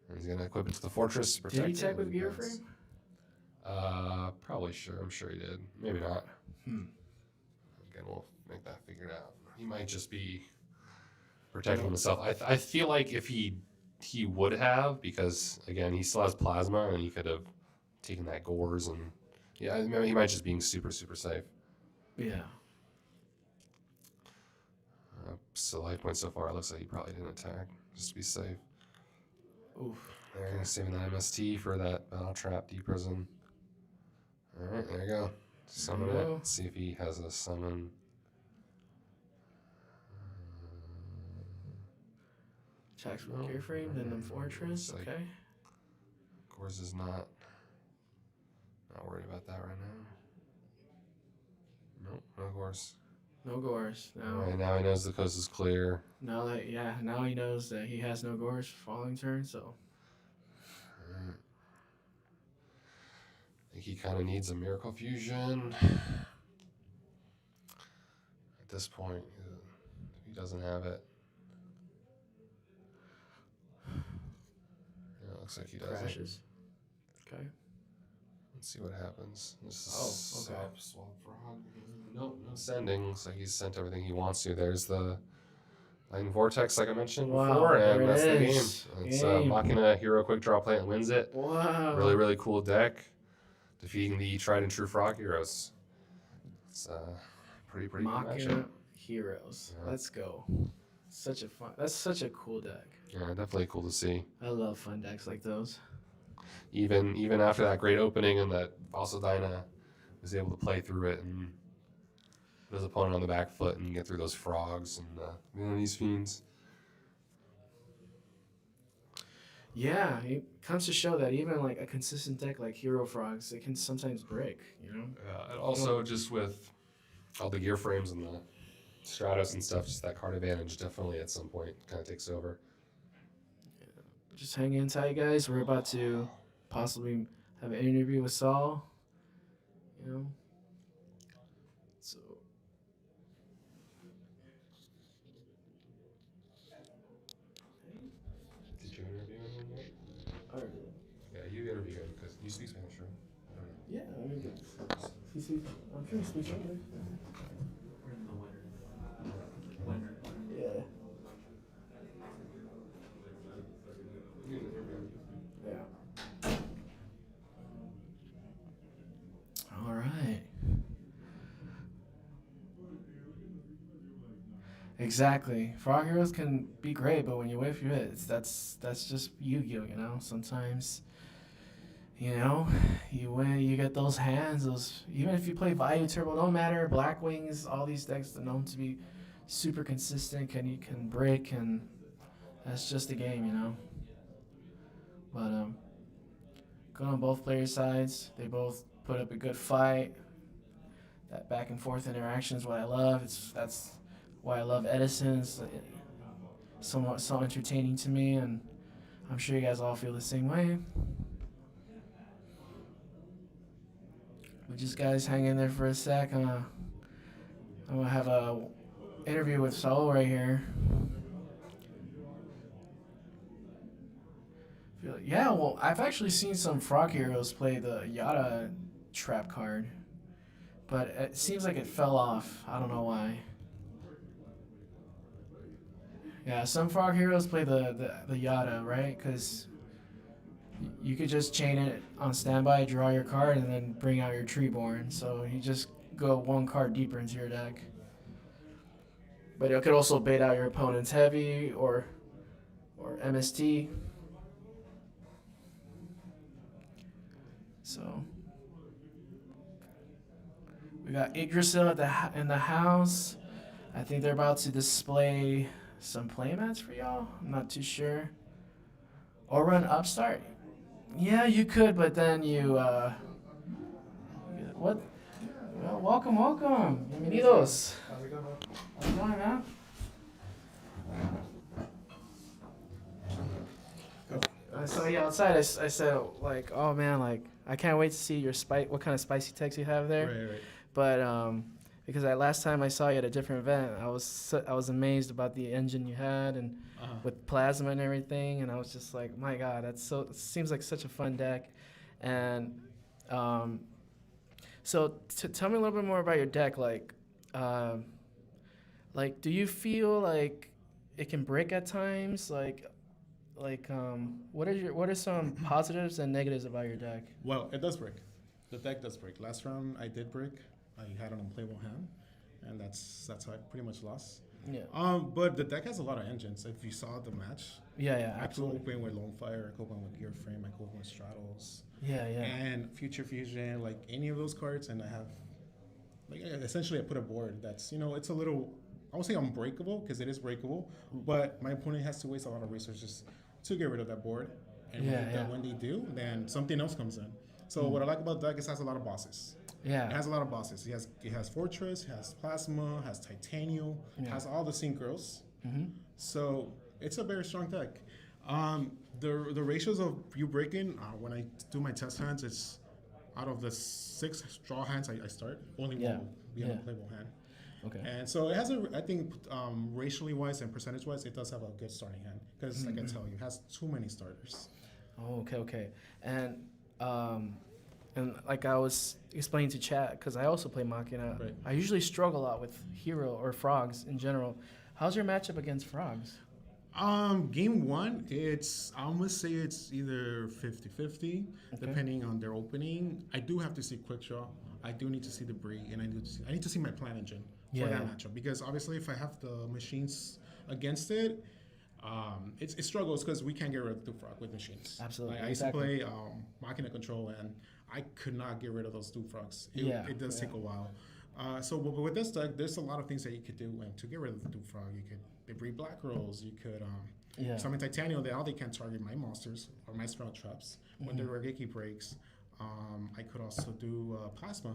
And he's gonna equip it to the fortress to protect. Did he tech it with gear defense. frame? Probably sure. I'm sure he did. Maybe not. Hmm. Again, we'll make that figured out. He might just be protecting himself. I feel like if he would have, because again he still has plasma and he could have taken that gores and yeah, I mean, he might just being super safe. Yeah. So life point so far, it looks like he probably didn't attack just to be safe. Oof. They're saving that MST for that battle trap deep prison. All right, there you go. Summon it. Let's see if he has a summon. Attacks with gear frame, then the fortress. Like, Okay. Gores is not worried about that right now. Nope, no Gores. No gores. No. All right, now he knows the coast is clear. Now he knows that he has no gores following turn. So. I think he kind of needs a Miracle Fusion. At this point, if he doesn't have it. Yeah, it looks like he doesn't. Crashes. Okay. Let's see what happens. This is okay. swap frog. Nope, no sending. Looks like he's sent everything he wants to. There's the Lightning Vortex, like I mentioned before, and that's the game. It's Machina Hero Quick Draw Plant wins it. Wow. Really cool deck. Defeating the tried and true Frog Heroes. It's pretty good Machina matchup. Heroes. Yeah. Let's go. That's such a cool deck. Yeah, definitely cool to see. I love fun decks like those. Even after that great opening and that also Dinah was able to play through it and put his opponent on the back foot and get through those frogs and these fiends. Yeah, it comes to show that even like a consistent deck like Hero Frogs, it can sometimes break, you know? And also just with all the gear frames and the Stratos and stuff, just that card advantage definitely at some point kind of takes over. Just hang in tight, guys. We're about to possibly have an interview with Saul, you know? So... Did you interview him yet? I already did. Yeah, you interview him because you speak Spanish, right? Yeah, I mean, I'm sure he speaks English. Yeah. Yeah. All right. Exactly. Frog Heroes can be great, but when you wait for it, that's just Yu-Gi-Oh, you know? Sometimes, you know, you win, you get those hands, even if you play Vayu Turbo, no matter, Black Wings, all these decks are known to be super consistent, can break, and that's just the game, you know? But good on both players' sides. They both put up a good fight. That back and forth interaction is what I love. That's why I love Edison. It's somewhat so entertaining to me, and I'm sure you guys all feel the same way. But just guys, hang in there for a sec. I'm gonna have a interview with Saul right here. Yeah, well, I've actually seen some Frog Heroes play the Yada trap card, but it seems like it fell off. I don't know why. Yeah, some Frog Heroes play the Yada, right? Because you could just chain it on standby, draw your card, and then bring out your Treeborn. So you just go one card deeper into your deck. But it could also bait out your opponent's heavy or MST. So We got Yggdrasil in the house. I think they're about to display some playmats for y'all. I'm not too sure. Or run Upstart. Yeah, you could, but then you what? Well, welcome. Bienvenidos. How's it going, man? I saw you outside. I said, like, oh man, like, I can't wait to see your what kind of spicy text you have there. Right. But because last time I saw you at a different event, I was amazed about the engine you had and with plasma and everything, and I was just like, my God, it seems like such a fun deck. And so tell me a little bit more about your deck. Like, do you feel like it can break at times? What are some positives and negatives about your deck? Well, it does break. The deck does break. Last round I did break. I had an unplayable hand, and that's how I pretty much lost. Yeah. But the deck has a lot of engines. If you saw the match, absolutely. I could open with Lone Fire, I could open with Gear Frame, I could open with Straddles. Yeah. And Future Fusion, like any of those cards, and I have, essentially I put a board that's, it's a little, I won't say unbreakable, because it is breakable, but my opponent has to waste a lot of resources to get rid of that board. And when they do, then something else comes in. So what I like about the deck is it has a lot of bosses. Yeah. It has a lot of bosses. It has Fortress, it has Plasma, has Titanium, has all the synchros. Mm-hmm. So it's a very strong deck. The ratios of you breaking, when I do my test hands, it's out of the 6 draw hands I start, only one will be an unplayable hand. Okay. And so it has I think racially wise and percentage wise, it does have a good starting hand. Because like I tell you, it has too many starters. Oh, okay. And like I was explaining to chat, because I also play Machina, Right. I usually struggle a lot with Hero or Frogs in general. How's your matchup against Frogs? Game 1, I'm gonna say it's either 50-50, depending on their opening. I do have to see quick draw. I do need to see debris, and I need to see my plan engine for that matchup, because obviously if I have the machines against it, it struggles because we can't get rid of the frog with machines. Absolutely. I used to play Machina Control, and I could not get rid of those two frogs. It does take a while. But with this deck, there's a lot of things that you could do to get rid of the Duke Frog. You could debris black rolls. You could summon Titanium. They can't target my monsters or my spell traps when the Regeki breaks. I could also do Plasma.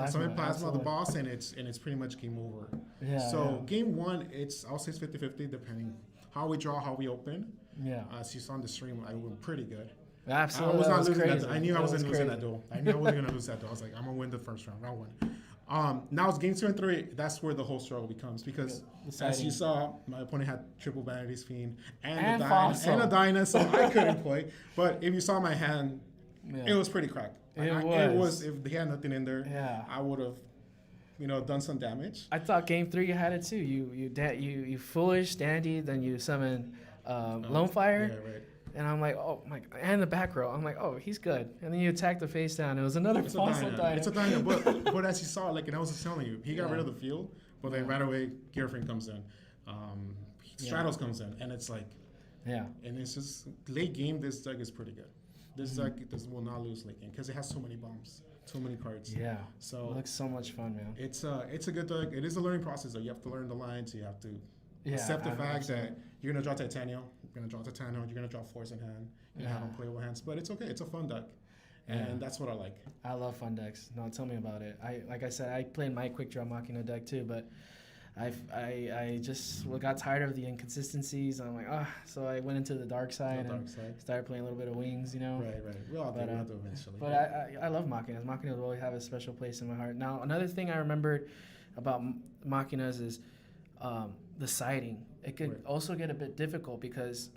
Summon Plasma, the boss, and it's pretty much game over. Game 1, I'll say it's 50-50 depending how we draw, how we open. As you saw on the stream, I went pretty good. Absolutely. I was not losing that. I knew I wasn't losing that duel. I knew I wasn't gonna lose that duel. I was like, I'm gonna win the first round 1. Now it's game 2 and 3. That's where the whole struggle becomes, because as you saw, my opponent had triple Vanity's Fiend and a Dyna, so I couldn't play. But if you saw my hand, it was pretty cracked. It was. If he had nothing in there, I would have, done some damage. I thought game 3 you had it too. You foolish dandy, then you summon Lone Fire. Yeah, right. And I'm like, oh my, and the back row. I'm like, oh, he's good. And then you attack the face down. It was another fossil Dyna. It's a Dyna, but as you saw, like, and I was just telling you, he got rid of the field, but then right away, Gearframe comes in, Stratos comes in, and it's like, and it's just late game. This deck is pretty good. This deck will not lose late game because it has so many bombs, so many cards. Yeah. So it looks so much fun, man. It's a good deck. It is a learning process though. You have to learn the lines. You have to accept the fact that you're gonna draw Titanium. You're gonna draw Titanium. You're gonna draw Force in hand. You're gonna have unplayable hands, but it's okay. It's a fun deck, and that's what I like. I love fun decks. No, tell me about it. Like I said, I played my quick draw Machina deck too, but I just got tired of the inconsistencies. I'm like, so I went into the dark side and started playing a little bit of Wings, Right. We'll have to eventually. But I love Machinas. Machinas will always have a special place in my heart. Now, another thing I remembered about Machinas is the siding. It could also get a bit difficult because,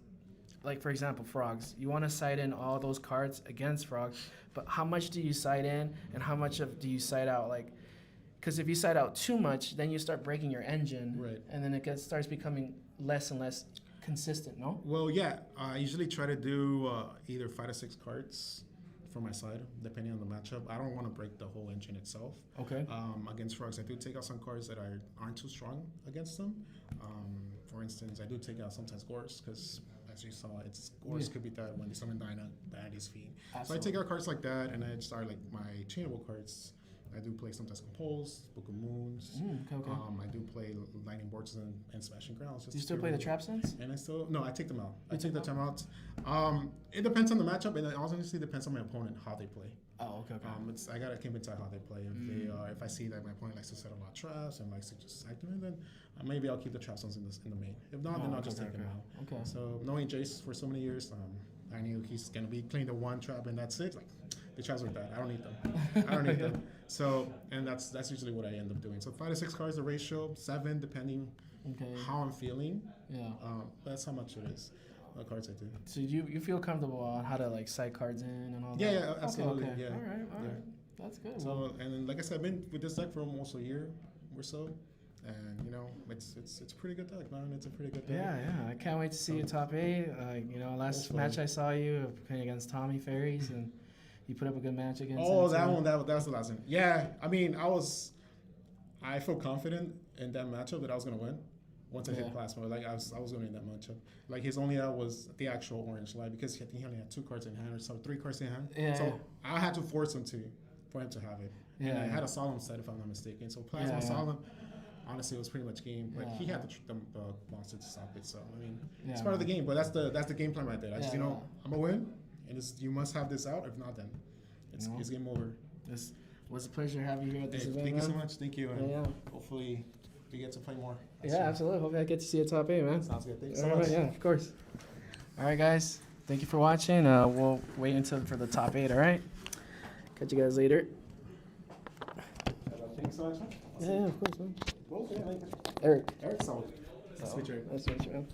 like, for example, Frogs. You want to side in all those cards against Frogs, but how much do you side in and how much do you side out? Like, because if you side out too much, then you start breaking your engine, and then it starts becoming less and less consistent, no? Well, yeah. I usually try to do either 5 to 6 cards for my side, depending on the matchup. I don't want to break the whole engine itself. Okay. Against Frogs, I do take out some cards that aren't too strong against them. For instance, I do take out sometimes Gores, because as you saw, Gores could be that when you summon Dyna, that is Fiend. So I take out cards like that, and I start like my chainable cards. I do play sometimes Compose, Book of Moons. Okay. I do play Lightning Bolts and Smashing Grounds. Do you still play the Trap Sense? And I take them out. I take the time out. It depends on the matchup, and it honestly depends on my opponent, how they play. Oh, okay. I gotta keep inside how they play. If I see that my opponent likes to set a lot of traps and likes to just sack them in, then maybe I'll keep the trap zones in the main. If not, then I'll just take them out. Okay. So knowing Jace for so many years, I knew he's gonna be playing the one trap and that's it. Like the traps are bad. I don't need them. So and that's usually what I end up doing. So 5 to 6 cards, the ratio 7 depending how I'm feeling. Yeah. That's how much it is. What cards I do. So you feel comfortable on how to like side cards in and all that? Yeah, absolutely. Okay. Yeah. All right. That's good. So and then, like I said, I've been with this deck for almost a year or so, and it's a pretty good deck, man. It's a pretty good deck. Yeah. I can't wait to see you top 8. Last match I saw you playing against Tommy Ferries, and you put up a good match against. Oh, that one. That was the last one. Yeah, I mean, I felt confident in that matchup that I was gonna win. Once I hit plasma, like I was going to win that matchup. Like his only out was the actual orange light because I think he only had 2 cards in hand or so 3 cards in hand. Yeah. So I had to force him for him to have it. Yeah. And I had a solemn set if I'm not mistaken. So plasma solemn, honestly, it was pretty much game. But he had the monster to stop it. So I mean, it's part of the game. But that's the game plan right there. I just I'm gonna win, and you must have this out. If not, then it's game over. It was a pleasure having you here at this event. Thank you so much. Thank you. And hopefully we get to play more. Absolutely. Hopefully I get to see a top 8, man. Sounds good. Thanks so much. Yeah, of course. All right, guys. Thank you for watching. We'll wait for the top 8, all right? Catch you guys later. Thanks so much, man. Yeah, of course, man. Well, Eric. Eric, so. Nice to meet you. Nice to meet you, man.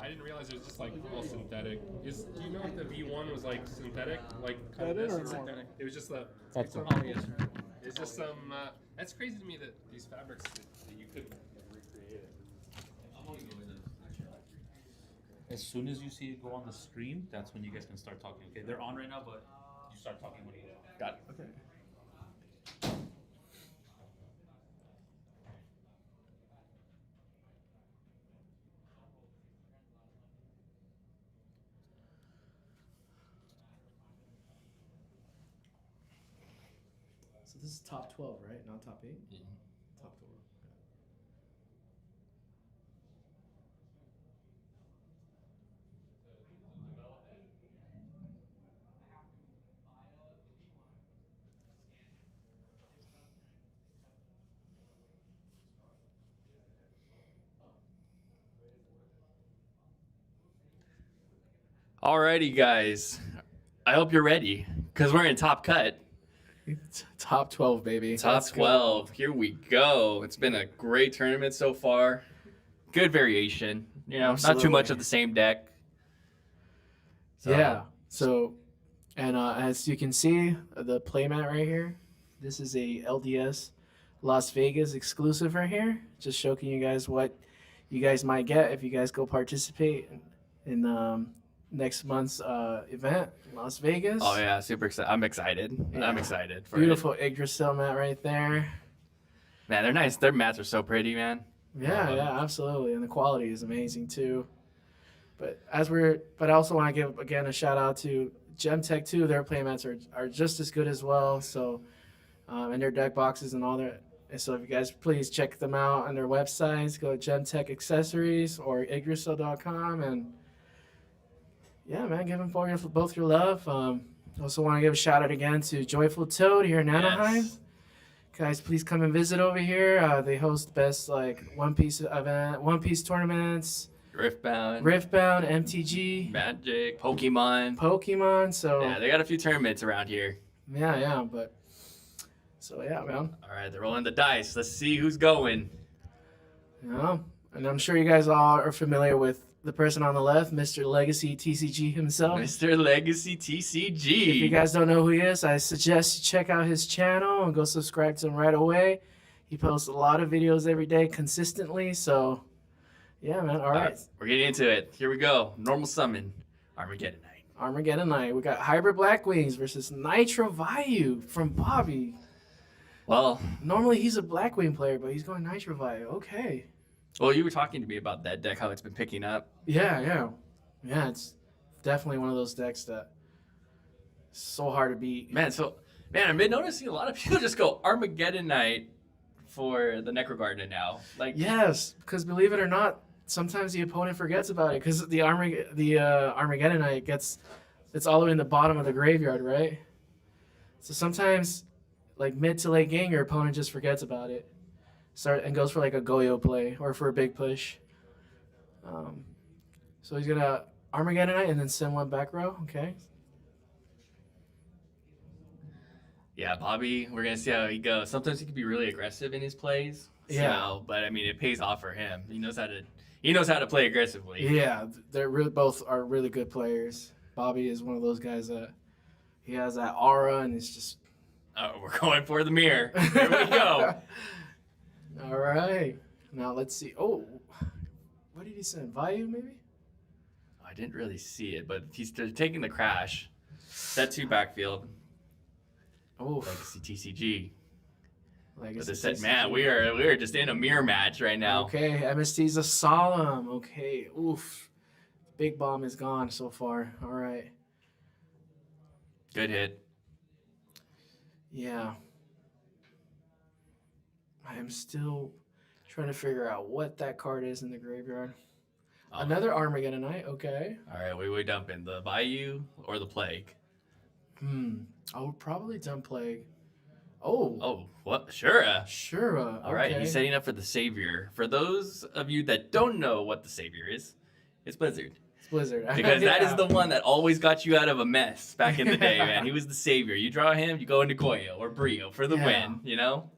I didn't realize it was just like all synthetic. Do you know if the V1 was like synthetic? Like kind That of is this? synthetic. It was just the. That's some, cool. It's just some. That's crazy to me that these fabrics that you couldn't recreate it. As soon as you see it go on the screen, that's when you guys can start talking. Okay, they're on right now, but you start talking when you Got it. Okay. So this is top 12, right? Not top 8? Mm-hmm. Top 12. Alrighty, guys. I hope you're ready because we're in top cut. Top 12, baby. Top Let's go. 12. Here we go. It's been a great tournament so far. Good variation. You know, not too Absolutely. much of the same deck. So- Yeah. So, and as you can see, the playmat right here, this is a LDS Las Vegas exclusive right here. Just showing you guys what you guys might get if you guys go participate in next month's event, Las Vegas. Oh yeah, super excited. I'm excited. Yeah. I'm excited for Beautiful Yggdrasil mat right there. it. Man, they're nice. Their mats are so pretty, man. Yeah, yeah, absolutely, and the quality is amazing too. But I also want to give again a shout out to Gemtech too. Their playmats are just as good as well. So, and their deck boxes and all their. And so if you guys please check them out on their websites, go to Gemtech Accessories or Yggdrasil.com, and yeah, man, give them both your love. Also want to give a shout out again to Joyful Toad here in Anaheim. Yes. Guys, please come and visit over here. They host best like One Piece tournaments, Riftbound, MTG, Magic, Pokemon. So Yeah, they got a few tournaments around here. yeah, but so yeah, man. All right, they're rolling the dice. Let's see who's going. You know, and I'm sure you guys all are familiar with the person on the left, Mr. Legacy TCG himself. Mr. Legacy TCG. If you guys don't know who he is, I suggest you check out his channel and go subscribe to him right away. He posts a lot of videos every day consistently, so yeah, man. All right. We're getting into it. Here we go. Normal summon. Armageddon Night. Armageddon Night. We got Hybrid Black Wings versus Nitro Vayu from Bobby. Well, normally he's a Blackwing player, but he's going Nitro Vayu. Okay. Well, you were talking to me about that deck, how it's been picking up. Yeah. It's definitely one of those decks that is so hard to beat. Man, I've been noticing a lot of people just go Armageddon Night for the Necrogarden now. Like, yes, because believe it or not, sometimes the opponent forgets about it because the Armageddon Night it's all the way in the bottom of the graveyard, right? So sometimes, like mid to late game, your opponent just forgets about it. And goes for like a Goyo play or for a big push. So he's gonna Armageddon Night and then send one back row. Okay. yeah, Bobby, we're gonna see how he goes. Sometimes he can be really aggressive in his plays. Yeah. So, but I mean, it pays off for him. He knows how to play aggressively. Yeah, they're both are really good players. Bobby is one of those guys that he has that aura and it's just. Oh, we're going for the mirror. Here we go. All right. Now let's see. Oh, what did he send? Vayu, maybe? I didn't really see it, but he's taking the crash. Set 2 backfield. Oh, Legacy TCG. Legacy But they said, TCG. man, we are just in a mirror match right now. Okay, MST's a solemn. Okay, oof. Big bomb is gone so far. All right. Good hit. Yeah. I am still trying to figure out what that card is in the graveyard. Oh. Another Armageddon Night. Okay. All right, we dumping the Bayou or the Plague? I would probably dump Plague. Oh, what? Shura. Shura. All right, okay. he's setting up for the Savior. For those of you that don't know what the Savior is, it's Blizzard. It's Blizzard. Because that is Yeah. the one that always got you out of a mess back in the day, man. He was the Savior. You draw him, you go into Goyo or Brio for the Yeah. win, you know?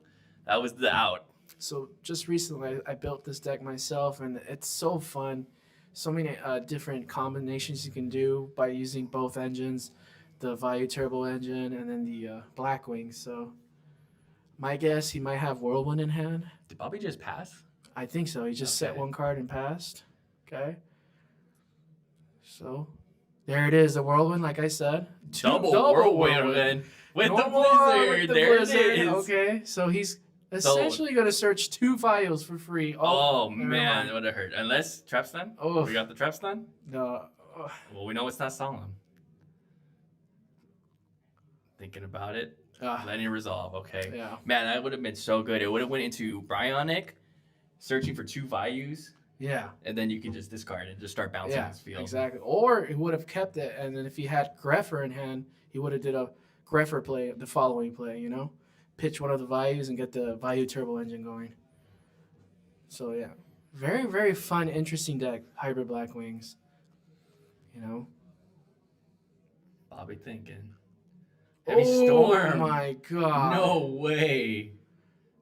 That was the out. So just recently, I built this deck myself, and it's so fun so many different combinations you can do by using both engines, the Vayu Turbo engine and then the Blackwing. So my guess, he might have Whirlwind in hand. Did Bobby just pass? I think so. He just set one card and passed. Okay. So there it is, the Whirlwind, like I said. Double Whirlwind. With No the more Blizzard. with the There Blizzard. it is. Okay, so he's essentially going to search 2 Vayus for free. Oh, never man, mind. that would have hurt. Unless trap stun? Oh. We got the trap stun? No. Well, we know it's not solemn. Thinking about it. Letting it resolve, okay. Yeah. Man, that would have been so good. It would have went into Bryonic, searching for 2 Vayus. Yeah. And then you can just discard it, just start bouncing this field. Exactly. Or he would have kept it, and then if he had Greffer in hand, he would have did a Greffer play, the following play, you know? Pitch one of the Vayus and get the Vayu Turbo engine going. So, yeah. Very, very fun, interesting deck, Hybrid Blackwings. You know? Bobby thinking. Heavy Storm. Oh, my God. No way.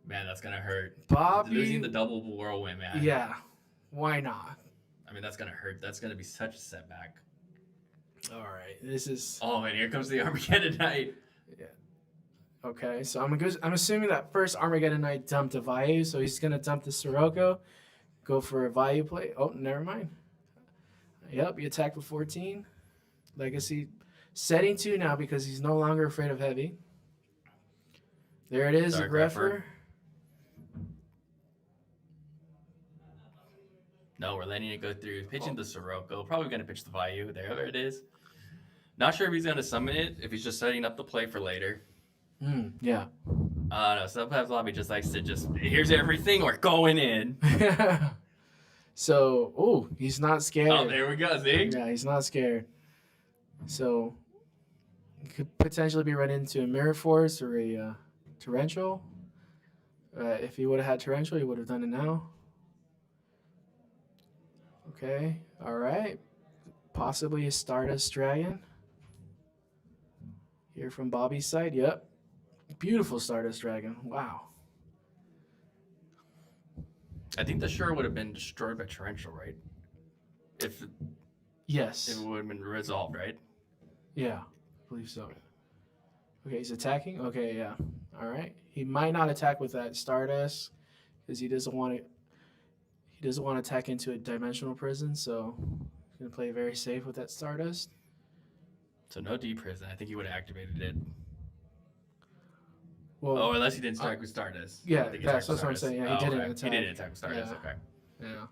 Man, that's going to hurt. Bobby. Losing the double Whirlwind, man. Yeah. Why not? I mean, that's going to hurt. That's going to be such a setback. All right. This is... Oh, and here comes the Armageddon Knight. Yeah. Okay, so I'm assuming that first Armageddon Knight dumped a Vayu, so he's going to dump the Sirocco, go for a Vayu play. Oh, never mind. Yep, he attacked with 14. Legacy setting 2 now because he's no longer afraid of heavy. There it is, a Greffer. No, we're letting it go through. Pitching the Sirocco. Probably going to pitch the Vayu. There it is. Not sure if he's going to summon it, if he's just setting up the play for later. Yeah. No, sometimes Bobby just likes to just, here's everything, we're going in. So, he's not scared. Oh, there we go, see? Yeah, he's not scared. So, he could potentially be running into a Mirror Force or a Torrential. If he would have had Torrential, he would have done it now. Okay, all right. Possibly a Stardust Dragon. Here from Bobby's side, yep. Beautiful Stardust Dragon, wow. I think the Shore would have been destroyed by Torrential, right? If Yes. If it would have been resolved, right? Yeah, I believe so. Okay, he's attacking? Okay, yeah. All right. He might not attack with that Stardust because he doesn't want to. He doesn't want to attack into a dimensional prison, so he's gonna play very safe with that Stardust. So no D prison. I think he would have activated it. Well, unless he didn't attack with Stardust. Yeah, that's what I'm saying. Yeah, he didn't okay. attack. He didn't attack with Stardust. Yeah. Okay. Yeah.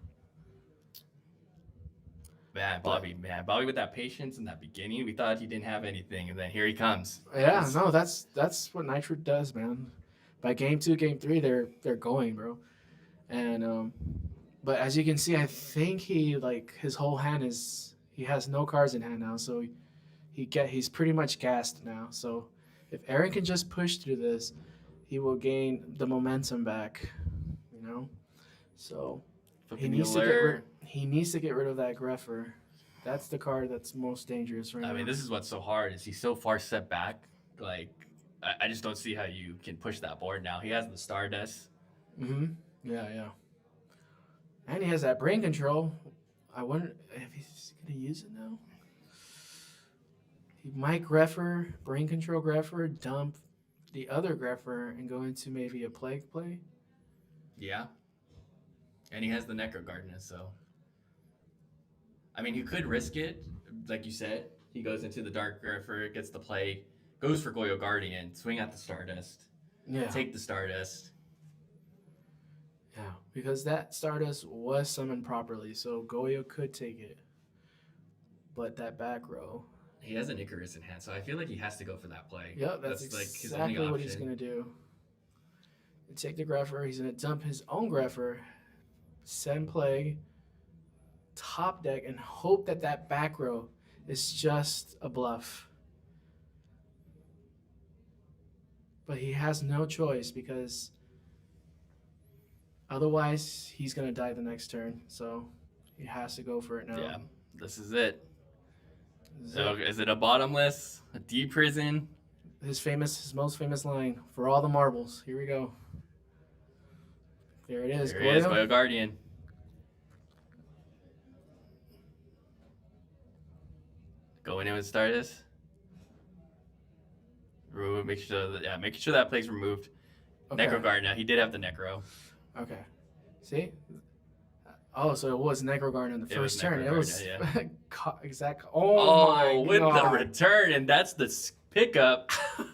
Man, Bobby with that patience in that beginning, we thought he didn't have anything, and then here he comes. Yeah, no, that's what Nitro does, man. By game 2, game 3, they're going, bro. And but as you can see, I think his whole hand he has no cards in hand now, so he's pretty much gassed now. So if Aaron can just push through this, he will gain the momentum back, you know. So he needs to get rid of that Greffer. That's the card that's most dangerous right now. I mean, this is what's so hard is he's so far set back. Like, I just don't see how you can push that board now. He has the Stardust. Mm-hmm. Yeah. And he has that brain control. I wonder if he's gonna use it now. He might Greffer, brain control Greffer, dump the other Greffer, and go into maybe a Plague play. Yeah. And he has the Necro Gardener, so. I mean, he could risk it, like you said. He goes into the Dark Greffer, gets the play, goes for Goyo Guardian, swing at the Stardust. Yeah. Take the Stardust. Yeah, because that Stardust was summoned properly, so Goyo could take it. But that back row. He has an Icarus in hand, so I feel like he has to go for that play. Yep, that's like his exactly only what he's option. going to do. Take the Greffer. He's going to dump his own Greffer, send Plague, top deck, and hope that back row is just a bluff. But he has no choice because otherwise he's going to die the next turn. So he has to go for it now. Yeah, this is it. So is it a bottomless, a D prison? His most famous line, for all the marbles. Here we go. There it is. There it is, Goyo Guardian. Going in with Stardust. Remove, make sure that plague's removed. Okay. Necro Guard now. He did have the Necro. Okay. See? Oh, so it was Necro Guard on the It was first turn. Necro It Guard, was yeah. exact. Oh, my with God. the return, and that's the pickup.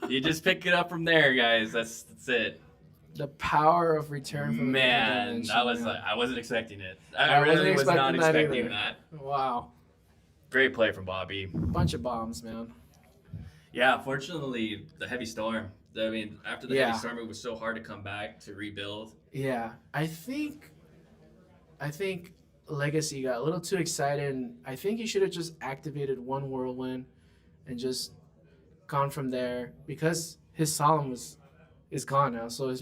You just pick it up from there, guys. That's it. The power of return from Man, the I wasn't expecting it. I wasn't really was not expecting either. that. Wow. Great play from Bobby. Bunch of bombs, man. Yeah, fortunately, the heavy storm. I mean, after the Yeah. heavy storm, it was so hard to come back to rebuild. Yeah, I think Legacy got a little too excited, and I think he should have just activated one whirlwind and just gone from there, because his solemn is gone now. So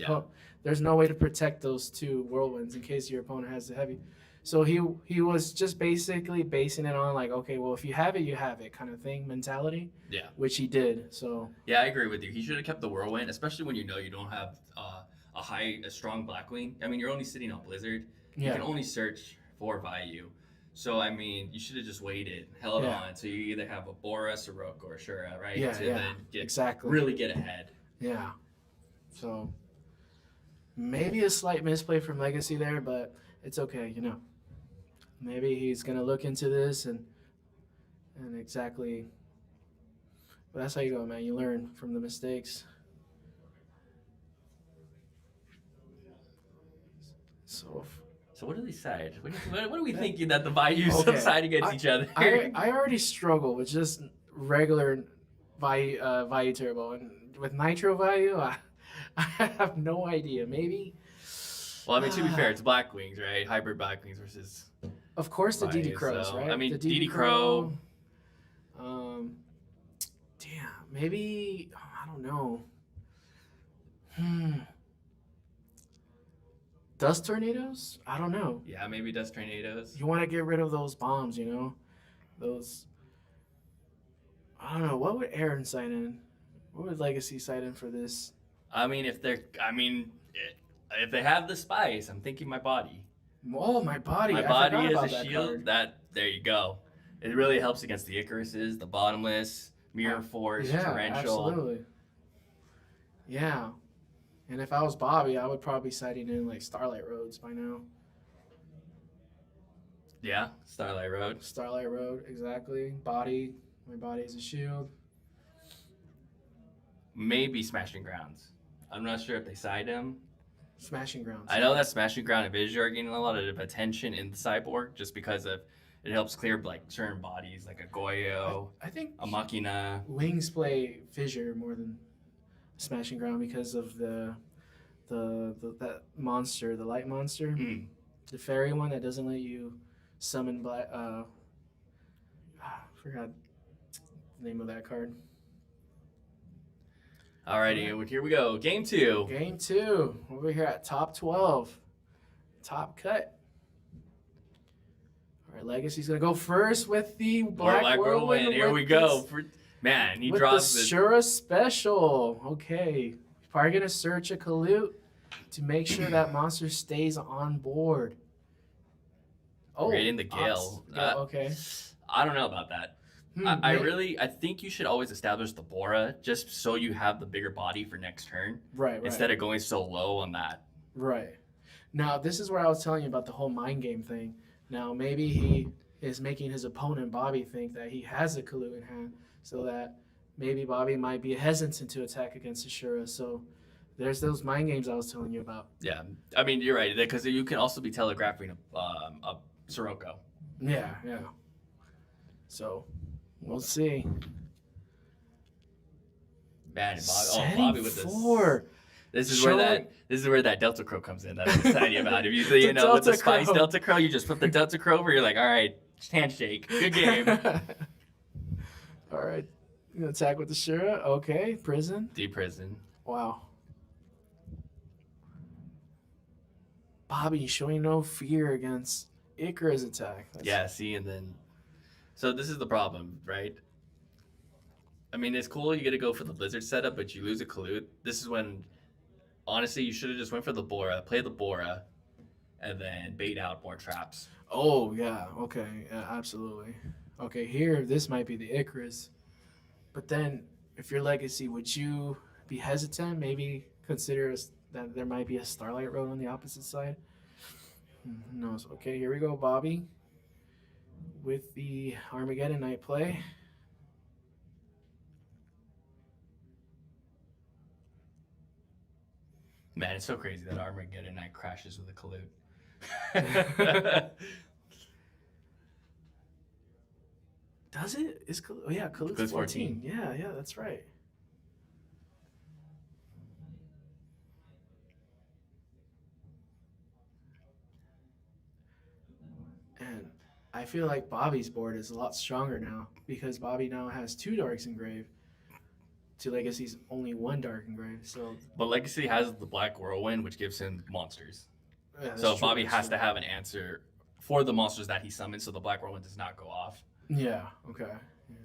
there's no way to protect those two whirlwinds in case your opponent has the heavy. So he was just basically basing it on like, okay, well, if you have it, you have it kind of thing mentality. Yeah. Which he did. So Yeah, I agree with you. He should have kept the whirlwind, especially when you know you don't have a strong Blackwing. I mean, you're only sitting on Blizzard. You Yeah. can only search for value. So I mean, you should have just waited, held Yeah. on. So you either have a Bora, Sirocco, or Shura, right? Yeah, to yeah, then exactly. really get ahead. Yeah. So maybe a slight misplay from Legacy there, but it's okay, you know. Maybe he's gonna look into this and exactly. But that's how you go, man. You learn from the mistakes. So what do they side? What are we thinking that the values Okay. side against each other? I already struggle with just regular value turbo, and with nitro value, I have no idea. Maybe. Well, I mean, to be fair, it's Blackwings, right? Hybrid Blackwings versus. Of course, the DD Vayu, Crows, so, right? I mean, the DD Crow. Damn, maybe I don't know. Dust tornadoes? I don't know. Yeah, maybe Dust Tornadoes. You want to get rid of those bombs, you know? Those. I don't know. What would Aaron sign in? What would Legacy sign in for this? I mean, if they have the spice, I'm thinking my body. Oh, my body. My I body forgot is about a that shield. card. There you go. It really helps against the Icaruses, the Bottomless, Mirror Force, Yeah, Torrential. absolutely. Yeah. And if I was Bobby, I would probably be sighting in like Starlight Roads by now. Yeah, Starlight Road. Starlight Road, exactly. Body. My body is a shield. Maybe Smashing Grounds. I'm not sure if they side him. Smashing Grounds. I know that Smashing Ground and Vision are getting a lot of attention in the Cyborg just because of it helps clear like certain bodies like a Goyo, I think a Machina. Wings play Fissure more than Smashing Ground because of the that monster, the light monster, the fairy one that doesn't let you summon black. Forgot the name of that card. Alrighty, here we go. Game 2. Game 2. Over here at top 12. Top cut. All right, Legacy's gonna go first with the Black Whirlwind. Here we go. Man, he with drops the it. Shura special. Okay, probably gonna search a Kalut to make sure that monster stays on board. Oh, Right in the Gale. Okay. I don't know about that. I think you should always establish the Bora just so you have the bigger body for next turn. Right. Instead of going so low on that. Right. Now, this is where I was telling you about the whole mind game thing. Now, maybe he is making his opponent, Bobby, think that he has a Kalut in hand so that maybe Bobby might be hesitant to attack against Ashura. So there's those mind games I was telling you about. Yeah. I mean, you're right. Because you can also be telegraphing a Sirocco. Yeah, yeah. So we'll see. Man, Setting Bobby with four. This is where that Delta Crow comes in. That I'm excited about. If you know with the Spice Crow. Delta Crow, you just flip the Delta Crow over. You're like, all right, handshake, good game. All right, you gonna attack with the Shura? Okay, prison. Prison. Wow. Bobby showing no fear against Icarus attack. Yeah, see, and then so this is the problem, right? I mean, it's cool you get to go for the Blizzard setup, but you lose a Kalut. This is when, honestly, you should have just went for the Bora, play the Bora, and then bait out more traps. Oh, yeah. Okay. Yeah, absolutely. Okay, here, this might be the Icarus. But then, if your legacy, would you be hesitant? Maybe consider that there might be a Starlight Road on the opposite side? Who knows? Okay, here we go, Bobby. With the Armageddon Night play. Man, it's so crazy that Armageddon Night crashes with a Kalut. Does it? Is oh yeah, Kalut's 14. Yeah, that's right. And I feel like Bobby's board is a lot stronger now because Bobby now has 2 Darks Engraved. To Legacy's only 1 Dark Engraved. So, but Legacy has the Black Whirlwind, which gives him monsters. Yeah, so Bobby has to have an answer for the monsters that he summons, so the Black Whirlwind does not go off. Yeah. Okay. Yeah.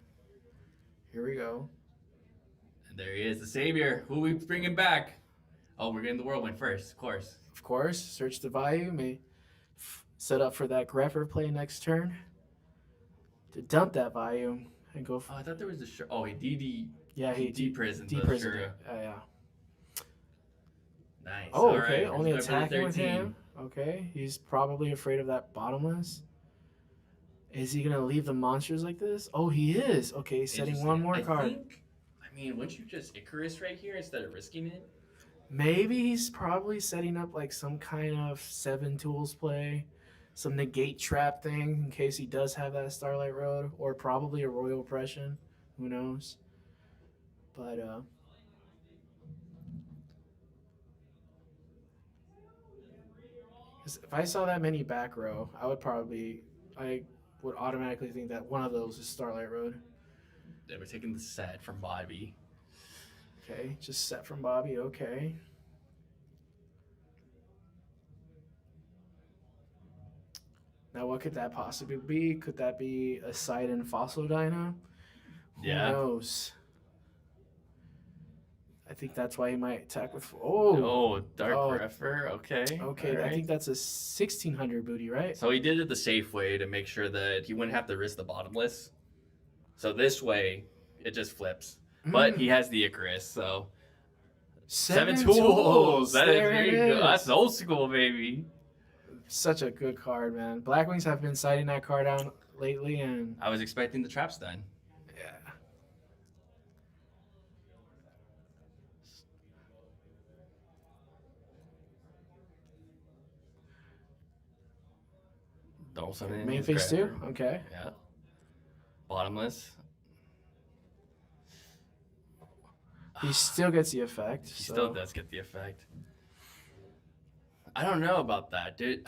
Here we go. And there he is, the savior. Who are we bringing back? Oh, we're getting the Whirlwind first, of course. Of course. Search the value. May set up for that Greffer play next turn. To dump that volume and go. Oh, I thought there was a oh, he DD. Yeah, he de-prisoned. De-prisoned. Yeah. Nice. Oh, all okay. Right. Only attacking with him. Okay. He's probably afraid of that bottomless. Is he gonna leave the monsters like this? Oh, he is. Okay, setting 1 more card. I mean, wouldn't you just Icarus right here instead of risking it? Maybe he's probably setting up like some kind of 7 tools play, some negate trap thing in case he does have that Starlight Road, or probably a Royal Oppression. Who knows? But if I saw that many back row, I would automatically think that one of those is Starlight Road. They were taking the set from Bobby. Okay, just set from Bobby. Okay. Now, what could that possibly be? Could that be a Sidon Fossil Dino? Who knows? I think that's why he might attack with. Dark Greffer. Okay. Okay, right. I think that's a 1600 booty, right? So he did it the safe way to make sure that he wouldn't have to risk the bottomless. So this way, it just flips. But he has the Icarus, so 7 tools. There you go. That's old school, baby. Such a good card, man. Blackwings have been citing that card out lately, and I was expecting the trap stun. Yeah. Dolphin Main phase 2? Okay. Yeah. Bottomless. He still gets the effect. He still does get the effect. I don't know about that, dude.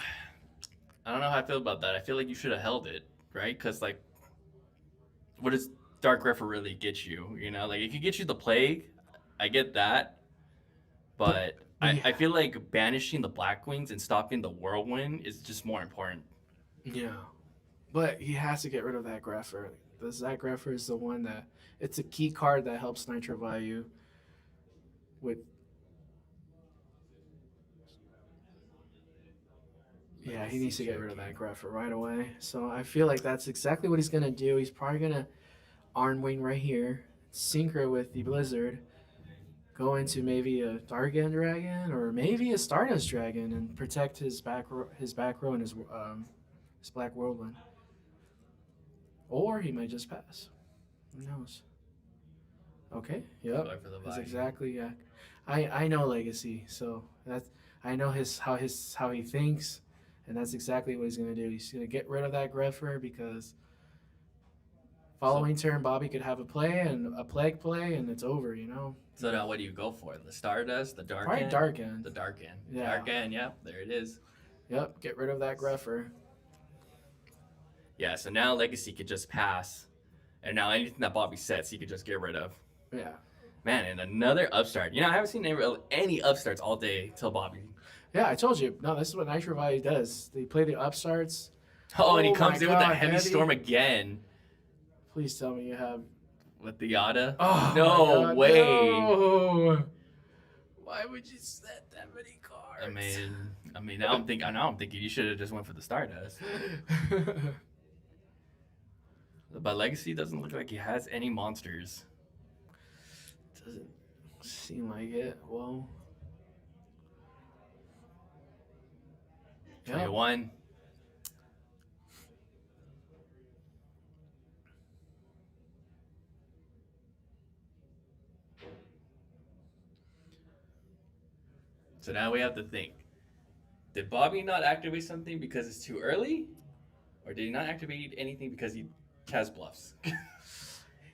I don't know how I feel about that. I feel like you should have held it, right? Because, like, what does Dark Greffer really get you? You know, like, it could get you the Plague. I get that. But I feel like banishing the Blackwings and stopping the Whirlwind is just more important. Yeah. But he has to get rid of that Greffer. That Greffer is the one that... It's a key card that helps Nitro value with... Yeah, he needs to get rid of that Greffer right away. So I feel like that's exactly what he's going to do. He's probably going to Arnwing right here, synchro with the Blizzard, go into maybe a Dargan Dragon or maybe a Stardust Dragon and protect his back row and his Black Whirlwind. Or he might just pass. Who knows? Okay. Yep. That's exactly. Yeah. I know Legacy, so I know how he thinks, and that's exactly what he's gonna do. He's gonna get rid of that Greffer because following turn Bobby could have a play and a Plague play, and it's over. You know. So now what do you go for? The Stardust, the Dark Probably End? Dark End. The Dark End. Yeah. Dark End. Yeah. There it is. Yep. Get rid of that Greffer. Yeah, so now Legacy could just pass, and now anything that Bobby sets, he could just get rid of. Yeah. Man, and another upstart. You know, I haven't seen any upstarts all day till Bobby. Yeah, I told you. No, this is what Nitro Value does. They play the upstarts. Oh, and he comes in with that heavy storm again. Please tell me you have... With the Yada? Oh, no way. No. Why would you set that many cards? I mean, now I'm thinking you should have just went for the Stardust. But Legacy doesn't look like he has any monsters. Doesn't seem like it. Well. 21. So now we have to think. Did Bobby not activate something because it's too early? Or did he not activate anything because he has bluffs?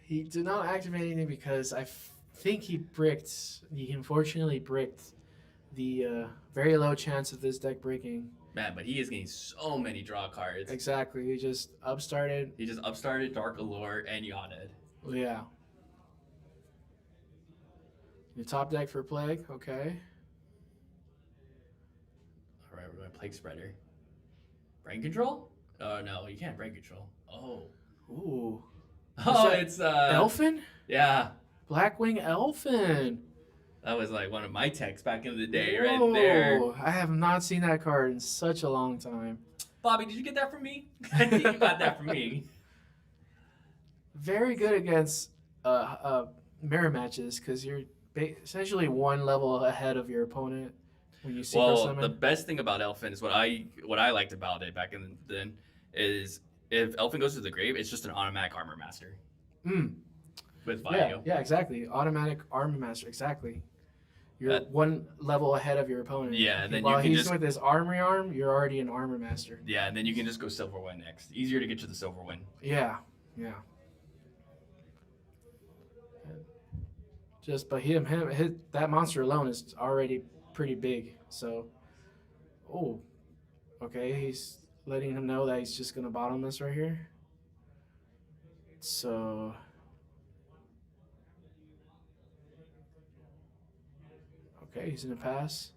He did not activate anything because I think he unfortunately bricked the very low chance of this deck breaking. Man, but he is getting so many draw cards. Exactly. He just upstarted. He just upstarted Dark Allure and Yawted. Yeah. Your top deck for Plague, okay. All right, we're going Plague Spreader. Brain Control? Oh, no, you can't Brain Control. Oh. Ooh. Oh, it's Elfin? Yeah. Blackwing Elfin. That was like one of my techs back in the day, right there. I have not seen that card in such a long time. Bobby, did you get that from me? I think you got that from me. Very good against mirror matches because you're essentially one level ahead of your opponent when you synchro summon. The best thing about Elfin is what I liked about it back in then is if Elfin goes to the grave, it's just an automatic armor master. With value. Yeah, exactly. Automatic armor master, exactly. You're one level ahead of your opponent. Yeah, and then while you can he's just with his armory arm, you're already an armor master. Yeah, and then you can just go silver win next. Easier to get to the silver win. Yeah. But that monster alone is already pretty big. So, okay, he's letting him know that he's just gonna bottom this right here. So. Okay, he's gonna pass.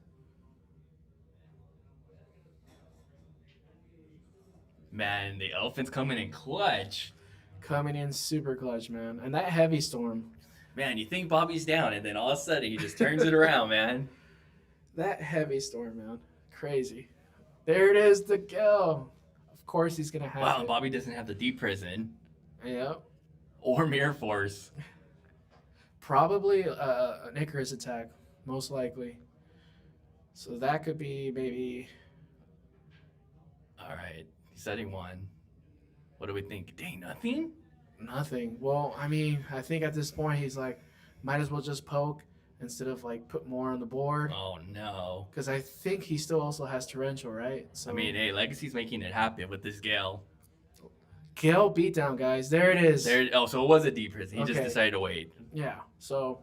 Man, the Elfin's coming in clutch. Coming in super clutch, man. And that heavy storm. Man, you think Bobby's down, and then all of a sudden he just turns it around, man. That heavy storm, man. Crazy. There it is, the kill. Of course he's gonna have it. Wow, Bobby doesn't have the deep prison. Yep. Or Mirror Force. Probably an Icarus attack. Most likely. So that could be maybe. All right, setting one. What do we think? Dang, nothing? Nothing. Well, I mean, I think at this point he's like, might as well just poke instead of like put more on the board. Oh no. Because I think he still also has Torrential, right? So I mean, hey, Legacy's making it happen with this Gale. Gale beatdown, guys. There it is. So it was a deep prison. He just decided to wait. Yeah. So.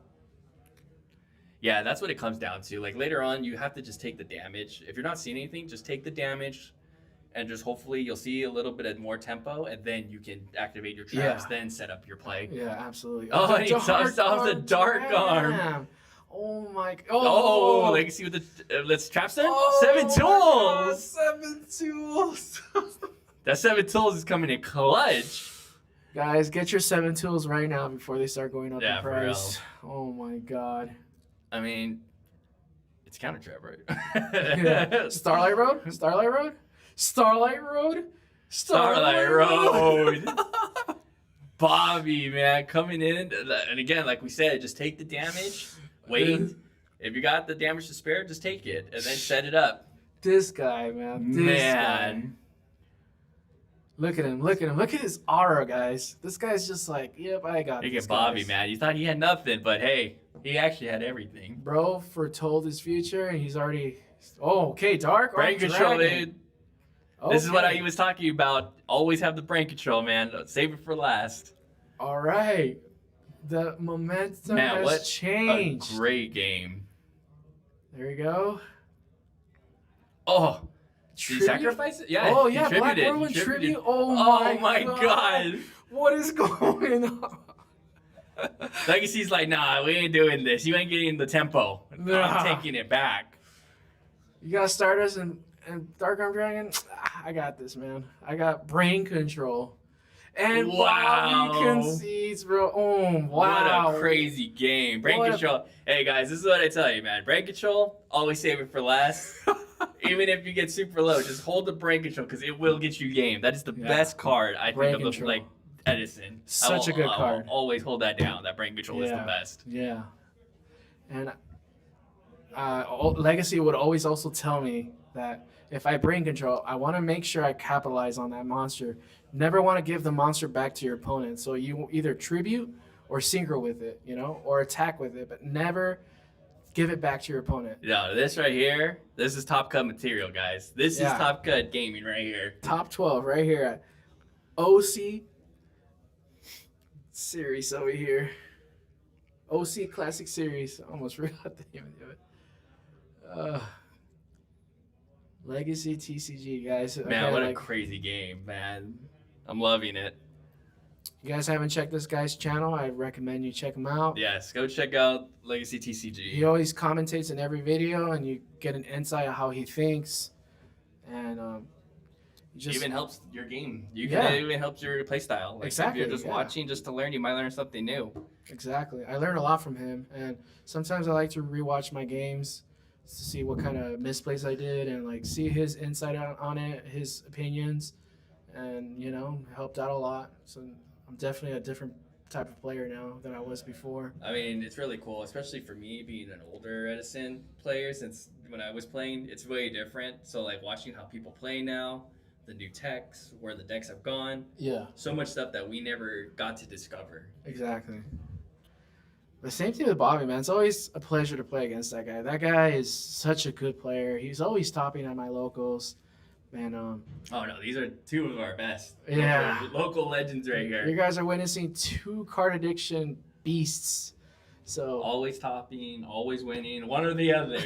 Yeah, that's what it comes down to. Like later on, you have to just take the damage. If you're not seeing anything, just take the damage, and just hopefully you'll see a little bit of more tempo, and then you can activate your traps, then set up your play. Yeah, absolutely. Oh, and he tossed off the dark arm. Oh my! Oh, Legacy with the let's traps then. 7 tools. 7 tools. That 7 tools is coming in clutch. Guys, get your 7 tools right now before they start going up in for price. Oh my god. I mean, it's counter trap, right? Yeah. Starlight Road? Starlight Road? Starlight Road? Starlight Road. Bobby, man, coming in. And again, like we said, just take the damage. Wait. If you got the damage to spare, just take it. And then set it up. This guy, man. This guy. Look at him. Look at him. Look at his aura, guys. This guy's just like, yep, I got Look this. Look at Bobby, guys. man. You thought he had nothing, but hey, he actually had everything. Bro foretold his future, and he's already... Oh, okay, Dark. Brain control, dude. Okay. This is what I was talking about. Always have the brain control, man. Save it for last. All right. The momentum has changed. A great game. There you go. Oh. Did you sacrifice it? Yeah. Oh, yeah. Black Whirlwind Tribute. Oh my God. What is going on? Legacy's like, nah, we ain't doing this. You ain't getting the tempo. Nah. I'm taking it back. You got Stardust and Dark Arm Dragon? I got this, man. I got brain control. And wow, Bobby concedes, bro. Oh, wow. What a crazy game. Brain control. Hey, guys, this is what I tell you, man. Brain control, always save it for last. Even if you get super low, just hold the brain control because it will get you game. That is the best card, I think, of the, like, Edison. Such a good card. I'll always hold that down. That brain control is the best. Yeah. And Legacy would always also tell me that if I brain control, I want to make sure I capitalize on that monster. Never want to give the monster back to your opponent. So you either tribute or synchro with it, you know, or attack with it, but never give it back to your opponent. No, this right here, this is Top Cut material, guys. This is Top Cut gaming right here. Top 12 right here at OC series over here. OC Classic Series. I almost forgot the name of it. Legacy TCG, guys. Man, okay, what a crazy game, man. I'm loving it. You guys haven't checked this guy's channel, I recommend you check him out. Yes, go check out Legacy TCG. He always commentates in every video, and you get an insight of how he thinks. And it even helps your game. It even helps your playstyle. Like, exactly. If you're just watching just to learn, you might learn something new. Exactly. I learn a lot from him, and sometimes I like to rewatch my games to see what kind of misplays I did and like see his insight on it, his opinions, and you know, helped out a lot. So I'm definitely a different type of player now than I was before. I mean, it's really cool, especially for me being an older Edison player. Since when I was playing, it's way different. So like watching how people play now, the new techs, where the decks have gone. Yeah. So much stuff that we never got to discover. Exactly. The same thing with Bobby, man. It's always a pleasure to play against that guy. That guy is such a good player. He's always topping at my locals. Man, oh no, these are two of our best. Yeah. Local legends right here. You guys are witnessing two card addiction beasts. So always topping, always winning, one or the other.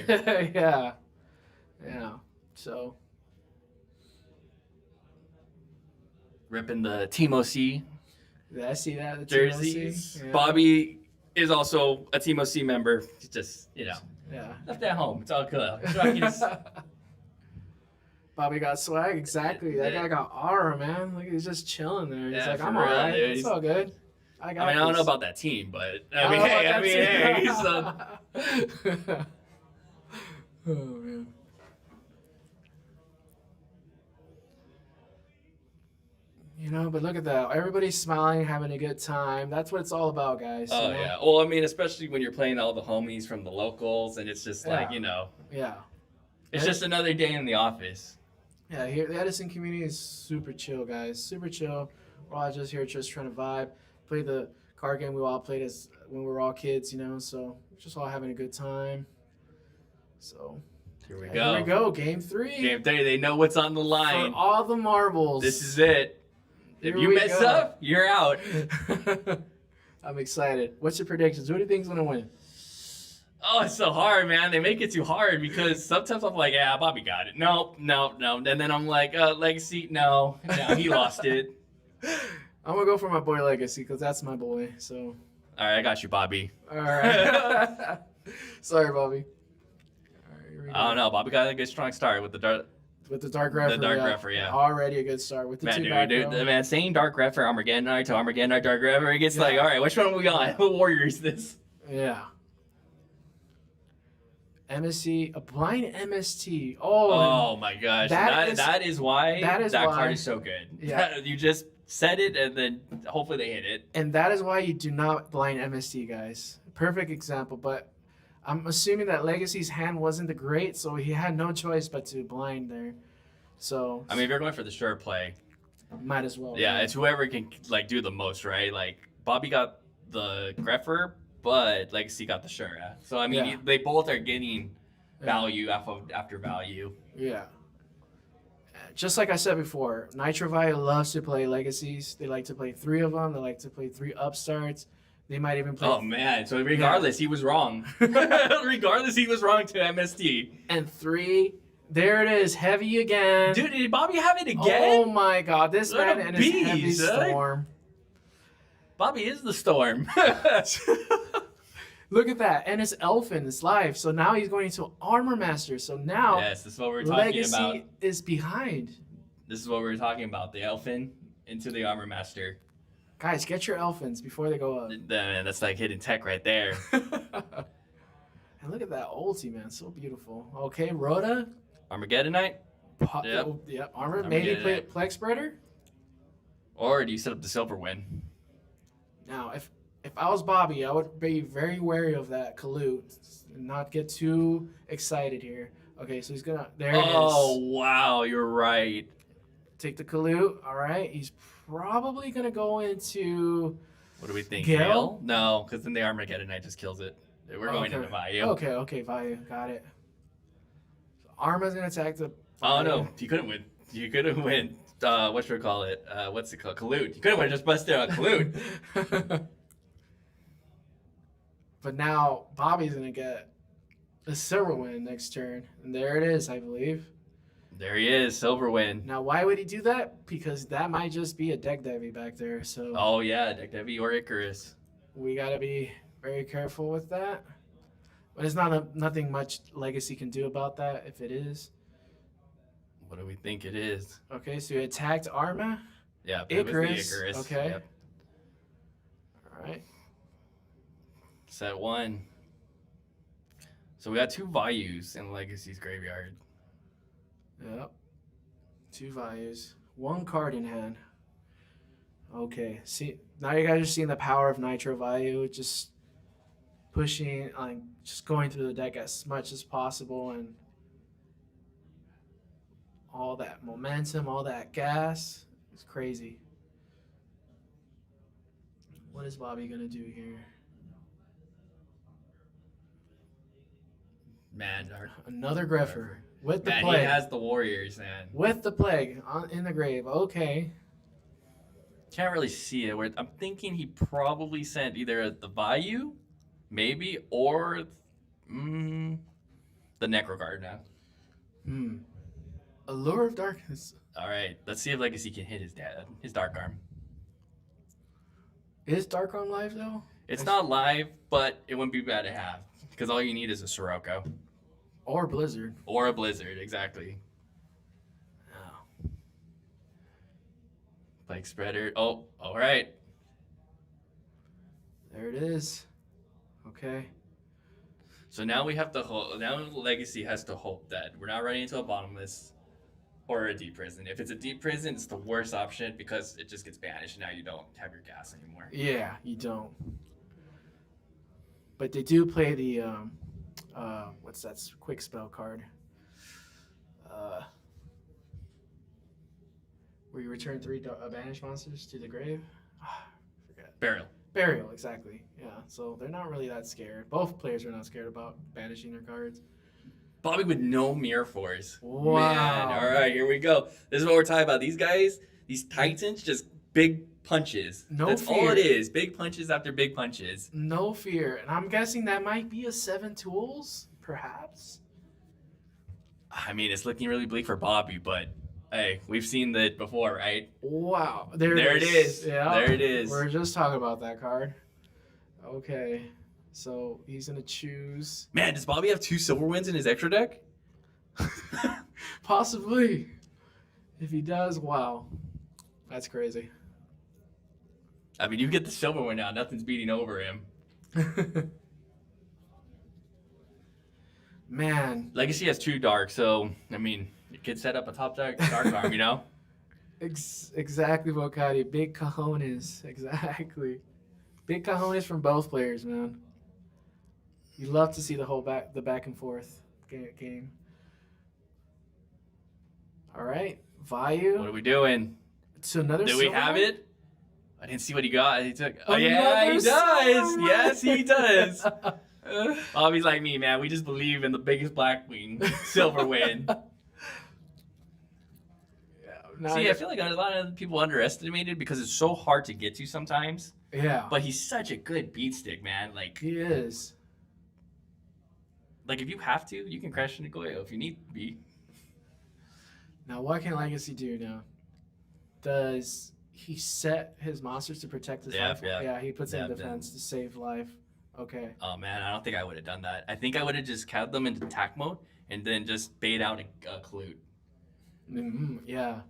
Yeah. Yeah. So ripping the Team OC. Yeah, I see that. The jerseys. Team OC. Yeah. Bobby is also a Team OC member. He's just, yeah. Left at home. It's all good. He's rocking his... Bobby got swag, exactly. That guy got aura, man. Like he's just chilling there. He's like, I'm all right. It's all good. I don't know about that team, but hey, so... Oh man. You know, but look at that. Everybody's smiling, having a good time. That's what it's all about, guys. Oh, you know? yeah. Well, I mean, especially when you're playing all the homies from the locals, and it's just like, Yeah. It's just another day in the office. Yeah, here the Edison community is super chill, guys. Super chill. We're all just here just trying to vibe. Play the card game we all played as when we were all kids, you know, so we're just all having a good time. So here we go. Here we go. Game 3. Game 3. They know what's on the line. For all the marbles. This is it. If you mess up, you're out. I'm excited. What's your predictions? Who do you think's gonna win? Oh, it's so hard, man. They make it too hard because sometimes I'm like, yeah, Bobby got it. No. And then I'm like, Legacy, no, he lost it. I'm gonna go for my boy Legacy because that's my boy. So. All right, I got you, Bobby. All right. Sorry, Bobby. All right, I don't know. Bobby got a good strong start with the dark. With the Dark Grepher. The Dark Grepher, yeah. Already a good start with the two back row. Man, saying Dark Grepher, Armageddon Knight to Armageddon Knight, Dark Grepher, it gets like, all right, which one are we on? What warrior is this? Yeah. MST, a blind MST. Oh my gosh. That is why that card is so good. Yeah. You just said it and then hopefully they hit it. And that is why you do not blind MST, guys. Perfect example, but I'm assuming that Legacy's hand wasn't the great, so he had no choice but to blind there. So I mean, if you're going for the sure play, might as well. Yeah, it's whoever can like do the most, right? Like Bobby got the Grepher, but Legacy got the Shura. So I mean, they both are getting value after value. Yeah. Just like I said before, Nitrovite loves to play Legacies. They like to play 3 of them. They like to play 3 upstarts. They might even play. Oh man! So regardless, he was wrong. Regardless, he was wrong to MST. And 3. There it is, heavy again. Dude, did Bobby have it again? Oh my God, this man and his heavy storm. Bobby is the storm. Look at that, and his Elfin is live. So now he's going into Armor Master. So now, yes, this is what we're talking about. Legacy is behind. This is what we're talking about. The Elfin into the Armor Master. Guys, get your Elfins before they go up. Man, that's like hidden tech right there. And look at that ulti, man. So beautiful. Okay, Rhoda. Armageddon Knight? Yep. Armor. Maybe play Plague Spreader? Or do you set up the silver win? Now, if I was Bobby, I would be very wary of that Kalut and not get too excited here. Okay, so he's gonna. There it is. Oh, wow, you're right. Take the Kalut. All right, he's probably gonna go into. What do we think? Gale? No, because then the Armageddon Knight just kills it. We're going into Vayu. Okay, Vayu, got it. So Arma's gonna attack the. Oh no, you couldn't win. You couldn't win. What should we call it? What's it called? Kalut. You couldn't win. Just busted out Kalut. But now Bobby's gonna get a silver win next turn, and there it is, I believe. There he is, silver win. Now, why would he do that? Because that might just be a deck Devi back there. So. Oh yeah, Deck Devi or Icarus. We gotta be very careful with that. But it's nothing much Legacy can do about that if it is. What do we think it is? Okay, so you attacked Arma. Yeah, Icarus. It was the Icarus. Okay. Yep. All right. Set 1. So we got 2 Vayus in Legacy's graveyard. Yep. 2 values. 1 card in hand. Okay. See, now you guys are seeing the power of Nitro Vayu. Just pushing, just going through the deck as much as possible, and all that momentum, all that gas. It's crazy. What is Bobby gonna do here? Man, Another Greffer. With the man, plague. he has the Warriors, man. With the plague in the grave. Okay. Can't really see it. I'm thinking he probably sent either the Vayu, maybe, or the Necro card now. Allure of Darkness. All right, let's see if Legacy can hit his Dark Arm. Is Dark Arm live though? It's not live, but it wouldn't be bad to have because all you need is a Sirocco. Or Blizzard. Or a Blizzard, exactly. Oh. Plague Spreader. Oh, all right. There it is. Okay. So now we have to hope. Now Legacy has to hope that we're not running into a bottomless or a deep prison. If it's a deep prison, it's the worst option because it just gets banished. And now you don't have your gas anymore. Yeah, you don't. But they do play the what's that quick spell card? Where you return 3 banished monsters to the grave. Forget. Burial, exactly. Yeah, so they're not really that scared. Both players are not scared about banishing their cards. Bobby with no Mirror Force. Wow. Man, all right, here we go. This is what we're talking about. These guys, these Titans, just big punches. That's fear. all it is. Big punches after big punches. No fear. And I'm guessing that might be a 7 tools, perhaps. I mean, it's looking really bleak for Bobby, but hey, we've seen that before, right? Wow. There it is. Yeah. There it is. We're just talking about that card. Okay. So he's going to choose. Man, does Bobby have 2 silver wins in his extra deck? Possibly. If he does, wow. That's crazy. I mean, you get the silver win now. Nothing's beating over him. Man. Legacy has 2 dark, so, I mean, you could set up a top dark arm, you know? Exactly, Vocati. Big cojones. Exactly. Big cojones from both players, man. You love to see the back and forth game. All right, Vayu. What are we doing? So another. Do we silver have one? it? I didn't see what he got. He took. Oh yeah, he does. Yes, he does. Bobby's like me, man. We just believe in the biggest black wing silver win. See, I feel like a lot of people underestimated because it's so hard to get to sometimes. Yeah. But he's such a good beat stick, man. Like he is. Like if you have to, you can crash into Yugioh if you need to be. Now, what can Legacy do now? Does he set his monsters to protect his life? Yeah, he puts in defense to save life. Okay. Oh man, I don't think I would have done that. I think I would have just kept them into attack mode and then just bait out a Clute. Yeah.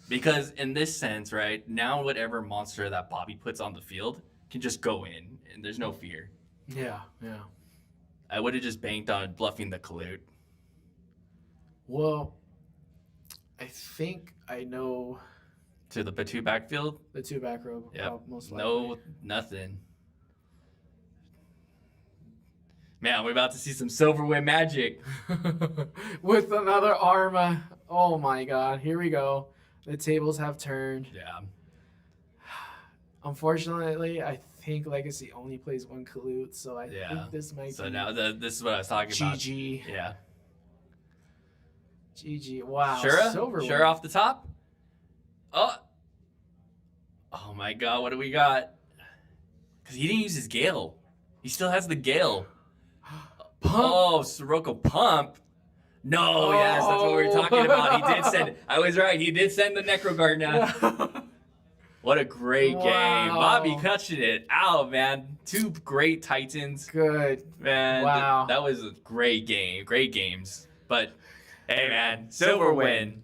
Because in this sense, right, now whatever monster that Bobby puts on the field can just go in and there's no fear. Yeah. I would have just banked on bluffing the Clute. Well, I think I know To the two backfield? The 2 back row. Yeah. Most likely. No, nothing. Man, we're about to see some Silverwind magic. With another Arma. Oh my god. Here we go. The tables have turned. Yeah. Unfortunately, I think Legacy only plays 1 Kalut, so I think this might So be now this is what I was talking about. GG. Yeah. GG. Wow. Shura? Silverwind. Shura off the top? Oh my god, what do we got? Because he didn't use his Gale. He still has the Gale. Pump. Oh, Sirocco Pump. No, yes, that's what we were talking about. He did send, I was right, he did send the Necrogardna. What a great game. Bobby clutching it out, man. 2 great Titans. Good. Man, Wow. that was a great game. Great games. But, hey, man, Silverwind.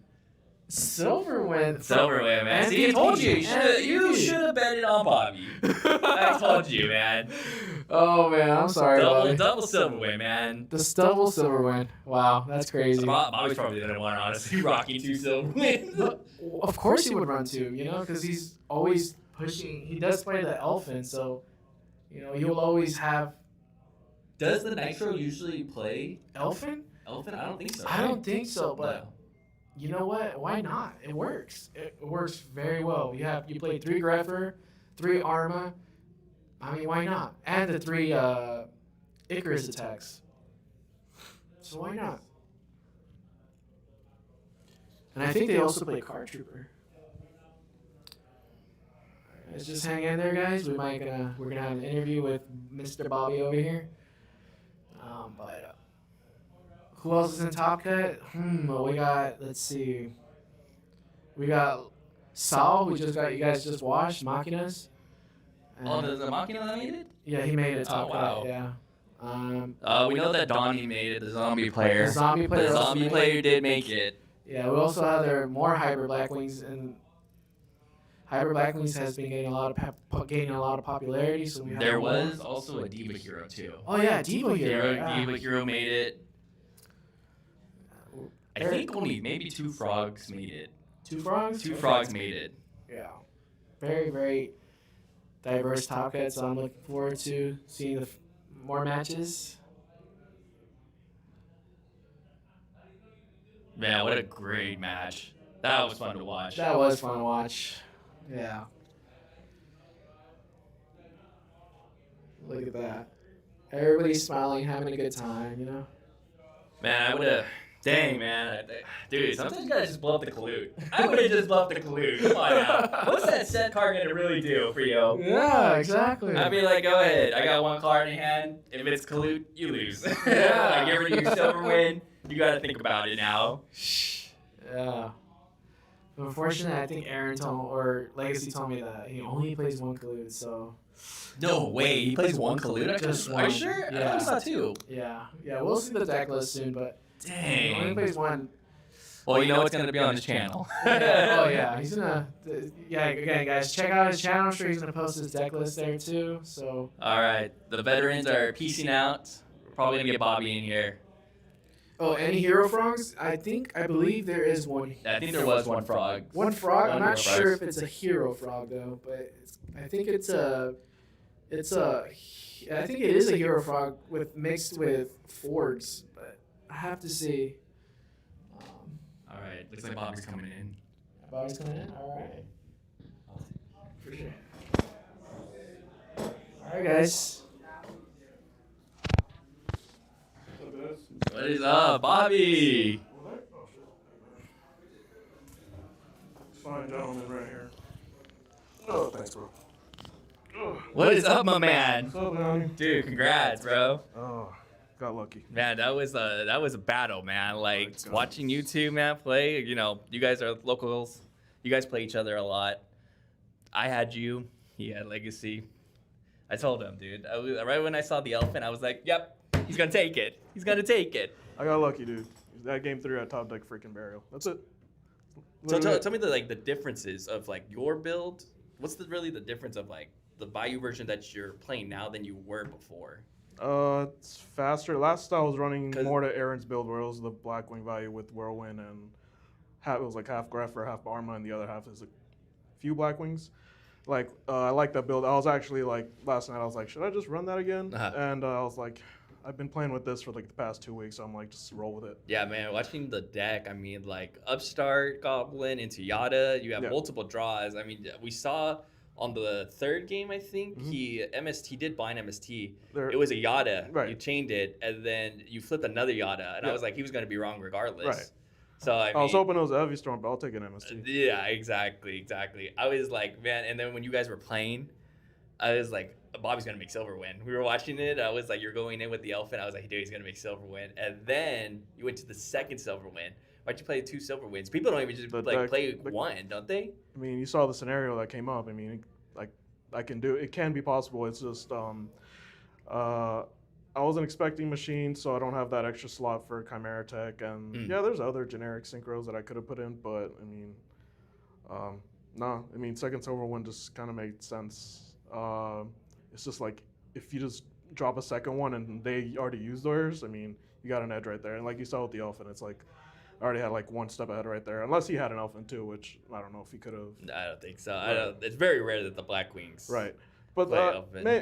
Silverwind, man. See, I told you. You should have betted on Bobby. I told you, man. Oh, man, I'm sorry. Double Silverwind, man. The double Silverwind. Wow, that's crazy. Bobby's probably the one, honestly, rocking 2 Silverwinds. Of course he would run 2, because he's always pushing. He does play the Elfin, so, he'll always have... Does the Nitro usually play Elfin? Elfin? I don't think so. I don't think so, but... You know what? Why not? It works. It works very well. You play 3 Grepher, 3 Arma. I mean, why not? And the 3 Icarus attacks. So why not? And I think they also play Card Trooper. Let's just hang in there, guys. We're gonna have an interview with Mr. Bobby over here. But who else is in Top Cut? Well, we got, let's see. We got Saul, who you guys just watched, Machinas. Does the Machina that made it? Yeah, he made it. Oh, wow. Cut, yeah. We know that Donnie made it, the zombie player. The zombie player did make it. Yeah, we also have more Hybrid Blackwings, and Hybrid Blackwings has been getting a lot of popularity. So there was also a Diva Hero too. Oh yeah, Diva Hero. Diva Hero made it. I think only maybe 2 frogs made it. 2 frogs? 2 frogs made it. Yeah. Very, very diverse Top Cut, so I'm looking forward to seeing more matches. Man, what a great match. That was fun to watch. That was fun to watch. Yeah. Look at that. Everybody's smiling, having a good time, Man, I would have... Dang, man. Dude, sometimes you gotta just blow up the Kalut. I would have just blown up the Kalut. Come on now. What's that set card gonna really do for you? Yeah, exactly. I'd be like, go ahead. I got 1 card in hand. If it's Kalut, you lose. Yeah. Like, every your Silverwind, you gotta think about it now. Yeah. Unfortunately, I think Aaron or Legacy told me that he only plays 1 Kalut, so... No way, he plays 1 Kalut? Just Are one. you sure? Yeah. I saw 2. Yeah, we'll see the deck list soon, but... Dang. He only plays 1. Well, you know what's gonna be on his channel. Oh yeah, he's gonna. Yeah, again, guys, check out his channel. I'm sure he's gonna post his deck list there too. So. All right, the veterans are piecing out. We're probably gonna get Bobby in here. Oh, any hero frogs? I believe there is one. I think there was 1 frog. 1 frog. I'm not frogs. sure if it's a hero frog though, but I think I think it is a hero frog mixed with Fords, but I have to see. All right, looks like Bobby's coming in. Bobby's coming in? All right. For sure. All right, guys. What is up, Bobby? Fine gentleman right here. Oh, thanks, bro. What is up, my man? What's up, man? Dude, congrats, bro. Oh, got lucky. Man, that was a battle, man. Like watching you two, man, play. You know, you guys are locals. You guys play each other a lot. I had you. He had Legacy. I told him, dude. Right when I saw the elephant, I was like, "Yep, he's gonna take it. He's gonna take it." I got lucky, dude. That game 3 at top deck freaking burial. That's it. So tell me the differences of like your build. What's really the difference of like the Bayou version that you're playing now than you were before? It's faster. Last I was running more to Aaron's build where it was the Blackwing value with Whirlwind and it was like half Grepher, half Arma, and the other half is few Blackwings. Like I like that build. I was actually like last night. I was like, should I just run that again? And I was like, I've been playing with this for like the past 2 weeks. So I'm like, just roll with it. Yeah, man. Watching the deck, I mean, like Upstart Goblin into Yada. You have multiple draws. I mean, we saw on the third game, I think he did blind MST. It was a Yada. Right. You chained it, and then you flipped another Yada, and I was like, he was going to be wrong regardless. Right. So I was hoping it was a Heavy Storm, but I'll take an MST. Yeah, exactly. I was like, man, and then when you guys were playing, I was like, Bobby's gonna make Silver win. We were watching it. I was like, you're going in with the Elephant. I was like, dude, he's gonna make Silver win. And then you went to the second Silver win. Why'd you play 2 Silver wins? People don't even just play one, don't they? I mean, you saw the scenario that came up. I mean, like I can do it. Can be possible. It's just I wasn't expecting machines, so I don't have that extra slot for Chimera Tech. And yeah, there's other generic synchros that I could have put in, but I mean, no. I mean, second Silver one just kind of made sense. It's just like if you just drop a second one and they already used theirs, I mean, you got an edge right there. And like you saw with the Elephant, it's like I already had like one step ahead right there. Unless he had an Elephant too, which I don't know if he could have. I don't think so. It's very rare that the Blackwings. Right. But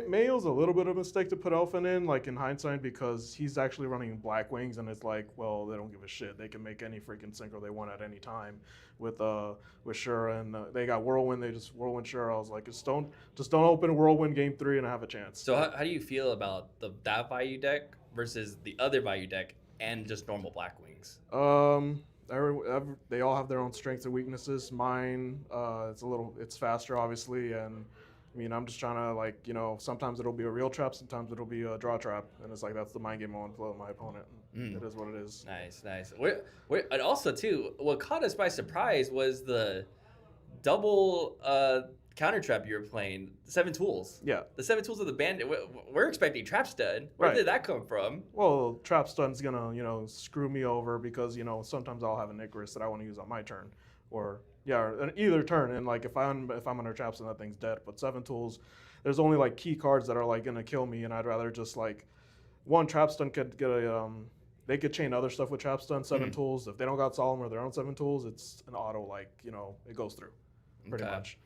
Mayo's a little bit of a mistake to put Elephant in, like in hindsight, because he's actually running Blackwings, and it's like, well, they don't give a shit. They can make any freaking synchro they want at any time with Shura, and they got Whirlwind. They just Whirlwind Shura. I was like, just don't open Whirlwind Game 3 and have a chance. So how do you feel about that value deck versus the other value deck and just normal Blackwings? They all have their own strengths and weaknesses. Mine, it's faster, obviously, and I mean, I'm just trying to, like, you know, sometimes it'll be a real trap, sometimes it'll be a draw trap, and it's like that's the mind game I want to play with my opponent. It is what it is. Nice. And also, too, what caught us by surprise was the double counter trap you were playing, the 7 tools. Yeah. The 7 tools of the bandit. We're expecting Trap Stud. Where did that come from? Well, Trap Stud's going to, you know, screw me over because, you know, sometimes I'll have an Icarus that I want to use on my turn, or either turn, and like if I'm under traps and that thing's dead. But 7 tools, there's only like key cards that are like gonna kill me, and I'd rather just like trap stun could get they could chain other stuff with trap stun. 7 tools, if they don't got Solemn or their own 7 tools, it's an auto, like, you know, it goes through pretty much.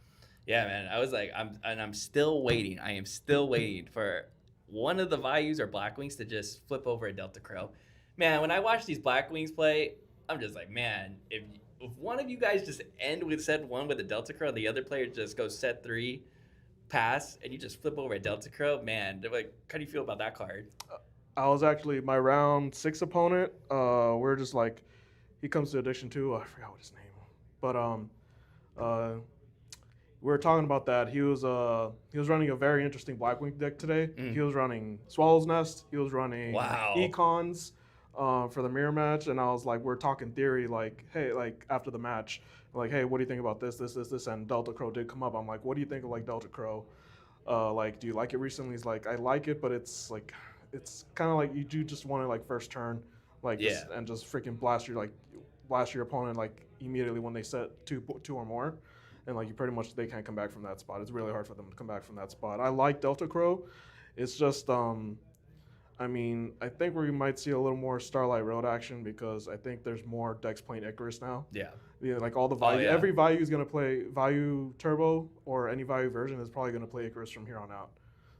Yeah, man. I was like, I'm still waiting. I am still waiting for one of the values or Blackwings to just flip over a Delta Crow. Man, when I watch these Blackwings play, I'm just like, man, if one of you guys just end with set 1 with a Delta Crow, the other player just goes set 3, pass, and you just flip over a Delta Crow, man, like, how do you feel about that card? I was actually my round 6 opponent. We're just like, he comes to Addiction 2. I forgot what his name, but we were talking about that. He was running a very interesting Blackwing deck today. He was running Swallow's Nest. He was running Econs. For the mirror match, and I was like, we're talking theory, like, hey, like after the match, like, hey, what do you think about this, and Delta Crow did come up. I'm like, what do you think of like Delta Crow? Like, do you like it recently? He's like, I like it, but it's like, it's kind of like you do just want to like first turn, like, and just freaking blast your opponent like immediately when they set two or more, and like they can't come back from that spot. It's really hard for them to come back from that spot. I like Delta Crow. It's just I mean, I think we might see a little more Starlight Road action because I think there's more decks playing Icarus now. Yeah. Like all the value, every value is going to play Value Turbo, or any value version is probably going to play Icarus from here on out.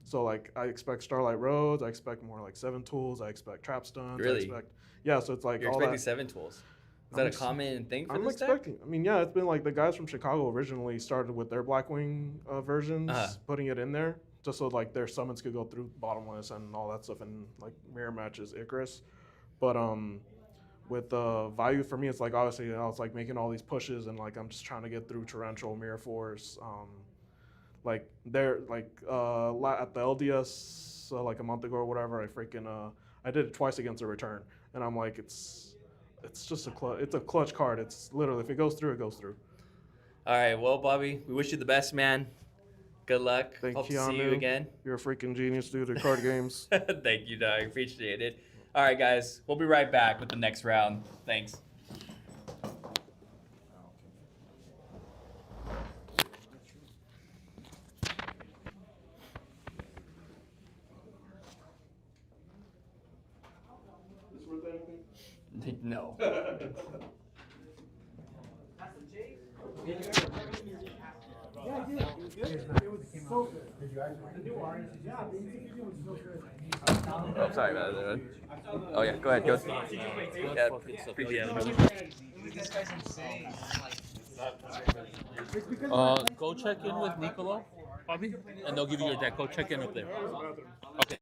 So like I expect Starlight Roads, I expect more like 7 tools, I expect Trap Stuns. Really? So it's like you're all expecting that. 7 tools. Is that a common thing for this deck? deck? I mean, yeah, it's been like the guys from Chicago originally started with their Blackwing versions, putting it in there, just so like their summons could go through bottomless and all that stuff, and like mirror matches Icarus. But with value for me, it's like obviously, you know, it's like making all these pushes, and like I'm just trying to get through Torrential, Mirror Force. Like they're like at the LDS like a month ago or whatever, I did it twice against a return, and I'm like, it's just it's a clutch card. It's literally, if it goes through, it goes through. All right, well, Bobby, we wish you the best, man. Good luck. Hope to see you again. You're a freaking genius, dude, at card games. Thank you, Doug. Appreciate it. All right, guys. We'll be right back with the next round. Thanks. No. I'm sorry about that. Oh yeah, go ahead. Go. Yeah, This guy's insane. Go check in with Nicolo, Bobby, and they'll give you your deck. Go check in up there. Okay.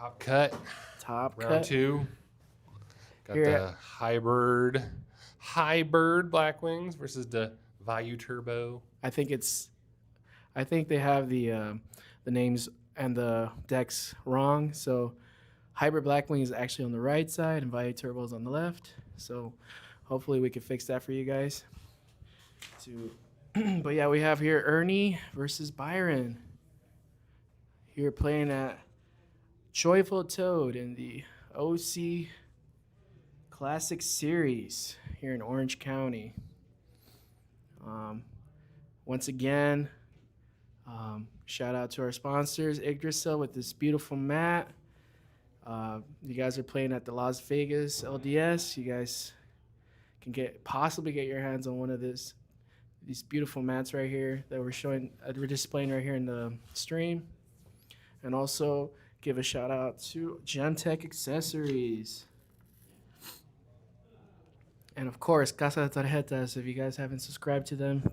Top cut. Top Round cut. 2. Got Here- the Hybrid Black Wings versus the Vayu Turbo. I think they have the names and the decks wrong. So Hybrid Blackwing is actually on the right side and Vayu Turbo is on the left. So hopefully we can fix that for you guys. But yeah, we have here Ernie versus Byron. Here playing at Joyful Toad in the OC Classic Series here in Orange County. Once again, shout out to our sponsors, Yggdrasil with this beautiful mat. You guys are playing at the Las Vegas LDS. You guys can possibly get your hands on one of these beautiful mats right here that we're displaying right here in the stream. And also give a shout out to Gemtech Accessories. And of course, Casa De Tarjetas. If you guys haven't subscribed to them,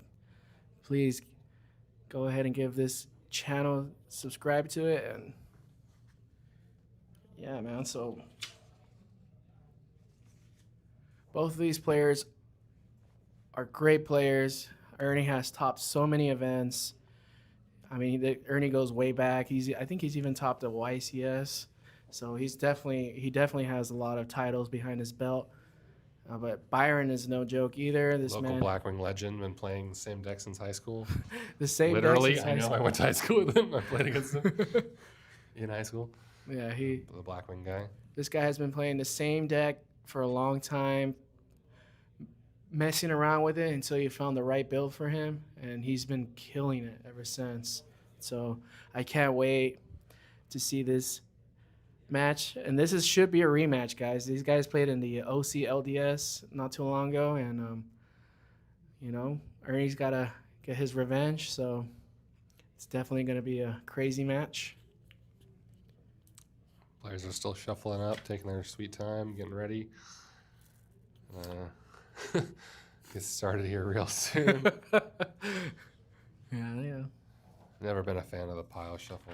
please go ahead and give this channel, subscribe to it. And yeah, man, so both of these players are great players. Ernie has topped so many events. I mean, Ernie goes way back. I think he's even topped the YCS. So he definitely has a lot of titles behind his belt. But Byron is no joke either. This Local man, Blackwing legend, been playing the same deck since high school. the same deck Literally, since I high know. school. I went to high school with him. I played against him in high school. Yeah, The Blackwing guy. This guy has been playing the same deck for a long time, messing around with it until you found the right build for him, and he's been killing it ever since. So I can't wait to see this match, and this should be a rematch, guys. These guys played in the OC LDS not too long ago, and Ernie's gotta get his revenge, so it's definitely gonna be a crazy match. Players are still shuffling up, taking their sweet time, getting ready. Get started here real soon. Yeah. Never been a fan of the pile shuffle.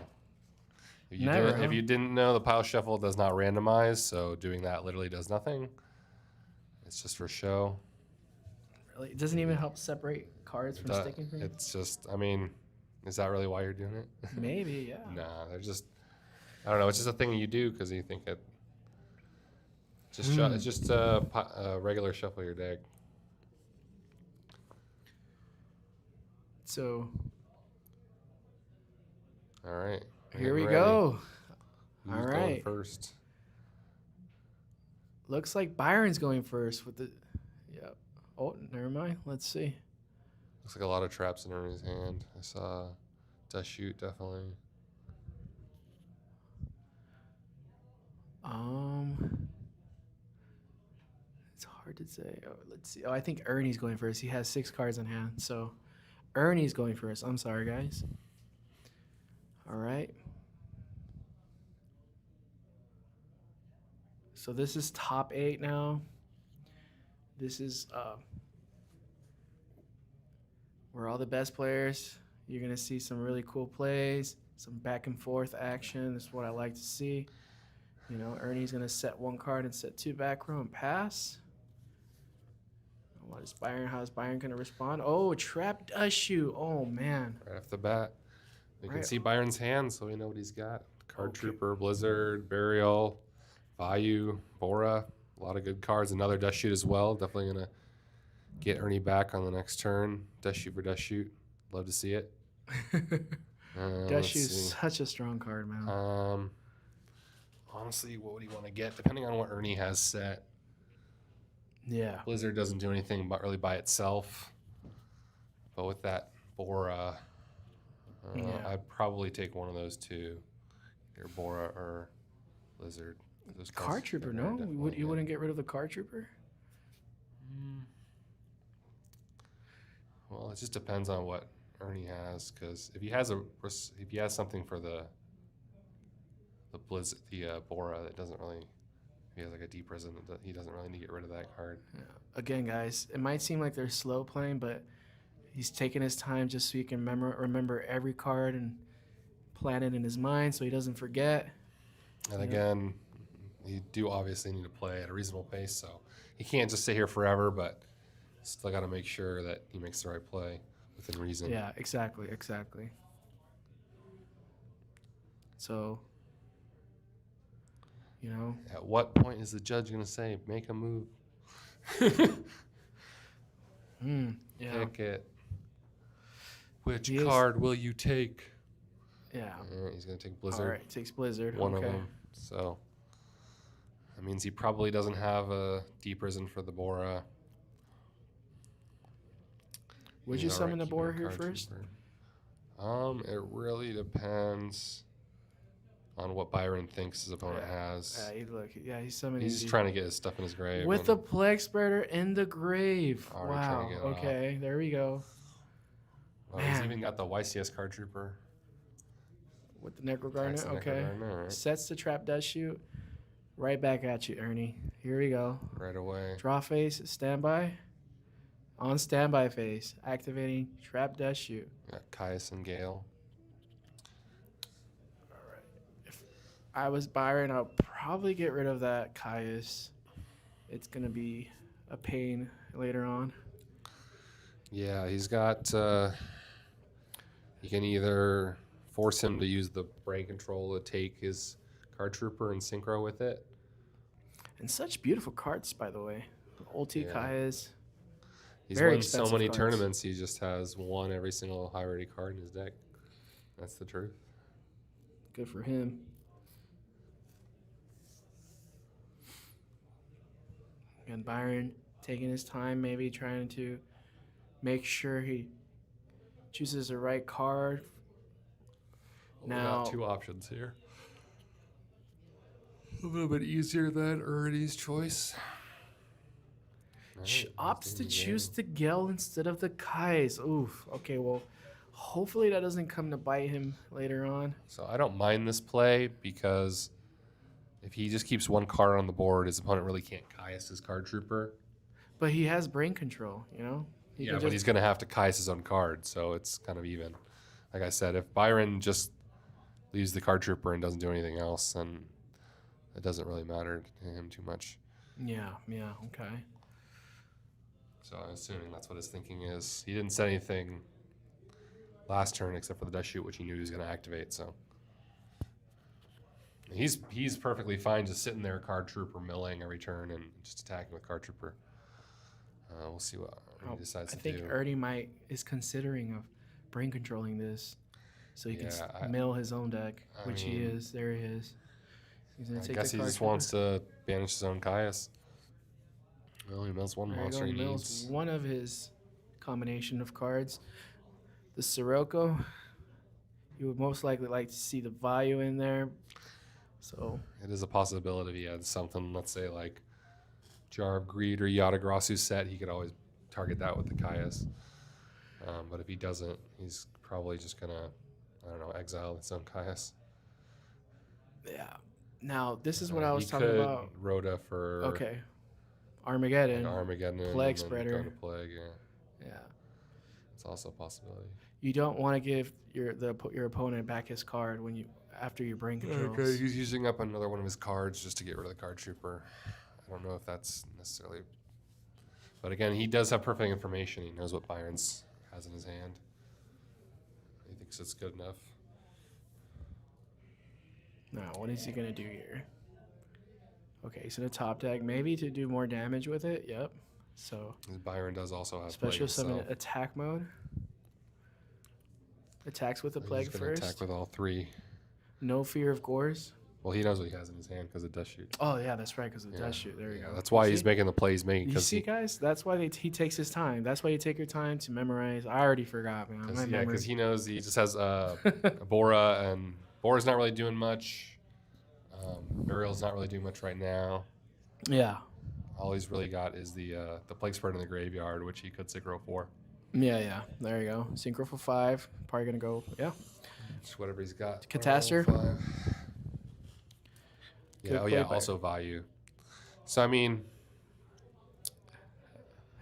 If you didn't know, the pile shuffle does not randomize, so doing that literally does nothing. It's just for show. Really, it doesn't even help separate cards from sticking. It's just, I mean, is that really why you're doing it? Maybe, yeah. Nah, they're just, I don't know. It's just a thing you do because you think it. It's just a regular shuffle your deck. So. All right. Here we go. Who's All going right. first? Looks like Byron's going first with the. Yep. Oh, never mind. Let's see. Looks like a lot of traps in Ernie's hand. I saw Dust Shoot definitely. It's hard to say. Oh, let's see. Oh, I think Ernie's going first. He has 6 cards in hand, so Ernie's going first. I'm sorry, guys. All right. So this is top 8 now. This is where all the best players. You're gonna see some really cool plays, some back and forth action. This is what I like to see. You know, Ernie's gonna set 1 card and set 2 back row and pass. How's Byron gonna respond? Oh, trap Dust Shoot. Oh man. Right off the bat. We can see Byron's hand, so we know what he's got. Card Trooper, Blizzard, Burial, Vayu, Bora. A lot of good cards. Another Dust Shoot as well. Definitely going to get Ernie back on the next turn. Dust Shoot for Dust Shoot. Love to see it. Dust Shoot is such a strong card, man. Honestly, what would he want to get? Depending on what Ernie has set. Yeah. Blizzard doesn't do anything but really by itself. But with that Bora, I'd probably take one of those two. Either Bora or Blizzard. Those Card Trooper, no? You wouldn't get rid of the Card Trooper? Well, it just depends on what Ernie has, because if he has something for the Blizzard, the Bora, that doesn't really. If he has like a deep prison, he doesn't really need to get rid of that card. Yeah. Again, guys, it might seem like they're slow playing, but he's taking his time just so he can remember every card and plan it in his mind so he doesn't forget. And again, you do obviously need to play at a reasonable pace, so he can't just sit here forever, but still got to make sure that he makes the right play within reason. Yeah, exactly. So, you know. At what point is the judge going to say, make a move? Yeah. Pick it. Which card will you take? Yeah. He's going to take Blizzard. All right, takes Blizzard. One of them. So that means he probably doesn't have a Deep Risen for the Bora. Would you summon the Bora here first? It really depends on what Byron thinks his opponent has. He's summoning. He's just trying to get his stuff in his grave. With the Plague Spreader in the grave. Already trying to get it Okay, there we go. Well, he's even got the YCS card trooper. With the Necro Garnet, okay. Right. Sets the trap, does shoot. Right back at you, Ernie. Here we go. Right away. Draw phase, standby. On standby phase, activating trap, does shoot. Got Caius and Gale. All right. If I was Byron, I'll probably get rid of that Caius. It's gonna be a pain later on. Yeah, he's got. You can either force him to use the brain control to take his card trooper and synchro with it. And such beautiful cards, by the way. Ulti Caius. He's won so many tournaments, he just has one every single high rarity card in his deck. That's the truth. Good for him. And Byron taking his time, maybe trying to make sure he chooses the right card. We got two options here. A little bit easier than Ernie's choice. Opts to choose the Gale instead of the Kais. Oof. Okay, well, hopefully that doesn't come to bite him later on. So I don't mind this play because if he just keeps one card on the board, his opponent really can't Caius his card trooper. But he has brain control, you know? But he's going to have to Caius his own card, so it's kind of even. Like I said, if Byron just leaves the card trooper and doesn't do anything else, then it doesn't really matter to him too much. Yeah, okay. So I'm assuming that's what his thinking is. He didn't say anything last turn except for the Death Shoot, which he knew he was going to activate, so. He's perfectly fine just sitting there, card trooper milling every turn and just attacking with card trooper. We'll see what he decides to do. I think Ernie is considering of brain controlling this, so he can mill his own deck, which he is. There he is. He's gonna I guess he just wants to banish his own Caius. Well, he mills one monster he needs. One of his combination of cards. The Sirocco. You would most likely like to see the value in there. So it is a possibility if he had something, let's say like Jar of Greed or Yatagrasu set, he could always target that with the Caius. But if he doesn't, he's probably just gonna, exile his own Caius. Yeah. Now this is what I was talking about. Rhoda for Armageddon. Armageddon. Plague Spreader. Go to Plague. Yeah. It's also a possibility. You don't want to give your opponent back his card after your brain controls. Okay, he's using up another one of his cards just to get rid of the card trooper. I don't know if that's necessarily. But again, he does have perfect information. He knows what Byron's has in his hand. He thinks it's good enough. Now, what is he going to do here? Okay, so the top deck, maybe to do more damage with it. Yep. So Byron does also have special summon attack mode. Attacks with the Plague first. Attack with all three. No fear of Gores. Well, he knows what he has in his hand because of Death Shoot. Oh, yeah, that's right, because of Death Shoot. There you go. That's why he's making the plays making. You see, guys? That's why he takes his time. That's why you take your time to memorize. I already forgot, man. Because he knows he just has Bora, and Bora's not really doing much. Burial's not really doing much right now. Yeah. All he's really got is the Plague Spread in the graveyard, which he could synchro for. Yeah. There you go. Synchro for 5. Probably going to go, Just whatever he's got. Catastor. Yeah, also value. So, I mean...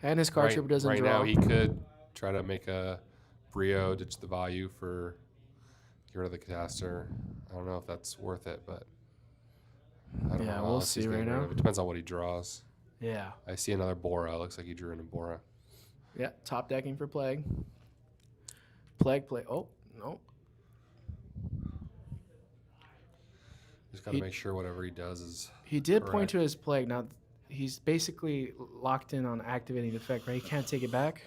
And his card trooper doesn't draw. Right now, he could try to make a Brio, ditch the value for... Get rid of the Catastor. I don't know if that's worth it, but... I don't know. We'll see right now. It depends on what he draws. Yeah. I see another Bora. Looks like he drew in a Bora. Yeah, top decking for Plague. Plague play. Oh, no. Just got to make sure whatever he does is. He did correct. point to his Plague. Now, he's basically locked in on activating the effect, right? He can't take it back?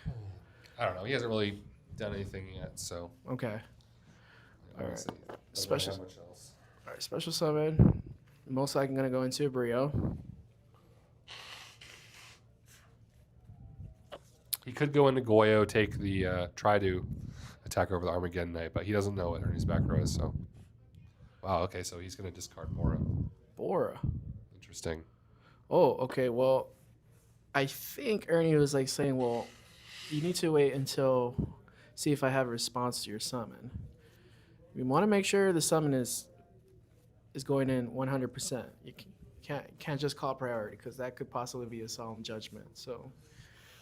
I don't know. He hasn't really done anything yet, so. Okay. All right. Special. All right, special summon. Most likely going to go into Brio. He could go into Goyo, take the try to attack over the Armageddon Knight, but he doesn't know what Ernie's back row is, so. Wow, okay, so he's going to discard Bora. Bora. Interesting. Oh, okay. Well, I think Ernie was like saying, well, you need to wait until see if I have a response to your summon. We want to make sure the summon is going in 100%. You can't just call priority because that could possibly be a solemn judgment. So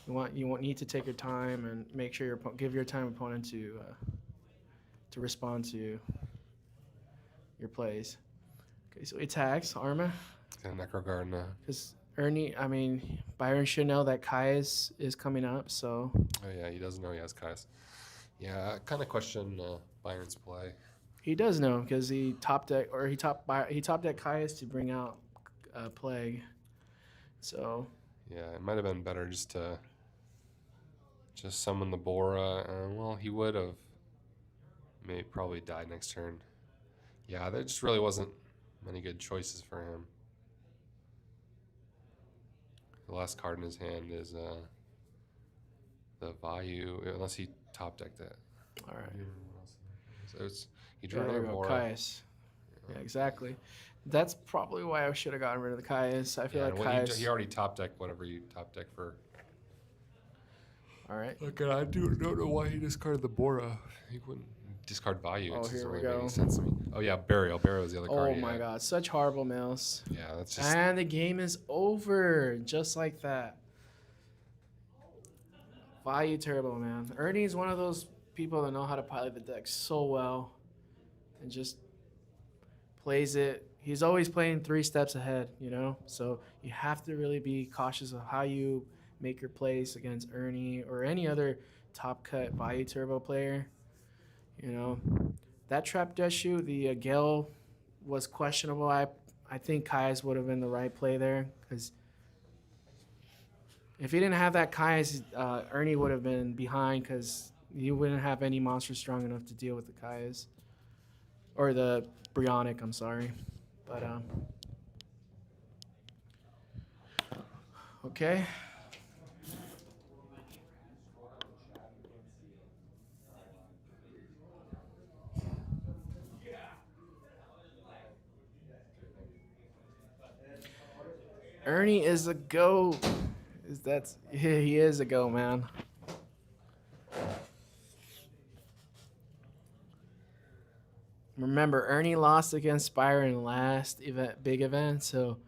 you need to take your time and make sure give your time opponent to respond to your plays. Okay, so he attacks Arma. Necroguard now. Because Ernie, Byron should know that Kai's is coming up, so. Oh yeah, he doesn't know he has Kai's. Yeah, I kind of question Byron's play. He does know because he top deck Kai's to bring out Plague. So. Yeah, it might have been better just to summon the Bora. Well, he would have probably died next turn. Yeah, there just really wasn't many good choices for him. The last card in his hand is the Vayu, unless he top decked it. All right. So he drew another Bora. Kai's. Yeah, exactly. That's probably why I should have gotten rid of the Kai's. I feel like Kai's. He already top decked whatever you top deck for. All right. Okay, I don't know why he discarded the Bora. He wouldn't discard Vayu. Oh, it here doesn't we really make go. any sense to me. Oh yeah, Burial. Burial is the other card. Oh my God, such horrible mills. Yeah, that's just. And the game is over, just like that. Vayu Turbo, man. Ernie's one of those people that know how to pilot the deck so well, and just plays it. He's always playing 3 steps ahead, So you have to really be cautious of how you make your plays against Ernie or any other top cut Vayu Turbo player. That trap death shoot, the Gale was questionable. I think Kai's would have been the right play there because if he didn't have that Kai's, Ernie would have been behind because he wouldn't have any monsters strong enough to deal with the Kai's or the Brionic. I'm sorry, but okay. Ernie is a go. He is a go, man. Remember, Ernie lost against Byron last big event, so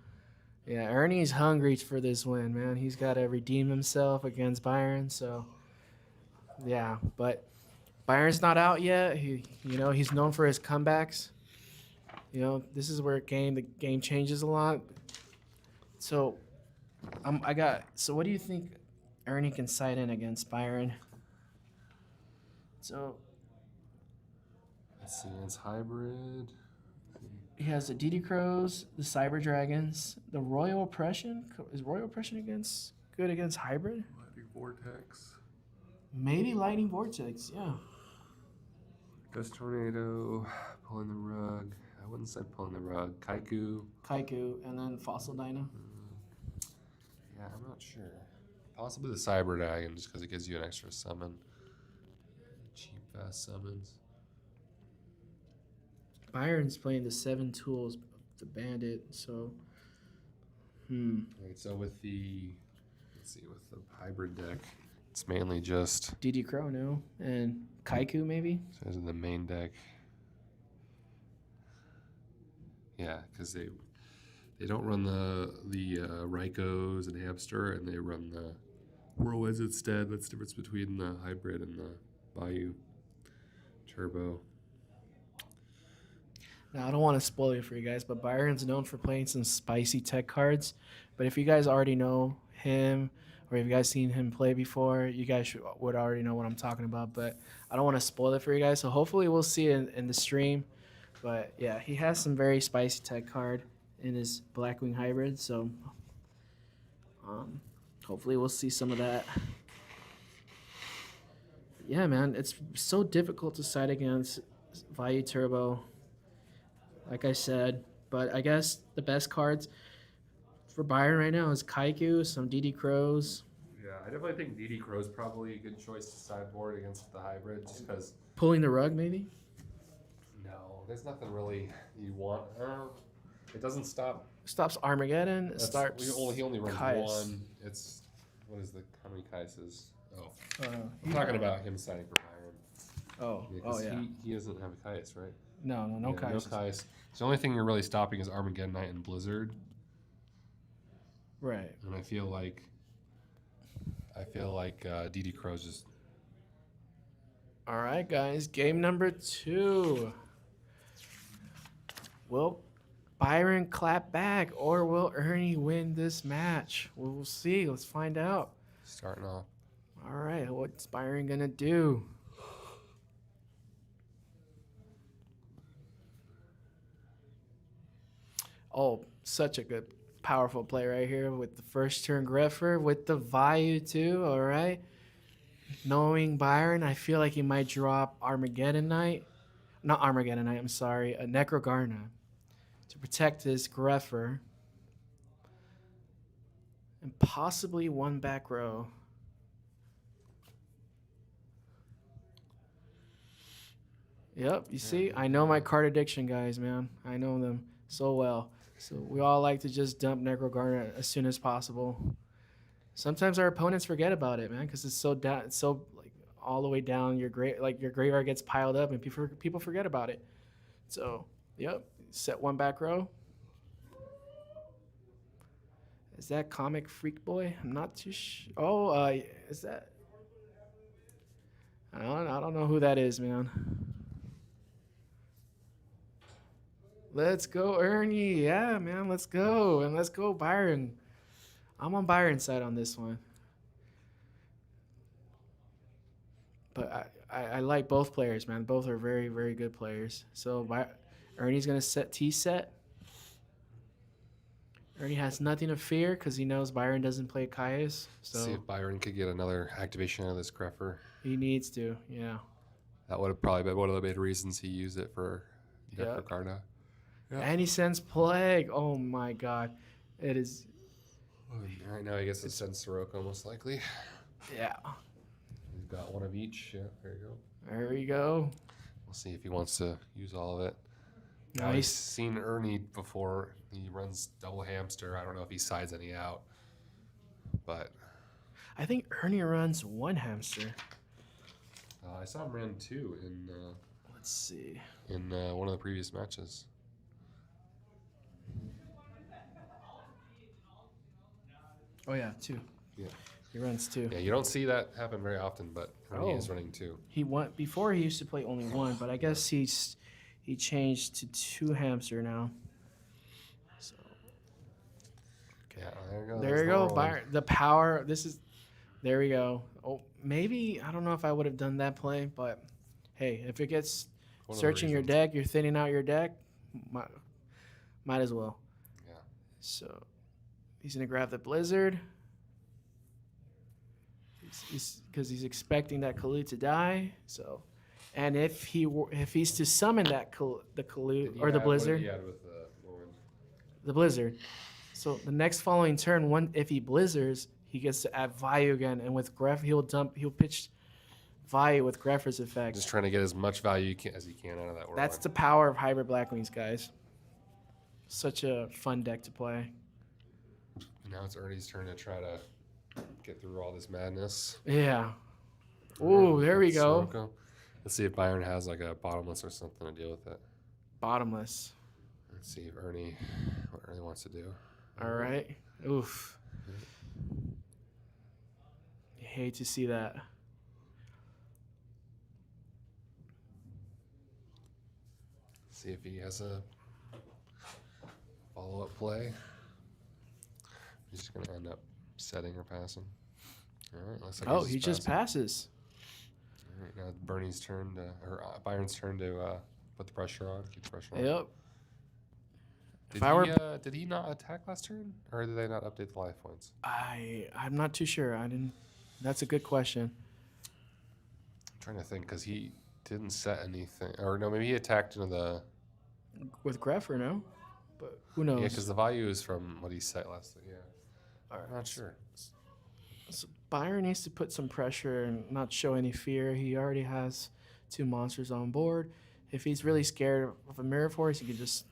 yeah, Ernie's hungry for this win, man. He's got to redeem himself against Byron, so yeah. But Byron's not out yet. He's known for his comebacks. This is where the game changes a lot. So, what do you think Ernie can side in against Byron? So, let's see, it's hybrid. He has the DD Crows, the Cyber Dragons, the Royal Oppression. Is Royal Oppression good against hybrid? Lightning Vortex. Maybe Lightning Vortex, yeah. Ghost Tornado, pulling the rug. I wouldn't say pulling the rug. Kaiku, and then Fossil Dino. Yeah, I'm not sure. Possibly the Cyber Dragon, just because it gives you an extra summon. Cheap fast summons. Byron's playing the 7 tools, the Bandit, so. Right, so with the hybrid deck, it's mainly just DD Crow, no, and Kaiku maybe. So this is the main deck. Yeah, because they don't run the Raikos and Hamster, and they run the Whirlwinds instead. That's the difference between the hybrid and the Bayou Turbo. Now, I don't want to spoil it for you guys, but Byron's known for playing some spicy tech cards. But if you guys already know him, or if you guys seen him play before, you guys would already know what I'm talking about. But I don't want to spoil it for you guys. So hopefully we'll see it in the stream. But yeah, he has some very spicy tech card in his Blackwing hybrid. So hopefully we'll see some of that. Yeah, man, it's so difficult to side against Vayu Turbo, like I said. But I guess the best cards for Byron right now is Kaiku, some DD Crows. Yeah, I definitely think DD Crow's probably a good choice to sideboard against the hybrid, just because. Pulling the rug, maybe? No, there's nothing really you want. It doesn't stop. Stops Armageddon. It starts. He only runs Kais. one. It's how many Kaises? Oh, I'm talking about him signing for Byron. Yeah. He doesn't have a Kais, right? No Kais. No Kais. So the only thing you're really stopping is Armageddon Knight and Blizzard. Right. And I feel like DD Crow's just. All right, guys. Game number 2. Will Byron clap back, or will Ernie win this match? We'll see. Let's find out. Starting off. All right. What's Byron going to do? Oh, such a good, powerful play right here with the first turn Greffer, with the Vayu too, all right? Knowing Byron, I feel like he might drop Armageddon Knight. Not Armageddon Knight, I'm sorry. A Necrogarna to protect his Greffer. And possibly one back row. Yep, you see? I know my card addiction guys, man. I know them so well. So we all like to just dump Necrogarna as soon as possible. Sometimes our opponents forget about it, man, because it's so down, it's so like all the way down. Your graveyard gets piled up, and people forget about it. So, yep, set one back row. Is that Comic Freak Boy? I'm not too sure. Oh, is that? I don't know who that is, man. Let's go, Ernie. Yeah, man, let's go. And let's go, Byron. I'm on Byron's side on this one. But I like both players, man. Both are very, very good players. So Ernie's going to set T-set. Ernie has nothing to fear because he knows Byron doesn't play Caius. So See if Byron could get another activation out of this Greffer. He needs to, yeah. That would have probably been one of the main reasons he used it for Necrogarna. Yep. And he sends Plague. Oh my God. It is. Right now, I guess it sends Sirocco most likely. Yeah. He's got one of each. Yeah, there you go. There we go. We'll see if he wants to use all of it. Nice. I've seen Ernie before. He runs double hamster. I don't know if he sides any out, but I think Ernie runs one hamster. I saw him run 2 in. Let's see. In one of the previous matches. Oh yeah, 2. Yeah. He runs 2. Yeah, you don't see that happen very often, but Ernie is running 2. He went before. He used to play only 1, but I guess he changed to 2 hamster now. So. Okay. Yeah, there you go. There you go. Byron, the power. There we go. Oh, maybe I don't know if I would have done that play, but hey, if it gets searching your deck, you're thinning out your deck, might as well. Yeah. So he's gonna grab the Blizzard. Because he's expecting that Kalut to die. So, and if he's to summon that the Kalut or the Blizzard, the Blizzard. So the next following turn, if he Blizzards, he gets to add Vayu again, and with Gref, he'll pitch Vayu with Greffer's effect. Just trying to get as much value as he can out of that Whirlwind. That's the power of Hybrid Blackwings, guys. Such a fun deck to play. Now it's Ernie's turn to try to get through all this madness. Yeah. Ooh, there we go. Sirocco. Let's see if Byron has like a bottomless or something to deal with it. Bottomless. Let's see if what Ernie wants to do. All right. Oof. You hate to see that. See if he has a follow-up play. He's just gonna end up setting or passing. All right, looks like He just passes. All right, now Bernie's turn to, or Byron's turn to put the pressure on, keep the pressure on. Yep. Did he not attack last turn, or did they not update the life points? I'm not too sure. I didn't. That's a good question. I'm trying to think because he didn't set anything, or no, maybe he attacked into the with Greffer, no? But who knows? Yeah, because the value is from what he set last time. Yeah, I'm not sure. So Byron needs to put some pressure and not show any fear. He already has 2 monsters on board. If he's really scared of a Mirror Force, he could just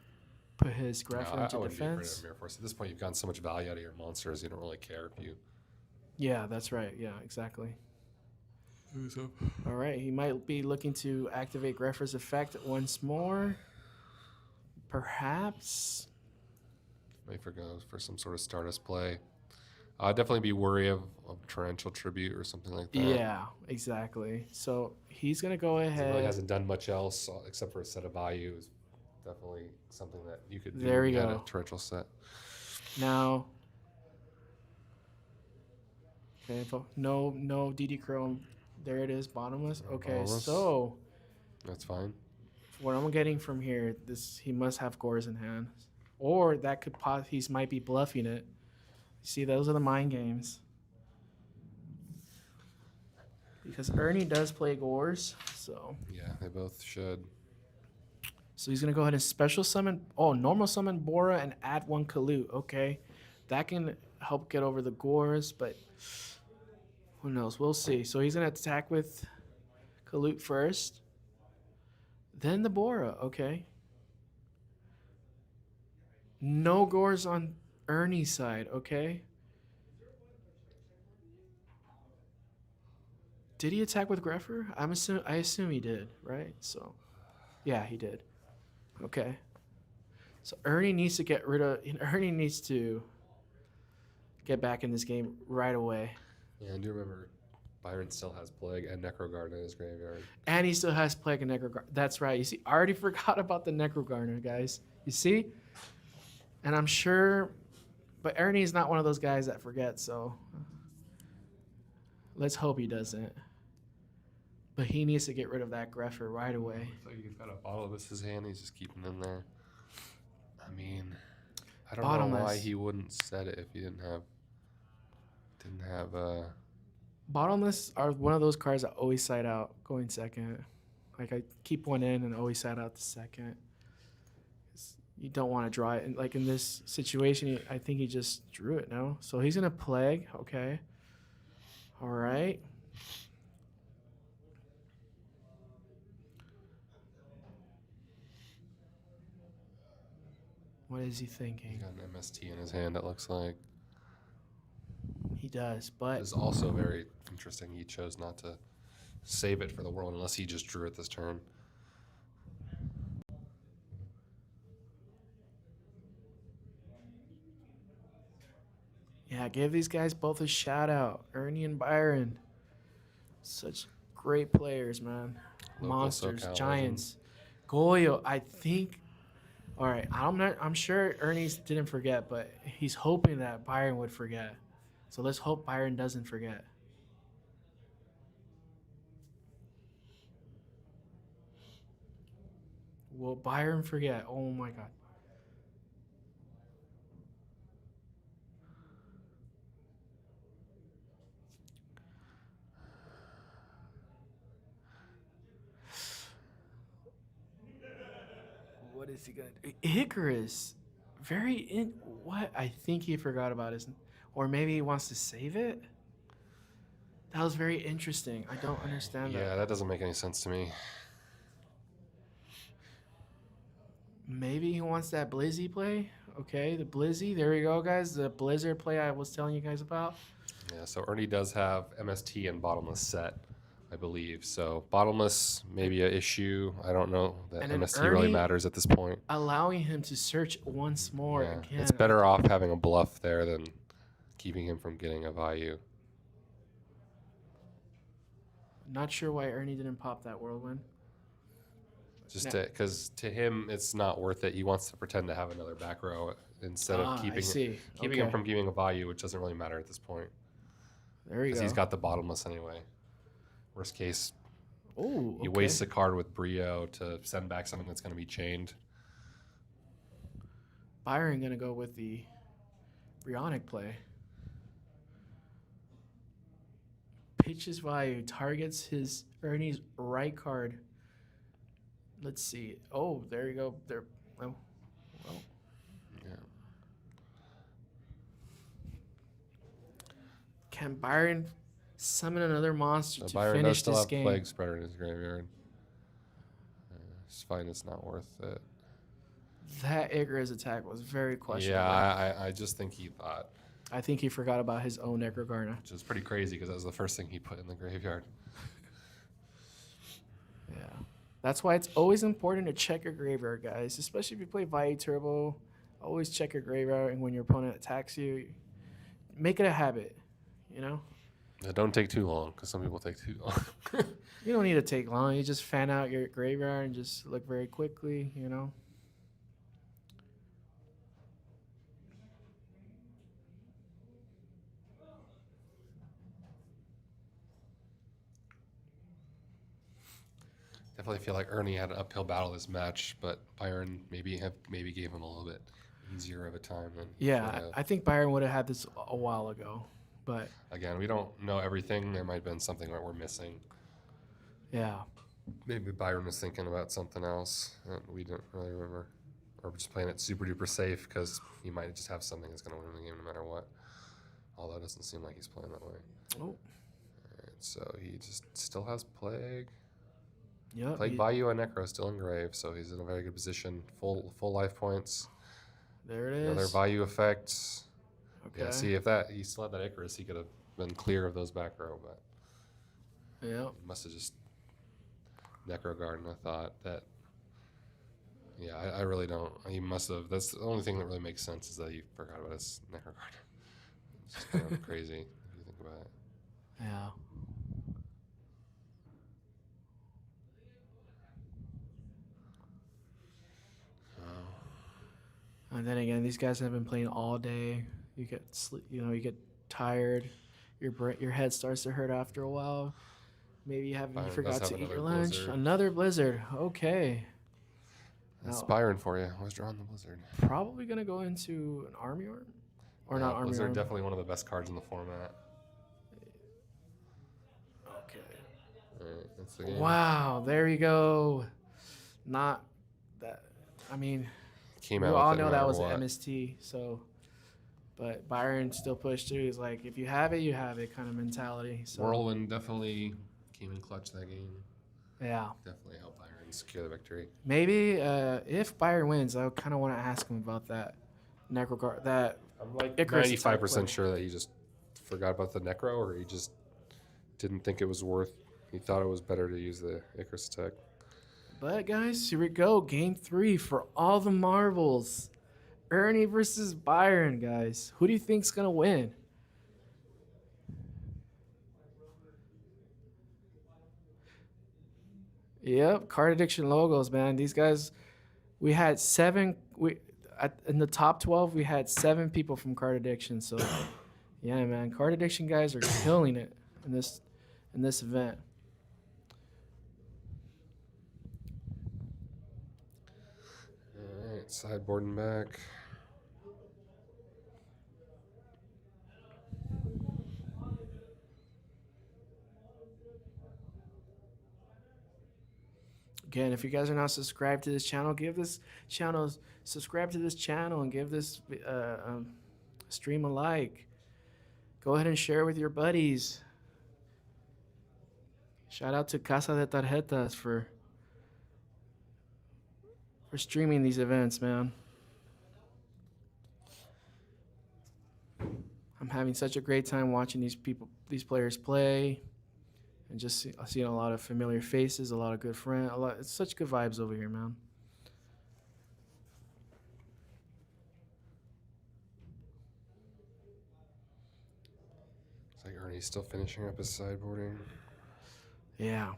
put his Greffer into I wouldn't be afraid defense. of Mirror Force. At this point, you've gotten so much value out of your monsters, you don't really care if you. Yeah, that's right. Yeah, exactly. All right, he might be looking to activate Greffer's effect once more. Perhaps. Might go for some sort of Stardust play. Definitely be wary of Torrential Tribute or something like that. Yeah, exactly. So he's going to go ahead. He really hasn't done much else except for a set of values. Definitely something that you could do. There we at go. A torrential set. Now, okay, no DD Chrome. There it is, bottomless. Okay, Bottomless. so That's fine. what I'm getting from here, he must have Gores in hand, or that could he might be bluffing it. You see, those are the mind games. Because Ernie does play Gores, so. Yeah, they both should. So he's gonna go ahead and special summon. Oh, normal summon Bora and add 1 Kalut. Okay, that can help get over the Gores, but who knows? We'll see. So he's gonna attack with Kalut first, then the Bora. Okay. No Gores on Ernie's side. Okay. Did he attack with Greffer? I assume he did, right? So, yeah, he did. Okay. So Ernie needs to Ernie needs to get back in this game right away. Yeah, and do remember, Byron still has Plague and Necroguard in his graveyard. And he still has Plague and Necrogarner. That's right. You see, I already forgot about the Necrogarner, guys. You see? And I'm sure, but Ernie's not one of those guys that forgets, so let's hope he doesn't. But he needs to get rid of that Greffer right away. Looks like he's got a Bottomless in his hand. He's just keeping it in there. I mean, I don't know why he wouldn't set it if he didn't have. Bottomless are one of those cards that always side out going second. Like I keep one in and always side out the second. You don't want to draw it. And like in this situation, I think he just drew it now. So he's gonna Plague. Okay. All right. What is he thinking? He got an MST in his hand, it looks like. He does, but It's also very interesting. He chose not to save it for the world unless he just drew it this turn. yeah, give these guys both a shout out. Ernie and Byron. Such great players, man. Local Monsters, SoCal giants. Goyo, I think. All right, I'm sure Ernie didn't forget, but he's hoping that Byron would forget. So let's hope Byron doesn't forget. Will Byron forget? Oh my God. What is he gonna do? Icarus, what? I think he forgot about his, or maybe he wants to save it. That was very interesting. I don't understand that. Yeah, that doesn't make any sense to me. Maybe he wants that Blizzy play. Okay, the Blizzy. There we go, guys. The Blizzard play I was telling you guys about. Yeah, so Ernie does have MST and Bottomless set, I believe. So Bottomless may be an issue. I don't know that And then MST really Ernie matters at this point. Allowing him to search once more Yeah, again. it's better off having a bluff there than keeping him from getting a value. Not sure why Ernie didn't pop that Whirlwind. Just because to him it's not worth it. He wants to pretend to have another back row instead of keeping him from giving a value, which doesn't really matter at this point. There you go. Because he's got the bottomless anyway. Worst case, oh, he wastes a card with Brio to send back something that's going to be chained. Byron gonna go with the Brionic play. Pitches value targets his Ernie's right card. Let's see. Oh, there you go. There. Well. Yeah. Can Byron summon another monster to Byron finish does still this have game? Plague Spreader in his graveyard. It's fine. It's not worth it. That Icarus attack was very questionable. Yeah, I just think he thought. I think he forgot about his own Necrogarna. Which is pretty crazy because that was the first thing he put in the graveyard. Yeah. That's why it's always important to check your graveyard, guys. Especially if you play Vi Turbo. Always check your graveyard, and when your opponent attacks you, make it a habit, you know? Yeah, don't take too long, because some people take too long. You don't need to take long. You just fan out your graveyard and just look very quickly, you know? Definitely feel like Ernie had an uphill battle this match, but Byron maybe gave him a little bit easier of a time than. Yeah, I think Byron would have had this a while ago, but again, we don't know everything. There might have been something that we're missing. Yeah. Maybe Byron was thinking about something else that we didn't really remember, or just playing it super duper safe because he might just have something that's going to win the game no matter what. Although it doesn't seem like he's playing that way. Oh. All right, so he just still has Plague. Yeah. Plague Bayou and Necro still in grave, so he's in a very good position. Full life points. There it is. Another Bayou effect. Okay. Yeah, see if he still had that Icarus, he could have been clear of those back row, but yeah, he must have just Necro Garden. I thought that. Yeah, I really don't. He must have. That's the only thing that really makes sense is that he forgot about his Necro Garden. It's just kind of crazy if you think about it. Yeah. And then again, these guys have been playing all day. You get you get tired. Your head starts to hurt after a while. Maybe you forgot to eat your lunch. Blizzard. Another blizzard. Okay. That's Byron for you. Always drawing the blizzard. Probably gonna go into an army arm, or not army blizzard. Arm. Definitely one of the best cards in the format. Okay. All right, that's the game. Wow. There you go. Not that. I mean. Came we out all with it know no that matter was what. an MST, so. But Byron still pushed through. He's like, if you have it, you have it kind of mentality. So. Whirlwind definitely came in clutch that game. Yeah. Definitely helped Byron secure the victory. Maybe if Byron wins, I kind of want to ask him about that Necro that. I'm like Icarus 95% sure that he just forgot about the Necro, or he just didn't think it was worth. He thought it was better to use the Icarus attack. But guys, here we go. Game 3 for all the marbles. Ernie versus Byron, guys. Who do you think's gonna win? Yep, card addiction logos, man. These guys, we had 7. In the top 12, we had 7 people from card addiction. So, yeah, man, card addiction guys are killing it in this event. All right, sideboarding back. Again, if you guys are not subscribed to this channel, subscribe to this channel and give this stream a like. Go ahead and share with your buddies. Shout out to Casa De Tarjetas for streaming these events, man. I'm having such a great time watching these players play. And just seeing a lot of familiar faces, a lot of good friends. It's such good vibes over here, man. It's like Ernie's still finishing up his sideboarding. Yeah.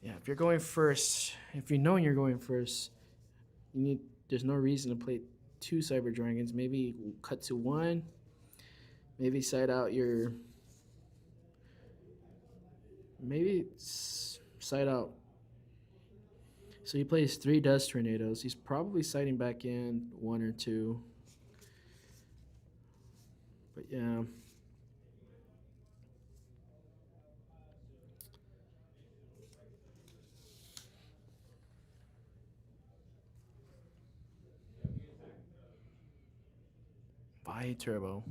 Yeah, if you're going first, if you know you're going first, there's no reason to play 2 Cyber Dragons. Maybe cut to 1. Maybe side out your. Maybe side out. So he plays 3 Dust Tornadoes. He's probably siding back in 1 or 2. But yeah. Buy Turbo. All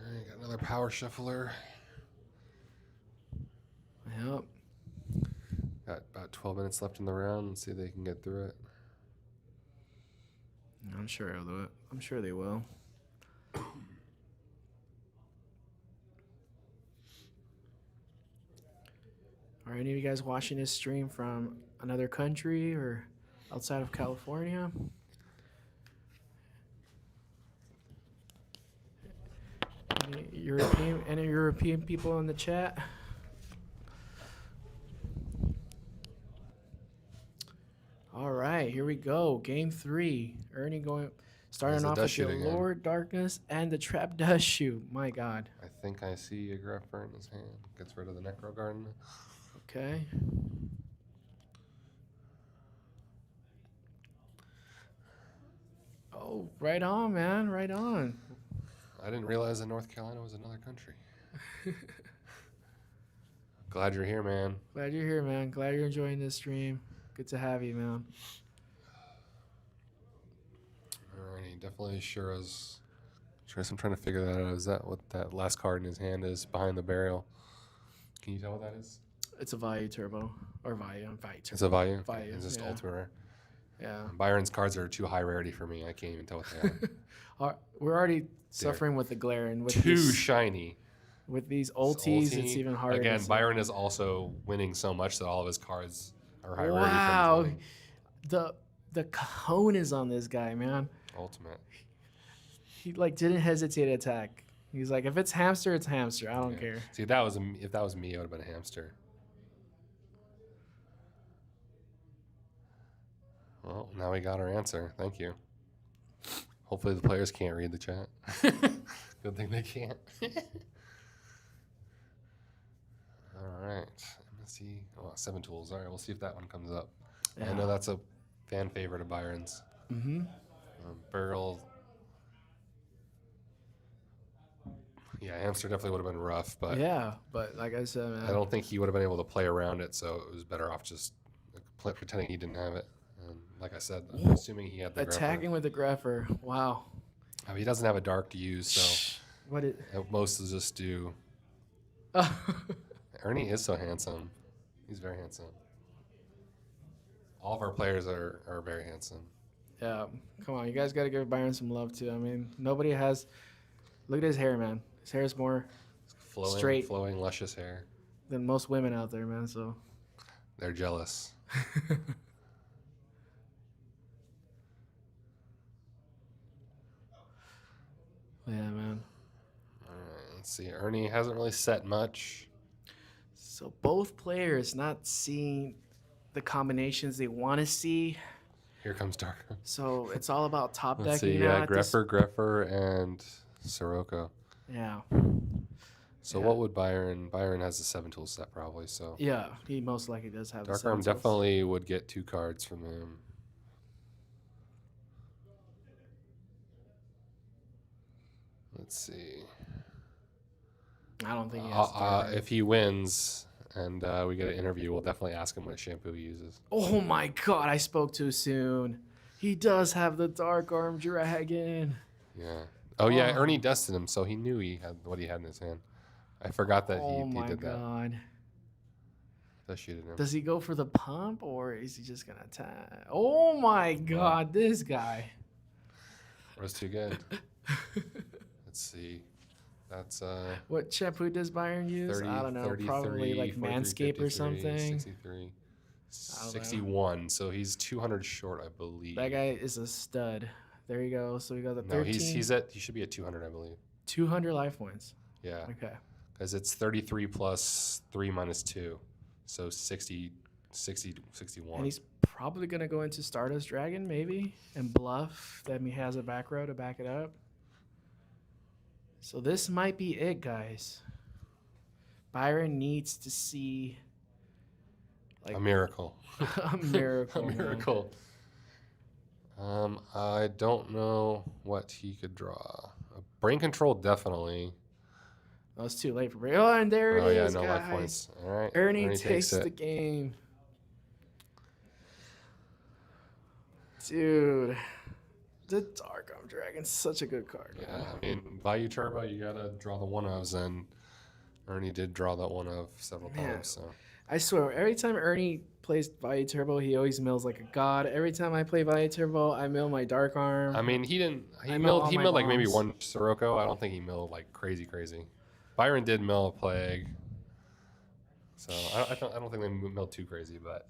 right, got another power shuffler. Yep. Got about 12 minutes left in the round. Let's see if they can get through it. I'm sure they'll do it. I'm sure they will. Are any of you guys watching this stream from another country or outside of California? Any European people in the chat? All right, here we go. Game 3. Ernie starting off with the Lord Darkness and the Trap Dust Shoe. My God. I think I see a Greffer in his hand. Gets rid of the Necro Garden. Okay. Oh, right on, man. Right on. I didn't realize that North Carolina was another country. Glad you're here, man. Glad you're here, man. Glad you're enjoying this stream. Good to have you, man. Alrighty, definitely sure as. I'm trying to figure that out. Is that what that last card in his hand is behind the burial? Can you tell what that is? It's a Value Turbo. Or Value Turbo. It's a Value? Value. It's just ultimate rare. Yeah. Byron's cards are too high rarity for me. I can't even tell what they are. We're already suffering with the glare. And with too shiny. With these ultis, it's even harder. Again, Byron is also winning so much that all of his cards are high rarity. Wow. The cojones on this guy, man. Ultimate. He didn't hesitate to attack. He's like, if it's hamster, it's hamster. I don't care. See, if that was me, it would have been a hamster. Well, now we got our answer. Thank you. Hopefully the players can't read the chat. Good thing they can't. All right. Let's see. Oh, 7 tools. All right, we'll see if that one comes up. Yeah. I know that's a fan favorite of Byron's. Mm-hmm. Barrel. Yeah, hamster definitely would have been rough, but yeah, but like I said, man, I don't think he would have been able to play around it, so it was better off just pretending he didn't have it. And like I said, I'm assuming he had the attacking grepper. With the grepper. Wow. I mean, he doesn't have a dark to use, so most is just do. Ernie is so handsome. He's very handsome. All of our players are very handsome. Yeah, come on, you guys got to give Byron some love too. I mean, nobody has. Look at his hair, man. His hair is more flowing, luscious hair than most women out there, man. So they're jealous. Yeah, man. All right, let's see. Ernie hasn't really set much. So both players not seeing the combinations they want to see. Here comes Dark. So it's all about top decking. Let's see. Yeah, Greffer, and Sirocco. Yeah. So what would Byron? Byron has a 7-tool set probably. So yeah, he most likely does have. Dark Arm definitely would get 2 cards from him. Let's see. I don't think he has. If he wins and we get an interview, we'll definitely ask him what shampoo he uses. Oh my God! I spoke too soon. He does have the Dark Arm Dragon. Yeah. Oh yeah, Ernie dusted him, so he knew he had what he had in his hand. I forgot that he did that. Oh my God. That shooted him. Does he go for the pump or is he just gonna attack? Oh my God, this guy. That was too good. Let's see. That's What shampoo does Byron use? 30, I don't know. 33, Probably like 43, Manscaped or 53, something. 63, I don't know. 61. So he's 200 short, I believe. That guy is a stud. There you go. So we got the 13. No, he should be at 200, I believe. 200 life points. Yeah. Okay. Because it's 33 plus 3 minus 2. So 60, 61. And he's probably going to go into Stardust Dragon, maybe, and bluff. Then he has a back row to back it up. So this might be it, guys. Byron needs to see like a miracle. A miracle. A miracle. I don't know what he could draw. Brain control, definitely. Oh, it's too late for brain. Oh, and there it is. Oh, yeah, no guys. life points. All right. Ernie takes the game. Dude, the Dark Arm Dragon's such a good card. Yeah, I mean, Bayou Turbo, you gotta draw the one-ofs, and Ernie did draw that one-of several times. So I swear, every time Ernie plays Bayou Turbo, he always mills like a god. Every time I play Bayou Turbo, I mill my Dark Arm. I mean, he milled like maybe one Sirocco. I don't think he milled like crazy. Byron did mill a Plague. So I don't think they milled too crazy, but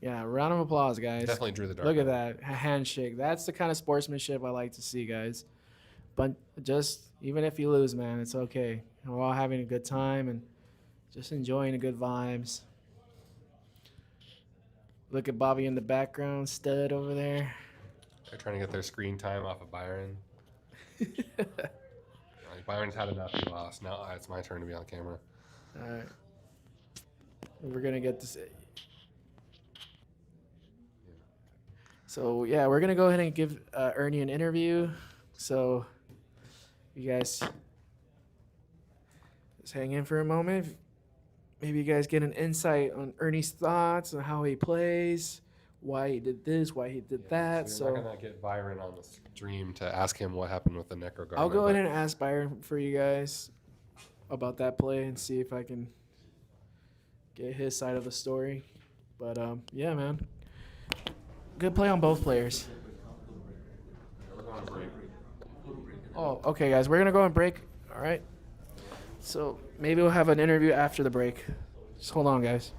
yeah. Round of applause, guys. Definitely drew the Dark Look Arm. at that, a handshake. That's the kind of sportsmanship I like to see, guys. But just even if you lose, man, it's okay. We're all having a good time and just enjoying the good vibes. Look at Bobby in the background, stud over there. They're trying to get their screen time off of Byron. Byron's had enough. He lost. Now it's my turn to be on camera. All right. We're going to get this. So, yeah, we're going to go ahead and give Ernie an interview. So, you guys just hang in for a moment. Maybe you guys get an insight on Ernie's thoughts on how he plays, why he did this, why he did that. So we're not going to get Byron on the stream to ask him what happened with the Necro Garment. I'll go ahead and ask Byron for you guys about that play and see if I can get his side of the story. But, yeah, man. Good play on both players. Oh, okay, guys. We're going to go on break. All right. So maybe we'll have an interview after the break. Just hold on, guys.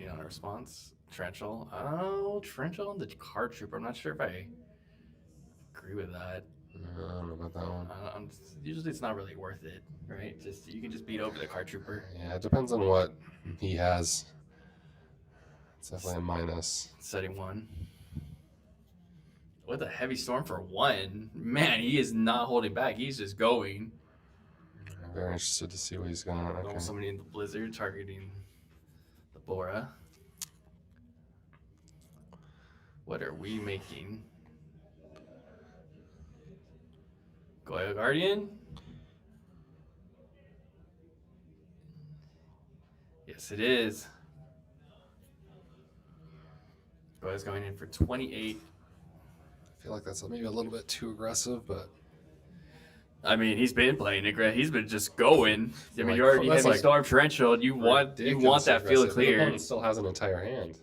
waiting on a response. Trenchel. Oh, Trenchel and the Card Trooper. I'm not sure if I agree with that. I don't know about that one. Usually it's not really worth it, right? You can just beat over the Card Trooper. Yeah, it depends on what he has. It's definitely a minus. Setting 1. With a heavy storm for 1. Man, he is not holding back. He's just going. I'm very interested to see what he's going on. Okay. Somebody in the Blizzard targeting the Bora. What are we making? Goyo Guardian? Yes, it is. Goyo's going in for 28. I feel like that's maybe a little bit too aggressive, but I mean, he's been playing aggressive. He's been just going. I mean, like, you already have like Storm Torrential, and you want that field clear. The opponent still has an entire hand.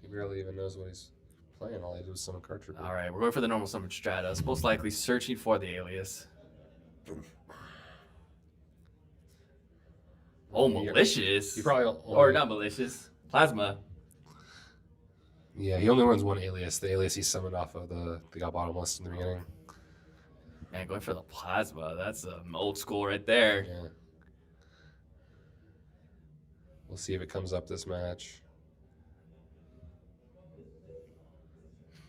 He barely even knows what he's playing. All he do is summon Card Trooper. All right, we're going for the normal summon Stratos. Most likely searching for the alias. Oh, malicious. He probably or not malicious. Plasma. Yeah, he only runs one alias. The alias he summoned off of the got bottomless in the beginning. Man, going for the Plasma. That's old school right there. Yeah. We'll see if it comes up this match.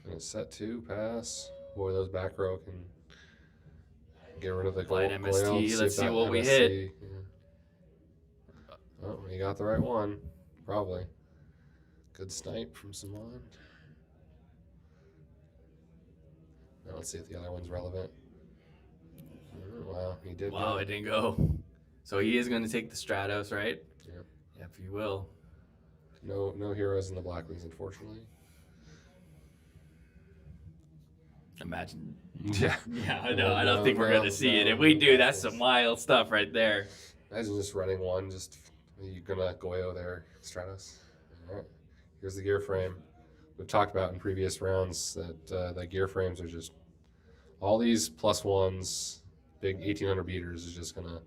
And it's set 2, pass. Boy, those back row can get rid of the Blind gold. MST. Let's see what we hit. Yeah. Oh, he got the right one. Probably. Good snipe from Simon. Now let's see if the other one's relevant. Oh, wow, he did. Wow, go. it didn't go. So he is going to take the Stratos, right? Yeah. Yep, he will. No heroes in the Black Wings, unfortunately. Imagine. Yeah. Yeah, I know. I don't think we're going to see it. If we do, that's some wild stuff right there. Imagine just running one. You're gonna Goyo there, Stratos. All right. Here's the gear frame. We've talked about in previous rounds that the gear frames are just all these +1s, big 1800 beaters is just gonna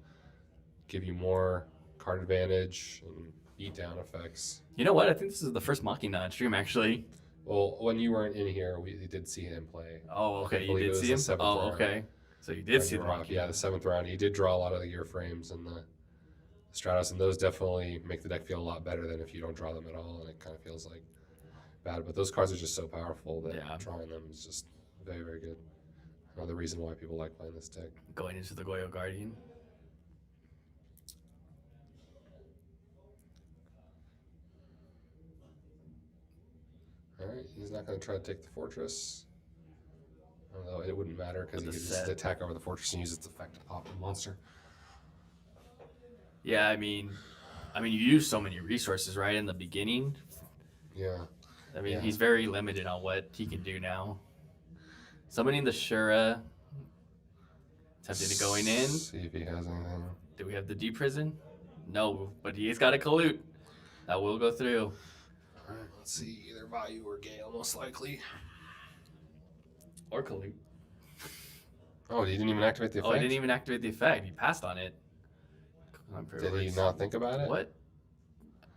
give you more card advantage and beatdown effects. You know what? I think this is the first Machina on stream, actually. Well, when you weren't in here, we did see him play. Oh, okay. You did see him? Oh, okay. So you did see the Machina. Yeah, the 7th round. He did draw a lot of the gear frames and the Stratos, and those definitely make the deck feel a lot better than if you don't draw them at all, and it kind of feels like bad. But those cards are just so powerful that drawing them is just very, very good. Another reason why people like playing this deck. Going into the Goyo Guardian. All right, he's not going to try to take the fortress. Although it wouldn't matter because he could just attack over the fortress and use its effect to pop the monster. Yeah, I mean, you use so many resources, right, in the beginning. Yeah. I mean, he's very limited on what he can do now. Summoning the Shura. Tempted to going in. See if he has anything. Do we have the D prison? No, but he's got a Kalute. That will go through. All right, let's see. Either Vayu or Gale, most likely. Or Kalute. Oh, he didn't even activate the effect? Oh, he didn't even activate the effect. He passed on it. Did he not think about it? What?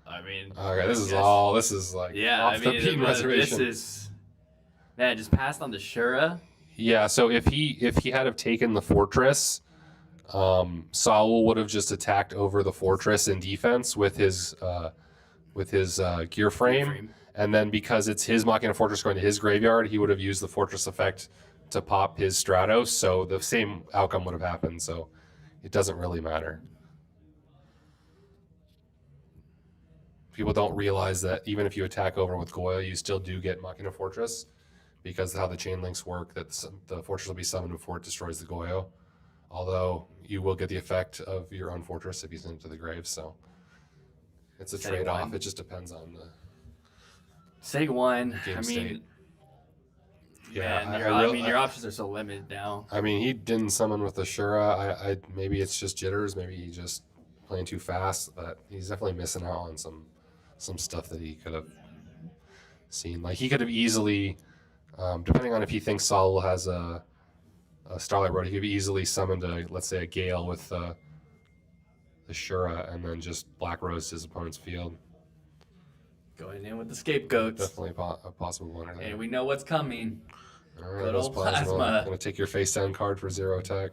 I mean... Okay, this is like off the beat reservation. This is... Man, just passed on the Shura. Yeah, so if he had have taken the fortress, Saul would have just attacked over the fortress in defense with his gear frame. And then because it's his Machina Fortress going to his graveyard, he would have used the fortress effect to pop his Stratos. So the same outcome would have happened. So it doesn't really matter. People don't realize that even if you attack over with Goya, you still do get Machina Fortress because of how the chain links work, that the fortress will be summoned before it destroys the Goyo. Although you will get the effect of your own fortress if you send it to the grave. So it's a trade-off. It just depends on the Say one. game I state. mean, Yeah, man, your options are so limited now. I mean, he didn't summon with the Shura. Maybe it's just jitters. Maybe he just playing too fast. But he's definitely missing out on some stuff that he could have seen. Like he could have easily, depending on if he thinks Saul has a Starlight Road, he could have easily summoned let's say a Gale with the Shura and then just Black Rose his opponent's field. Going in with the scapegoats. Definitely a possible winner there. And we know what's coming. All right, Good those old Plasma. Gonna take your face down card for 0 attack.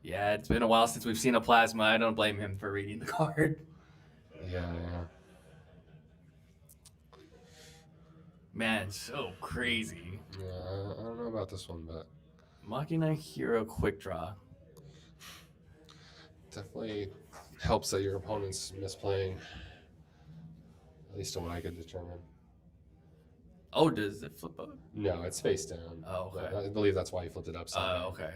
Yeah, it's been a while since we've seen a Plasma. I don't blame him for reading the card. Yeah. Man, so crazy. Yeah, I don't know about this one, but Machina Hero Quick Draw. Definitely helps that your opponent's misplaying. At least to what I could determine. Oh, does it flip up? No, it's face down. Oh, okay. I believe that's why you flipped it upside down. Oh, okay.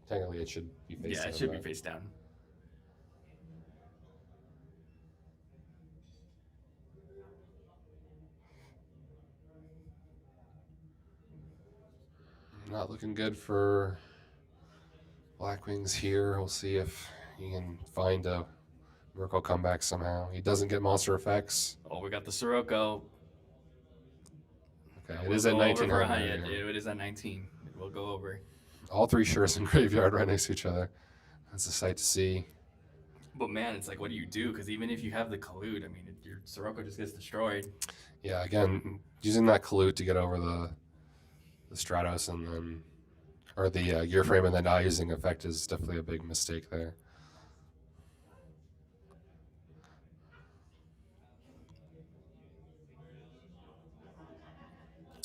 Technically, it should be face down. Yeah, it should be face down. Not looking good for Blackwings here. We'll see if he can find a miracle comeback somehow. He doesn't get monster effects. Oh, we got the Sirocco. Okay, it is at 1900. Yeah, it is at 19. We'll go over. All 3 shirts in graveyard right next to each other. That's a sight to see. But man, it's like, what do you do? Because even if you have the Collude, I mean, your Sirocco just gets destroyed. Yeah, again, using that Collude to get over the Stratos and then, or the gear frame and then not using effect is definitely a big mistake there.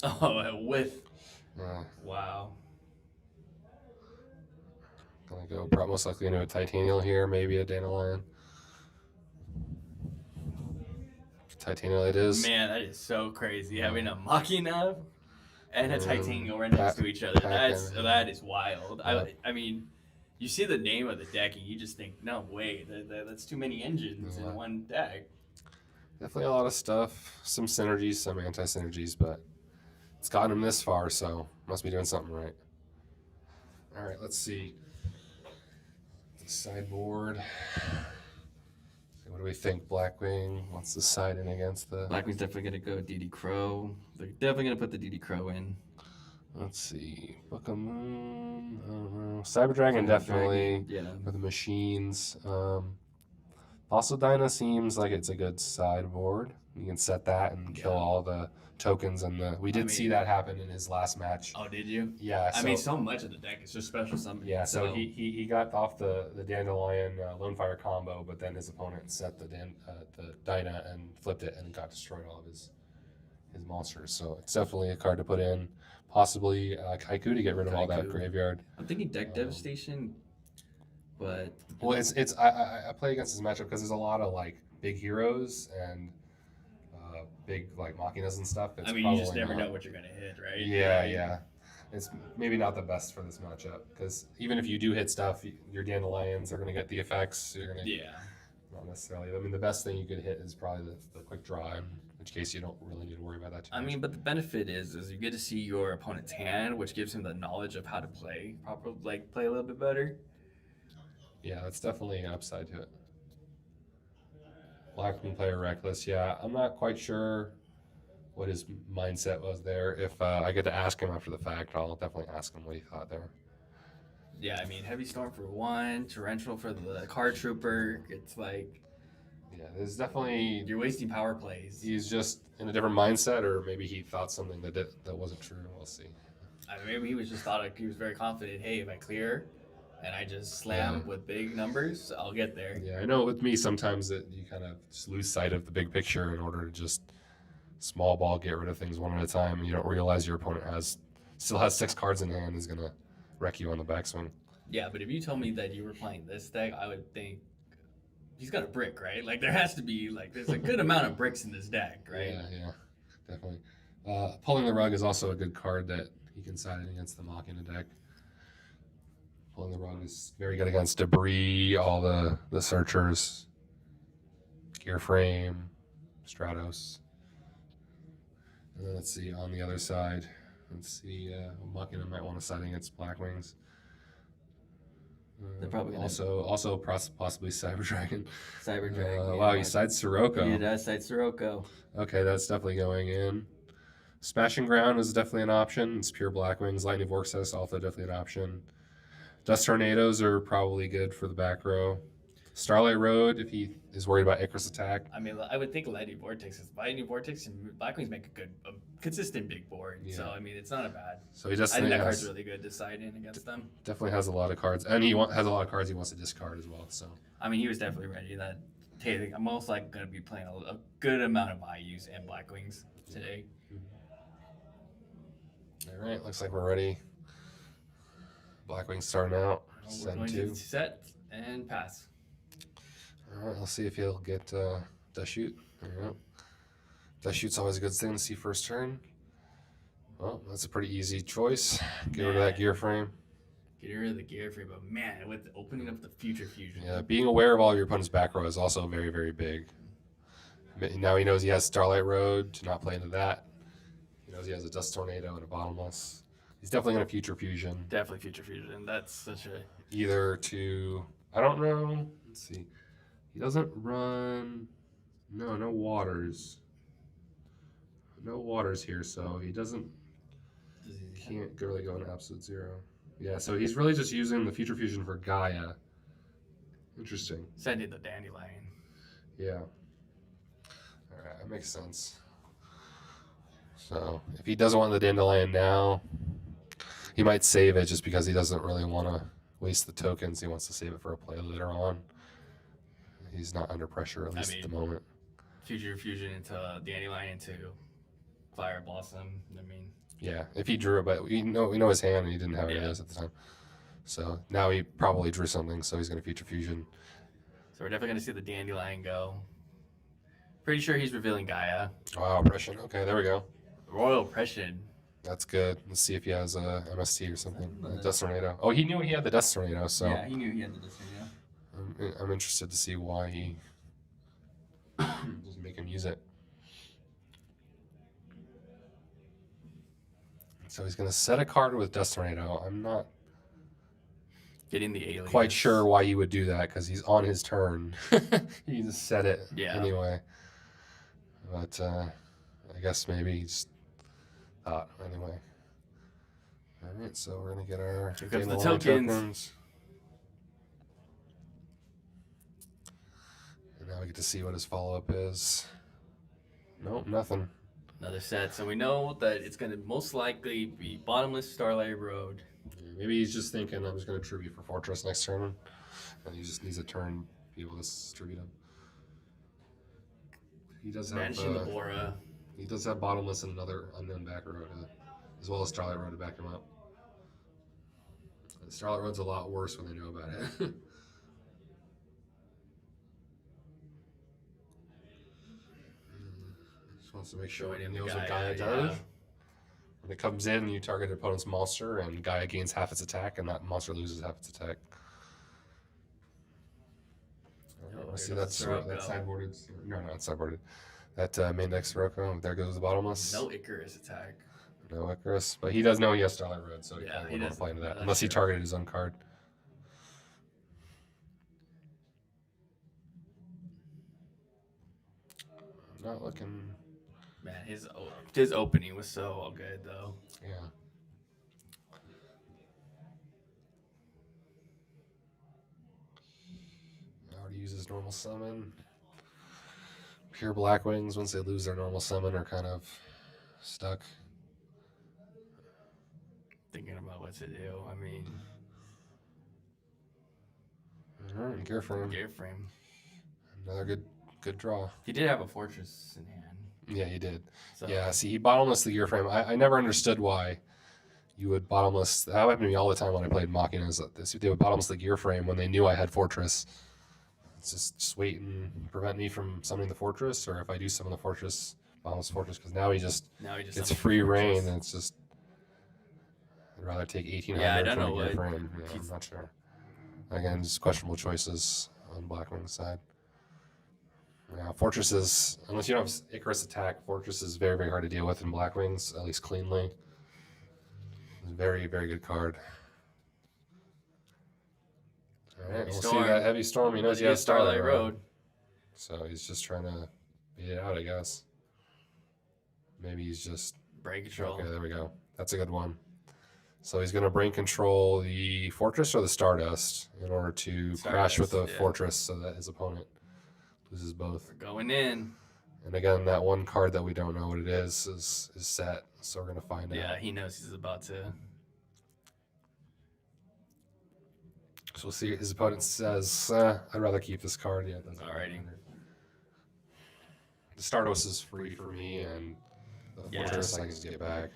Oh, with. Wow. Gonna go most likely into a Titanial here, maybe a Dandelion. Titanial it is. Man, that is so crazy. Having a Machina and a Titanial right next to each other. That is wild. I mean, you see the name of the deck and you just think, no way, that's too many engines in one deck. Definitely a lot of stuff. Some synergies, some anti-synergies, but it's gotten him this far, so must be doing something right. All right, let's see. The sideboard. What do we think? Blackwing wants to side in against the... Blackwing's definitely going to go DD Crow. They're definitely going to put the DD Crow in. Let's see. Book of Moon. I don't know. Cyber Dragon definitely. Yeah. For the machines. Fossil Dyna seems like it's a good sideboard. You can set that and kill all the tokens, and we did see that happen in his last match. Oh, did you? Yeah. I mean, so much of the deck is just special summon. Yeah, so he got off the Dandelion Lone Fire combo, but then his opponent set the Dyna and flipped it and got destroyed all of his monsters. So it's definitely a card to put in. Possibly Kaiku to get rid of all that graveyard. I'm thinking deck devastation, but well, I play against this matchup because there's a lot of like big heroes and big like Machinas and stuff. I mean, you just never know what you're gonna hit, right? Yeah. It's maybe not the best for this matchup because even if you do hit stuff, your Dandelions are gonna get the effects. You're gonna not necessarily. I mean, the best thing you could hit is probably the quick draw, in which case you don't really need to worry about that too much. I mean, but the benefit is you get to see your opponent's hand, which gives him the knowledge of how to play proper, like play a little bit better. Yeah, that's definitely an upside to it. Blackwing player reckless. Yeah, I'm not quite sure what his mindset was there. If I get to ask him after the fact, I'll definitely ask him what he thought there. Yeah, I mean, Heavy Storm for 1, Torrential for the Card Trooper. It's like... Yeah, there's definitely... You're wasting power plays. He's just in a different mindset, or maybe he thought something that wasn't true. We'll see. I mean, maybe he was just thought like he was very confident. Hey, if I clear and I just slam with big numbers, I'll get there. Yeah, I know with me sometimes that you kind of just lose sight of the big picture in order to just small ball get rid of things one at a time, and you don't realize your opponent still has 6 cards in hand, is gonna wreck you on the backswing. Yeah, but if you told me that you were playing this deck, I would think he's got a brick, right? Like there has to be there's a good amount of bricks in this deck, right? Yeah, definitely. Pulling the Rug is also a good card that he can side in against the Machina deck. Pulling the Rug is very good against Debris, all the searchers, Gear Frame, Stratos. And then let's see, on the other side, Machina might want to side against Blackwings. They're probably also possibly Cyber Dragon. Cyber Dragon. Wow, he sides Sirocco. He does side Sirocco. Okay, that's definitely going in. Smashing Ground is definitely an option. It's pure Blackwings. Lightning Vortex also definitely an option. Dust Tornadoes are probably good for the back row. Starlight Road if he is worried about Icarus attack. I mean, I would think Lightning Vortex is Lightning Vortex and Blackwings make a consistent big board. Yeah. So I mean, it's not a bad. So he just I think that card's really good to side in against them. Definitely has a lot of cards, and has a lot of cards he wants to discard as well. So I mean, he was definitely ready. That hey, I'm most likely going to be playing a good amount of Mayus and Blackwings today. All right, looks like we're ready. Blackwing starting out. We're going to set and pass. All right, let's see if he'll get Death Shoot. There you go. Death Shoot's always a good thing to see first turn. Well, that's a pretty easy choice. Get rid of that gear frame. Get rid of the gear frame, but man, with opening up the future fusion. Yeah, being aware of all your opponent's back row is also very, very big. Now he knows he has Starlight Road to not play into that. He knows he has a Dust Tornado and a Bottomless. He's definitely going to Future Fusion. Definitely Future Fusion. That's such a... Either to... I don't know. Let's see. He doesn't run... No waters. No waters here, so he doesn't... Can't really go into Absolute Zero. Yeah, so he's really just using the Future Fusion for Gaia. Interesting. Sending the Dandelion. Yeah. Alright, that makes sense. So, if he doesn't want the Dandelion now, he might save it just because he doesn't really want to waste the tokens. He wants to save it for a play later on. He's not under pressure, at least at the moment. Future Fusion into Dandelion into Fire Blossom. I mean... Yeah, if he drew it, but we know his hand, and he didn't have it at the time. So now he probably drew something, so he's going to Future Fusion. So we're definitely going to see the Dandelion go. Pretty sure he's revealing Gaia. Wow, Oppression. Okay, there we go. Royal Oppression. That's good. Let's see if he has a MST or something. Dust Tornado. Oh, he knew he had the Dust Tornado, so... Yeah, he knew he had the Dust Tornado. I'm interested to see why he doesn't make him use it. So he's going to set a card with Dust Tornado. I'm not getting the alien. Quite sure why he would do that, because he's on his turn. He just set it anyway. But I guess maybe he just thought anyway. All right, so we're going to get our Here comes the tokens. And now we get to see what his follow-up is. Nope, nothing. Another set. So we know that it's going to most likely be Bottomless Starlight Road. Yeah, maybe he's just thinking, I'm just going to tribute for Fortress next turn. And he just needs a turn to be able to distribute him. He does have he does have Bottomless and another unknown back row, as well as Starlight Road to back him up. Starlight Road's a lot worse when they know about it. Just wants to make sure he knows what Gaia does. When it comes in, you target your opponent's monster, and Gaia gains half its attack, and that monster loses half its attack. I see that's sideboarded. No, not sideboarded. That main deck Sirocco. There goes the Bottomless. No Icarus attack. No Icarus, but he does know he has Starlight Road, so he probably wouldn't play into that unless he targeted his own card. Not looking. Man, his opening was so good though. Yeah. Already uses normal summon. Pure Blackwings, once they lose their normal summon, are kind of stuck. Thinking about what to do. I mean, Alright, Gear Frame. Gear Frame. Another good draw. He did have a Fortress in hand. Yeah, he did. So. Yeah, see, he bottomless the Gear Frame. I never understood why you would bottomless. That happened to me all the time when I played Machinas. They would bottomless the Gear Frame when they knew I had Fortress. It's just wait and prevent me from summoning the Fortress, or if I do summon the Fortress, bottomless Fortress, because now he just it's free reign, and it's just I'd rather take 1800 from the Gear Frame. Yeah, I'm not sure. Again, just questionable choices on Blackwing's side. Yeah, Fortresses, unless you don't have Icarus attack, Fortress is very, very hard to deal with in Blackwings, at least cleanly. It's a very, very good card. Alright, we'll see that Heavy Storm. He knows he has Starlight Road. So he's just trying to beat it out, I guess. Maybe he's just... Brain control. Okay, there we go. That's a good one. So he's going to bring control the Fortress or the Stardust in order to crash with the Fortress so that his opponent loses both. We're going in. And again, that one card that we don't know what it is set. So we're going to find out. Yeah, he knows he's about to. So we'll see. His opponent says, I'd rather keep this card. Yeah, that's alrighty. The Stardust is free for me, and the Fortress I can just get back.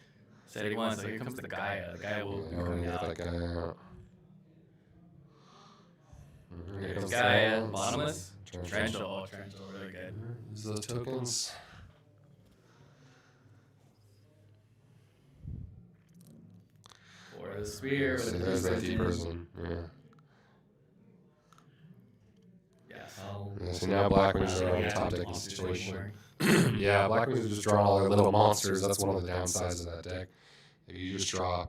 Said he wants, so here comes the Gaia. The Gaia will be coming out. That guy out. Here comes Gaia. Bottomless. Trenchal. Oh, Trenchal, really good. Use those tokens. Or the spear. So there's that deep prison. Yeah, so now Black Wings are on top decking situation. Yeah, Black Wings just draw all their little monsters. That's one of the downsides of that deck. If you just draw,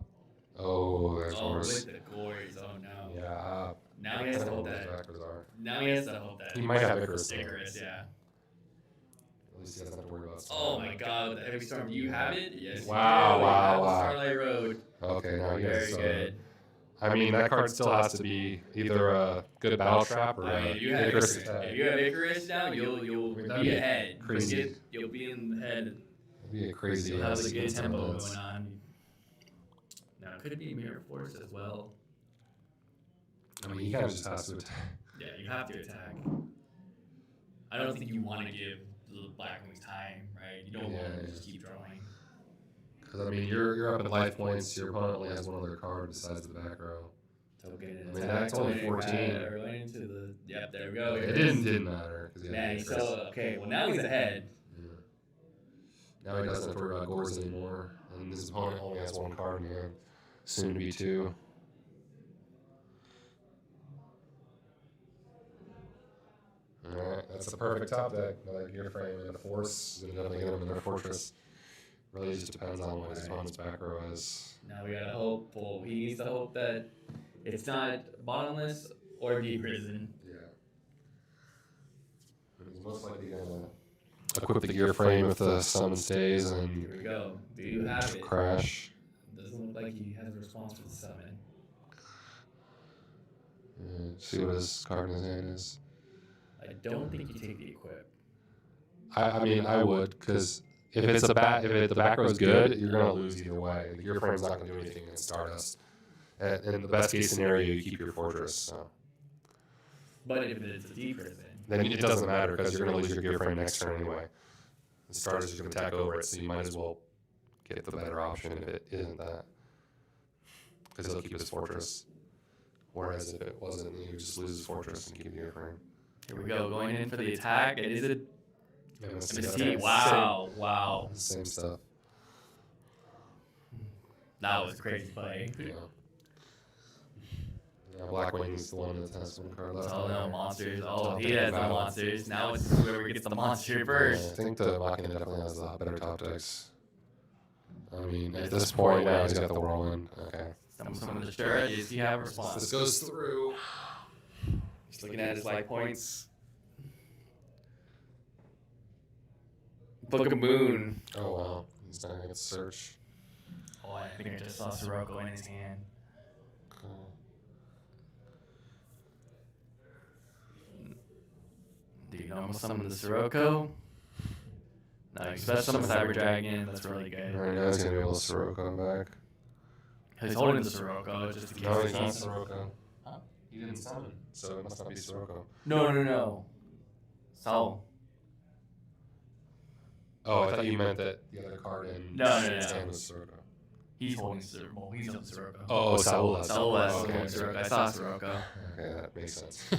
there's worse. With the Glories, oh no. Yeah. Now he has to hope that. Now he has to hope that. He might have Icarus. Icarus, yeah. At least he doesn't have to worry about stuff. Oh my god, with the Heavy Storm, do you have it? Yes. Wow. Starlight Road. Okay, now you Very good. I mean, that card still has to be either a good battle trap or if you have Icarus. If you have Icarus now, you'll be ahead. Crazy. You'll be in the head. It'll be a crazy. You'll have a good tempo going on. Now it could be Mirror Force as well. I mean, he kind of just has to attack. Yeah, you have to attack. I don't think you want to give the Black Wings time, right? You don't want to just keep drawing. Because I mean, you're up in life points. Your opponent only has one other card besides the back row. Token. I mean, that's only 14. Right into the. Yep, there we go. It didn't matter. Man, okay. Well, now he's ahead. Yeah. Now he doesn't have to worry about Gores anymore, and his opponent only has one card in hand. Soon to be two. Alright, that's the perfect top deck. Another Gear Frame and a Force. Is definitely get him in their Fortress. Really just depends on what his opponent's back row is. Now we gotta hope. Well, he needs to hope that it's not Bottomless or Deep Prison. Yeah. He's most likely gonna equip the Gear Frame with the Summon Stays and here we go. Do you have it? Crash. Doesn't look like he has a response to the summon. Yeah, see what his card in his hand is. I don't think you take the equip. I mean, I would, because if the back row is good, you're gonna lose either way. The Gear Frame's not gonna do anything against Stardust. And in the best case scenario, you keep your Fortress. So. But if it's a Deep Prison, then it doesn't matter because you're gonna lose your Gear Frame next turn anyway. The Stardust is gonna attack over it, so you might as well get the better option if it isn't that, because he'll keep his Fortress. Whereas if it wasn't, he would just lose his Fortress and keep the Gear Frame. here we go. Going in for the attack. Is it? MST. Wow. Same stuff. That was a crazy play. Yeah. Now Black Wing's the one that has one card left. Oh no, monsters. Oh, he has no monsters. Now it's whoever gets the monster first. Yeah, I think the Machina definitely has the better top decks. I mean, at this point now he's got the Whirlwind. Okay. Some of the strategies you have a response. This goes through. Just looking at his life points. Book of Moon. Oh wow, he's not gonna get search. Oh, I think I just saw Sirocco in his hand. Cool. Do you almost summon the Sirocco? No, you special summon Cyber Dragon. That's really good. Right now he's gonna be able to Sirocco him back. He's holding the Sirocco just in case. No, he's not Sirocco. Huh? He didn't summon, so it must not be Sirocco. No. So. Oh, I thought you meant that the other card in No. was Sirocco. He's holding Sirocco. He's on Sirocco. Oh, Saul. Saul is Okay. holding Sirocco. I saw Sirocco. Okay, that makes sense.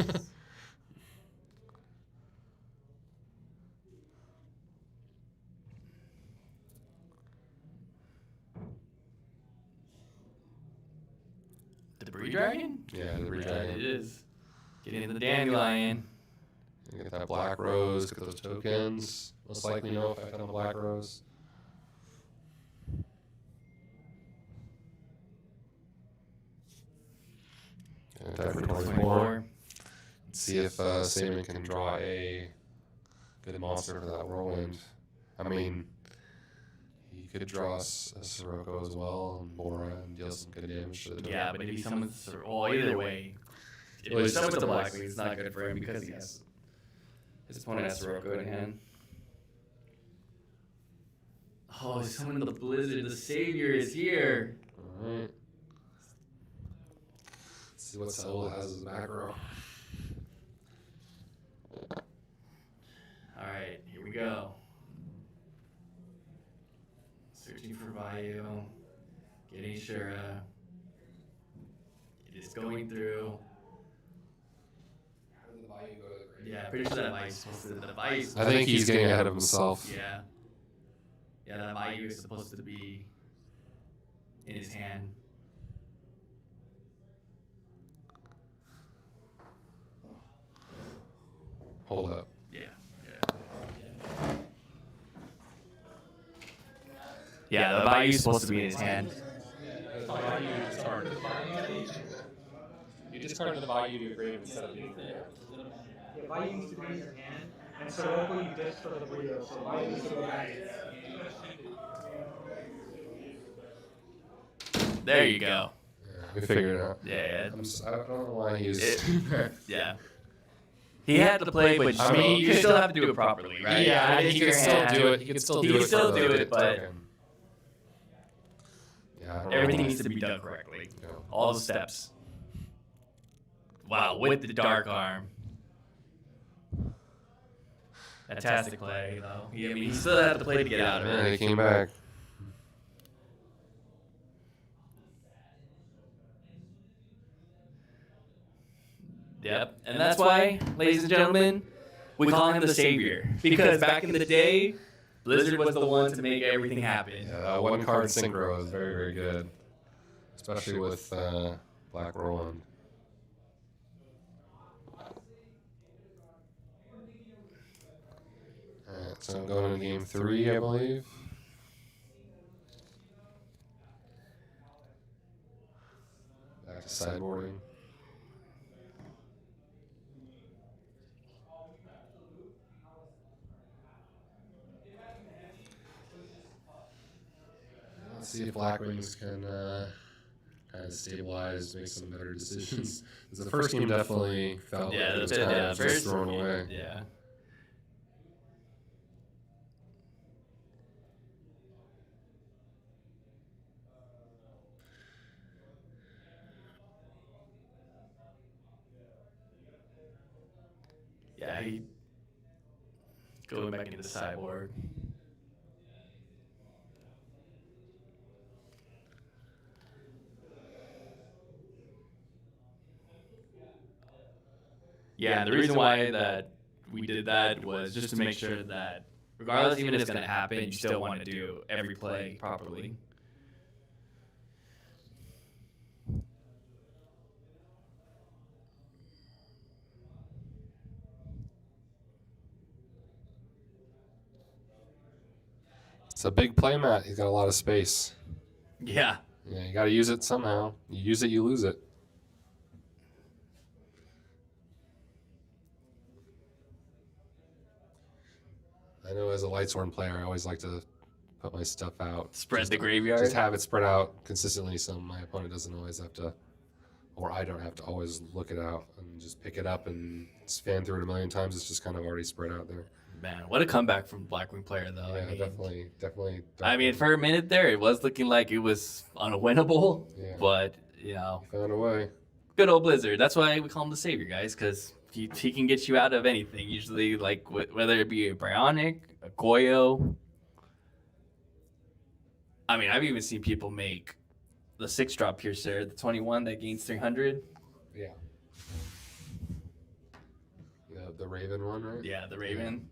Debris Dragon? Yeah, Debris Dragon. It is. Getting into the Dandelion. You get that Black Rose, get those tokens. Most likely no effect on the Black Rose. Attack for 24. Let's see if Saman can draw a good monster for that Whirlwind. I mean, He could draw a Sirocco as well, and Bora, and deal some good damage to the deck. Yeah, but if he summons, well, either way, if he summons the Blackwing, it's not good for him because he has his opponent has Sirocco in hand. Oh, he's summoning the Blizzard. The Savior is here. All right. Let's see what Saul has as a back row. All right, here we go. Searching for value. Getting Shura. It is going through. How did the value go to the grave? Yeah, pretty sure that value is supposed to. The value. I think he's getting ahead of himself. Yeah. Yeah, that value is supposed to be in his hand. Hold up. Yeah, the value is supposed to be in his hand. You discarded the value to your grave instead of being there. The value needs to be in your hand, and Sirocco you just for the burrito, so value needs to go back. There you go. We figured it out. Yeah. I don't know why he's. Yeah. He had to play, but I mean, you still have to do it properly, right? Yeah, he can still do it. He can still do it, but yeah, everything needs to be done correctly. Yeah. All the steps. Wow, with the dark arm. Fantastic play, though. I mean, he still had to play to get out of Yeah, it. he came back. Yep, and that's why, ladies and gentlemen, we call him the Savior. Because back in the day, Blizzard was the one to make everything happen. Yeah, that one card synchro is very, very good. Especially with Black Roland. Alright, so I'm going into game 3, I believe. Back to sideboarding. Let's see if Blackwings can kind of stabilize, make some better decisions. 'Cause the first game definitely felt like it was kind of just thrown away. Yeah. Yeah, he going back into the sideboard. Yeah, and the reason why that we did that was just to make sure that regardless even if it's going to happen, you still want to do every play properly. It's a big play mat. He's got a lot of space. Yeah. Yeah, you got to use it somehow. You use it, you lose it. I know as a Lightsworn player, I always like to put my stuff out. Spread the graveyard. Just have it spread out consistently so my opponent doesn't always have to, or I don't have to always look it out and just pick it up and fan through it a million times. It's just kind of already spread out there. Man, what a comeback from Blackwing player, though. Yeah, I mean, definitely. I mean, for a minute there, it was looking like it was unwinnable, Yeah. but, you know. He found a way. Good old Blizzard. That's why we call him the Savior, guys, because he can get you out of anything. Usually, like, whether it be a Bionic, a Goyo. I mean, I've even seen people make the 6-drop Piercer, the 21 that gains 300. Yeah. The Raven one, right? Yeah, the Raven.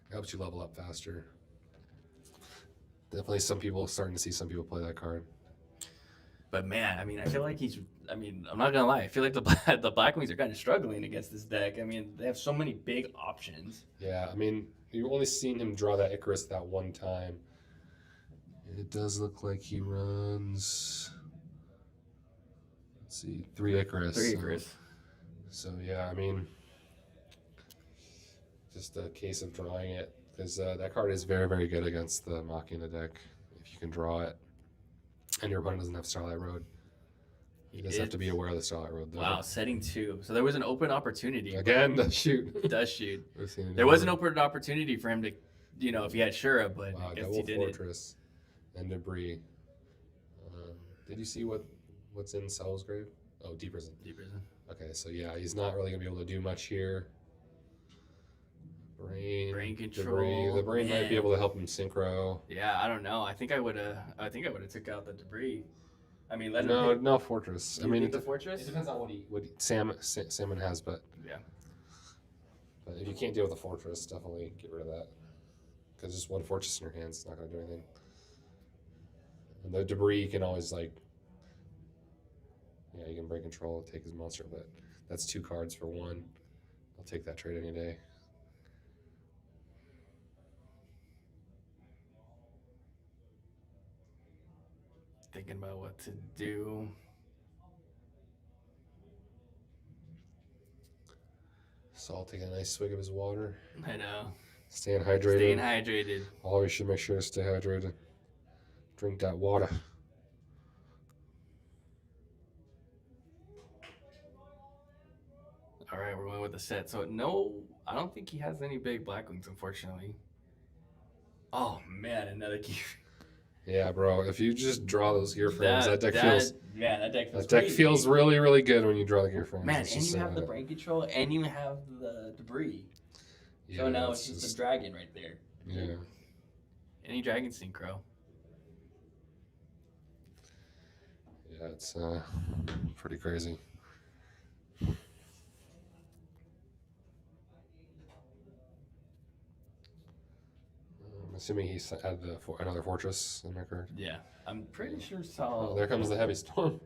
Helps you level up faster. Definitely starting to see some people play that card. But man, I mean, I feel like I'm not gonna lie. I feel like the Blackwings are kind of struggling against this deck. I mean, they have so many big options. Yeah, I mean, you've only seen him draw that Icarus that one time. And it does look like he runs, let's see, 3 Icarus. 3 Icarus. So yeah, I mean, just a case of drawing it. Because that card is very, very good against the Machina deck. If you can draw it, and your opponent doesn't have Starlight Road. You just have to be aware of the Starlight Road, though. Wow, setting 2. So there was an open opportunity. Again, does shoot. Does shoot. There was an open opportunity for him to, if he had Shura, but wow, I guess double he didn't. Fortress and Debris. Did you see what's in Sal's grave? Oh, Deep Prison. Deep Prison. Okay, so yeah, he's not really gonna be able to do much here. Brain control. Debris. The brain might be able to help him synchro. Yeah, I don't know. I think I would have took out the Debris. I mean, no Fortress. I mean, the Fortress. It depends on what Salmon has, but yeah. But if you can't deal with the Fortress, definitely get rid of that. Because just one Fortress in your hands is not going to do anything. And the Debris, you can always you can break control, take his monster, but that's 2 cards for 1. I'll take that trade any day. Thinking about what to do. Saul taking a nice swig of his water. I know. Staying hydrated. Staying hydrated. Always should make sure to stay hydrated. Drink that water. All right, we're going with the set. So no, I don't think he has any big black wings, unfortunately. Oh man, another gear. Yeah, bro. If you just draw those gear frames, that deck feels. Yeah, that deck feels. That deck crazy. feels really, really good when you draw the gear frames. Man, and you have the brain control, and you have the Debris. Yeah, so now it's just a dragon right there. Yeah. Any dragon synchro. Yeah, it's pretty crazy. I'm assuming he had another Fortress in my card. Yeah, I'm pretty sure Saul. Oh, there comes the Heavy Storm.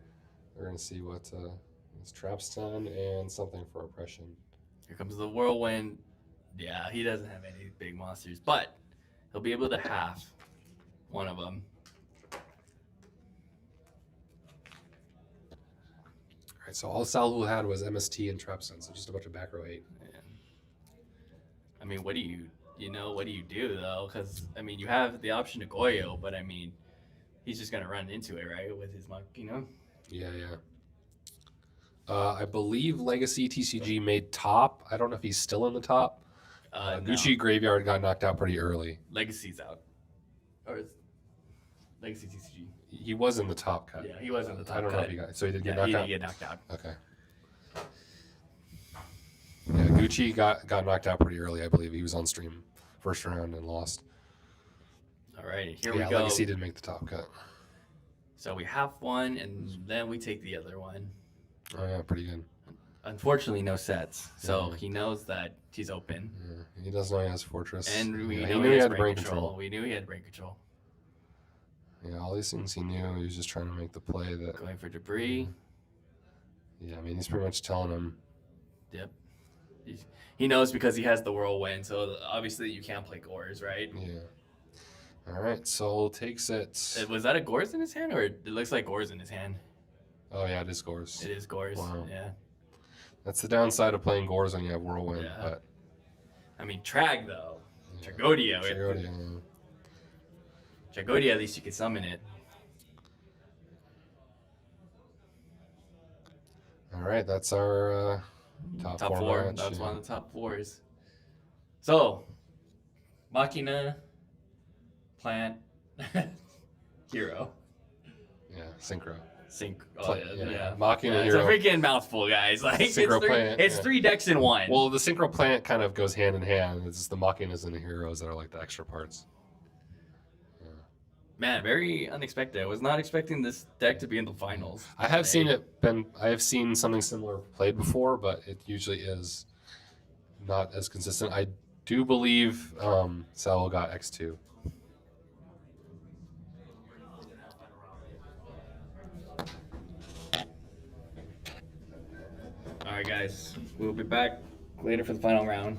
We're gonna see what it's Trap Stun and something for Oppression. Here comes the Whirlwind. Yeah, he doesn't have any big monsters, but he'll be able to half one of them. All right, so all Salvo had was MST and Trap Stun, so just a bunch of back row hate. Yeah. I mean, what do you do though? Because I mean, you have the option to Goyo, but I mean, he's just gonna run into it, right, with his Yeah. I believe Legacy TCG made top. I don't know if he's still in the top. No. Gucci Graveyard got knocked out pretty early. Legacy's out. Or is Legacy TCG? He was in the top cut. Yeah, he was in the top I don't know cut. if he got. So he did Yeah, get knocked out. He did get knocked out. Okay. Yeah, Gucci got knocked out pretty early. I believe he was on stream first round and lost. All right, here we go. Legacy didn't make the top cut. So we have one, and then we take the other one. Oh yeah, pretty good. Unfortunately, no sets, so he knows that he's open. Yeah, he does know he has Fortress. And we yeah, knew he had brain control. We knew he had brain control. Yeah, all these things he knew. He was just trying to make the play that. Going for Debris. Yeah, I mean, he's pretty much telling him. Yep. He knows because he has the Whirlwind, so obviously you can't play Gores, right? Yeah. All right, Soul takes it. Was that a Gores in his hand, or it looks like Gores in his hand? Oh yeah, it is Gores. It is Gores. Wow. Yeah. That's the downside of playing Gores when you have Whirlwind. Yeah. But I mean, Trag though. yeah. Tragodia. Tragodia. Tragodia, at least you can summon it. All right, that's our top four match. That's one of the top 4s. So, Machina, Plant, Hero. Yeah, Synchro. Yeah. Machina It's Hero. a freaking mouthful, guys. Like Synchro Plant. it's 3 decks in one. Well, the Synchro Plant kind of goes hand in hand. It's just the Machinas and the Heroes that are like the extra parts. Man, very unexpected. I was not expecting this deck to be in the finals. I have seen I have seen something similar played before, but it usually is not as consistent. I do believe Sal got X2. All right, guys. We'll be back later for the final round.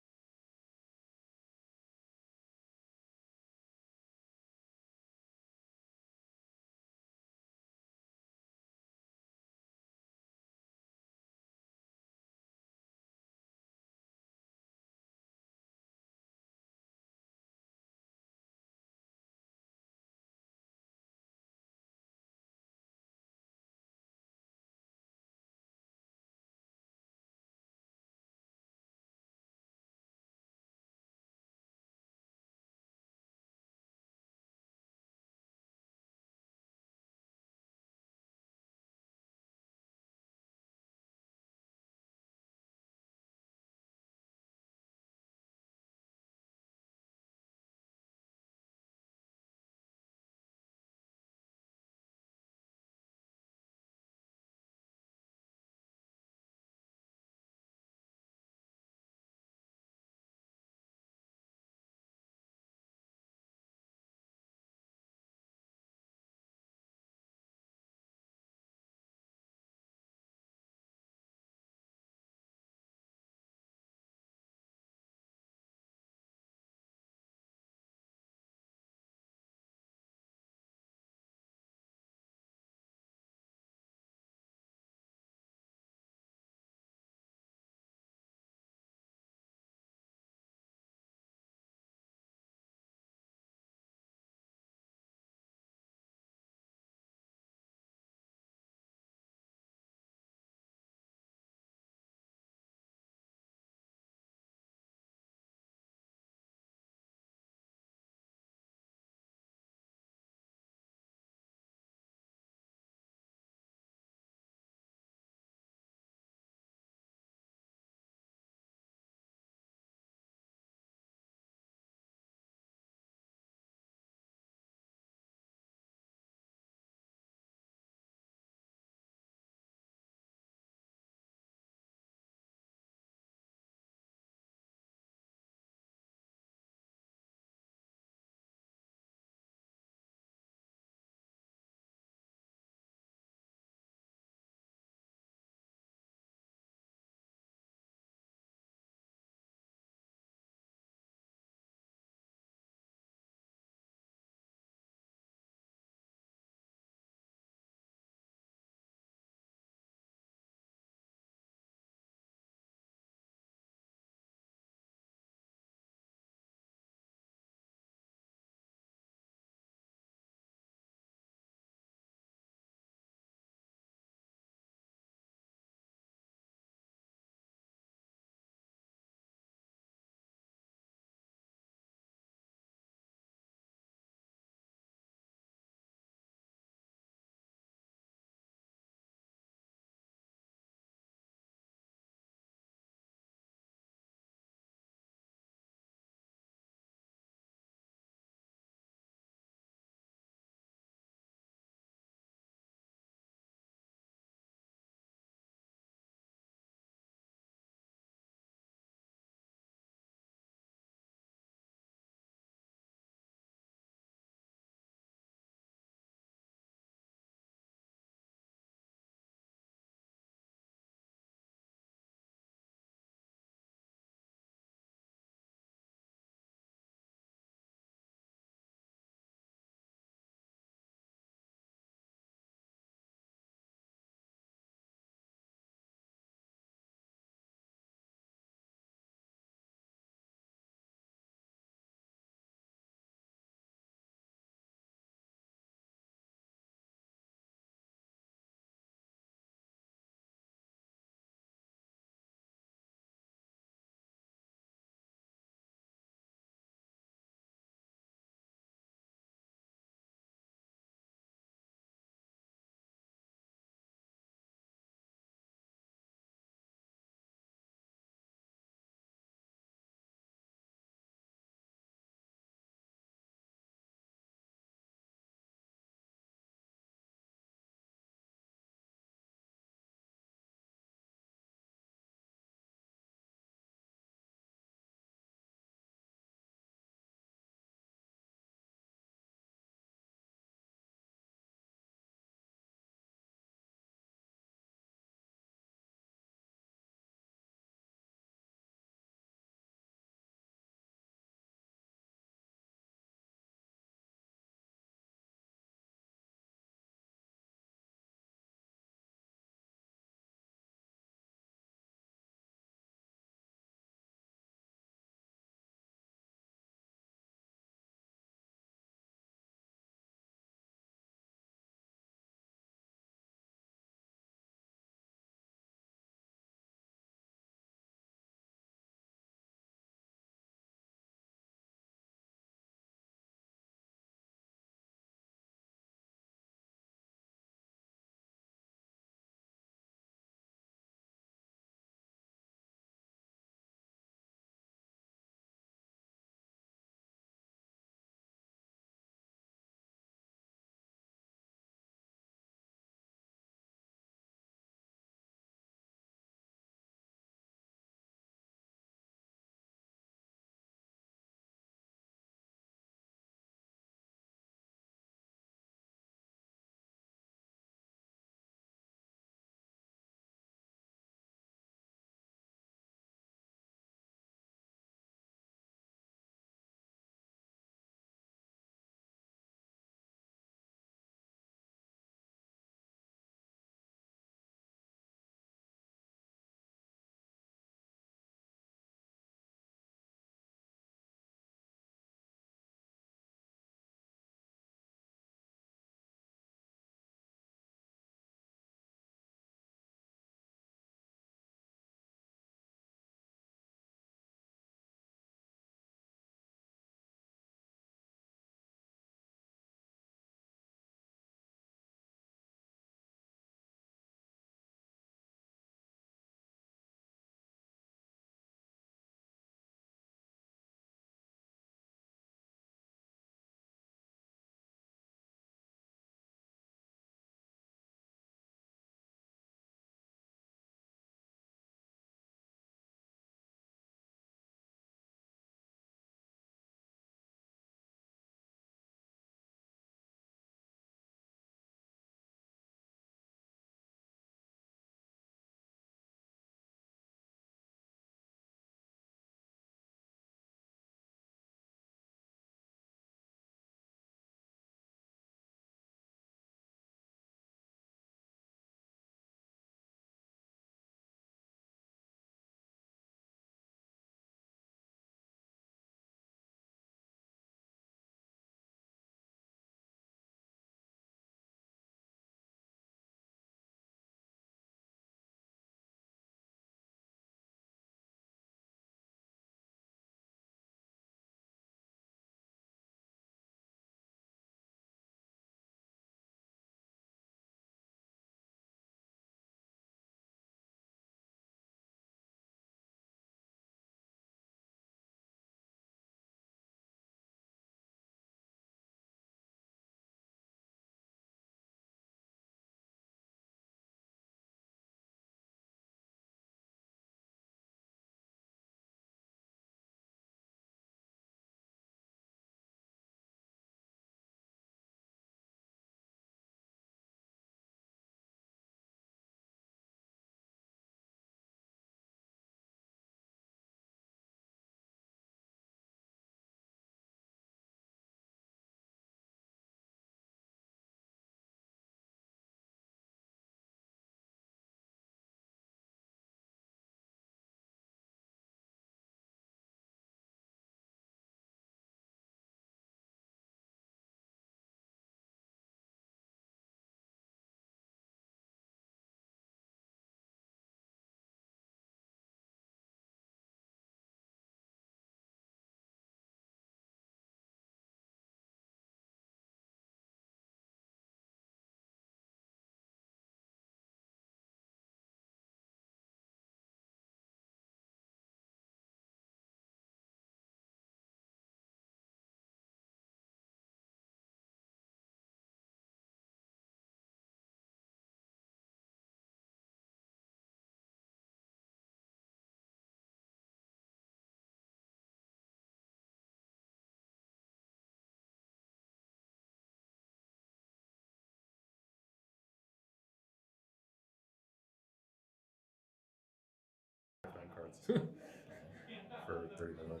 For 3900.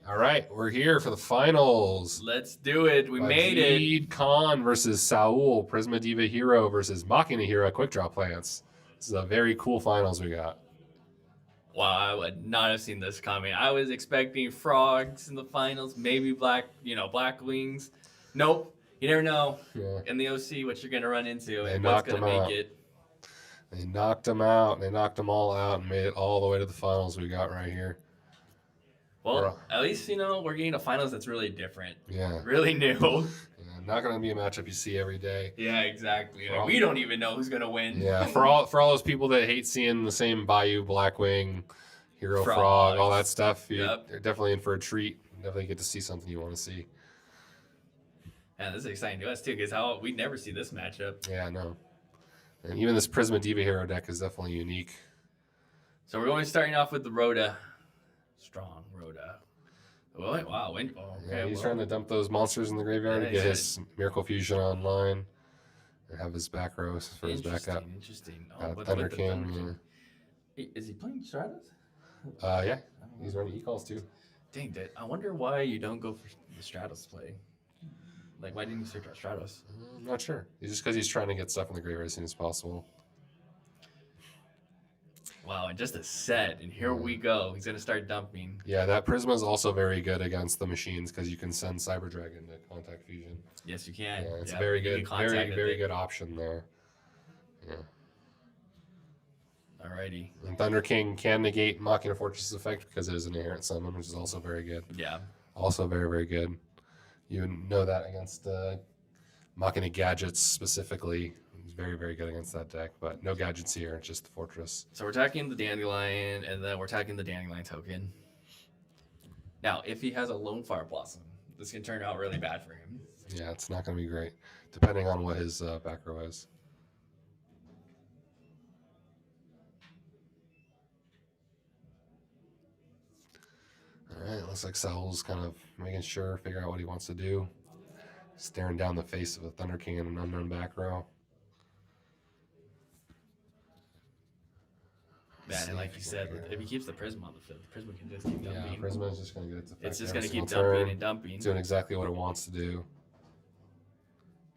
All right, we're here for the finals. Let's do it. We made it. Majid Khan versus Saul. Prisma Diva Hero versus Machina Hero. Quick Draw Plants. This is a very cool finals we got. Wow, I would not have seen this coming. I was expecting frogs in the finals, maybe black wings. Nope. You never know in the OC what you're gonna run into and what's gonna make it. They knocked them out. They knocked them all out and made it all the way to the finals we got right here. Well, at least, we're getting a finals that's really different. Yeah. Really new. Yeah, not going to be a matchup you see every day. Yeah, exactly. We don't even know who's going to win. Yeah, for all those people that hate seeing the same Bayou, Blackwing, Hero Frog, all that stuff, you're definitely in for a treat. Definitely get to see something you want to see. Yeah, this is exciting to us, too, because we never see this matchup. Yeah, no. And even this Prisma Diva Hero deck is definitely unique. So we're going starting off with the Rhoda. Strong Rhoda. Oh, wow. Okay, he's trying to dump those monsters in the graveyard to get his Miracle Fusion online and have his back row for his backup. Interesting. Thunder King. Is he playing Stratos? Yeah. He's running E-calls too. Dang it. I wonder why you don't go for the Stratos play. Like, why didn't you search out Stratos? I'm not sure. It's just because he's trying to get stuff in the graveyard as soon as possible. Wow, and just a set, and here we go. He's going to start dumping. Yeah, that Prisma is also very good against the machines because you can send Cyber Dragon to Contact Fusion. Yes, you can. Yeah, it's a very good, very good option there. Yeah. Alrighty. And Thunder King can negate Machina Fortress effect because it is an inherent summon, which is also very good. Yeah. Also very, very good. You know that against Machina Gadgets specifically. He's very, very good against that deck, but no gadgets here, just the Fortress. So we're attacking the Dandelion, and then we're attacking the Dandelion token. Now, if he has a Lone Fire Blossom, this can turn out really bad for him. Yeah, it's not going to be great, depending on what his back row is. All right, looks like Saul's kind of making sure, figure out what he wants to do. Staring down the face of a Thunder King in an unknown back row. Man, and like you said, if he keeps the Prism on the field, the Prism can just keep dumping. Yeah, Prisma is just going to get its effect. It's just going to keep turn. dumping and dumping. It's doing exactly what it wants to do.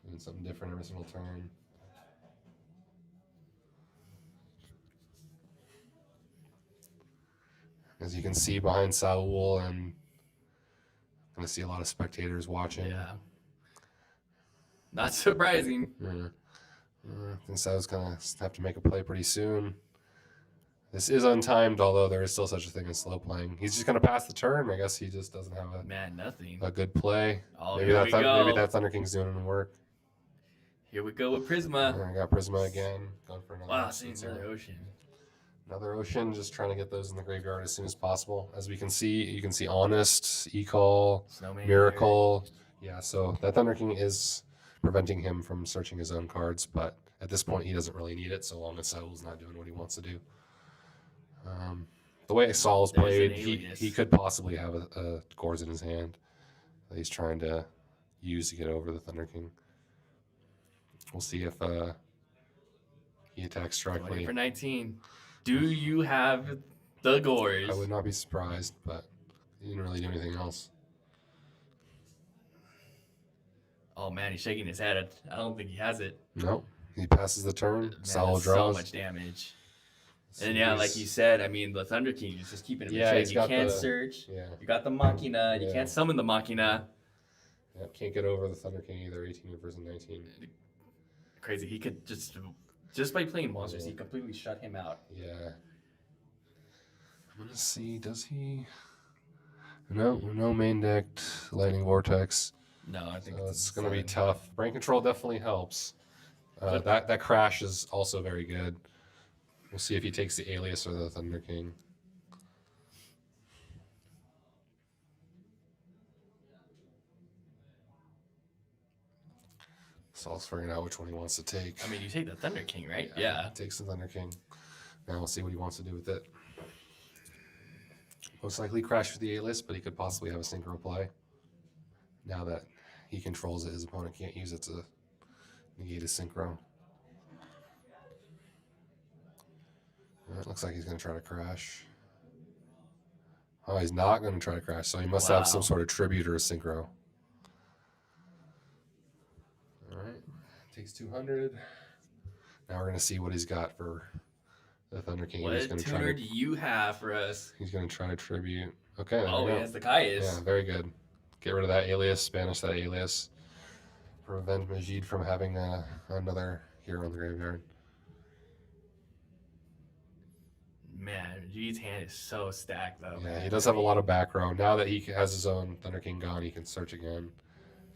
Doing something different every single turn. As you can see behind Saul, and going to see a lot of spectators watching. Yeah. Not surprising. Yeah. I think Saul's going to have to make a play pretty soon. This is untimed, although there is still such a thing as slow playing. He's just going to pass the turn. I guess he just doesn't have a good play. Oh, maybe that Thunder King's doing the work. Here we go with Prisma. I got Prisma again. Going for another another Ocean. Another Ocean, just trying to get those in the graveyard as soon as possible. As we can see, you can see Honest, E-Call, Miracle. Yeah, so that Thunder King is preventing him from searching his own cards, but at this point he doesn't really need it so long as Saul's not doing what he wants to do. The way Saul's played, he could possibly have a Gores in his hand that he's trying to use to get over the Thunder King. We'll see if he attacks directly. For 19. Do you have the Gores? I would not be surprised, but he didn't really do anything else. Oh man, he's shaking his head. I don't think he has it. No, he passes the turn. Saul draws. So much damage. And yeah, like you said, I mean, the Thunder King is just keeping him in check. You can't search. Yeah. You got the Machina. You can't summon the Machina. Yeah, can't get over the Thunder King either. 18 versus 19. Crazy. He could just by playing monsters, he completely shut him out. Yeah. I'm gonna see. Does he? No main decked Lightning Vortex. No, I think it's gonna be tough. Brain control definitely helps. That crash is also very good. We'll see if he takes the Alias or the Thunder King. Saul's figuring out which one he wants to take. I mean, you take the Thunder King, right? Yeah. He takes the Thunder King. Now we'll see what he wants to do with it. Most likely crash with the A-list, but he could possibly have a synchro play. Now that he controls it, his opponent can't use it to negate his synchro. It looks like he's going to try to crash. Oh, he's not going to try to crash, so he must have some sort of tribute or a synchro. All right, takes 200. Now we're going to see what he's got for the Thunder King. What tuner do you have for us? He's going to try to tribute. Okay. Oh, he has the Caius. Yeah, very good. Get rid of that alias, banish that alias. Prevent Majid from having another hero in the graveyard. Man, Majid's hand is so stacked, though. Yeah, he does have a lot of back row. Now that he has his own Thunder King gone, he can search again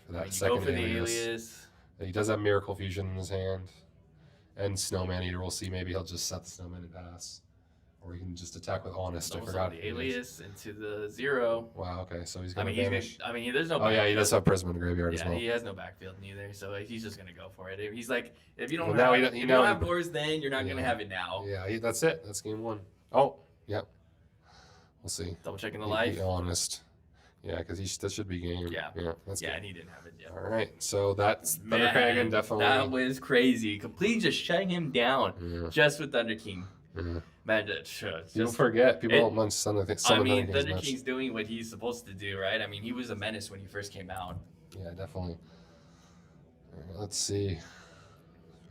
for that second go for alias. the alias. He does have Miracle Fusion in his hand. And Snowman Eater. We'll see. Maybe he'll just set the Snowman and pass. Or he can just attack with Honest. I forgot. The alias into the 0. Wow, okay. So he's going to vanish. There's no Oh, yeah, he does have Prism in the graveyard as well. Yeah, he has no backfield neither, so he's just going to go for it. He's like, if you don't Well, have doors then, you're not going to have it now. Yeah, that's it. That's game 1. Oh, yep. We'll see. Double checking the life. Be Honest. Yeah, because that should be game. Yeah. That's good. And he didn't have it yet. All right, so that's Thunder King definitely. That was crazy. Completely just shutting him down just with Thunder King. Yeah. Man, people forget. People don't munch Thunder King's Thunder King's doing what he's supposed to do, right? I mean, he was a menace when he first came out. Yeah, definitely. Right, let's see.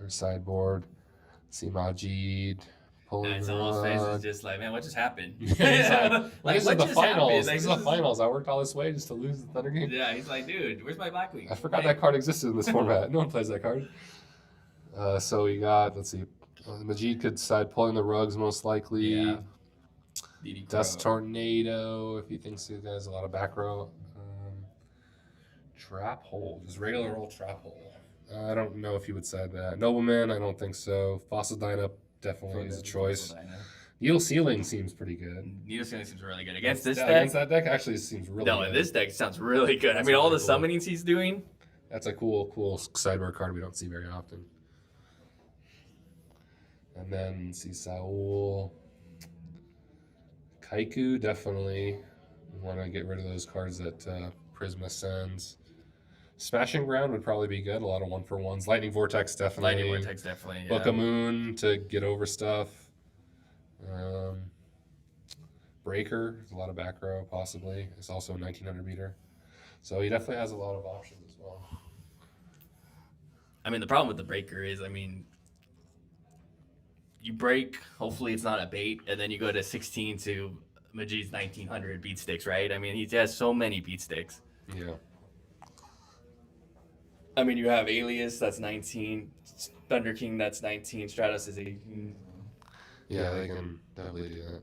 First sideboard. See Majid. And someone's face is just like, man, what just happened? He's like, this is the finals. Like, this is the finals. I worked all this way just to lose the Thunder King. Yeah, he's like, dude, where's my Blackwing? I forgot that card existed in this format. No one plays that card. So we got, let's see, Majid could decide pulling the rugs most likely. Yeah. Dust Tornado if he thinks he has a lot of back row. Trap Hole, just regular old Trap Hole. I don't know if he would side that. Nobleman, I don't think so. Fossil Dyna definitely is a choice. Needle Ceiling seems pretty good. Needle Ceiling seems really good. Against this deck? Against that deck actually seems really good. No, in this deck it sounds really good. I mean, all the summonings he's doing. That's a cool sideboard card we don't see very often. And then see Saul. Kaiku, definitely. We want to get rid of those cards that Prisma sends. Smashing Ground would probably be good. A lot of 1-for-1s. Lightning Vortex, definitely. Yeah. Book of Moon to get over stuff. Breaker, there's a lot of back row, possibly. It's also a 1900 meter. So he definitely has a lot of options as well. I mean, the problem with the Breaker is, I mean, you break, hopefully it's not a bait, and then you go to 16 to Majid's 1900 beat sticks, right? I mean, he has so many beat sticks. Yeah. I mean, you have Alias, that's 19. Thunder King, that's 19. Stratos is 18. Yeah, they can definitely do that.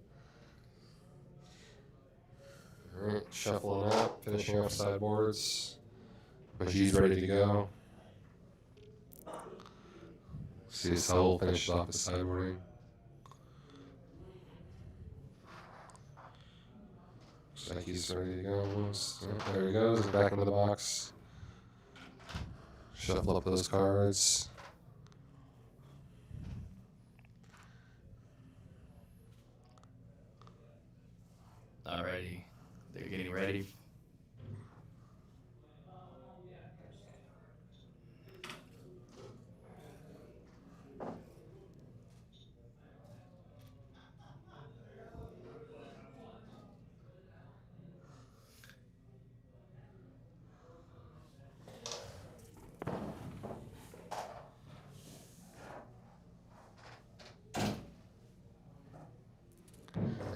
Alright, shuffling up, finishing off sideboards. Majid's ready to go. See Soul finishes off the sideboarding. Looks like he's ready to go almost. Oh, there he goes, back into the box. Shuffle up those cards. Alrighty. They're getting ready.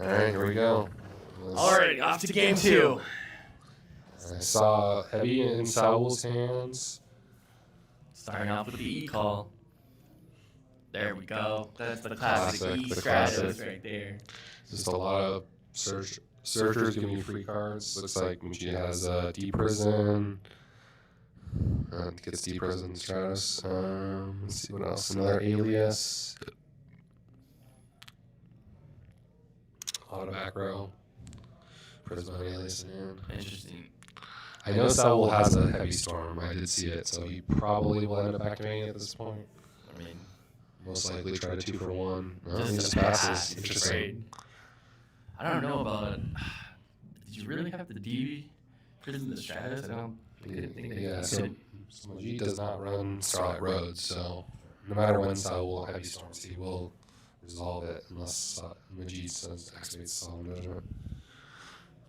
Alright, here we go. Alright, off to game 2. I saw heavy in Saul's hands. Starting off with the E-Call. There we go. That's the classic E-Stratos right there. Just a lot of searchers giving you free cards. Looks like Muji has D-Prison. Gets D-Prison Stratos. Let's see what else. Another Alias. A lot of back row. Prisma Alias in hand. Interesting. I know Saul has a heavy storm. I did see it, so he probably will end up activating it at this point. I mean, most likely try to 2-for-1. No, he just passes. Interesting. I don't know about. Did you really have to D-Prison the Stratos? I don't think Yeah, so Majid does not run Starlight Road, so no matter when Saul heavy storms, he will resolve it unless Majid activates Solemn Judgment.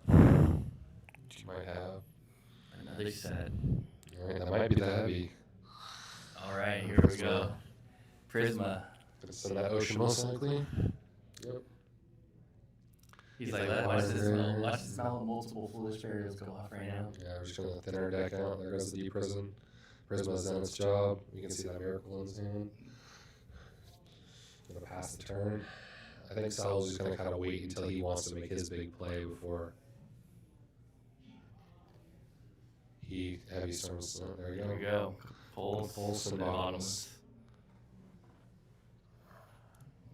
You might have. Another set. All right, that might be the heavy. All right, here we go. Prisma. Gonna send that ocean most likely. Yep. He's like, watch this smell multiple foolish burials go off right now. Yeah, we're just gonna thin our deck out. There goes the deep prison. Prisma's done its job. You can see that miracle in his hand. Gonna pass the turn. I think Sal's just gonna kind of wait until he wants to make his big play before he heavy storms. Oh, there you go. There we go. Pulse and bottoms.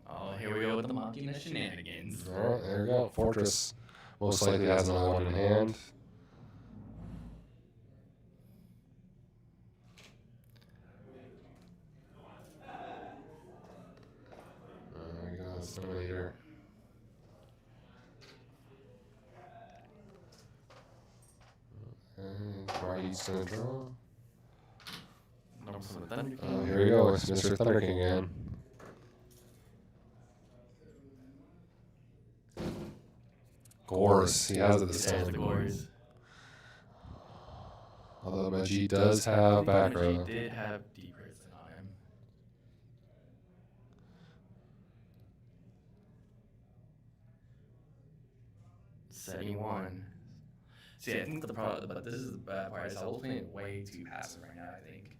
Oh, here we go with the Machina shenanigans. All right, there we go. Fortress most likely has another one in hand. There we go. Simulator. Marty's gonna draw. Oh, here we go. It's Mr. Thunder King again. Gores. He has it this time. Gores. Although Majid does have back row. He did have deep prison on him. Setting one. See, I think the problem, but this is the bad part, is I was playing way too passive right now, I think.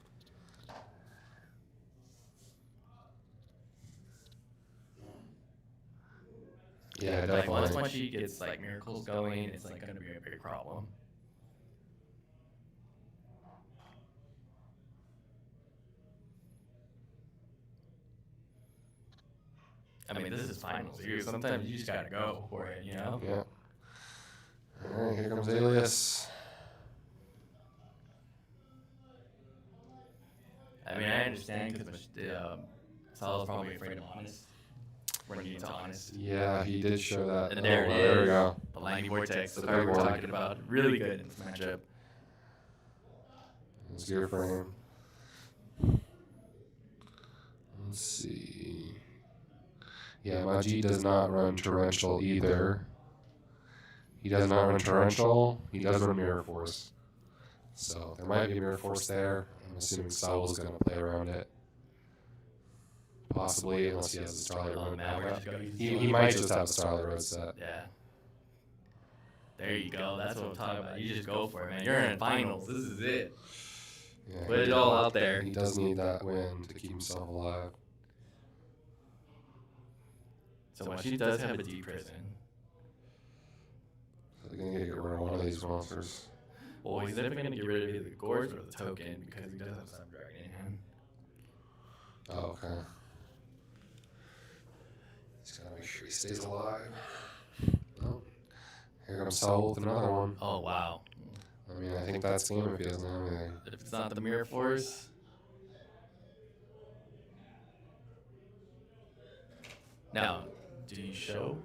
Yeah, definitely. Like, once she gets, like, miracles going, it's, like, going to be a big problem. I mean, this is finals. Sometimes you just got to go for it, you know? Yeah. All right, here comes Alias. I mean, I understand because Sal's probably afraid of Honest. Running into Honest. Yeah, he did show that. And there it is. There we go. The Lightning Vortex, the card we're talking about. Really good in this matchup. Zero frame. Let's see. Yeah, Majid does not run Torrential either. He does not run Torrential. He does run Mirror Force. So there might be a Mirror Force there. I'm assuming Saul's going to play around it. Possibly, unless he has the Starlight Road. He might just have the Starlight Road set. Yeah. There you go. That's what I'm talking about. You just go for it, man. You're in finals. This is it. Yeah, Put it all out there. He does need that win to keep himself alive. So she does have a deep prison. So they're going to get rid of one of these monsters. Well, he's definitely going to get rid of either the Gores or the token because he does have some dragon in hand. Oh, okay. He's got to make sure he stays alive. Oh, here comes Saul with another one. Oh, wow. I mean, I think that's game if he doesn't have anything. If it's not the Mirror Force. Now, do you show?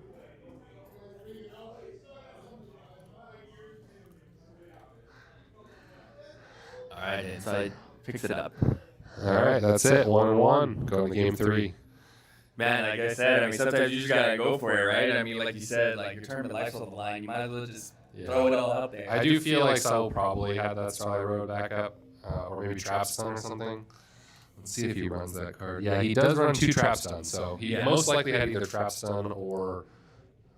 Alright, inside. Fix it up. Alright, that's it. 1-1. Going to game 3. Man, like I said, I mean, sometimes you just gotta go for it, right? I mean, like you said, like your tournament life's on the line. You might as well just throw it all out there. I do feel like Saul probably had that Starlight Road backup, or maybe Trap Stun or something. Let's see if he runs that card. Yeah, he does run 2 Trap Stun, so he most likely had either Trap Stun or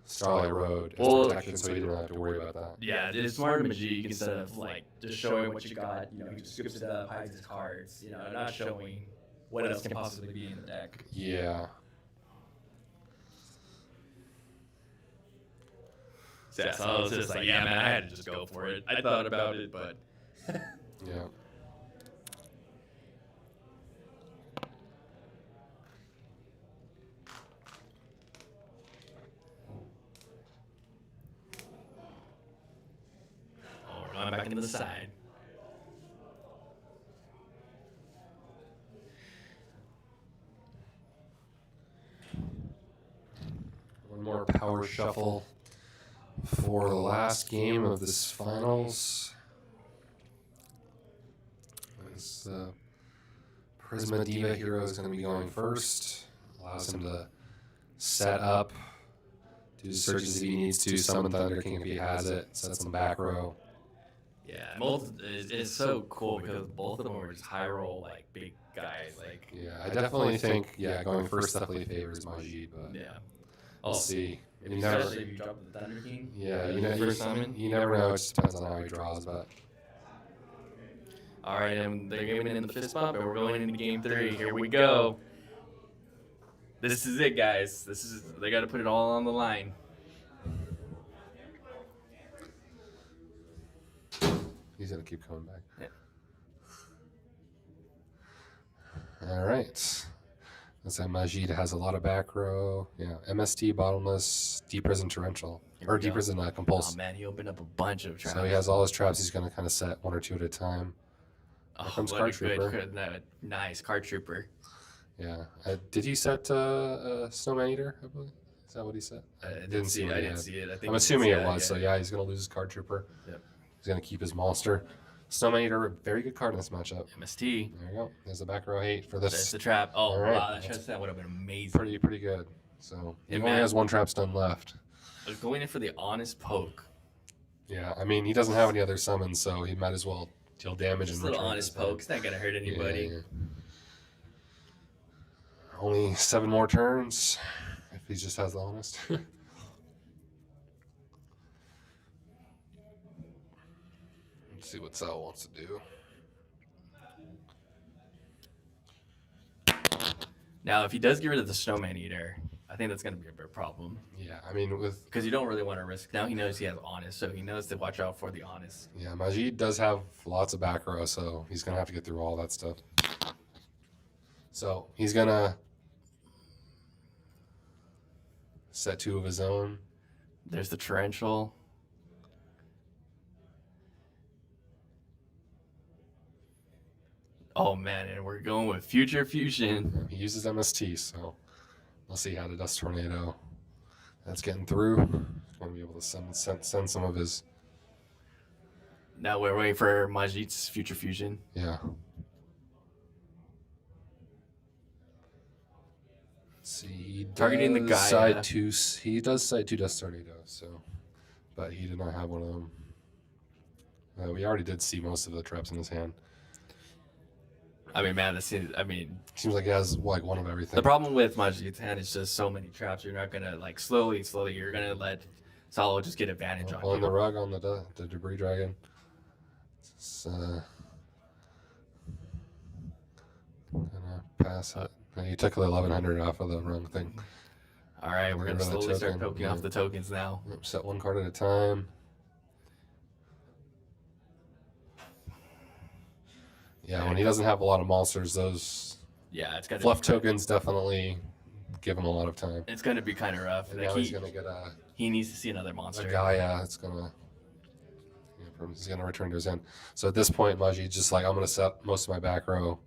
Starlight Road as protection, so he didn't have to worry about that. Yeah, it's smart Majid instead of like just showing what you got. You know, he just skips it up, hides his cards. You know, not showing what else can possibly be in the deck. Yeah. Yeah, so I was just like, yeah, man, I had to just go for it. I thought about it, but yeah. Oh, we're going back into the side. One more power shuffle for the last game of this finals. This Prisma Diva hero is going to be going first. Allows him to set up, Do searches if he needs to. Summon Thunder King if he has it. Set some back row. Yeah, both is so cool because both of them are just high roll like big guys. Like Yeah, I definitely think going first definitely favors Majid, but we'll see. Especially if you drop the Thunder King. Yeah, you never know. It just depends on how he draws, but. All right, and they're giving in the fist bump, and we're going into game 3. Here we go. This is it, guys. They got to put it all on the line. He's gonna keep coming back. Yeah. All right. Looks like Majid has a lot of back row. Yeah, MST, bottomless, deep prison torrential, or deep prison compulse. Oh man, he opened up a bunch of traps. So he has all his traps. He's gonna kind of set 1 or 2 at a time. Here comes Card Trooper. Nice Card Trooper. Yeah. Did he set Snowman Eater? I believe. Is that what he said? I didn't see it. I think I'm assuming it was. So yeah, he's gonna lose his Card Trooper. Yep. He's gonna keep his monster. Snowman Eater, very good card in this matchup. MST. There you go. There's the back row hate for this. There's the trap. Oh right. wow, that would have been amazing. Pretty good. So he only has 1 trap stun left. I was going in for the honest poke. Yeah, I mean he doesn't have any other summons, so he might as well deal damage. Just a little honest poke. It's not gonna hurt anybody. Yeah. Only 7 more turns if he just has the honest. Let's see what Sal wants to do. Now, if he does get rid of the Snowman Eater, I think that's going to be a big problem. Yeah, I mean, because you don't really want to risk. Now he knows he has honest, so he knows to watch out for the honest. Yeah, Majid does have lots of back row, so he's going to have to get through all that stuff. So he's going to set 2 of his own. There's the torrential. Oh man, and we're going with Future Fusion. He uses MST, so we'll see how the Dust Tornado. That's getting through. He's going to be able to send some of his. Now we're waiting for Majid's Future Fusion. Yeah. Let's see, he targeting the guy. He does side 2 Dust Tornado, so, but he did not have one of them. We already did see most of the traps in his hand. I mean, man, seems like he has like one of everything. The problem with Majid's hand is just so many traps. You're not gonna like slowly. You're gonna let Salo just get advantage on pulling you. the rug on the Debris Dragon. Gonna pass it. You took the 1100 off of the wrong thing. All right, we're gonna slowly start poking off the tokens now. Set 1 card at a time. Yeah, when he doesn't have a lot of monsters, those it's gonna fluff tokens definitely give him a lot of time. It's gonna be kind of rough. And now he's gonna get he needs to see another monster. A Gaia. He's gonna return to his hand. So at this point, Majid's just like, I'm gonna set most of my back row.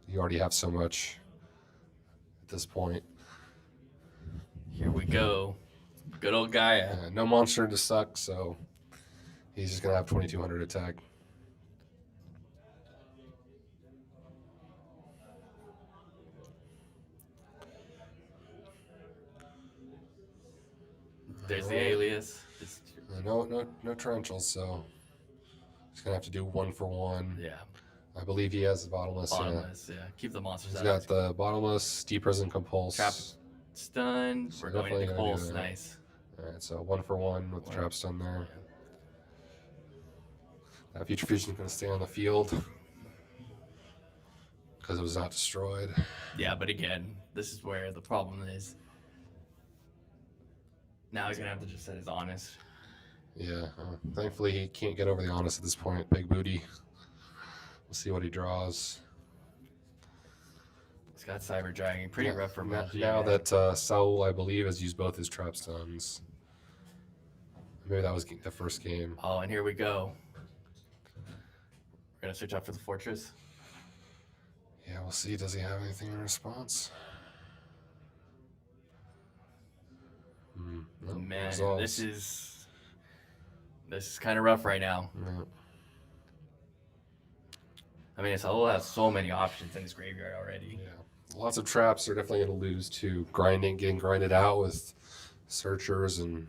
You already have so much at this point. Here we go. Good old Gaia. No monster to suck, so he's just gonna have 2200 attack. There's the alias. No torrentials, so he's gonna have to do 1 for 1. Yeah. I believe he has the bottomless. Yeah. Keep the monsters He's out. got the bottomless, deep prison compulse. Trap stun. So we're going into compulse. Nice. Alright, so 1 for 1 with the trap stun there. That Future Fusion is gonna stay on the field because it was not destroyed. Yeah, but again, this is where the problem is. Now he's gonna have to just set his honest. Yeah, thankfully he can't get over the honest at this point. Big booty. We'll see what he draws. He's got Cyber Dragon. Pretty rough for Majid. Now that Saul, I believe, has used both his trap stuns. Maybe that was the first game. Oh, and here we go. We're gonna search out for the fortress. Yeah, we'll see. Does he have anything in response? No, man, resolves. this is kind of rough right now. Yeah. I mean, Saul has so many options in his graveyard already. Yeah, lots of traps are definitely going to lose to getting grinded out with searchers and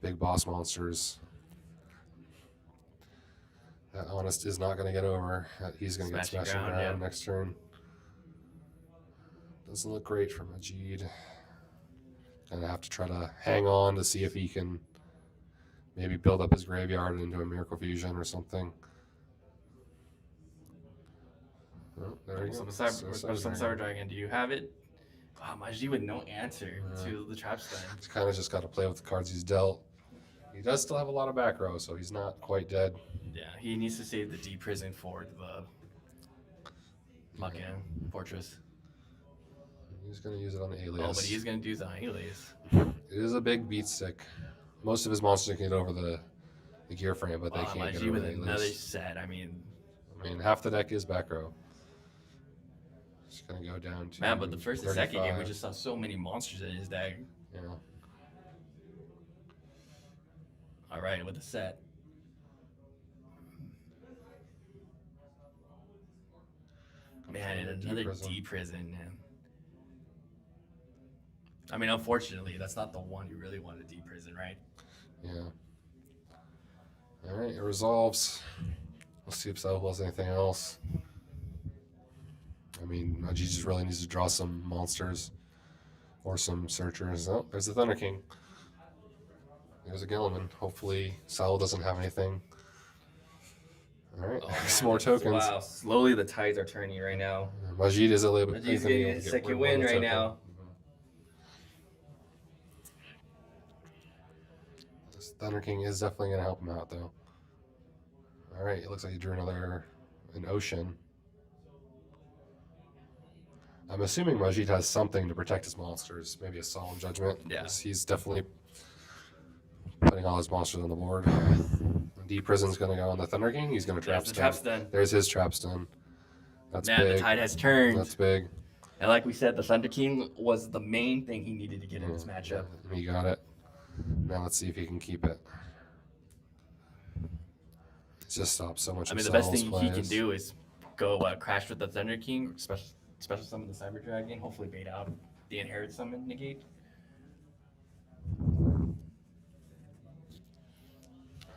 big boss monsters. That Honest is not going to get over. He's going to get smashing ground next turn. Doesn't look great for Majid. Gonna have to try to hang on to see if he can maybe build up his graveyard into a Miracle Fusion or something. Oh, there you go. Some Cyber Dragon. Do you have it? Wow, Majid with no answer to the trap stun. He's kind of just got to play with the cards he's dealt. He does still have a lot of back row, so he's not quite dead. Yeah, he needs to save the D prison for the fucking fortress. He's going to use it on the Alias. Oh, but he's going to do it on Alias. It is a big beat stick. Most of his monsters can get over the gear frame, but they can't get over the Alias. Another set, I mean, half the deck is back row. It's going to go down to man, but the first and 35. second game, we just saw so many monsters in his deck. Yeah. All right, with the set. Man, and another D prison, man. I mean, unfortunately, that's not the one you really want to D prison, right? Yeah. All right, it resolves. We'll see if Sal has anything else. I mean, Majid just really needs to draw some monsters or some searchers. Oh, there's the Thunder King. There's a Gilliman. Hopefully, Sal doesn't have anything. All right, some more tokens. Wow, slowly the tides are turning right now. Majid is a little bit. Majid's getting his second win right now. This Thunder King is definitely going to help him out, though. All right, it looks like he drew an Ocean. I'm assuming Majid has something to protect his monsters, maybe a Solemn Judgment. Yeah. He's definitely putting all his monsters on the board. D Prison's going to go on the Thunder King. He's going to trap stun. There's his trap stun. That's man, big. the tide has turned. That's big. And like we said, the Thunder King was the main thing he needed to get in this matchup. He got it. Now let's see if he can keep it. It just stops so much. I mean, the best thing he can do is go crash with the Thunder King, special summon the Cyber Dragon, hopefully bait out the Inherit Summon negate.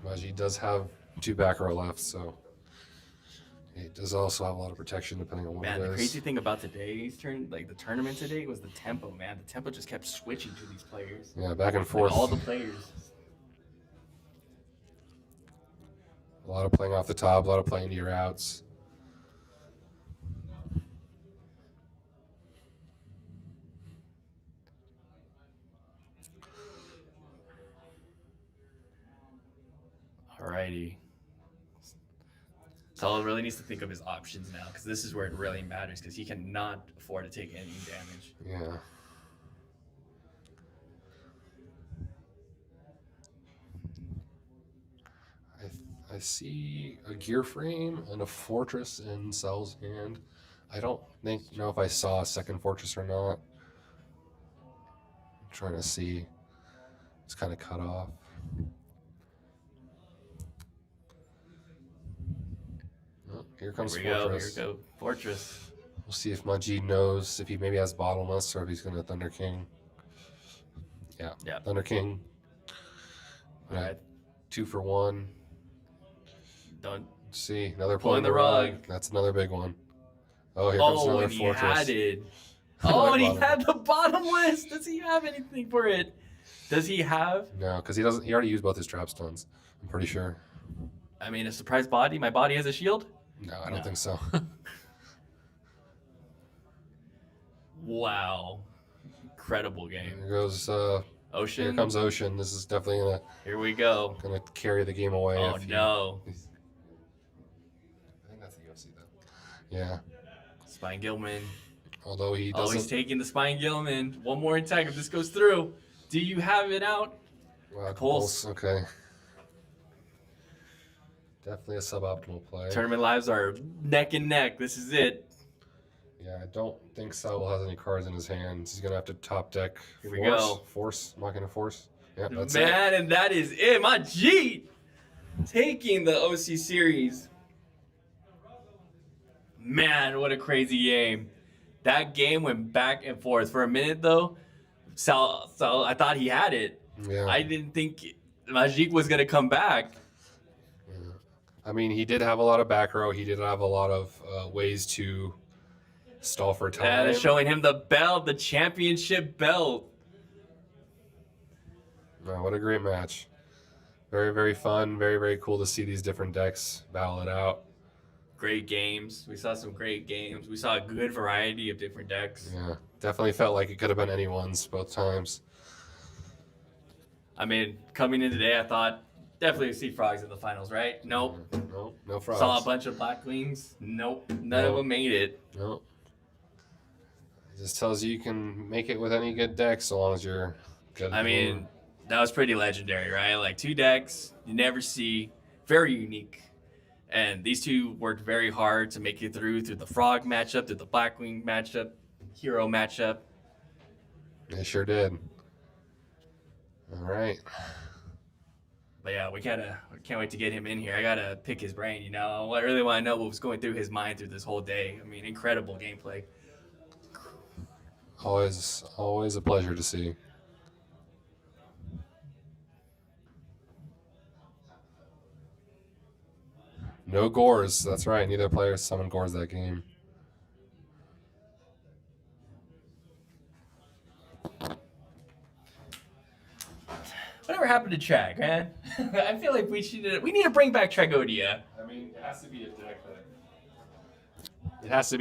Majid does have 2 back row left, so he does also have a lot of protection depending on what Man, it is. the crazy thing about today's the tournament today was the tempo, man. The tempo just kept switching to these players. Yeah, back and forth. Like all the players. A lot of playing off the top, a lot of playing to your outs. Alrighty. Saul really needs to think of his options now, because this is where it really matters, because he cannot afford to take any damage. Yeah. I see a gear frame and a fortress in Sal's hand. I don't know if I saw a second fortress or not. I'm trying to see. It's kind of cut off. Oh, here comes Fortress. Here we go. Fortress. We'll see if Majid knows if he maybe has Bottomless or if he's going to Thunder King. Yeah. Thunder King. All right. 2 for 1. Done. See, another pulling the rug. That's another big one. Oh, here comes another and he Fortress. had it. Oh, and he had the Bottomless. Does he have anything for it? Does he have? No, because he doesn't. He already used both his trap stones. I'm pretty sure. I mean, a surprise body. My body has a shield. No, I don't think so. Wow, incredible game. Here goes Ocean. Here comes Ocean. This is definitely gonna. Here we go. Gonna carry the game away. Oh no. I think that's the UFC though. Yeah. Spine Gilman. Although he doesn't. Oh, he's taking the Spine Gilman. One more attack if this goes through. Do you have it out? Pulse. Okay. Definitely a suboptimal play. Tournament lives are neck and neck. This is it. Yeah, I don't think Saul has any cards in his hands. He's gonna have to top deck. Here we go. Force. Machina Force. Yeah, that's Man, and that is it. My G taking the OC series. Man, what a crazy game. That game went back and forth. For a minute, though, So I thought he had it. Yeah. I didn't think Magic was gonna come back. Yeah. I mean, he did have a lot of back row. He did have a lot of ways to stall for time. And they're showing him the belt, the championship belt. Oh, what a great match. Very, very fun. Very, very cool to see these different decks battle it out. Great games. We saw some great games. We saw a good variety of different decks. Yeah, definitely felt like it could have been anyone's both times. I mean, coming in today, I thought definitely see frogs in the finals, right? Nope. Nope, no frogs. Saw a bunch of black wings. Nope. None of them made it. Nope. It just tells you can make it with any good deck so long as you're good. I mean, that was pretty legendary, right? Like 2 decks you never see, very unique. And these two worked very hard to make it through the frog matchup, through the blackwing matchup, hero matchup. They sure did. All right. But yeah, we can't wait to get him in here. I gotta pick his brain, you know. I really want to know what was going through his mind through this whole day. I mean, incredible gameplay. Always a pleasure to see. No Gores. That's right. Neither player summoned Gores that game. Whatever happened to Trag, man? I feel like we need to bring back Tragodia. I mean, it has to be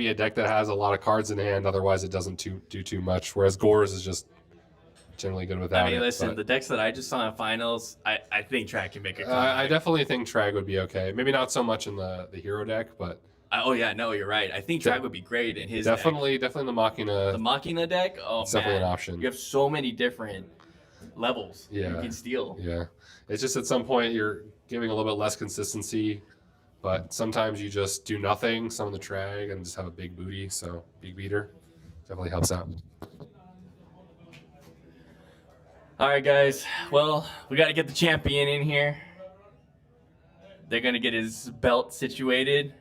a deck that has a lot of cards in hand. Otherwise, it doesn't do too much. Whereas Gores is just generally good without it. I mean, listen, the decks that I just saw in finals, I think Trag can make a comeback. I definitely think Trag would be okay. Maybe not so much in the hero deck, but oh yeah, no, you're right. I think Trag would be great in his definitely deck. the Machina. The Machina deck, it's definitely man. an option. You have so many different levels you Yeah. can steal. Yeah, it's just at some point you're giving a little bit less consistency, but sometimes you just do nothing, summon the Trag, and just have a big booty. So big beater definitely helps out. All right, guys. Well, we got to get the champion in here. They're going to get his belt situated.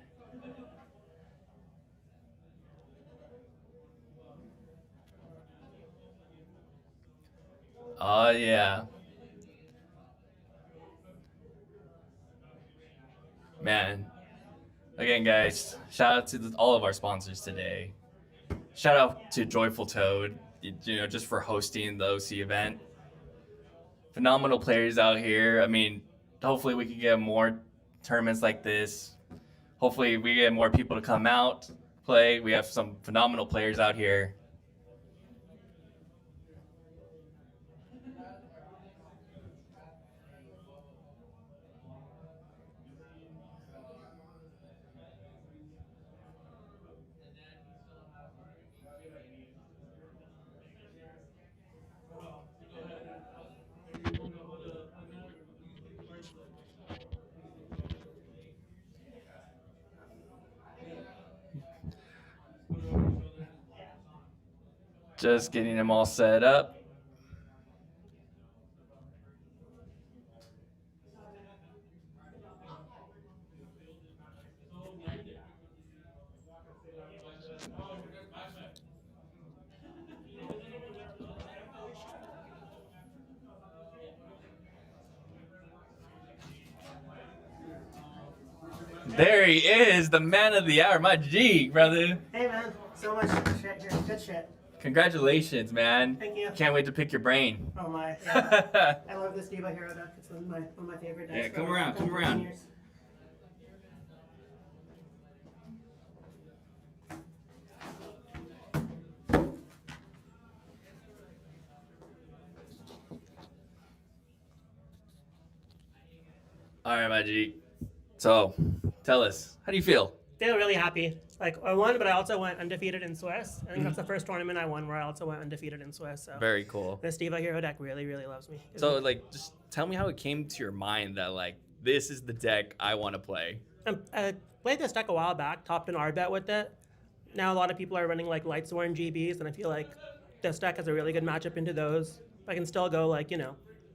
Oh, yeah. Man. Again, guys, shout out to all of our sponsors today. Shout out to Joyful Toad, just for hosting the OC event. Phenomenal players out here. I mean, hopefully we can get more tournaments like this. Hopefully we get more people to come out, play. We have some phenomenal players out here. Just getting them all set up. There he is, the man of the hour, my G, brother. Hey man, so much shit here. Good shit. Congratulations, man. Thank you. Can't wait to pick your brain. Oh my. Yeah. I love this Diva Hero deck. It's one of my favorite decks. Yeah, come around. Years. All right, my G. So, tell us, how do you feel? Feel really happy. Like, I won, but I also went undefeated in Swiss. I think that's the first tournament I won where I also went undefeated in Swiss. So Very cool. this Diva Hero deck really, really loves me. So, like, just tell me how it came to your mind that, like, this is the deck I want to play. I played this deck a while back, topped an R-bet with it. Now a lot of people are running, like, Lightsworn GBs, and I feel like this deck has a really good matchup into those. I can still go, like,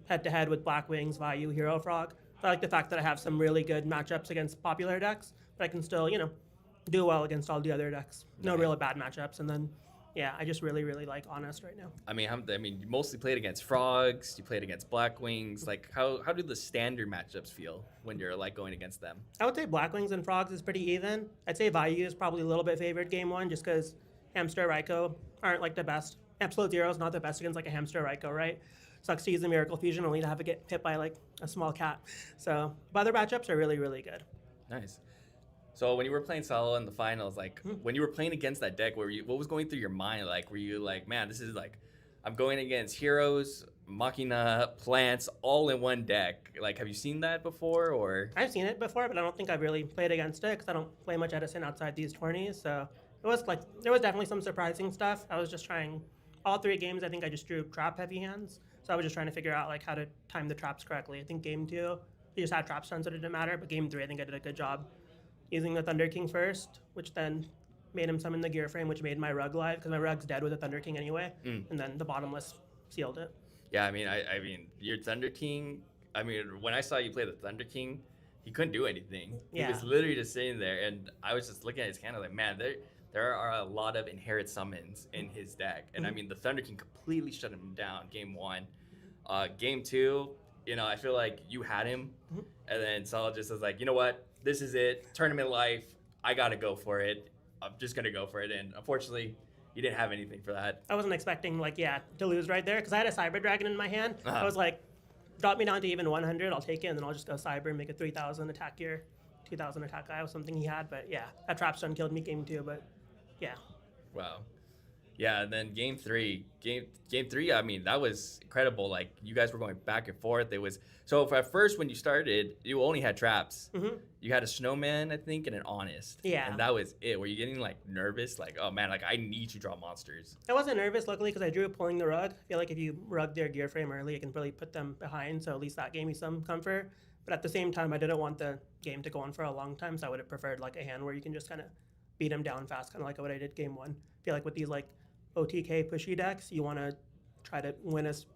head-to-head with Black Wings, Vayu, Hero Frog. I like the fact that I have some really good matchups against popular decks, but I can still, do well against all the other decks. No real bad matchups. And then Yeah, I just really, really like Honest right now. I mean, you mostly played against Frogs. You played against Blackwings. Like, how do the standard matchups feel when you're like going against them? I would say Blackwings and Frogs is pretty even. I'd say Vayu is probably a little bit favored game one, just because Hamster Raikou aren't like the best. Absolute Zero is not the best against like a Hamster Raikou, right? Sucks to use the Miracle Fusion only to have it get hit by like a small cat. So, but other matchups are really, really good. Nice. So when you were playing solo in the finals, like when you were playing against that deck, what was going through your mind? Like, were you like, man, this is like, I'm going against heroes, Machina, plants, all in one deck. Like, have you seen that before, or? I've seen it before, but I don't think I've really played against it because I don't play much Edison outside these tourneys. So it was like, there was definitely some surprising stuff. I was just trying, all 3 games, I think I just drew trap heavy hands. So I was just trying to figure out like how to time the traps correctly. I think game 2, he just had traps done so it didn't matter, but game 3, I think I did a good job using the Thunder King first, which then made him summon the Gear Frame, which made my Rug live, because my Rug's dead with the Thunder King anyway, and then the Bottomless sealed it. Yeah, I mean, your Thunder King, I mean, when I saw you play the Thunder King, he couldn't do anything. Yeah. He was literally just sitting there, and I was just looking at his hand, I was like, man, there are a lot of inherit summons in his deck. And I mean, the Thunder King completely shut him down game 1. Game 2, you know, I feel like you had him, and then Saul just was like, you know what? This is it. Tournament life. I got to go for it. I'm just going to go for it. And unfortunately, you didn't have anything for that. I wasn't expecting, like, to lose right there, because I had a Cyber Dragon in my hand. I was like, drop me down to even 100, I'll take it, and then I'll just go Cyber and make a 3,000 attack gear, 2,000 attack guy was something he had. But yeah, that Trapstone killed me game 2, but yeah. Wow. Yeah, and then game 3, I mean, that was incredible. Like, you guys were going back and forth. It was so at first when you started, you only had traps. You had a Snowman, I think, and an Honest. Yeah. And that was it. Were you getting like nervous? Like, oh man, like I need to draw monsters. I wasn't nervous, luckily, because I drew pulling the Rug. I feel like if you rug their Gear Frame early, you can really put them behind. So at least that gave me some comfort. But at the same time, I didn't want the game to go on for a long time, so I would have preferred like a hand where you can just kind of beat them down fast, kind of like what I did game 1. I feel like with these like OTK pushy decks, you want to try to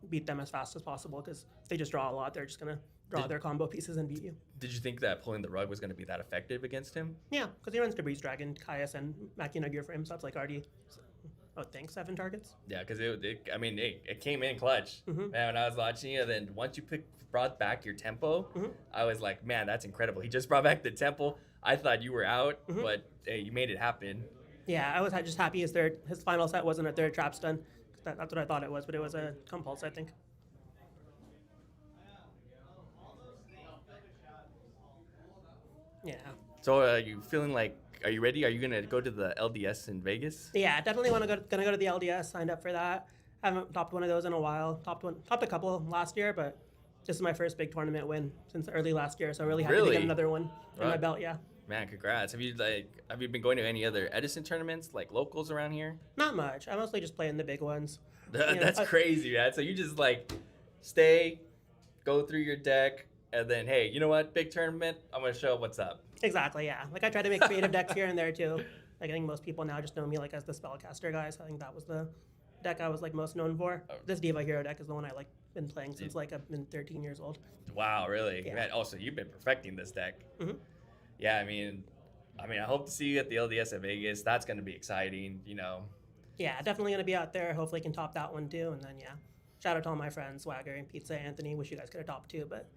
beat them as fast as possible, because if they just draw a lot, they're just going to draw their combo pieces and beat you. Did you think that pulling the Rug was going to be that effective against him? Yeah, because he runs Debris Dragon, Caius, and Machina Gear Frame, so that's like already, 7 targets? Yeah, because it came in clutch. Man, when I was watching you, then once you brought back your tempo, I was like, man, that's incredible. He just brought back the tempo. I thought you were out, but hey, you made it happen. Yeah, I was just happy his final set wasn't a 3rd trap stun. That's what I thought it was, but it was a compulse, I think. Yeah. So are you feeling like, are you ready? Are you going to go to the LDS in Vegas? Yeah, definitely gonna go to the LDS, signed up for that. I haven't topped one of those in a while. Topped a couple last year, but this is my first big tournament win since early last year, so I'm really happy to get another one in my belt, yeah. Man, congrats. Have you been going to any other Edison tournaments, like locals around here? Not much. I mostly just play in the big ones. That's crazy, man. So you just like go through your deck, and then, hey, you know what? Big tournament, I'm going to show what's up. Exactly, yeah. Like I try to make creative decks here and there too. Like I think most people now just know me like as the spellcaster guy, so I think that was the deck I was like most known for. This Diva Hero deck is the one I like been playing since like I've been 13 years old. Wow, really? Yeah. Man, also, you've been perfecting this deck. Yeah, I mean, I hope to see you at the LDS at Vegas. That's going to be exciting, you know. Yeah, definitely going to be out there. Hopefully can top that one too. And then, yeah, shout out to all my friends, Swagger and Pizza, Anthony. Wish you guys could have topped too, but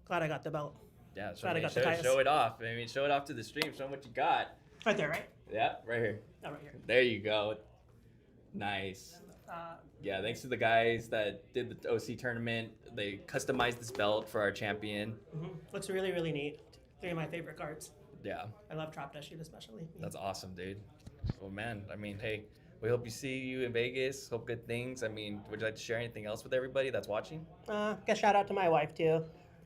glad I got the belt. Yeah, glad I got show it off. I mean, show it off to the stream. Show them what you got. Right there, right? Yeah, right here. Oh, right here. There you go. Nice. Yeah, thanks to the guys that did the OC tournament. They customized this belt for our champion. Looks really, really neat. 3 of my favorite cards. Yeah. I love Trap Dash especially. That's awesome, dude. Well, man, I mean, hey, we hope you see you in Vegas. Hope good things. I mean, would you like to share anything else with everybody that's watching? Guess shout out to my wife too.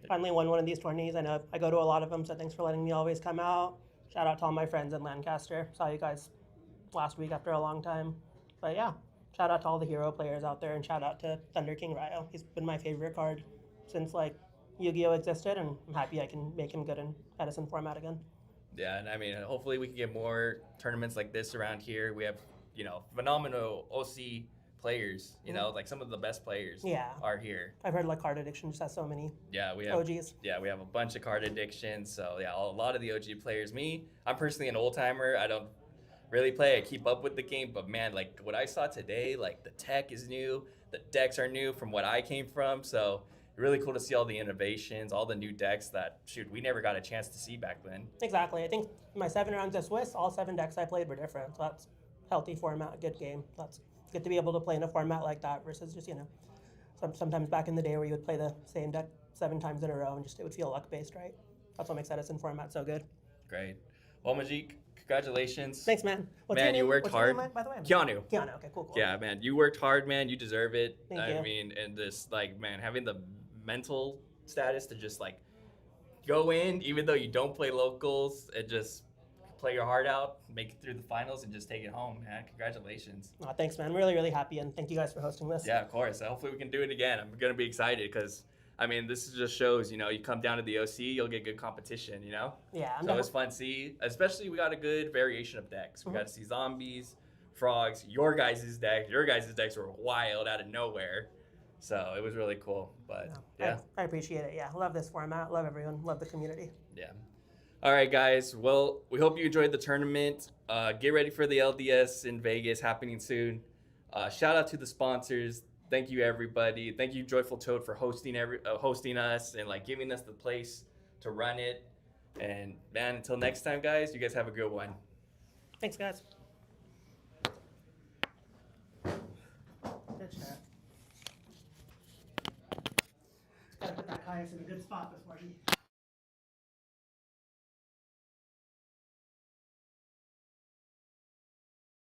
Finally won one of these tourneys. I know I go to a lot of them, so thanks for letting me always come out. Shout out to all my friends in Lancaster. Saw you guys last week after a long time. But yeah, shout out to all the hero players out there, and shout out to Thunder King Ryo. He's been my favorite card since like Yu-Gi-Oh existed, and I'm happy I can make him good in Edison format again. Yeah, and I mean, hopefully we can get more tournaments like this around here. We have, phenomenal OC players, like some of the best players are here. I've heard like Card Addiction just has so many we have OGs. Yeah, we have a bunch of Card Addictions. So yeah, a lot of the OG players. I'm personally an old timer. really play. I keep up with the game, but man, like what I saw today, like the tech is new, the decks are new from what I came from. So really cool to see all the innovations, all the new decks that shoot we never got a chance to see back then. Exactly. I think my 7 rounds of Swiss, all 7 decks I played were different. So that's healthy format, good game. That's good to be able to play in a format like that versus just, sometimes back in the day where you would play the same deck 7 times in a row and just it would feel luck based, right? That's what makes Edison format so good. Great. Well, Majik, congratulations. Thanks, man. What's man, your name? you worked What's hard. Your name, by the way? Keanu. Keanu. Okay, cool. Yeah, man, you worked hard, man. You deserve it. Thank you. I mean, and this, like, man, having the mental status to just like go in, even though you don't play locals, and just play your heart out, make it through the finals, and just take it home, man. Congratulations. Oh, thanks, man. I'm really, really happy, and thank you guys for hosting this. Yeah, of course. Hopefully we can do it again. I'm gonna be excited because I mean, this just shows, you come down to the OC, you'll get good competition, Yeah. It's always fun to see. Especially we got a good variation of decks. We got to see zombies, frogs, your guys' decks. Your guys' decks were wild out of nowhere. So it was really cool. But yeah. I appreciate it. Yeah. Love this format. Love everyone. Love the community. Yeah. All right, guys. Well, we hope you enjoyed the tournament. Get ready for the LDS in Vegas happening soon. Shout out to the sponsors. Thank you, everybody. Thank you, Joyful Toad, for hosting us and like giving us the place to run it. And man, until next time, guys, you guys have a good one. Thanks, guys. Good chat. Gotta put that Caius in a good spot before he